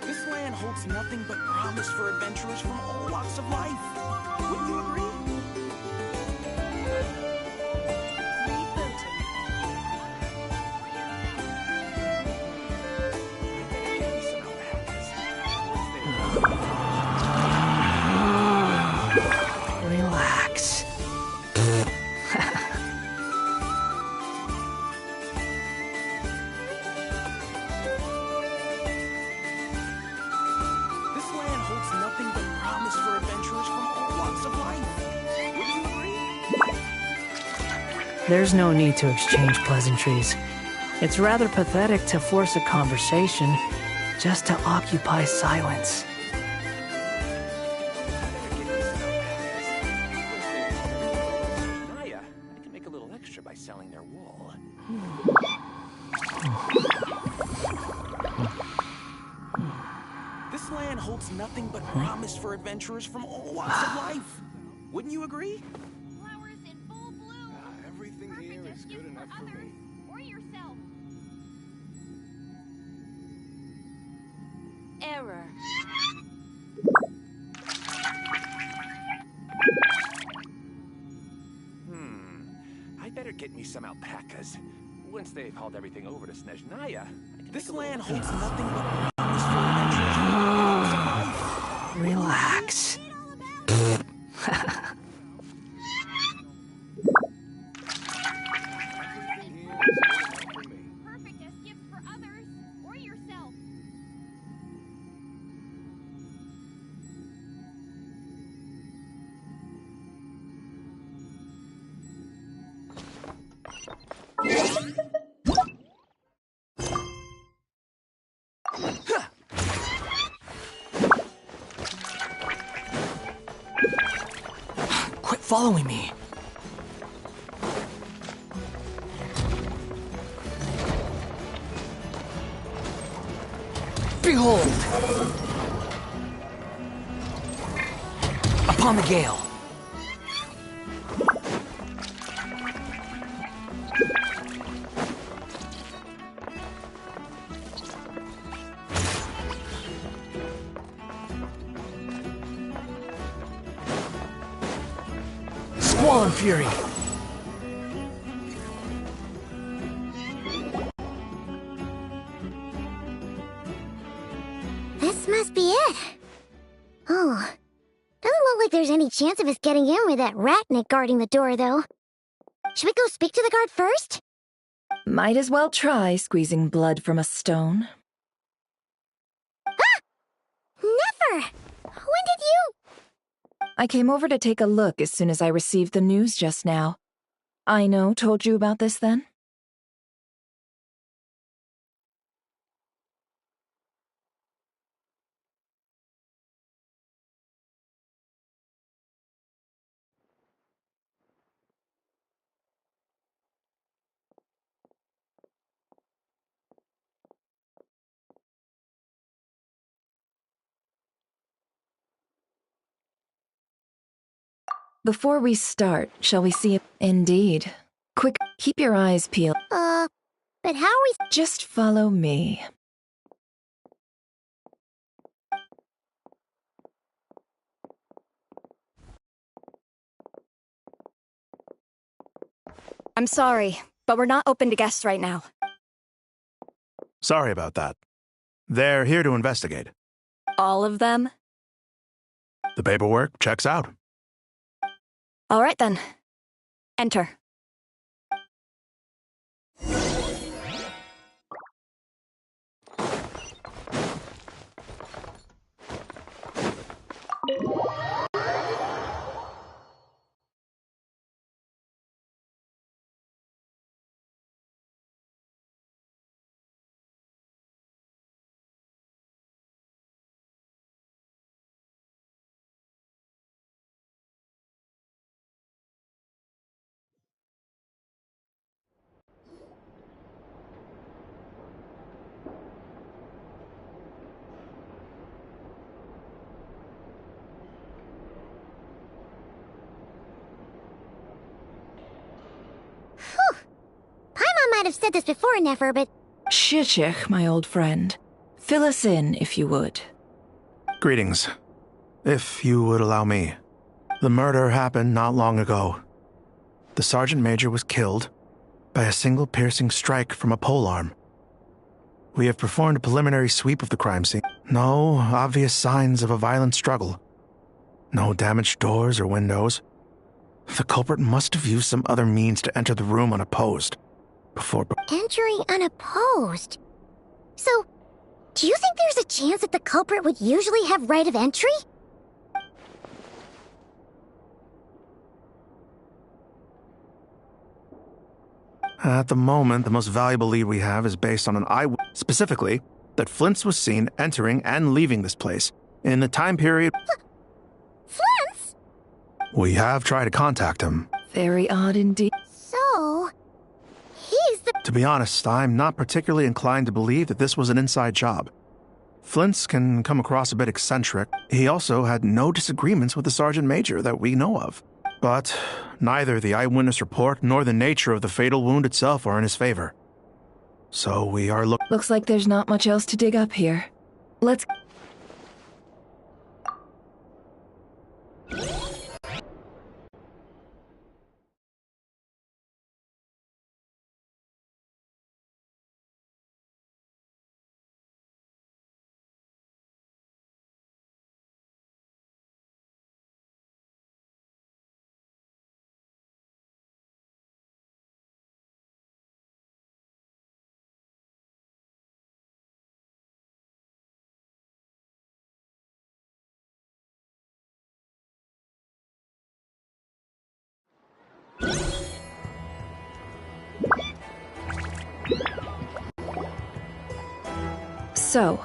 This land holds nothing but promise for adventurers from all walks of life. Wouldn't you agree? Relax. This land holds nothing but promise for adventurers from all walks of life. Would you agree? There's no need to exchange pleasantries. It's rather pathetic to force a conversation just to occupy silence. Naya, I can make a little extra by selling their wool. This land holds nothing but promise for adventurers from all walks of life. Wouldn't you agree? Flowers in full bloom. Everything here is good enough for me. Or yourself. Error. I better get me some alpacas. Once they've hauled everything over to Snezhnaya, this land holds nothing but promise for adventurers from all walks of life. Relax. Perfect as gifts for others. Or yourself. Quit following me. Behold! Upon the gale. Squall and fury. This must be it. Oh, doesn't look like there's any chance of us getting in with that ratnik guarding the door, though. Should we go speak to the guard first? Might as well try squeezing blood from a stone. Ah! Never! When did you... I came over to take a look as soon as I received the news just now. Aino told you about this then? Before we start, shall we see if... Indeed. Quick, keep your eyes peeled. But how are we... Just follow me. I'm sorry, but we're not open to guests right now. Sorry about that. They're here to investigate. All of them? The paperwork checks out. All right then. Enter. Paimon might have said this before, Nefer, but... Shishich, my old friend. Fill us in, if you would. Greetings. If you would allow me. The murder happened not long ago. The Sergeant Major was killed by a single piercing strike from a polearm. We have performed a preliminary sweep of the crime scene. No obvious signs of a violent struggle. No damaged doors or windows. The culprit must have used some other means to enter the room unopposed. Entering unopposed? So, do you think there's a chance that the culprit would usually have right of entry? At the moment, the most valuable lead we have is based on an eyewitness, specifically, that Flint's was seen entering and leaving this place in the time period. Flint's? We have tried to contact him. Very odd indeed. So, he's the— To be honest, I'm not particularly inclined to believe that this was an inside job. Flint's can come across a bit eccentric. He also had no disagreements with the Sergeant Major that we know of. But neither the eyewitness report nor the nature of the fatal wound itself are in his favor. So we are Looks like there's not much else to dig up here. Let's... So,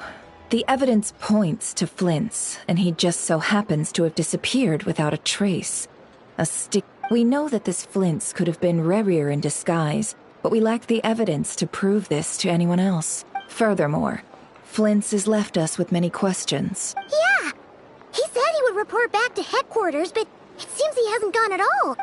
the evidence points to Flint's, and he just so happens to have disappeared without a trace. We know that this Flint's could have been Rerir in disguise, but we lack the evidence to prove this to anyone else. Furthermore, Flint's has left us with many questions. Yeah! He said he would report back to headquarters, but it seems he hasn't gone at all.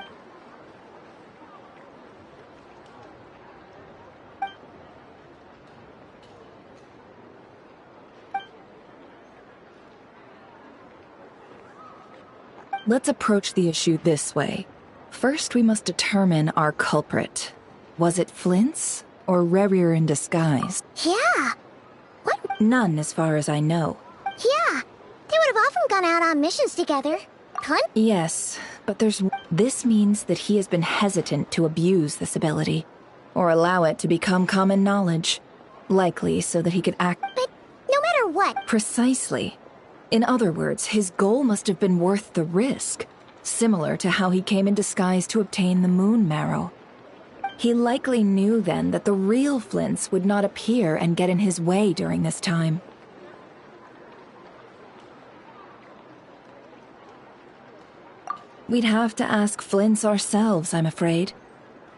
Let's approach the issue this way. First, we must determine our culprit. Was it Flint's or Rerir in disguise? Yeah. What? None, as far as I know. Yeah. They would have often gone out on missions together. Yes, but this means that he has been hesitant to abuse this ability, or allow it to become common knowledge. Likely so that he could act— But no matter what— Precisely. In other words, his goal must have been worth the risk, similar to how he came in disguise to obtain the moon marrow. He likely knew then that the real Flint's would not appear and get in his way during this time. We'd have to ask Flint's ourselves, I'm afraid.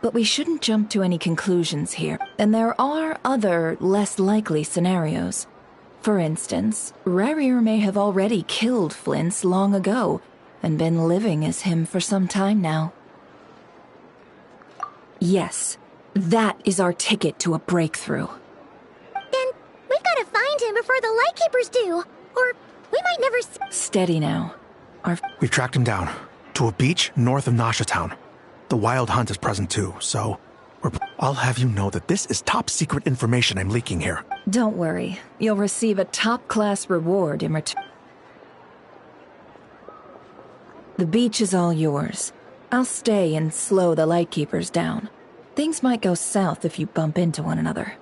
But we shouldn't jump to any conclusions here, and there are other, less likely scenarios. For instance, Rerir may have already killed Flint's long ago, and been living as him for some time now. Yes, that is our ticket to a breakthrough. Then we've got to find him before the Lightkeepers do, or we might never Steady now. We've tracked him down to a beach north of Nasha Town. The Wild Hunt is present too, so I'll have you know that this is top secret information I'm leaking here. Don't worry, you'll receive a top-class reward in return. The beach is all yours. I'll stay and slow the Lightkeepers down. Things might go south if you bump into one another.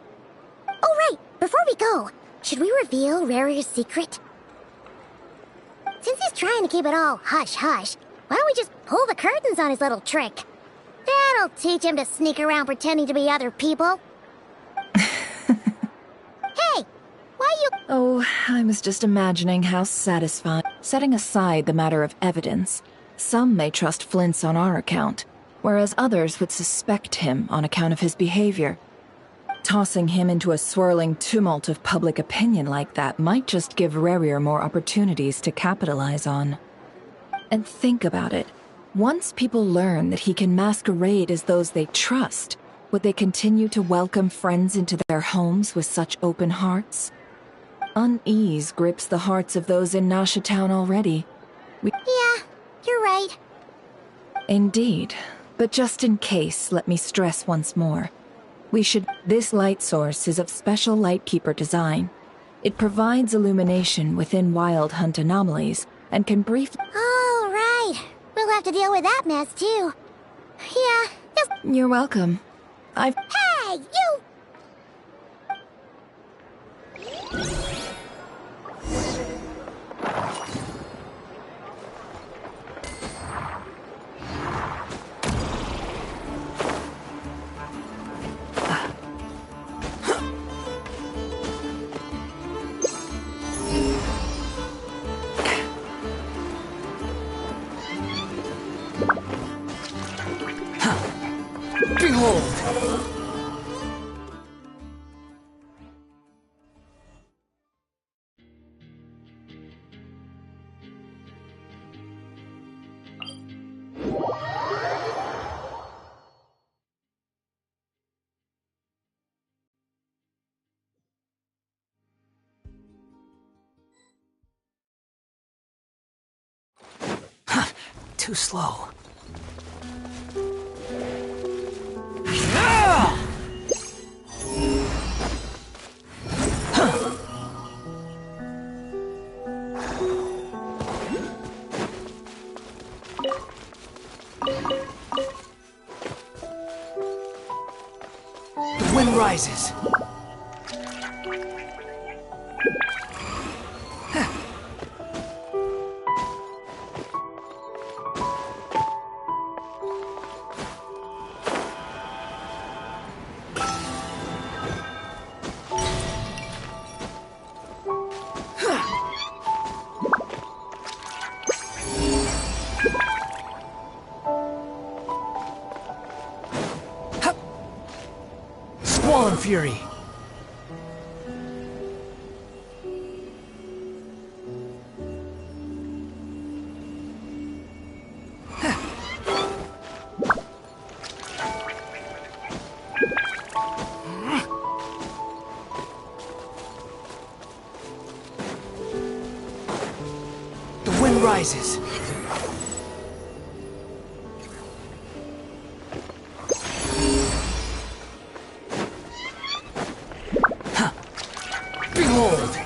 Oh right, before we go, should we reveal Rerir's secret? Since he's trying to keep it all hush-hush, why don't we just pull the curtains on his little trick? That'll teach him to sneak around pretending to be other people. Hey, why you— Oh, I was just imagining how satisfying. Setting aside the matter of evidence, some may trust Flint's on our account, whereas others would suspect him on account of his behavior. Tossing him into a swirling tumult of public opinion like that might just give Rerir more opportunities to capitalize on. And think about it. Once people learn that he can masquerade as those they trust, would they continue to welcome friends into their homes with such open hearts? Unease grips the hearts of those in Nasha Town already. Yeah, you're right. Indeed. But just in case, let me stress once more. This light source is of special Lightkeeper design. It provides illumination within Wild Hunt anomalies, and can briefly— Oh, right. We'll have to deal with that mess, too. Yeah, just— You're welcome. Hey, you! Behold! Too slow. The wind rises. Squall and fury. The wind rises. Behold!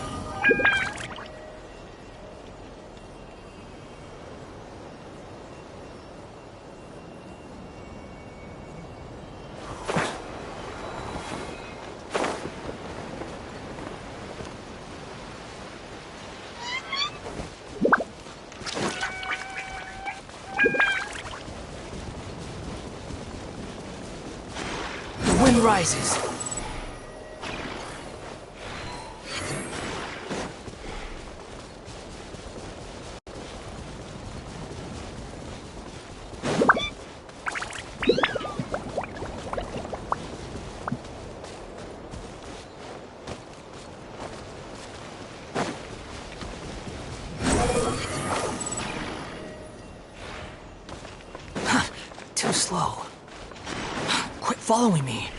The wind rises. Too slow. Quit following me.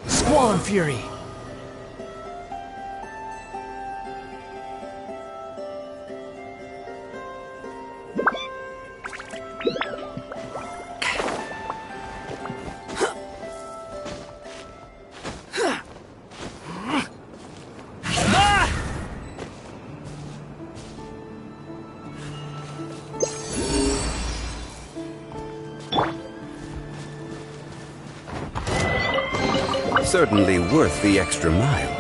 Squall and fury. Certainly worth the extra mile.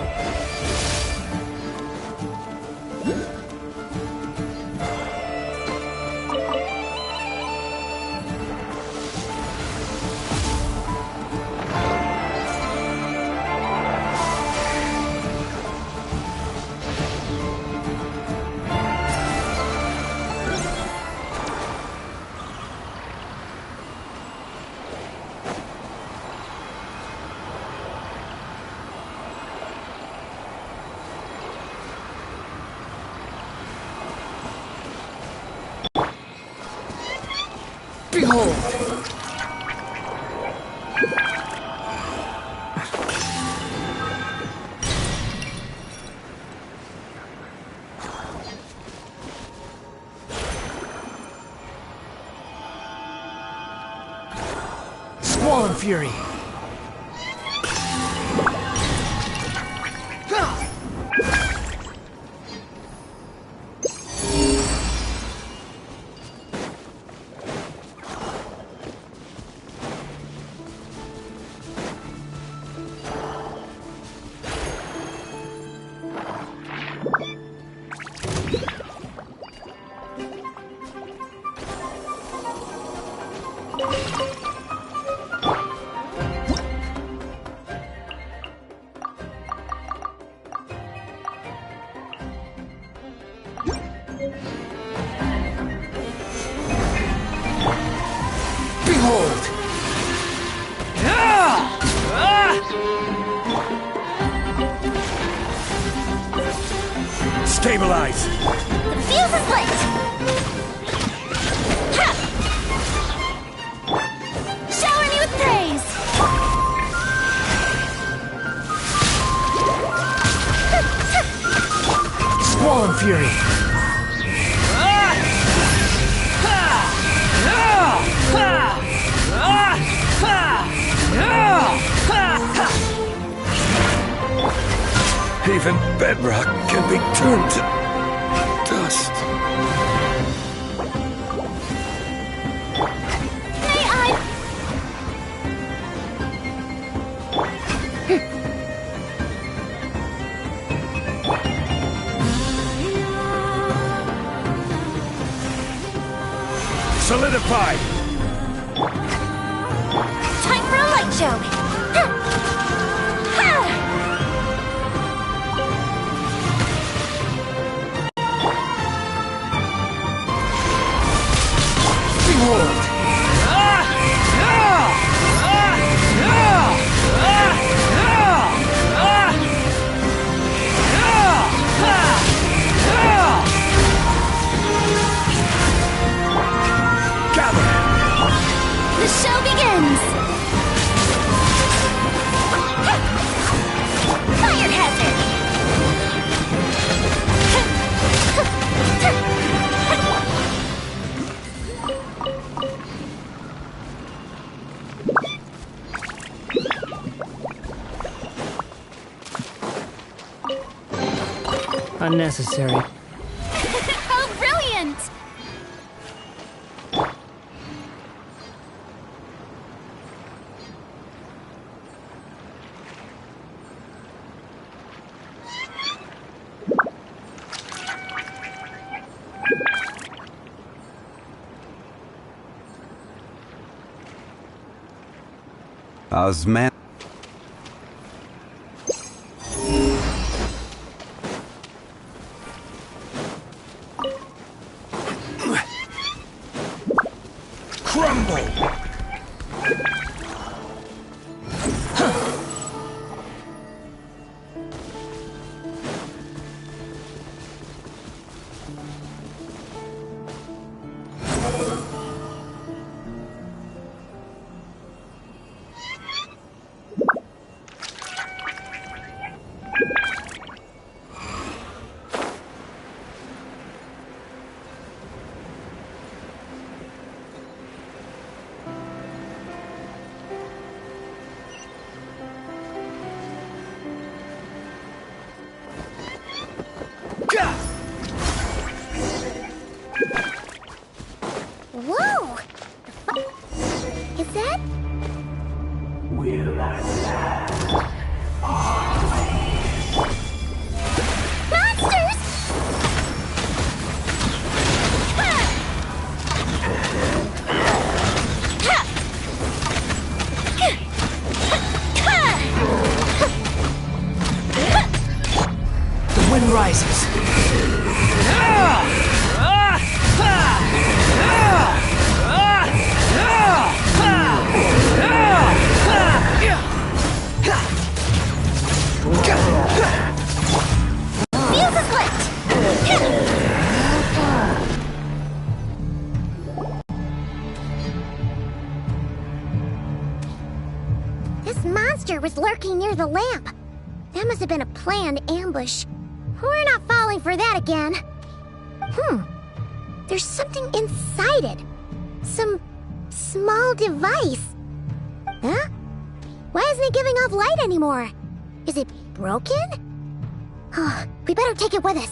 Behold! Squall Fury! Behold! Stabilize! The fuse is lit! Ha! Shower me with praise! Squall Fury! Even bedrock can be turned to dust. May I? Solidify! Time for a light show! Ha! Ha! The show begins! Fire hazard! Unnecessary. How brilliant! Osman. Crumble! Whoa! Is that? Will last Monsters! The wind rises. Fuse is lit! This monster was lurking near the lamp. That must have been a planned ambush. We're not falling for that again. There's something inside it. Some small device. Huh? Why isn't it giving off light anymore? Is it broken? Oh, we better take it with us.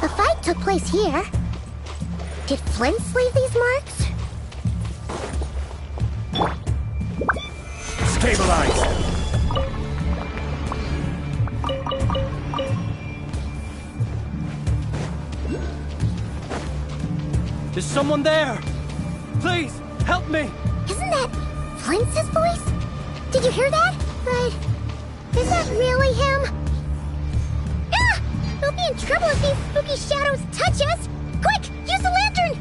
A fight took place here. Did Flint leave these marks? Stabilize! Is someone there? Please, help me! Isn't that Flint's voice? Did you hear that? But is that really him? Ah! We'll be in trouble if these spooky shadows touch us! Quick, use the lantern!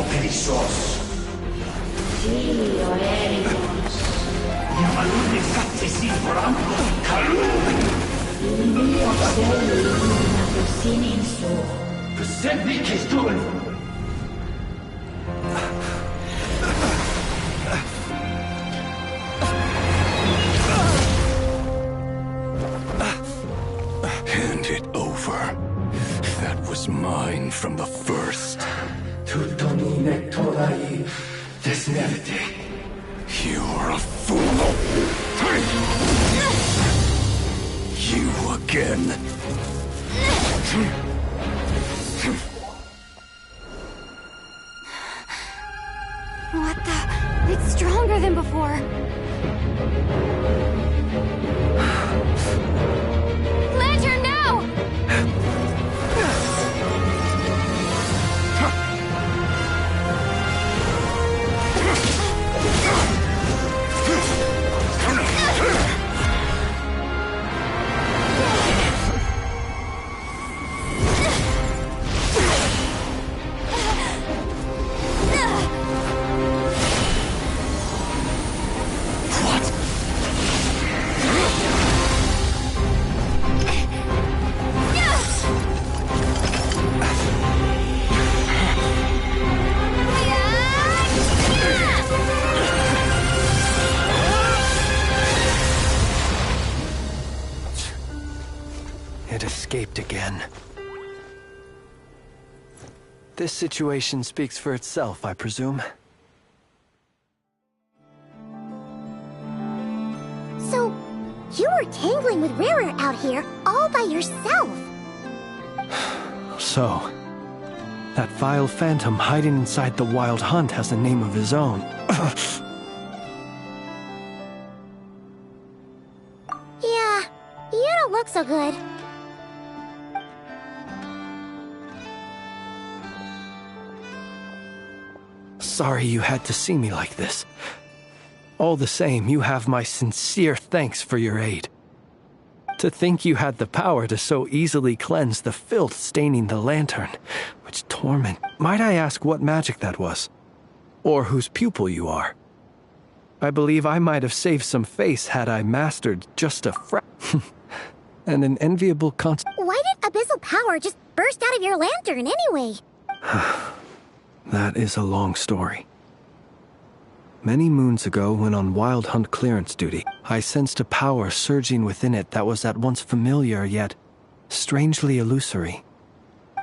Perissos. Sí, oeremos. Yamalune satsesi porampo kalu. Imi otselu na sininso. Kusenni kistun. Hand it over. That was mine from the first. You're a fool. You again. What the? It's stronger than before. Lantern now! It escaped again. This situation speaks for itself, I presume. So, you were tangling with Rarer out here all by yourself. So, that vile phantom hiding inside the Wild Hunt has a name of his own. Yeah, you don't look so good. Sorry you had to see me like this. All the same, you have my sincere thanks for your aid. To think you had the power to so easily cleanse the filth staining the lantern, which torment. Might I ask what magic that was? Or whose pupil you are? I believe I might have saved some face had I mastered just a and an enviable Why did abyssal power just burst out of your lantern anyway? That is a long story. Many moons ago, when on Wild Hunt clearance duty, I sensed a power surging within it that was at once familiar yet strangely illusory.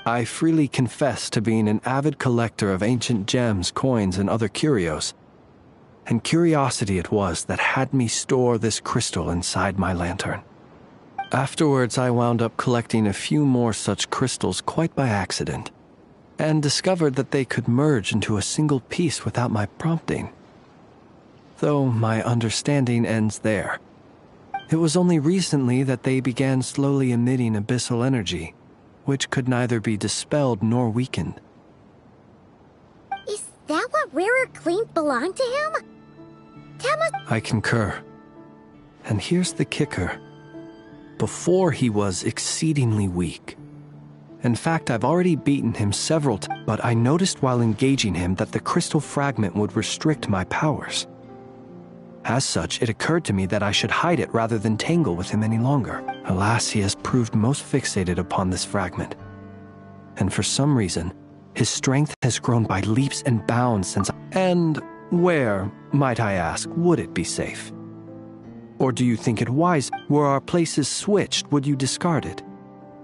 I freely confess to being an avid collector of ancient gems, coins, and other curios. And curiosity it was that had me store this crystal inside my lantern. Afterwards, I wound up collecting a few more such crystals quite by accident, and discovered that they could merge into a single piece without my prompting. Though my understanding ends there. It was only recently that they began slowly emitting abyssal energy, which could neither be dispelled nor weakened. Is that what Rarer claimed belonged to him? I concur. And here's the kicker. Before he was exceedingly weak. In fact, I've already beaten him several times, but I noticed while engaging him that the crystal fragment would restrict my powers. As such, it occurred to me that I should hide it rather than tangle with him any longer. Alas, he has proved most fixated upon this fragment. And for some reason, his strength has grown by leaps and bounds since And where, might I ask, would it be safe? Or do you think it wise, were our places switched, would you discard it?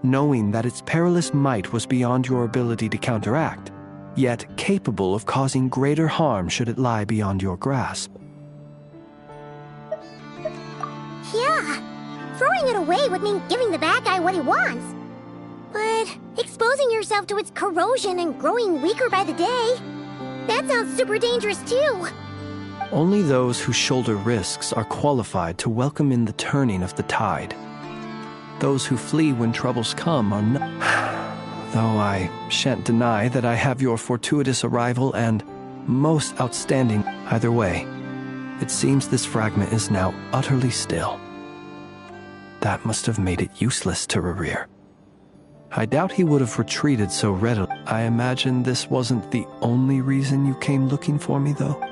Knowing that its perilous might was beyond your ability to counteract, yet capable of causing greater harm should it lie beyond your grasp. Yeah, throwing it away would mean giving the bad guy what he wants. But exposing yourself to its corrosion and growing weaker by the day, that sounds super dangerous too. Only those who shoulder risks are qualified to welcome in the turning of the tide. Those who flee when troubles come are not. Though I shan't deny that I have your fortuitous arrival and most outstanding. Either way, it seems this fragment is now utterly still. That must have made it useless to Rarer. I doubt he would have retreated so readily. I imagine this wasn't the only reason you came looking for me, though.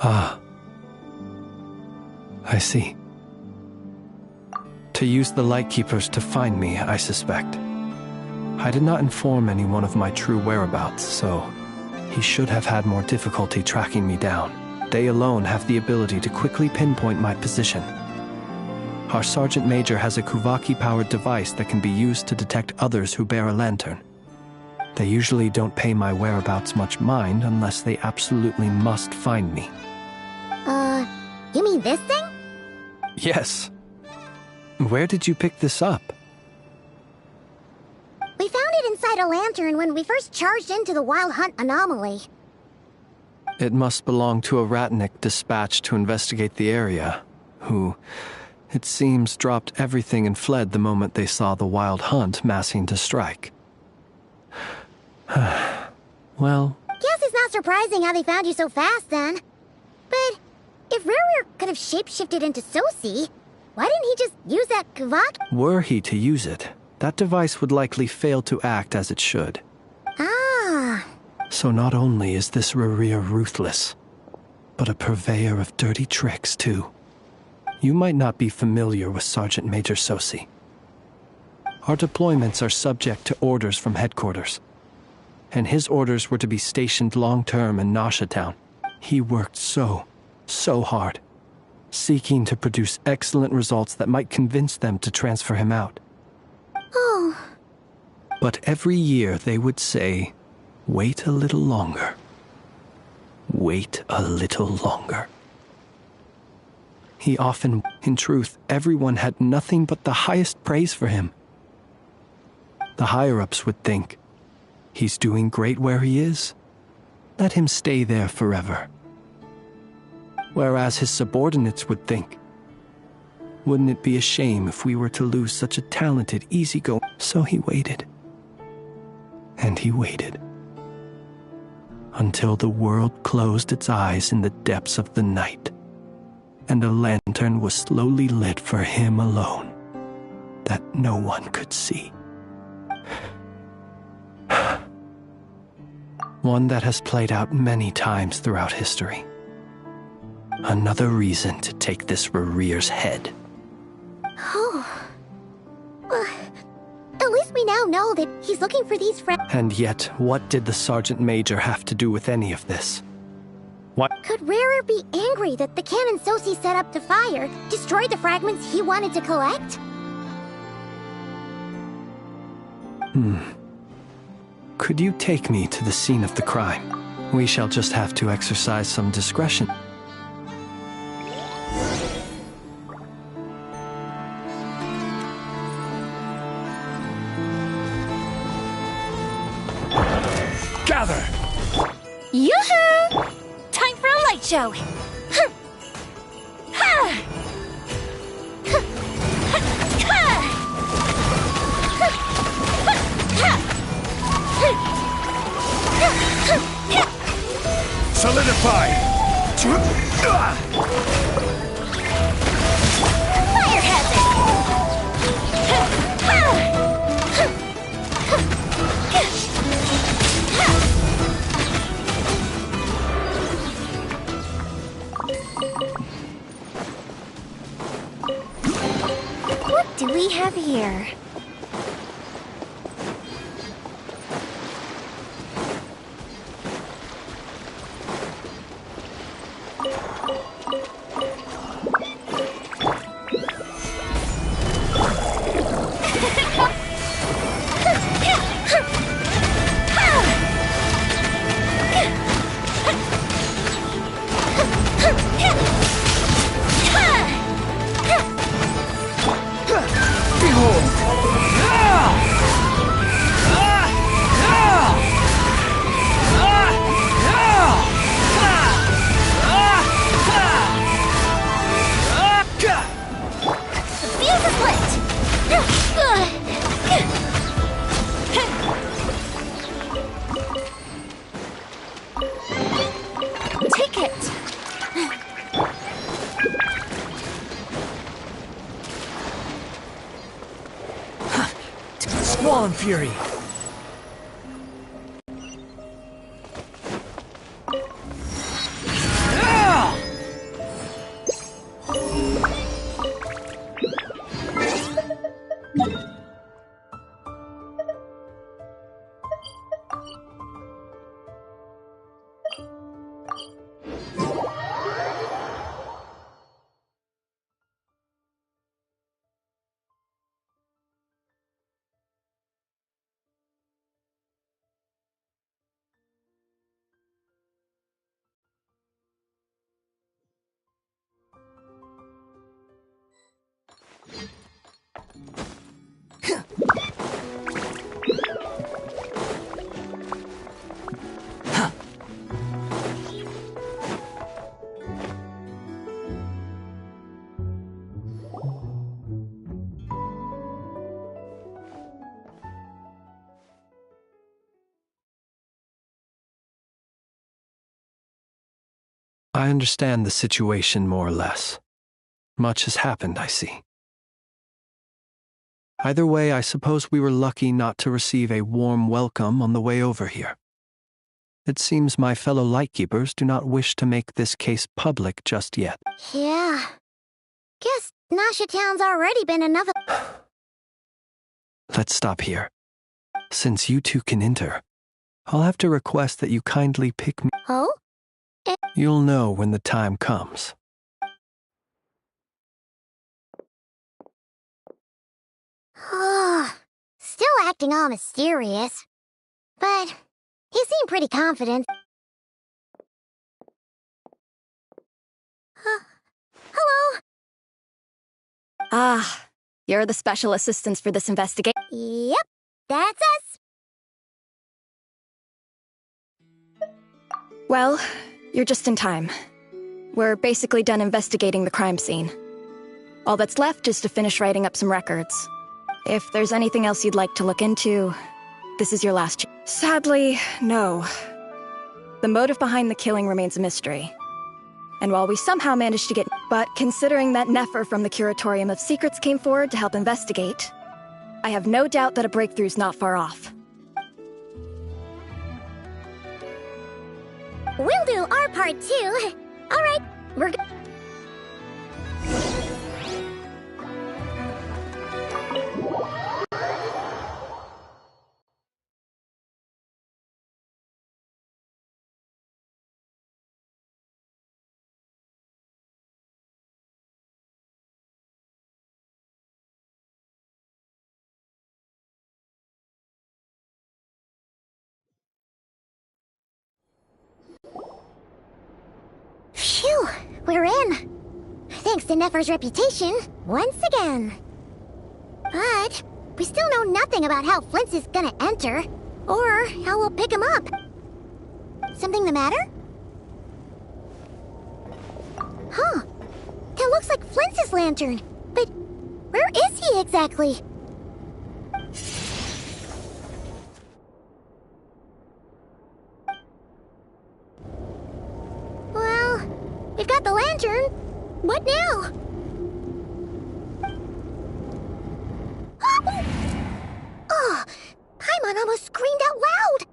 Ah. I see. To use the Lightkeepers to find me, I suspect. I did not inform anyone of my true whereabouts, so he should have had more difficulty tracking me down. They alone have the ability to quickly pinpoint my position. Our Sergeant Major has a Kuvaki-powered device that can be used to detect others who bear a lantern. They usually don't pay my whereabouts much mind unless they absolutely must find me. You mean this thing? Yes. Where did you pick this up? We found it inside a lantern when we first charged into the Wild Hunt anomaly. It must belong to a Ratnik dispatched to investigate the area, who, it seems, dropped everything and fled the moment they saw the Wild Hunt massing to strike. Well... Guess it's not surprising how they found you so fast, then. But if Rarer could have shapeshifted into Sosi, why didn't he just use that Kuvaki? Were he to use it, that device would likely fail to act as it should. Ah. So not only is this Rarer ruthless, but a purveyor of dirty tricks, too. You might not be familiar with Sergeant Major Sosi. Our deployments are subject to orders from headquarters, and his orders were to be stationed long-term in Nasha Town. He worked so so hard, seeking to produce excellent results that might convince them to transfer him out. Oh. But every year they would say, wait a little longer. Wait a little longer. He often, in truth, everyone had nothing but the highest praise for him. The higher-ups would think, he's doing great where he is. Let him stay there forever. Whereas his subordinates would think, wouldn't it be a shame if we were to lose such a talented, easygoing? So he waited. And he waited. Until the world closed its eyes in the depths of the night, and a lantern was slowly lit for him alone, that no one could see. One that has played out many times throughout history. Another reason to take this Rerere's head. Oh. Well, at least we now know that he's looking for these friends. And yet, what did the Sergeant Major have to do with any of this? What? Could Rerer be angry that the cannon Sosi set up to fire destroyed the fragments he wanted to collect? Could you take me to the scene of the crime? We shall just have to exercise some discretion. Gather! Yoo-hoo! Time for a light show! Solidify! Fire hazard! What do we have here? Squall Fury! I understand the situation more or less. Much has happened, I see. Either way, I suppose we were lucky not to receive a warm welcome on the way over here. It seems my fellow Lightkeepers do not wish to make this case public just yet. Yeah. Guess Nasha Town's already been enough of... Let's stop here. Since you two can enter, I'll have to request that you kindly pick me... Oh? You'll know when the time comes. Still acting all mysterious. But he seemed pretty confident. Hello? Ah, you're the special assistants for this investigation. Yep, that's us. Well, you're just in time. We're basically done investigating the crime scene. All that's left is to finish writing up some records. If there's anything else you'd like to look into, this is your last chance. Sadly, no. The motive behind the killing remains a mystery. And while we somehow managed to get... But considering that Nefer from the Curatorium of Secrets came forward to help investigate, I have no doubt that a breakthrough's not far off. We'll do our part too. All right, we're good. Phew, we're in. Thanks to Nefer's reputation, once again. But we still know nothing about how Flint's is gonna enter, or how we'll pick him up. Something the matter? Huh. That looks like Flint's lantern. But where is he exactly? Well, we've got the lantern. What now? Oh, Paimon almost screamed out loud.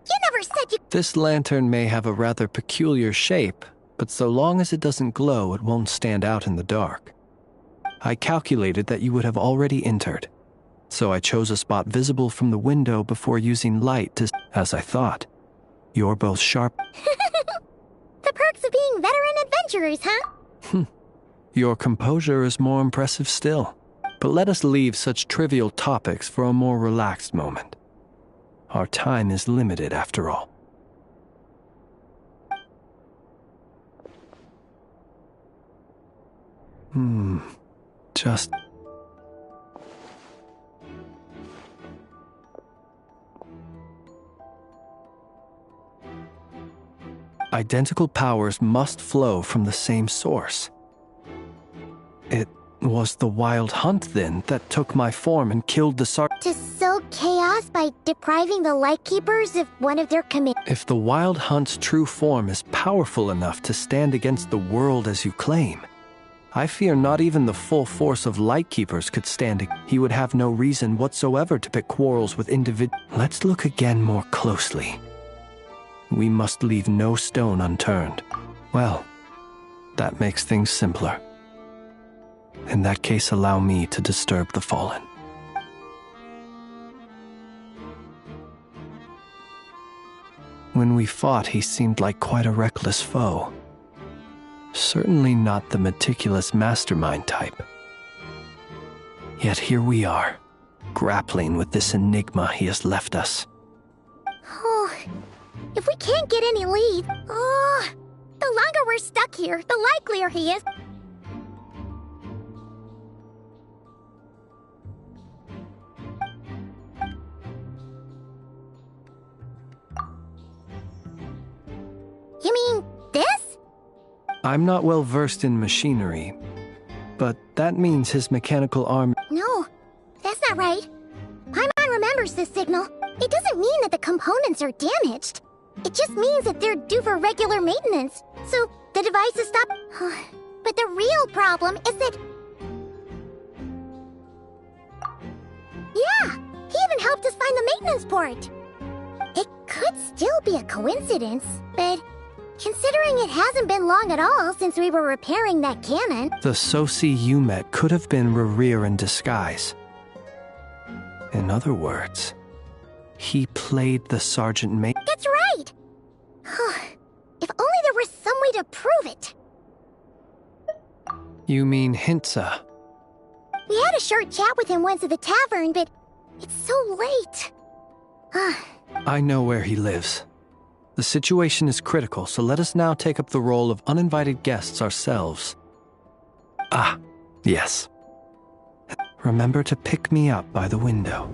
You never said you... This lantern may have a rather peculiar shape, but so long as it doesn't glow, it won't stand out in the dark. I calculated that you would have already entered, so I chose a spot visible from the window before using light to... As I thought, you're both sharp... The perks of being veteran adventurers, huh? Your composure is more impressive still. But let us leave such trivial topics for a more relaxed moment. Our time is limited after all. Just... Identical powers must flow from the same source. It was the Wild Hunt, then, that took my form and killed the To sow chaos by depriving the Lightkeepers of one of their commands. If the Wild Hunt's true form is powerful enough to stand against the world as you claim, I fear not even the full force of Lightkeepers could stand it. He would have no reason whatsoever to pick quarrels with individuals. Let's look again more closely. We must leave no stone unturned. Well, that makes things simpler. In that case, allow me to disturb the fallen. When we fought, he seemed like quite a reckless foe. Certainly not the meticulous mastermind type. Yet here we are, grappling with this enigma he has left us. Oh, if we can't get any lead, the longer we're stuck here, the likelier he is. You mean this? I'm not well versed in machinery, but that means his mechanical arm... No, that's not right. Paimon remembers this signal. It doesn't mean that the components are damaged. It just means that they're due for regular maintenance, so the device is stopped. But the real problem is that... Yeah, he even helped us find the maintenance port. It could still be a coincidence, but... Considering it hasn't been long at all since we were repairing that cannon... The Soci you met could have been Rerir in disguise. In other words, he played the Sergeant Major... That's right! If only to prove it. You mean Hintsa? We had a short chat with him once at the tavern, but it's so late. I know where he lives. The situation is critical, so let us now take up the role of uninvited guests ourselves. Ah, yes. Remember to pick me up by the window.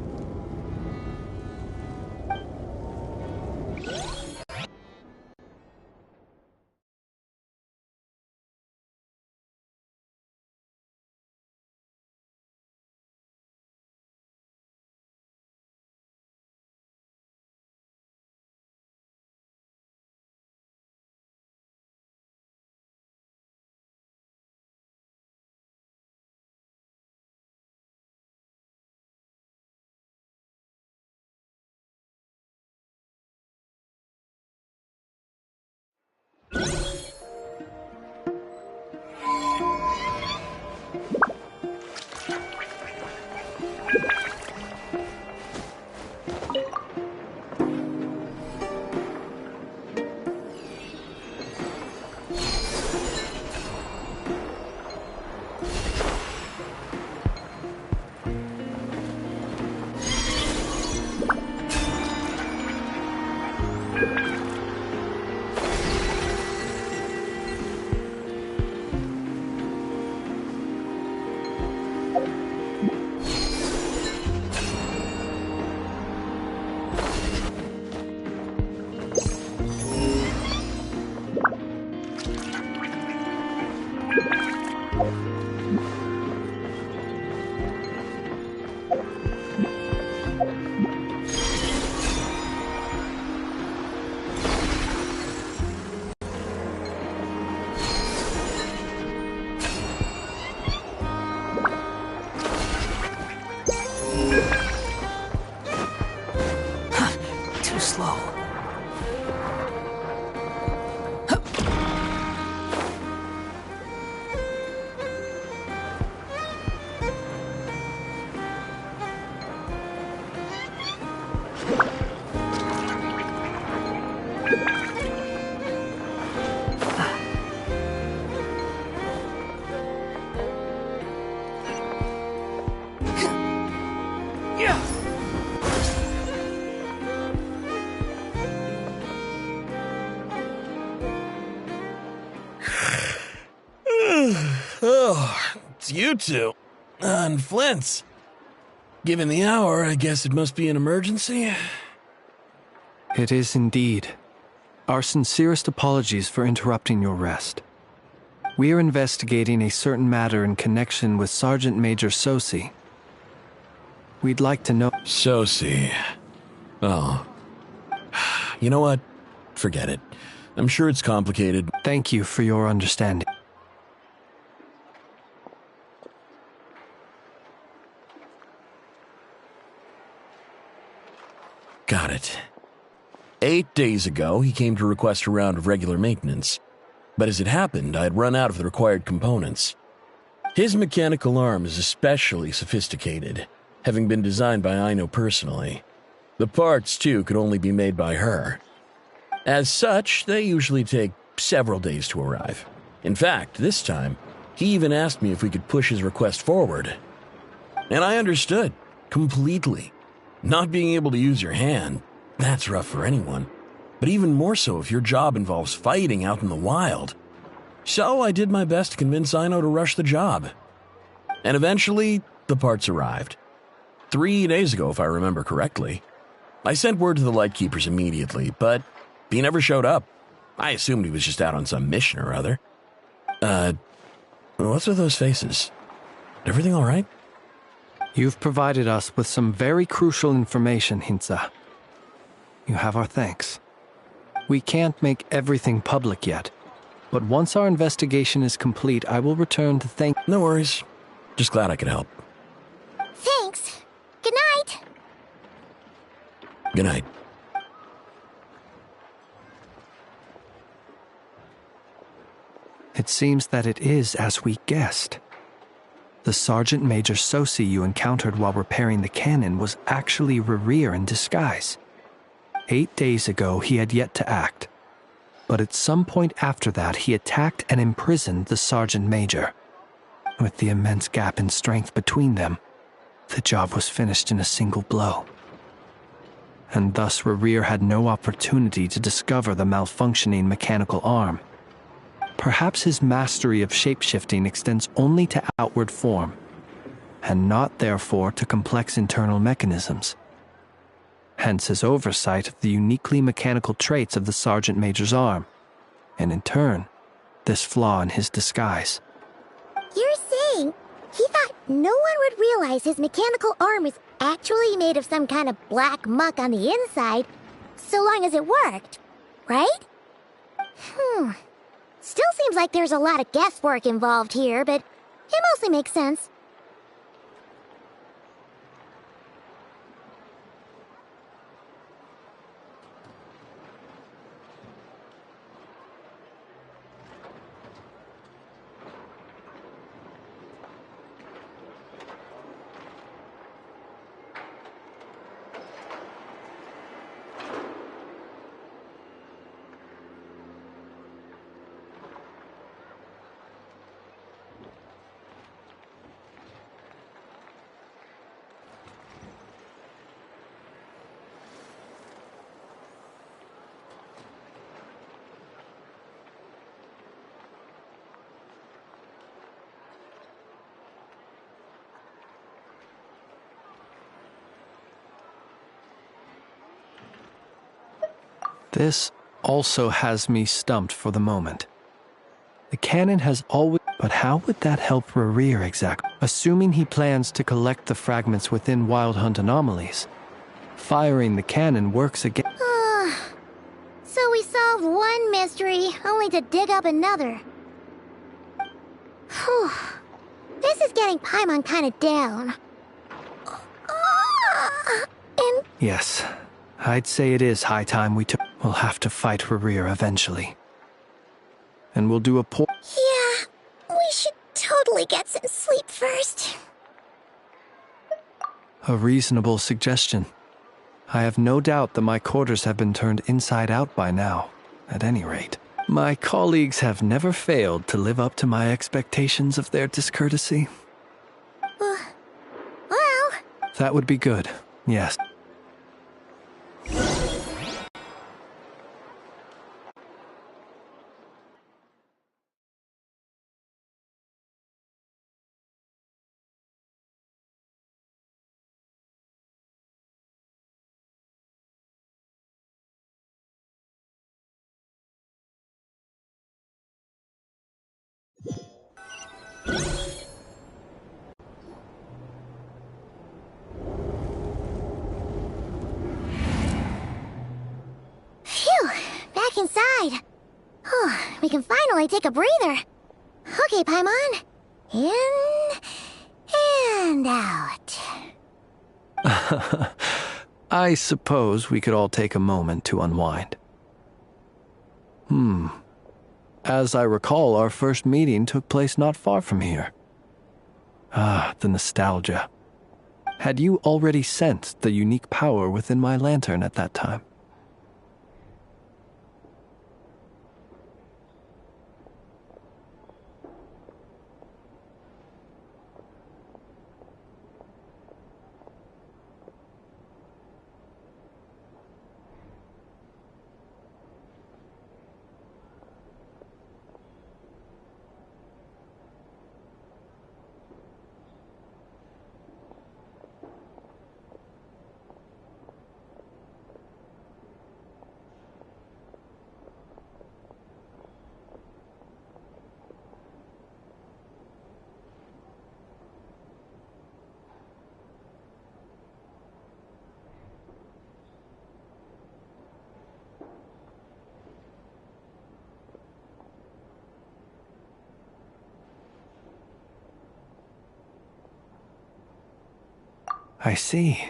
Oh, it's you two. And Flint's. Given the hour, I guess it must be an emergency. It is indeed. Our sincerest apologies for interrupting your rest. We are investigating a certain matter in connection with Sergeant Major Sosi. We'd like to know... Sosi. Oh. You know what? Forget it. I'm sure it's complicated. Thank you for your understanding. Got it. 8 days ago, he came to request a round of regular maintenance. But as it happened, I had run out of the required components. His mechanical arm is especially sophisticated, having been designed by Aino personally. The parts, too, could only be made by her. As such, they usually take several days to arrive. In fact, this time, he even asked me if we could push his request forward. And I understood, completely. Not being able to use your hand, that's rough for anyone. But even more so if your job involves fighting out in the wild. So I did my best to convince Aino to rush the job. And eventually, the parts arrived. 3 days ago, if I remember correctly. I sent word to the Lightkeepers immediately, but he never showed up. I assumed he was just out on some mission or other. What's with those faces? Everything all right? You've provided us with some very crucial information, Hintsa. You have our thanks. We can't make everything public yet, but once our investigation is complete, I will return to thank... No worries. Just glad I could help. Thanks. Good night. Good night. It seems that it is as we guessed. The Sergeant Major Sosi you encountered while repairing the cannon was actually Rerir in disguise. 8 days ago, he had yet to act. But at some point after that, he attacked and imprisoned the Sergeant Major. With the immense gap in strength between them, the job was finished in a single blow. And thus Rerir had no opportunity to discover the malfunctioning mechanical arm. Perhaps his mastery of shapeshifting extends only to outward form, and not therefore to complex internal mechanisms. Hence his oversight of the uniquely mechanical traits of the Sergeant Major's arm, and in turn, this flaw in his disguise. You're saying he thought no one would realize his mechanical arm was actually made of some kind of black muck on the inside, so long as it worked, right? Still seems like there's a lot of guesswork involved here, but it mostly makes sense. This also has me stumped for the moment. The cannon has always... But how would that help Rerir exactly? Assuming he plans to collect the fragments within Wild Hunt anomalies, firing the cannon works again. So we solved one mystery, only to dig up another. Whew. This is getting Paimon kind of down. Yes, I'd say it is high time we took... We'll have to fight Rerir eventually. And we'll do a Yeah, we should totally get some sleep first. A reasonable suggestion. I have no doubt that my quarters have been turned inside out by now, at any rate. My colleagues have never failed to live up to my expectations of their discourtesy. Well... That would be good, yes. Phew, back inside. We can finally take a breather. Okay, Paimon. In and out. I suppose we could all take a moment to unwind. As I recall, our first meeting took place not far from here. The nostalgia. Had you already sensed the unique power within my lantern at that time? I see.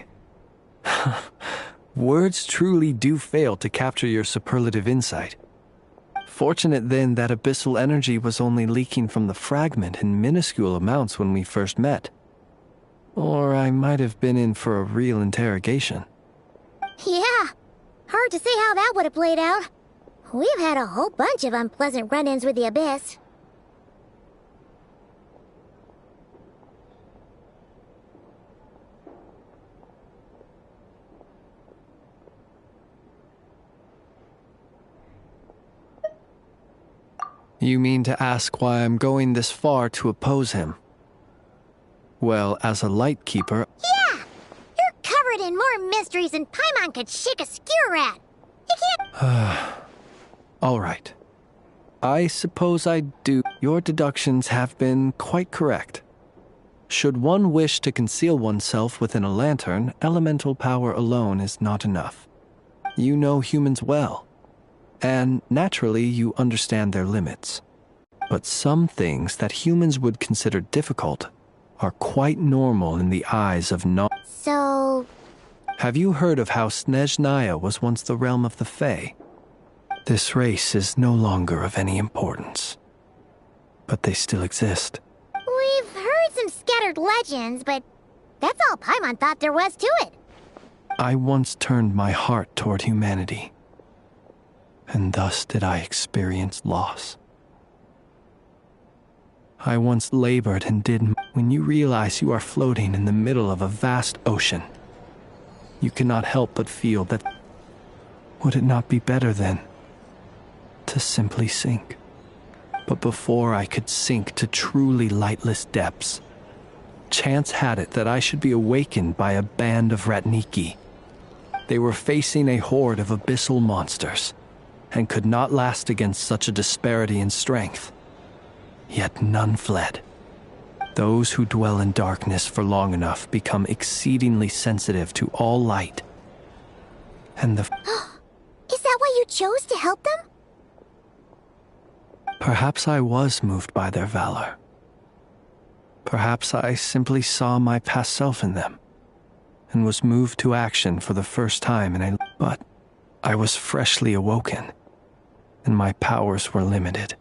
Words truly do fail to capture your superlative insight. Fortunate then that abyssal energy was only leaking from the fragment in minuscule amounts when we first met. Or I might have been in for a real interrogation. Yeah, hard to say how that would have played out. We've had a whole bunch of unpleasant run-ins with the Abyss. You mean to ask why I'm going this far to oppose him? Well, as a Lightkeeper... Yeah! You're covered in more mysteries than Paimon could shake a skewer at! You can't... All right. I suppose I do. Your deductions have been quite correct. Should one wish to conceal oneself within a lantern, elemental power alone is not enough. You know humans well, and naturally you understand their limits. But some things that humans would consider difficult are quite normal in the eyes of So... Have you heard of how Snezhnaya was once the realm of the Fae? This race is no longer of any importance, but they still exist. We've heard some scattered legends, but that's all Paimon thought there was to it. I once turned my heart toward humanity, and thus did I experience loss. I once labored and did. When you realize you are floating in the middle of a vast ocean, you cannot help but feel that, would it not be better then to simply sink? But before I could sink to truly lightless depths, chance had it that I should be awakened by a band of Ratniki. They were facing a horde of abyssal monsters, and could not last against such a disparity in strength. Yet none fled. Those who dwell in darkness for long enough become exceedingly sensitive to all light. And Is that why you chose to help them? Perhaps I was moved by their valor. Perhaps I simply saw my past self in them, and was moved to action for the first time But I was freshly awoken, and my powers were limited.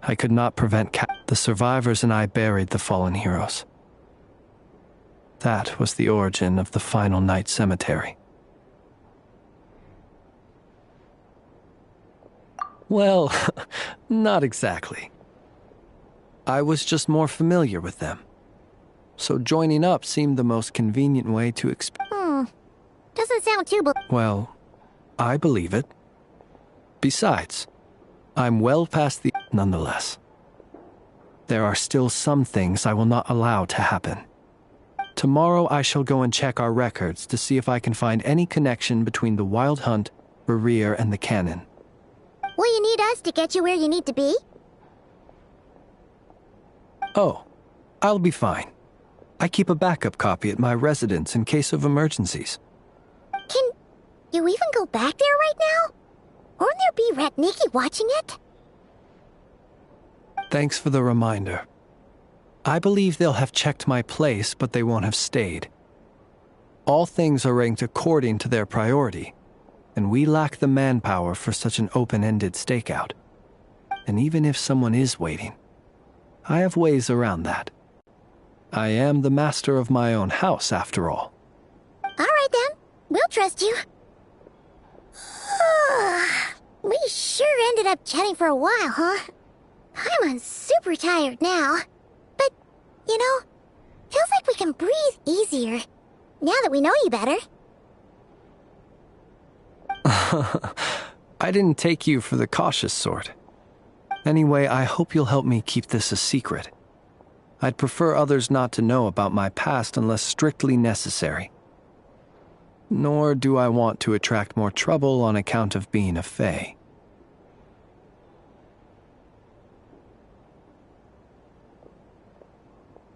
I could not prevent the survivors and I buried the fallen heroes. That was the origin of the final night cemetery. Well, not exactly. I was just more familiar with them, so joining up seemed the most convenient way to Doesn't sound too Well, I believe it. Besides, I'm well past the... Nonetheless, there are still some things I will not allow to happen. Tomorrow I shall go and check our records to see if I can find any connection between the Wild Hunt, Rerir, and the Cannon. Will you need us to get you where you need to be? Oh, I'll be fine. I keep a backup copy at my residence in case of emergencies. Can you even go back there right now? Won't there be Ratniki watching it? Thanks for the reminder. I believe they'll have checked my place, but they won't have stayed. All things are ranked according to their priority, and we lack the manpower for such an open-ended stakeout. And even if someone is waiting, I have ways around that. I am the master of my own house, after all. All right then, we'll trust you. We sure ended up chatting for a while, huh? I'm super tired now. But, you know, feels like we can breathe easier, now that we know you better. I didn't take you for the cautious sort. Anyway, I hope you'll help me keep this a secret. I'd prefer others not to know about my past unless strictly necessary. Nor do I want to attract more trouble on account of being a Fae.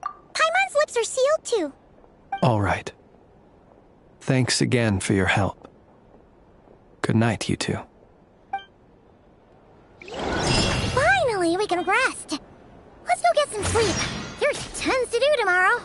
Paimon's lips are sealed too. All right. Thanks again for your help. Good night, you two. Finally, we can rest. Let's go get some sleep. There's tons to do tomorrow.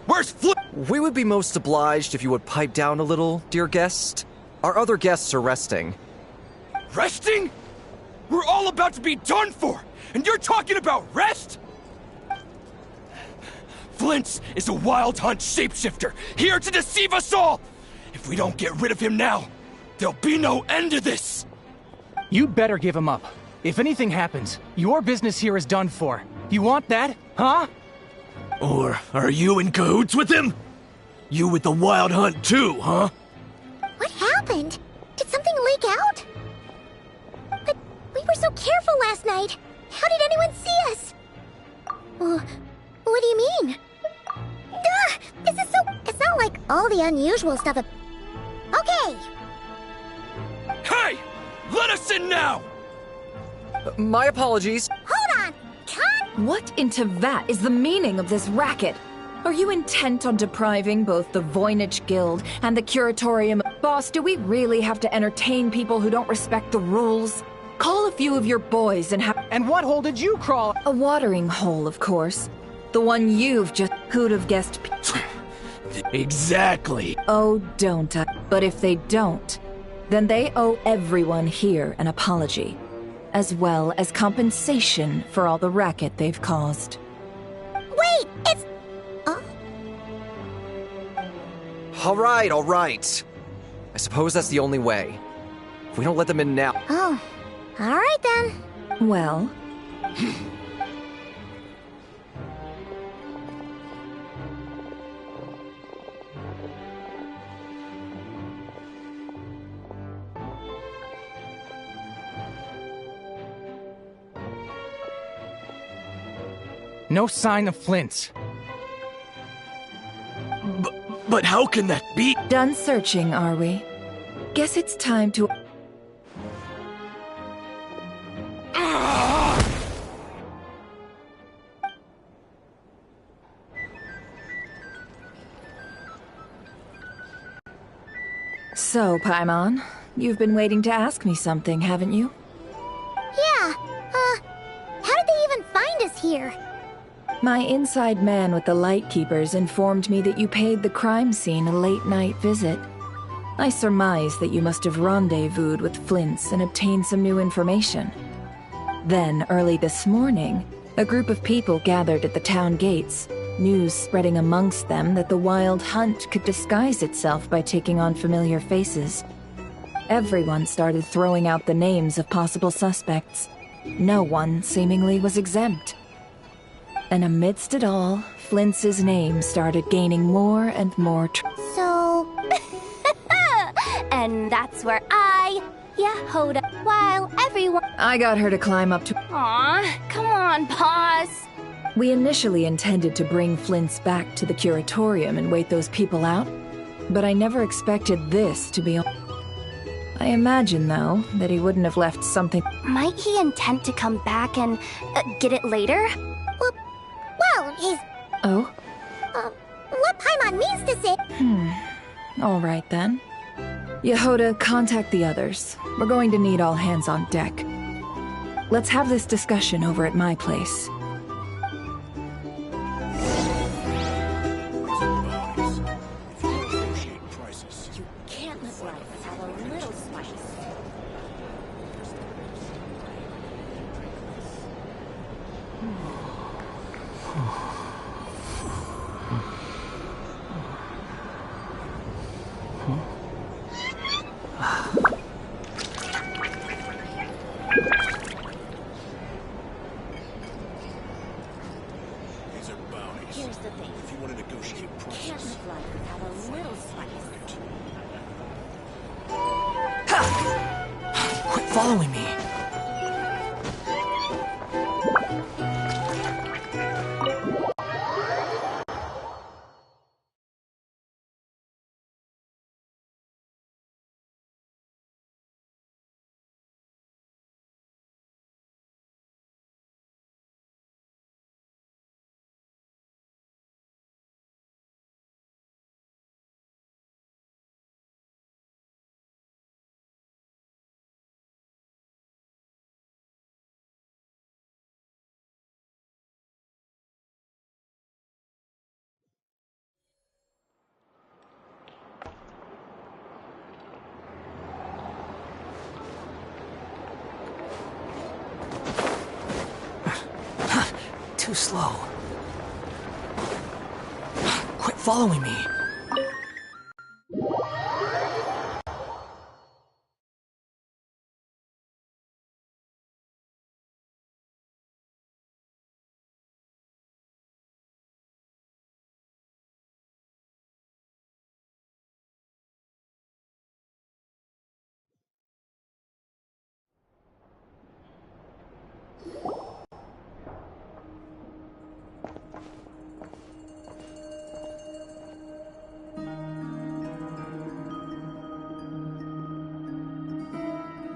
Where's Flint? We would be most obliged if you would pipe down a little, dear guest. Our other guests are resting. Resting? We're all about to be done for, and you're talking about rest? Flint's is a wild hunt shapeshifter, here to deceive us all! If we don't get rid of him now, there'll be no end to this! You'd better give him up. If anything happens, your business here is done for. You want that, huh? Or are you in cahoots with him? You with the wild hunt too, huh? What happened? Did something leak out? But we were so careful last night. How did anyone see us? What do you mean? This is so... It's not like all the unusual stuff. Okay! Hey! Let us in now! My apologies. Hold on! What in Tevat is the meaning of this racket? Are you intent on depriving both the Voynich Guild and the Curatorium? Boss, do we really have to entertain people who don't respect the rules? Call a few of your boys and have— And what hole did you crawl? A watering hole, of course. The one you've just— Who'd have guessed— Exactly. Oh, don't I? But if they don't, then they owe everyone here an apology, as well as compensation for all the racket they've caused. Wait, it's... All right. I suppose that's the only way. If we don't let them in now... Oh, all right then. Well... No sign of Flint's. But how can that be? Done searching, are we? Guess it's time to... So, Paimon, you've been waiting to ask me something, haven't you? Yeah, how did they even find us here? My inside man with the Lightkeepers informed me that you paid the crime scene a late-night visit. I surmise that you must have rendezvoused with Flint's and obtained some new information. Then, early this morning, a group of people gathered at the town gates, news spreading amongst them that the Wild Hunt could disguise itself by taking on familiar faces. Everyone started throwing out the names of possible suspects. No one, seemingly, was exempt. And amidst it all, Flint's name started gaining more and more So... And that's where Yehoda, while everyone... I got her to climb up to... Aw, come on, boss. We initially intended to bring Flint's back to the Curatorium and wait those people out, but I never expected this to be... I imagine, though, that he wouldn't have left something... Might he intend to come back and get it later? Well, he's... Oh? What Paimon means to say... All right, then. Yehoda, contact the others. We're going to need all hands on deck. Let's have this discussion over at my place. You can't live life without a little spice. Here's the thing. If you want to negotiate prices, you can't live life without a little spice. Quit following me. too slow. Quit following me.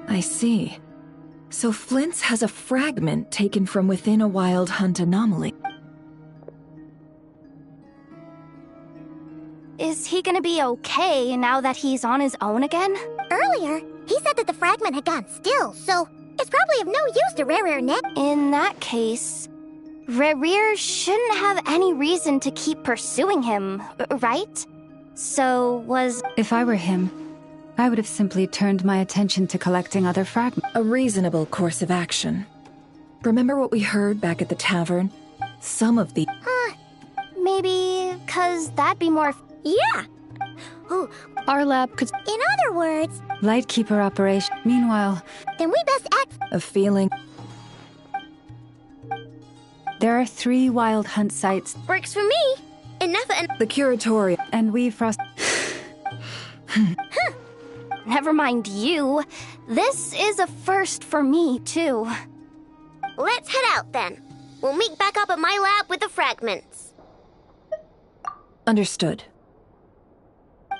I see. So Flint's has a fragment taken from within a wild hunt anomaly. Is he gonna be okay now that he's on his own again? Earlier, he said that the fragment had gone still, so it's probably of no use to Rerir now. In that case, Rerir shouldn't have any reason to keep pursuing him, right? So was... If I were him, I would have simply turned my attention to collecting other fragments. A reasonable course of action. Remember what we heard back at the tavern? Some of the... Maybe... 'cause that'd be more... Yeah! Oh, our lab could... In other words... Lightkeeper operation. Meanwhile... Then we best act... A feeling... There are 3 wild hunt sites. Works for me! Enough and... The curatorium. And we frost... Never mind you. This is a first for me, too. Let's head out, then. We'll meet back up at my lab with the fragments. Understood.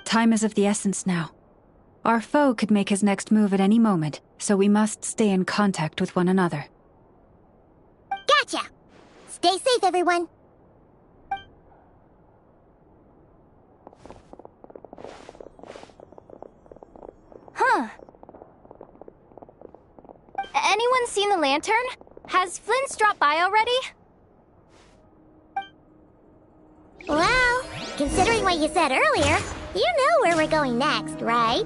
Time is of the essence now. Our foe could make his next move at any moment, so we must stay in contact with one another. Gotcha! Stay safe, everyone. Huh. Anyone seen the lantern? Has Flint's dropped by already? Well, considering what you said earlier, you know where we're going next, right?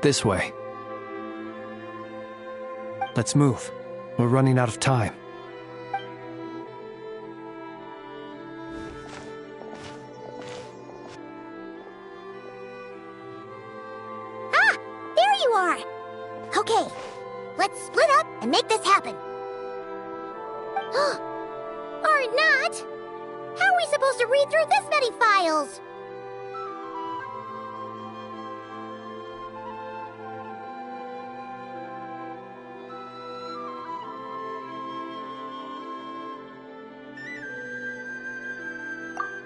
This way. Let's move. We're running out of time. Ah! There you are! Okay, let's split up and make this happen. Or not! How are we supposed to read through this many files?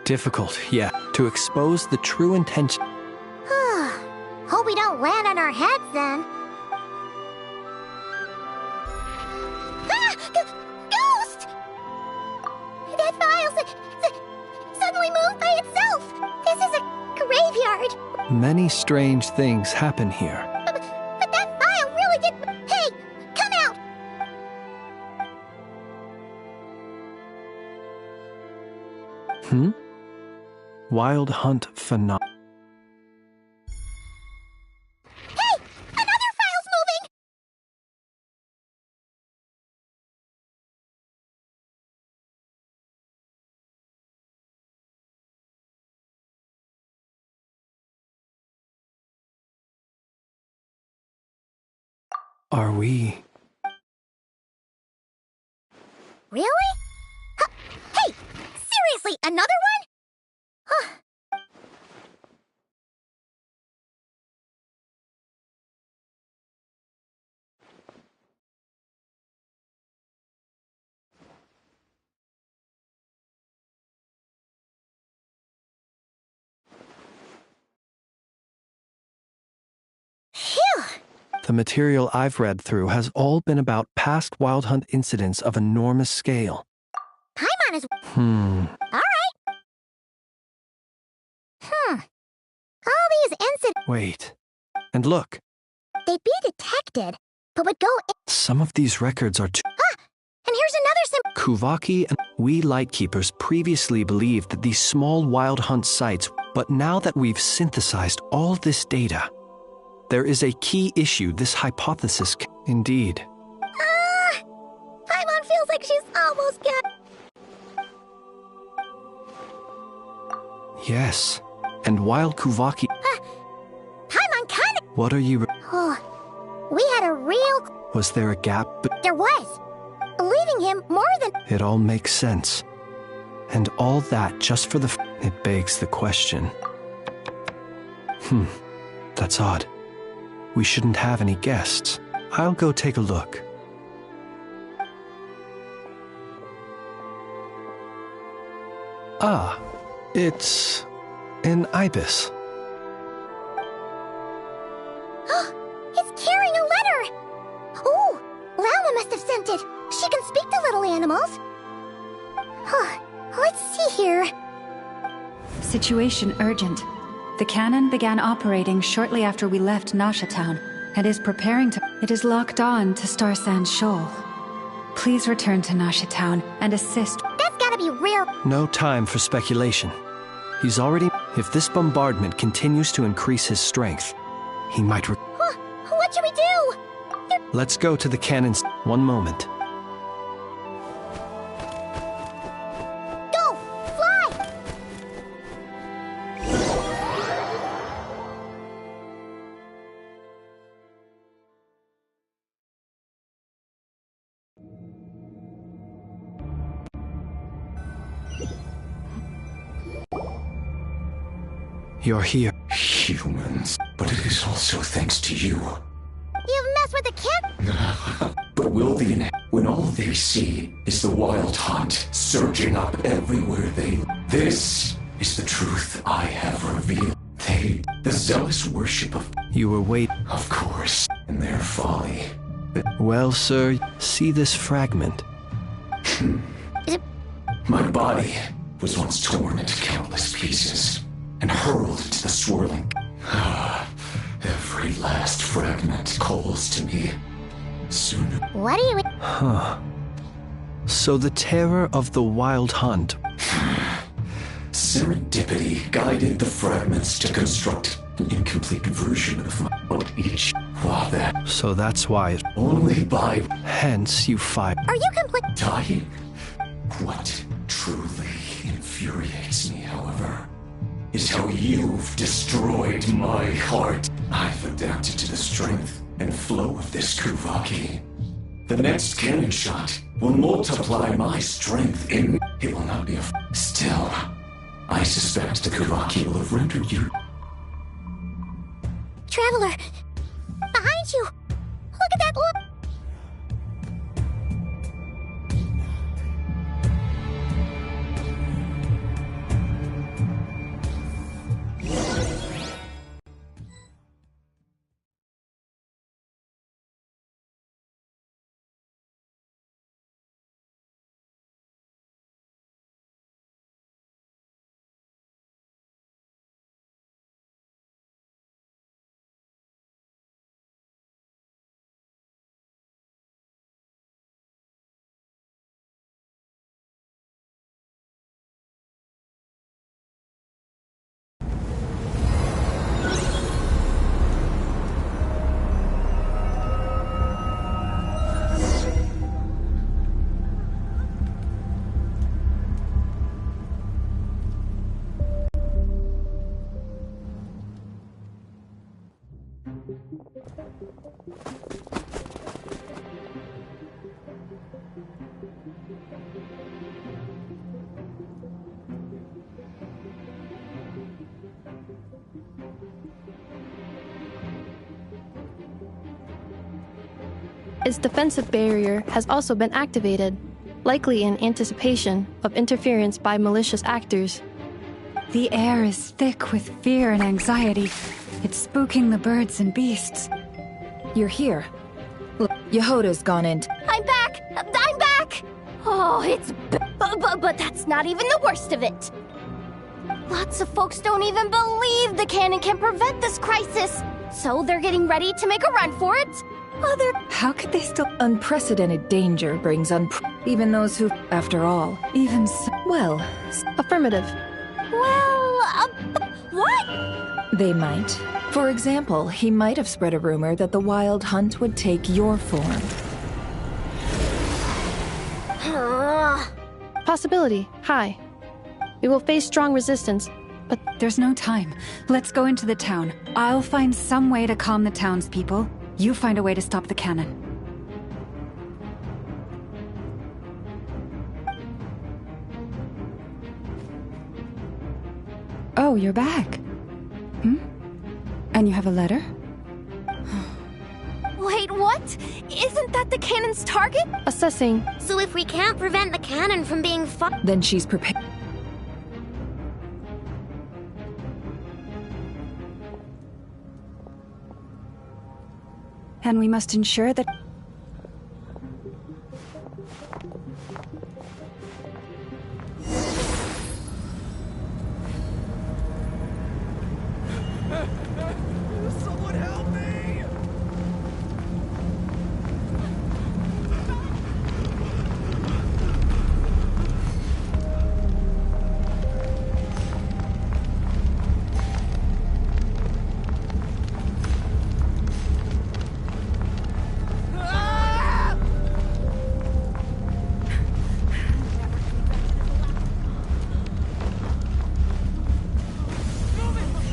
Difficult, yeah. To expose the true intention. Hope we don't land on our heads then. Ah! Ghost! That file suddenly moved by itself. This is a graveyard. Many strange things happen here. But that file really did... Hey! Come out! Wild Hunt Phenom... Hey! Another file Are we... Really? Hey! Seriously, another one? Huh. Phew! The material I've read through has all been about past Wild Hunt incidents of enormous scale. Paimon is... Alright. All these incidents... Wait. And look, They'd be detected, but would go in... some of these records are too... And here's another Kuvaki and we Lightkeepers previously believed that these small Wild Hunt sites, but now that we've synthesized all this data, there is a key issue this hypothesis Indeed. Paimon feels like she's almost got... Yes. And while Kuvaki... Paimon kinda... What are you... Oh, we had a real... Was there a gap? There was. Leaving him more than... It all makes sense. And all that just for the... It begs the question. That's odd. We shouldn't have any guests. I'll go take a look. Ah, it's... an ibis. It's carrying a letter! Oh, Lala must have sent it. She can speak to little animals. Let's see here. Situation urgent. The cannon began operating shortly after we left Nasha Town and is preparing to... It is locked on to Star Sand Shoal. Please return to Nasha Town and assist. That's gotta be real. No time for speculation. He's already... If this bombardment continues to increase his strength, he might... What should we do? Let's go to the cannons. One moment. Go! Fly! You're here. Humans. But it is also thanks to you. You've messed with the kid? But will when all they see is the Wild Hunt surging up everywhere they... This is the truth I have revealed. The zealous worship of... You were waiting. Of course, in their folly. Well, sir, see this fragment. My body was once torn into countless pieces and hurled into the swirling... Every last fragment calls to me. Soon... What do you... So the terror of the Wild Hunt... Serendipity guided the fragments to construct an incomplete version of each. That... So that's why it... Only by... Hence you fight... Are you complete... Dying? What truly infuriates me, however, is how you've destroyed my heart. I've adapted to the strength and flow of this Kuvaki. The next cannon shot will multiply my strength in... It will not be a... Still, I suspect the Kuvaki will have rendered you... Traveler! Behind you! Look at that look! Its defensive barrier has also been activated, likely in anticipation of interference by malicious actors. The air is thick with fear and anxiety. It's spooking the birds and beasts. You're here. Look, Yehoda's gone in. I'm back! I'm back! Oh, it's but that's not even the worst of it. Lots of folks don't even believe the cannon can prevent this crisis, so they're getting ready to make a run for it. How could they still... Unprecedented danger brings even those who... After all, even so... Well... Affirmative. Well, what? They might. For example, he might have spread a rumor that the Wild Hunt would take your form. Possibility, high. We will face strong resistance, but... There's no time. Let's go into the town. I'll find some way to calm the townspeople. You find a way to stop the cannon. Oh, you're back. And you have a letter? Wait, what? Isn't that the cannon's target? Assessing. So if we can't prevent the cannon from being fired... Then she's prepared. And we must ensure that... Someone help me!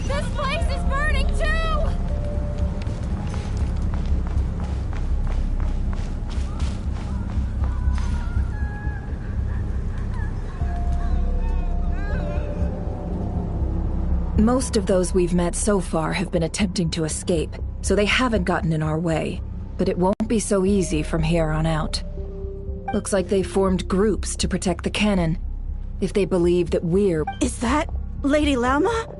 This place is burning too! Most of those we've met so far have been attempting to escape, so they haven't gotten in our way. But it won't be so easy from here on out. Looks like they formed groups to protect the cannon. If they believe that we're... Is that Lady Lauma?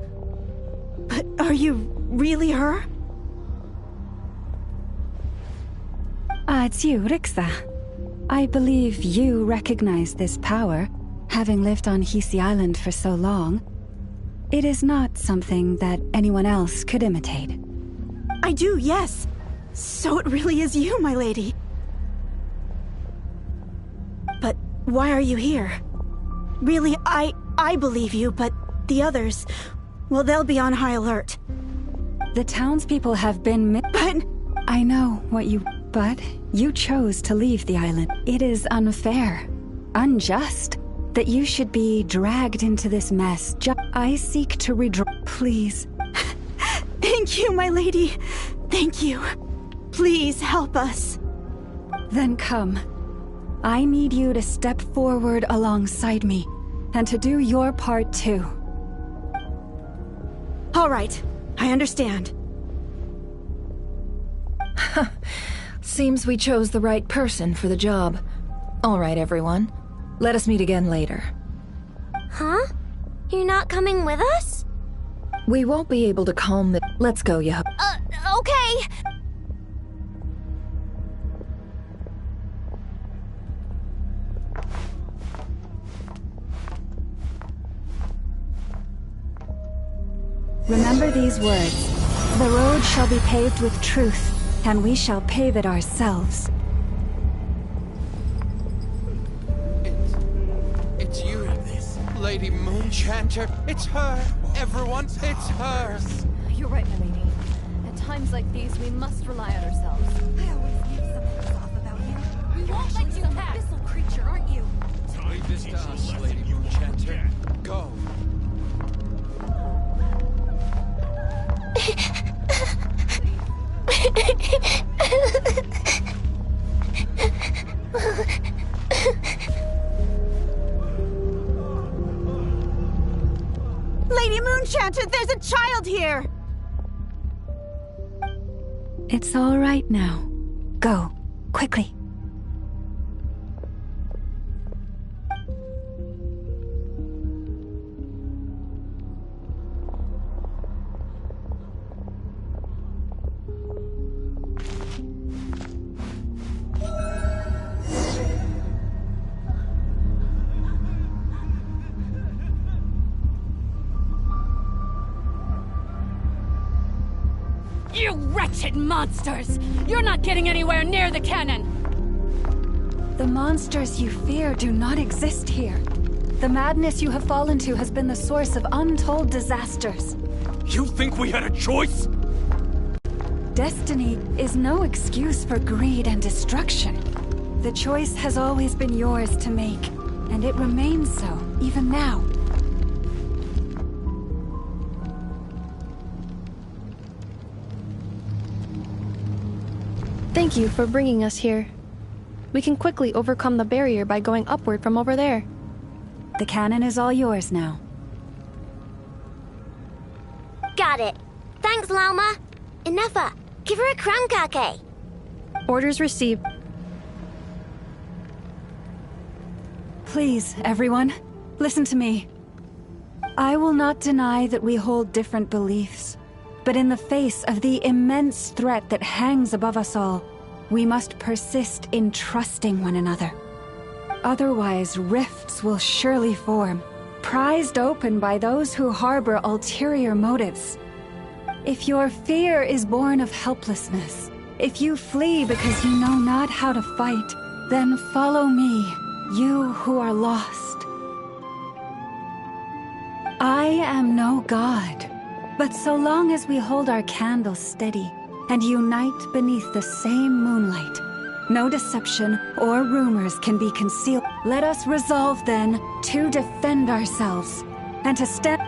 But are you really her? It's you, Rixa. I believe you recognize this power, having lived on Hisi Island for so long. It is not something that anyone else could imitate. I do, yes. So it really is you, my lady. But why are you here? Really, I believe you, but the others, well, they'll be on high alert. The townspeople have been But... I know what you... But you chose to leave the island. It is unfair, unjust, that you should be dragged into this mess. I seek to redraw... Please. Thank you, my lady. Thank you. Please help us. Then come. I need you to step forward alongside me, and to do your part too. All right, I understand. Seems we chose the right person for the job. All right, everyone. Let us meet again later. Huh? You're not coming with us? We won't be able to calm the... Let's go, Yeho. Okay. Remember these words. The road shall be paved with truth, and we shall pave it ourselves. It's you, Lady Moonchanter. It's her. Everyone, it's her. You're right, my lady. At times like these, we must rely on ourselves. I always knew something was off about you. We won't let you pass. Abyssal creature, aren't you? Leave this to us, Lady Moonchanter. Go. Lady Moonchanter, there's a child here! It's all right now. Go. Quickly. You wretched monsters! You're not getting anywhere near the cannon! The monsters you fear do not exist here. The madness you have fallen to has been the source of untold disasters. You think we had a choice? Destiny is no excuse for greed and destruction. The choice has always been yours to make, and it remains so, even now. Thank you for bringing us here. We can quickly overcome the barrier by going upward from over there. The cannon is all yours now. Got it. Thanks, Lauma. Enough. Give her a crankake. Orders received. Please, everyone, listen to me. I will not deny that we hold different beliefs, but in the face of the immense threat that hangs above us all, we must persist in trusting one another. Otherwise, rifts will surely form, prized open by those who harbor ulterior motives. If your fear is born of helplessness, if you flee because you know not how to fight, then follow me, you who are lost. I am no god, but so long as we hold our candles steady and unite beneath the same moonlight, no deception or rumors can be concealed. Let us resolve, then, to defend ourselves, and to stand...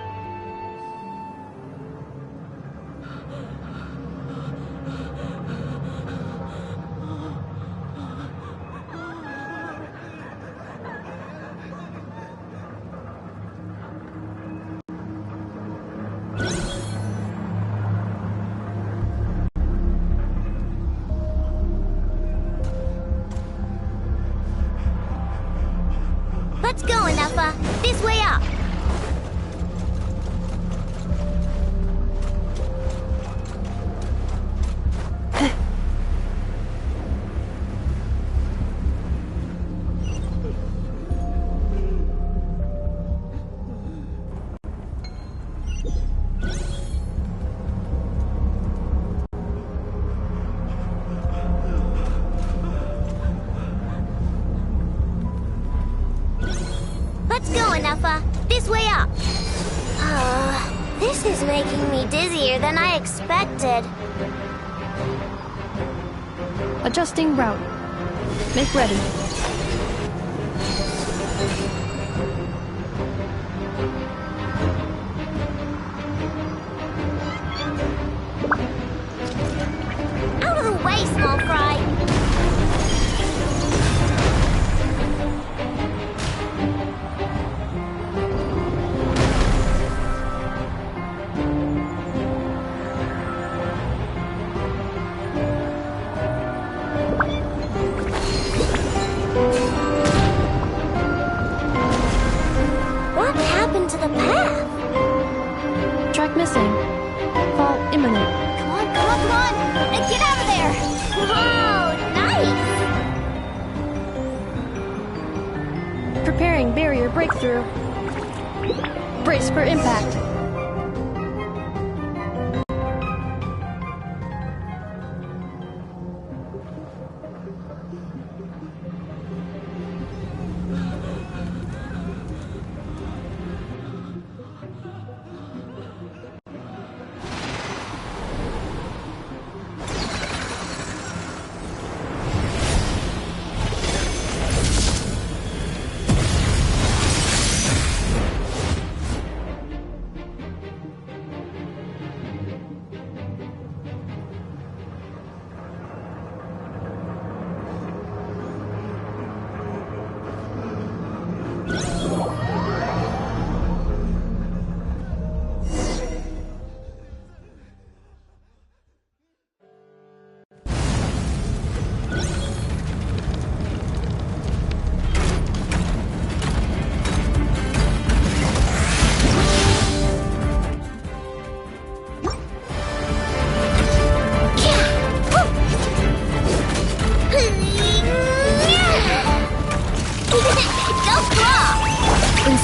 Let's go, Enough. This way up. Let's go, Enough. This way up. This is making me dizzier than I expected. Adjusting route. Make ready. Out of the way, small fry. What happened to the path? Track missing. Fall imminent. Come on, come on, come on! And get out of there! Whoa, nice! Preparing barrier breakthrough. Brace for impact.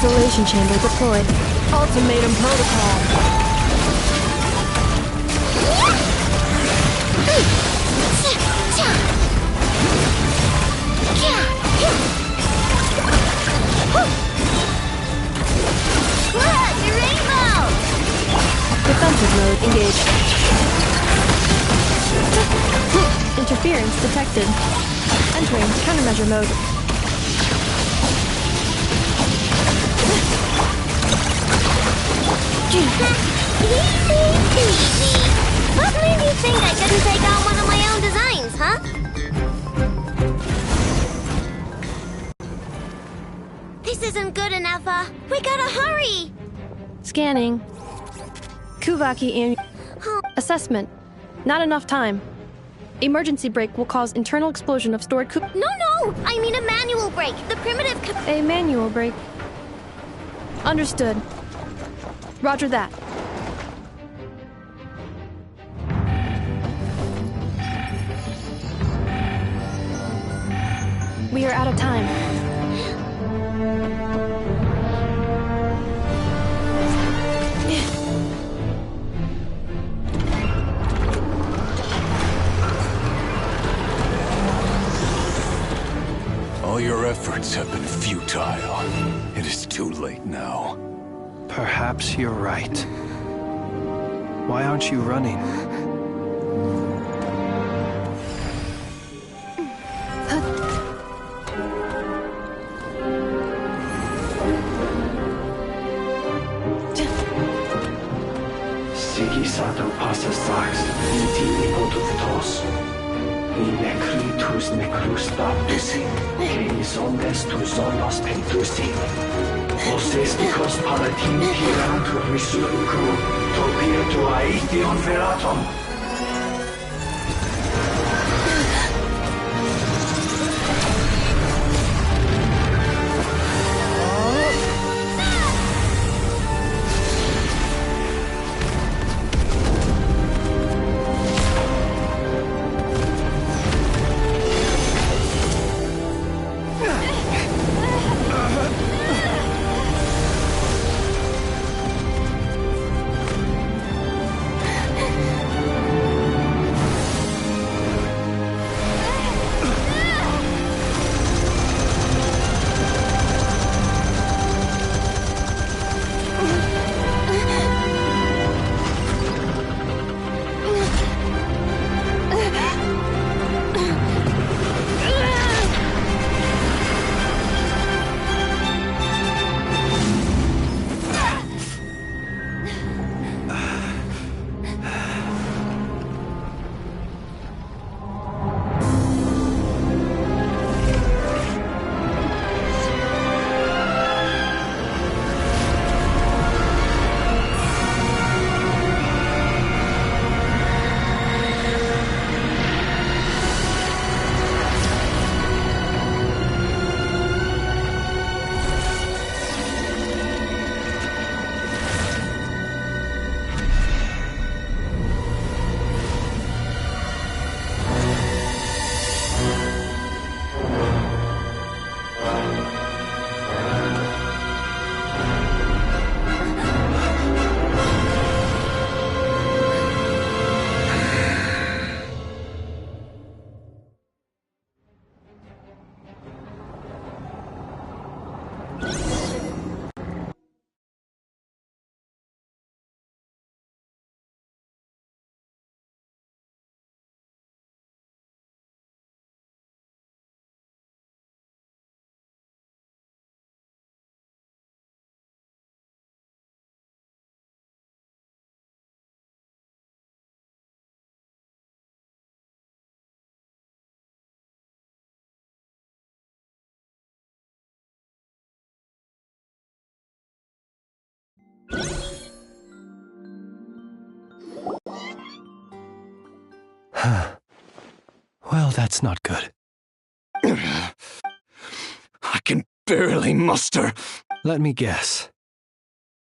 Isolation chamber deployed. Ultimatum protocol. Defensive mode engaged. Interference detected. Entering countermeasure mode. Easy. What made you think I couldn't take on one of my own designs, huh? This isn't good enough, we gotta hurry! Scanning. Kuvaki in... Assessment. Not enough time. Emergency brake will cause internal explosion of stored No! I mean a manual brake. The primitive... A manual brake. Understood. Roger that. We are out of time. All your efforts have been futile. It is too late now. Perhaps you're right. Why aren't you running? Sigisato passas sax, viti nipotutos. Ni necritus necrus baptisi, que isondes tu zonos pentusi. Osesticos palatin pirantur resurcu, topietu aethion veratum. Well, that's not good. I can barely muster. Let me guess.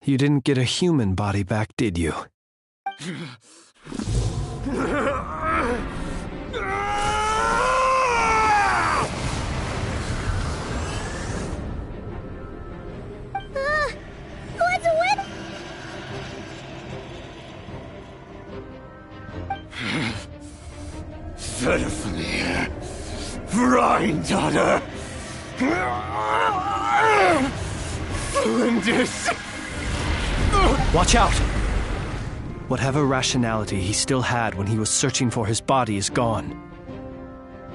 You didn't get a human body back, did you? Granddaughter! Flinders! Watch out! Whatever rationality he still had when he was searching for his body is gone.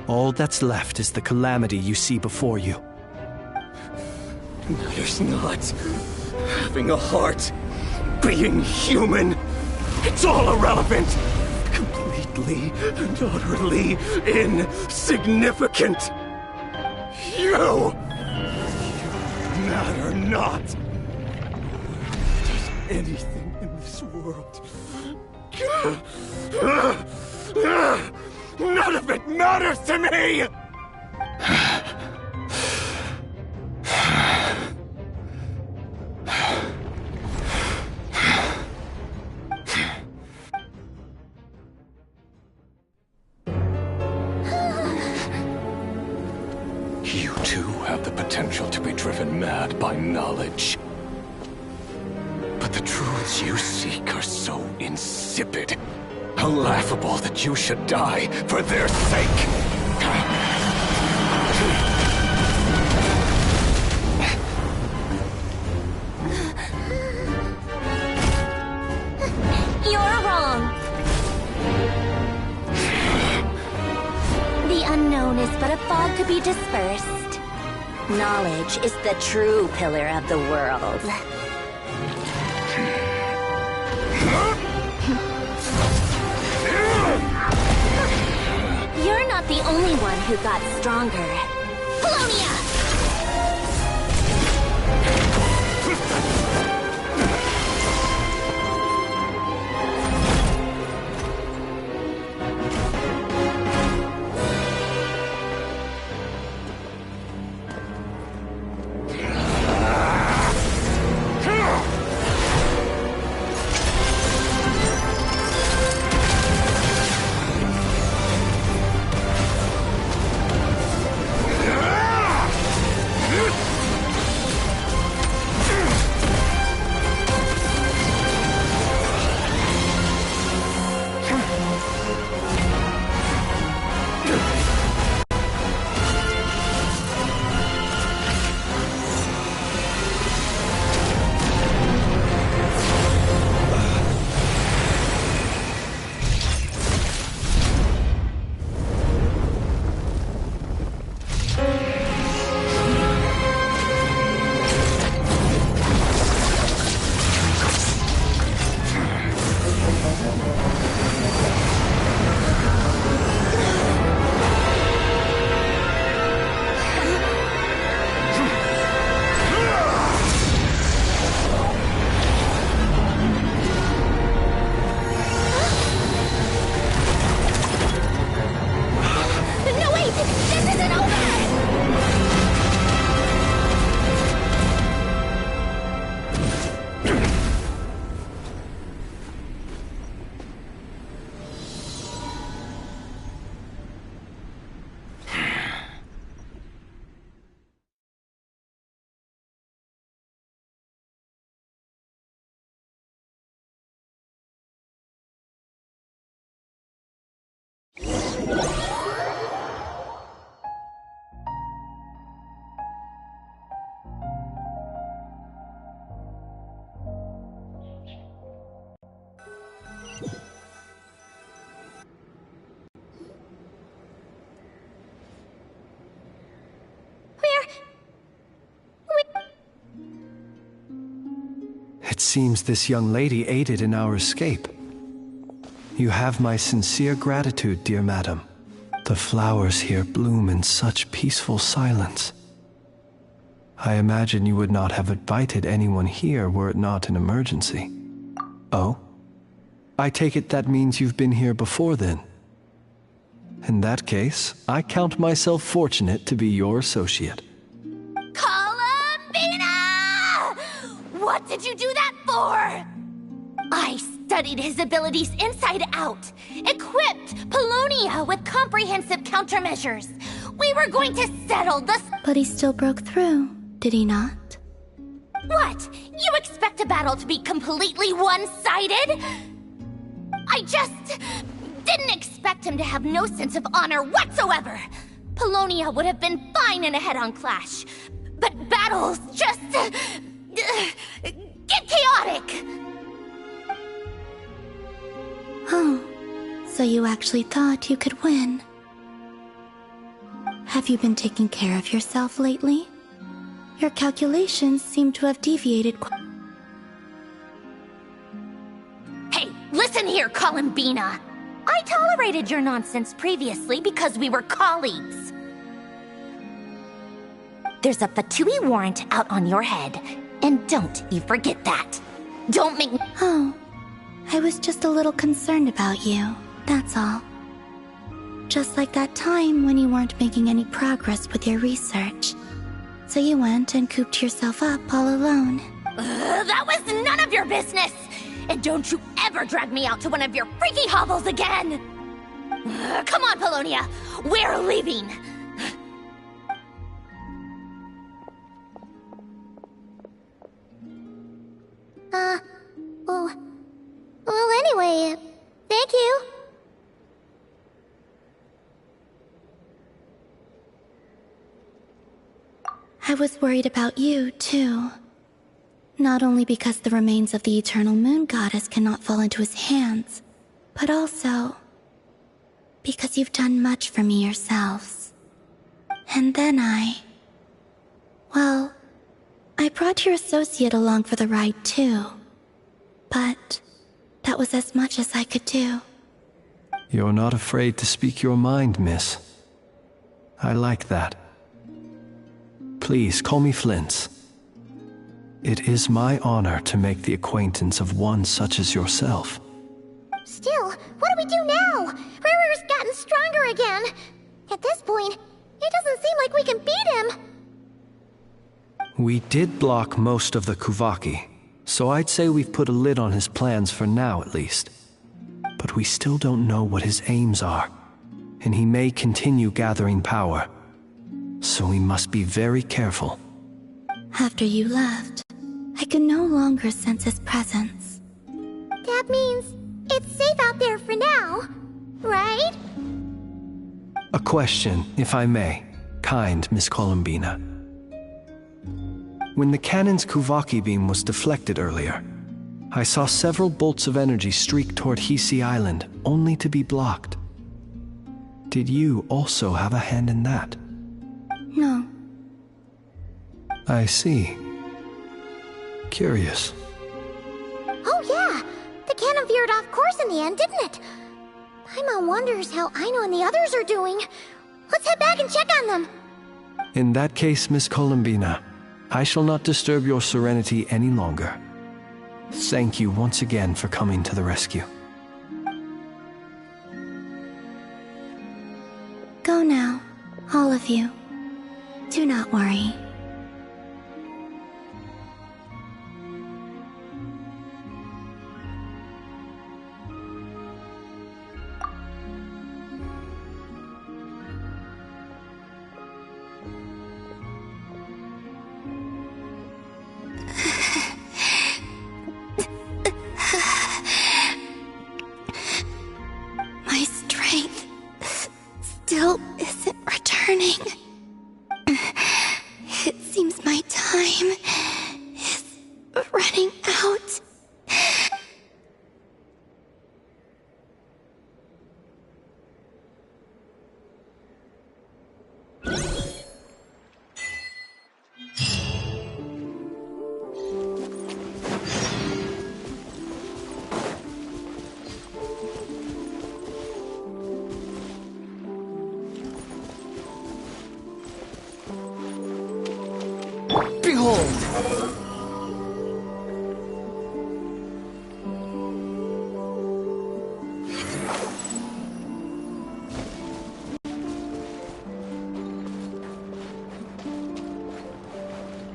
All that's left is the calamity you see before you. Matters not. Having a heart. Being human. It's all irrelevant. Completely and utterly insignificant. You matter not. Does anything in this world. None of it matters to me! You too have the potential to be driven mad by knowledge. But the truths you seek are so insipid, laughable that you should die for their sake. You're wrong. The unknown is but a fog to be dispersed. Knowledge is the true pillar of the world. You're not the only one who got stronger. Polonia! It seems this young lady aided in our escape. You have my sincere gratitude, dear madam. The flowers here bloom in such peaceful silence. I imagine you would not have invited anyone here were it not an emergency. Oh? I take it that means you've been here before then. In that case, I count myself fortunate to be your associate. What did you do that for? I studied his abilities inside out, equipped Polonia with comprehensive countermeasures. We were going to settle this. But he still broke through, did he not? What? You expect a battle to be completely one-sided? I just didn't expect him to have no sense of honor whatsoever. Polonia would have been fine in a head-on clash. But battles just... get chaotic! Oh, so you actually thought you could win. Have you been taking care of yourself lately? Your calculations seem to have deviated quite... Hey, listen here, Columbina! I tolerated your nonsense previously because we were colleagues. There's a Fatui warrant out on your head, and don't you forget that. Don't make me— Oh, I was just a little concerned about you, that's all. Just like that time when you weren't making any progress with your research. So you went and cooped yourself up all alone. That was none of your business! And don't you ever drag me out to one of your freaky hovels again! Come on, Polonia! We're leaving! Well, anyway, thank you. I was worried about you, too. Not only because the remains of the Eternal Moon Goddess cannot fall into his hands, but also because you've done much for me yourselves. And then well, I brought your associate along for the ride, too. But that was as much as I could do. You're not afraid to speak your mind, miss. I like that. Please, call me Flint's. It is my honor to make the acquaintance of one such as yourself. Still, what do we do now? Riri's gotten stronger again. At this point, it doesn't seem like we can beat him. We did block most of the Kuvaki, so I'd say we've put a lid on his plans for now at least. But we still don't know what his aims are, and he may continue gathering power. So we must be very careful. After you left, I could no longer sense his presence. That means it's safe out there for now, right? A question, if I may, kind Miss Columbina. When the cannon's Kuvaki beam was deflected earlier, I saw several bolts of energy streak toward Hisi Island, only to be blocked. Did you also have a hand in that? No. I see. Curious. Oh yeah! The cannon veered off course in the end, didn't it? Paimon wonders how Aino and the others are doing. Let's head back and check on them. In that case, Miss Columbina, I shall not disturb your serenity any longer. Thank you once again for coming to the rescue. Go now, all of you. Do not worry. My strength still isn't returning. It seems my time is running out.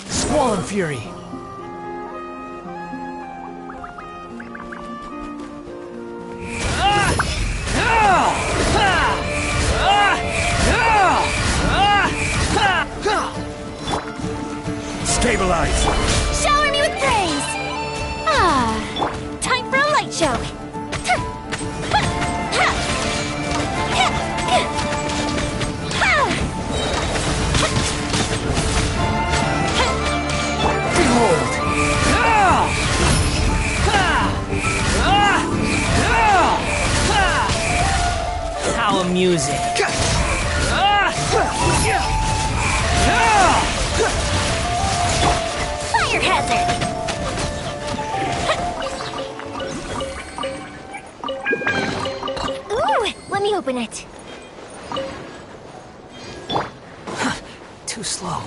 Squall and Fury! Stabilize! Shower me with praise! Time for a light show! music. Fire hazard! Ooh, let me open it. Too slow.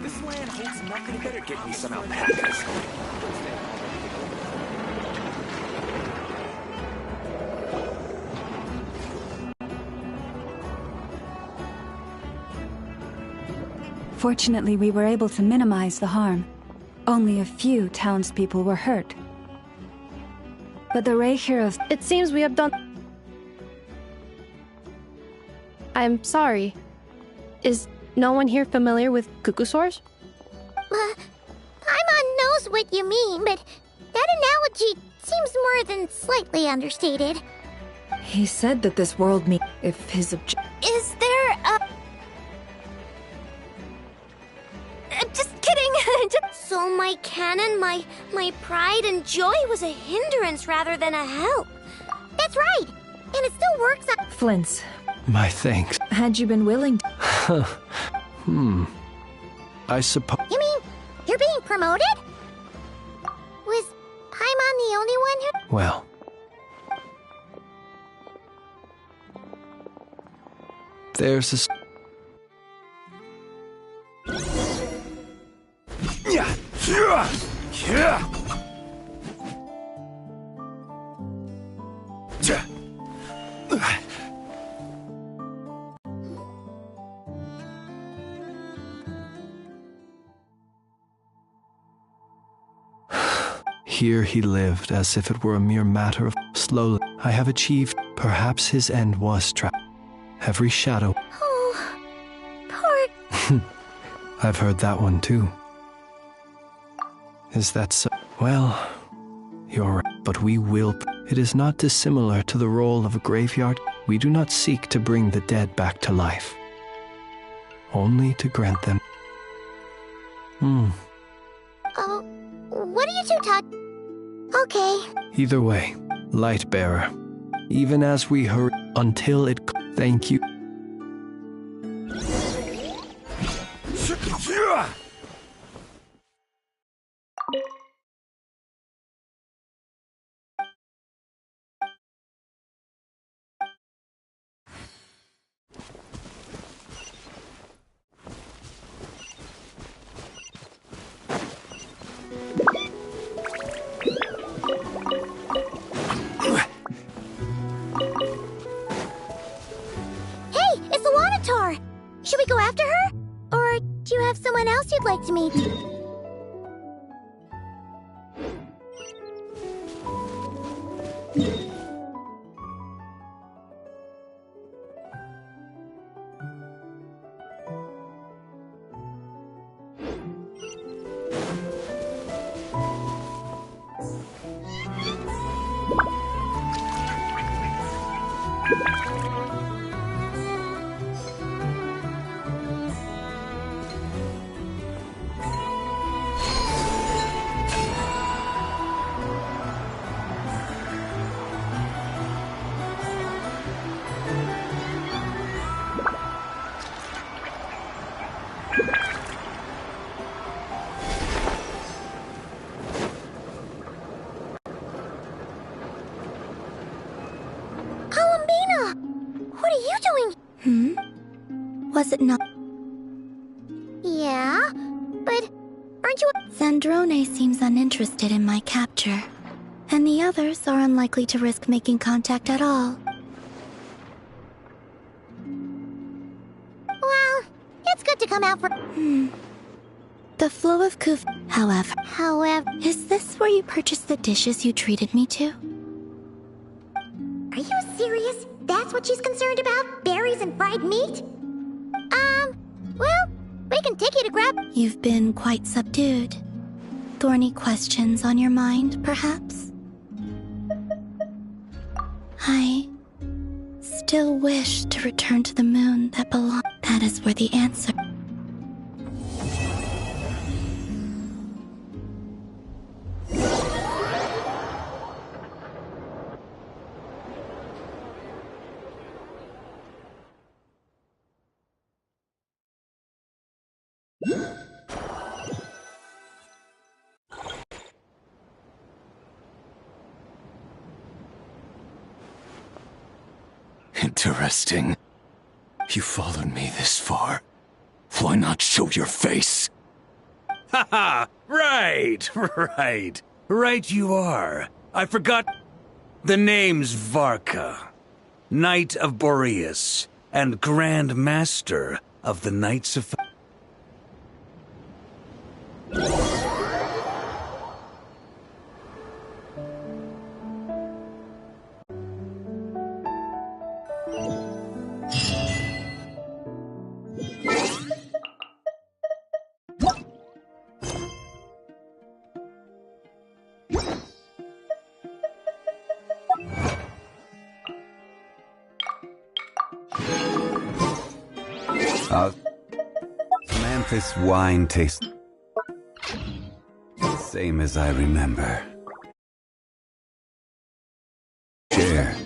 This land holds nothing. Better get me some alpacas. Fortunately, we were able to minimize the harm. Only a few townspeople were hurt. But the Reikir of... It seems we have done... I'm sorry. Is no one here familiar with cuckoosaurs? Paimon knows what you mean, but that analogy seems more than slightly understated. He said that this world means if his Is there a... Just kidding. So my canon, my pride and joy was a hindrance rather than a help. That's right! And it still works out. Flint's. My thanks. Had you been willing to... I suppose... You mean, you're being promoted? Was Paimon the only one who... Well... There's a... Here he lived as if it were a mere matter of... Slowly, I have achieved. Perhaps his end was trapped. Every shadow... Oh, poor... I've heard that one too. Is that so? Well, you're right. But we will... It is not dissimilar to the role of a graveyard. We do not seek to bring the dead back to life. Only to grant them... Oh, what are you two talking... Okay. Either way, Lightbearer. Even as we hurry until it... Thank you. Should we go after her? Or do you have someone else you'd like to meet? What are you doing? Was it not? Yeah, but aren't you... Zandrone seems uninterested in my capture, and the others are unlikely to risk making contact at all. Well, it's good to come out for... The flow of Kuf... However... Is this where you purchased the dishes you treated me to? Are you serious? That's what she's concerned about? Berries and fried meat? Well, we can take you to grab... You've been quite subdued. Thorny questions on your mind, perhaps? I still wish to return to the moon that belongs. That is where the answer... Interesting. You followed me this far. Why not show your face? Haha! Right! Right you are. I forgot. The name's Varka, Knight of Boreas, and Grand Master of the Knights of... Samantha's wine tastes... same as I remember. Share.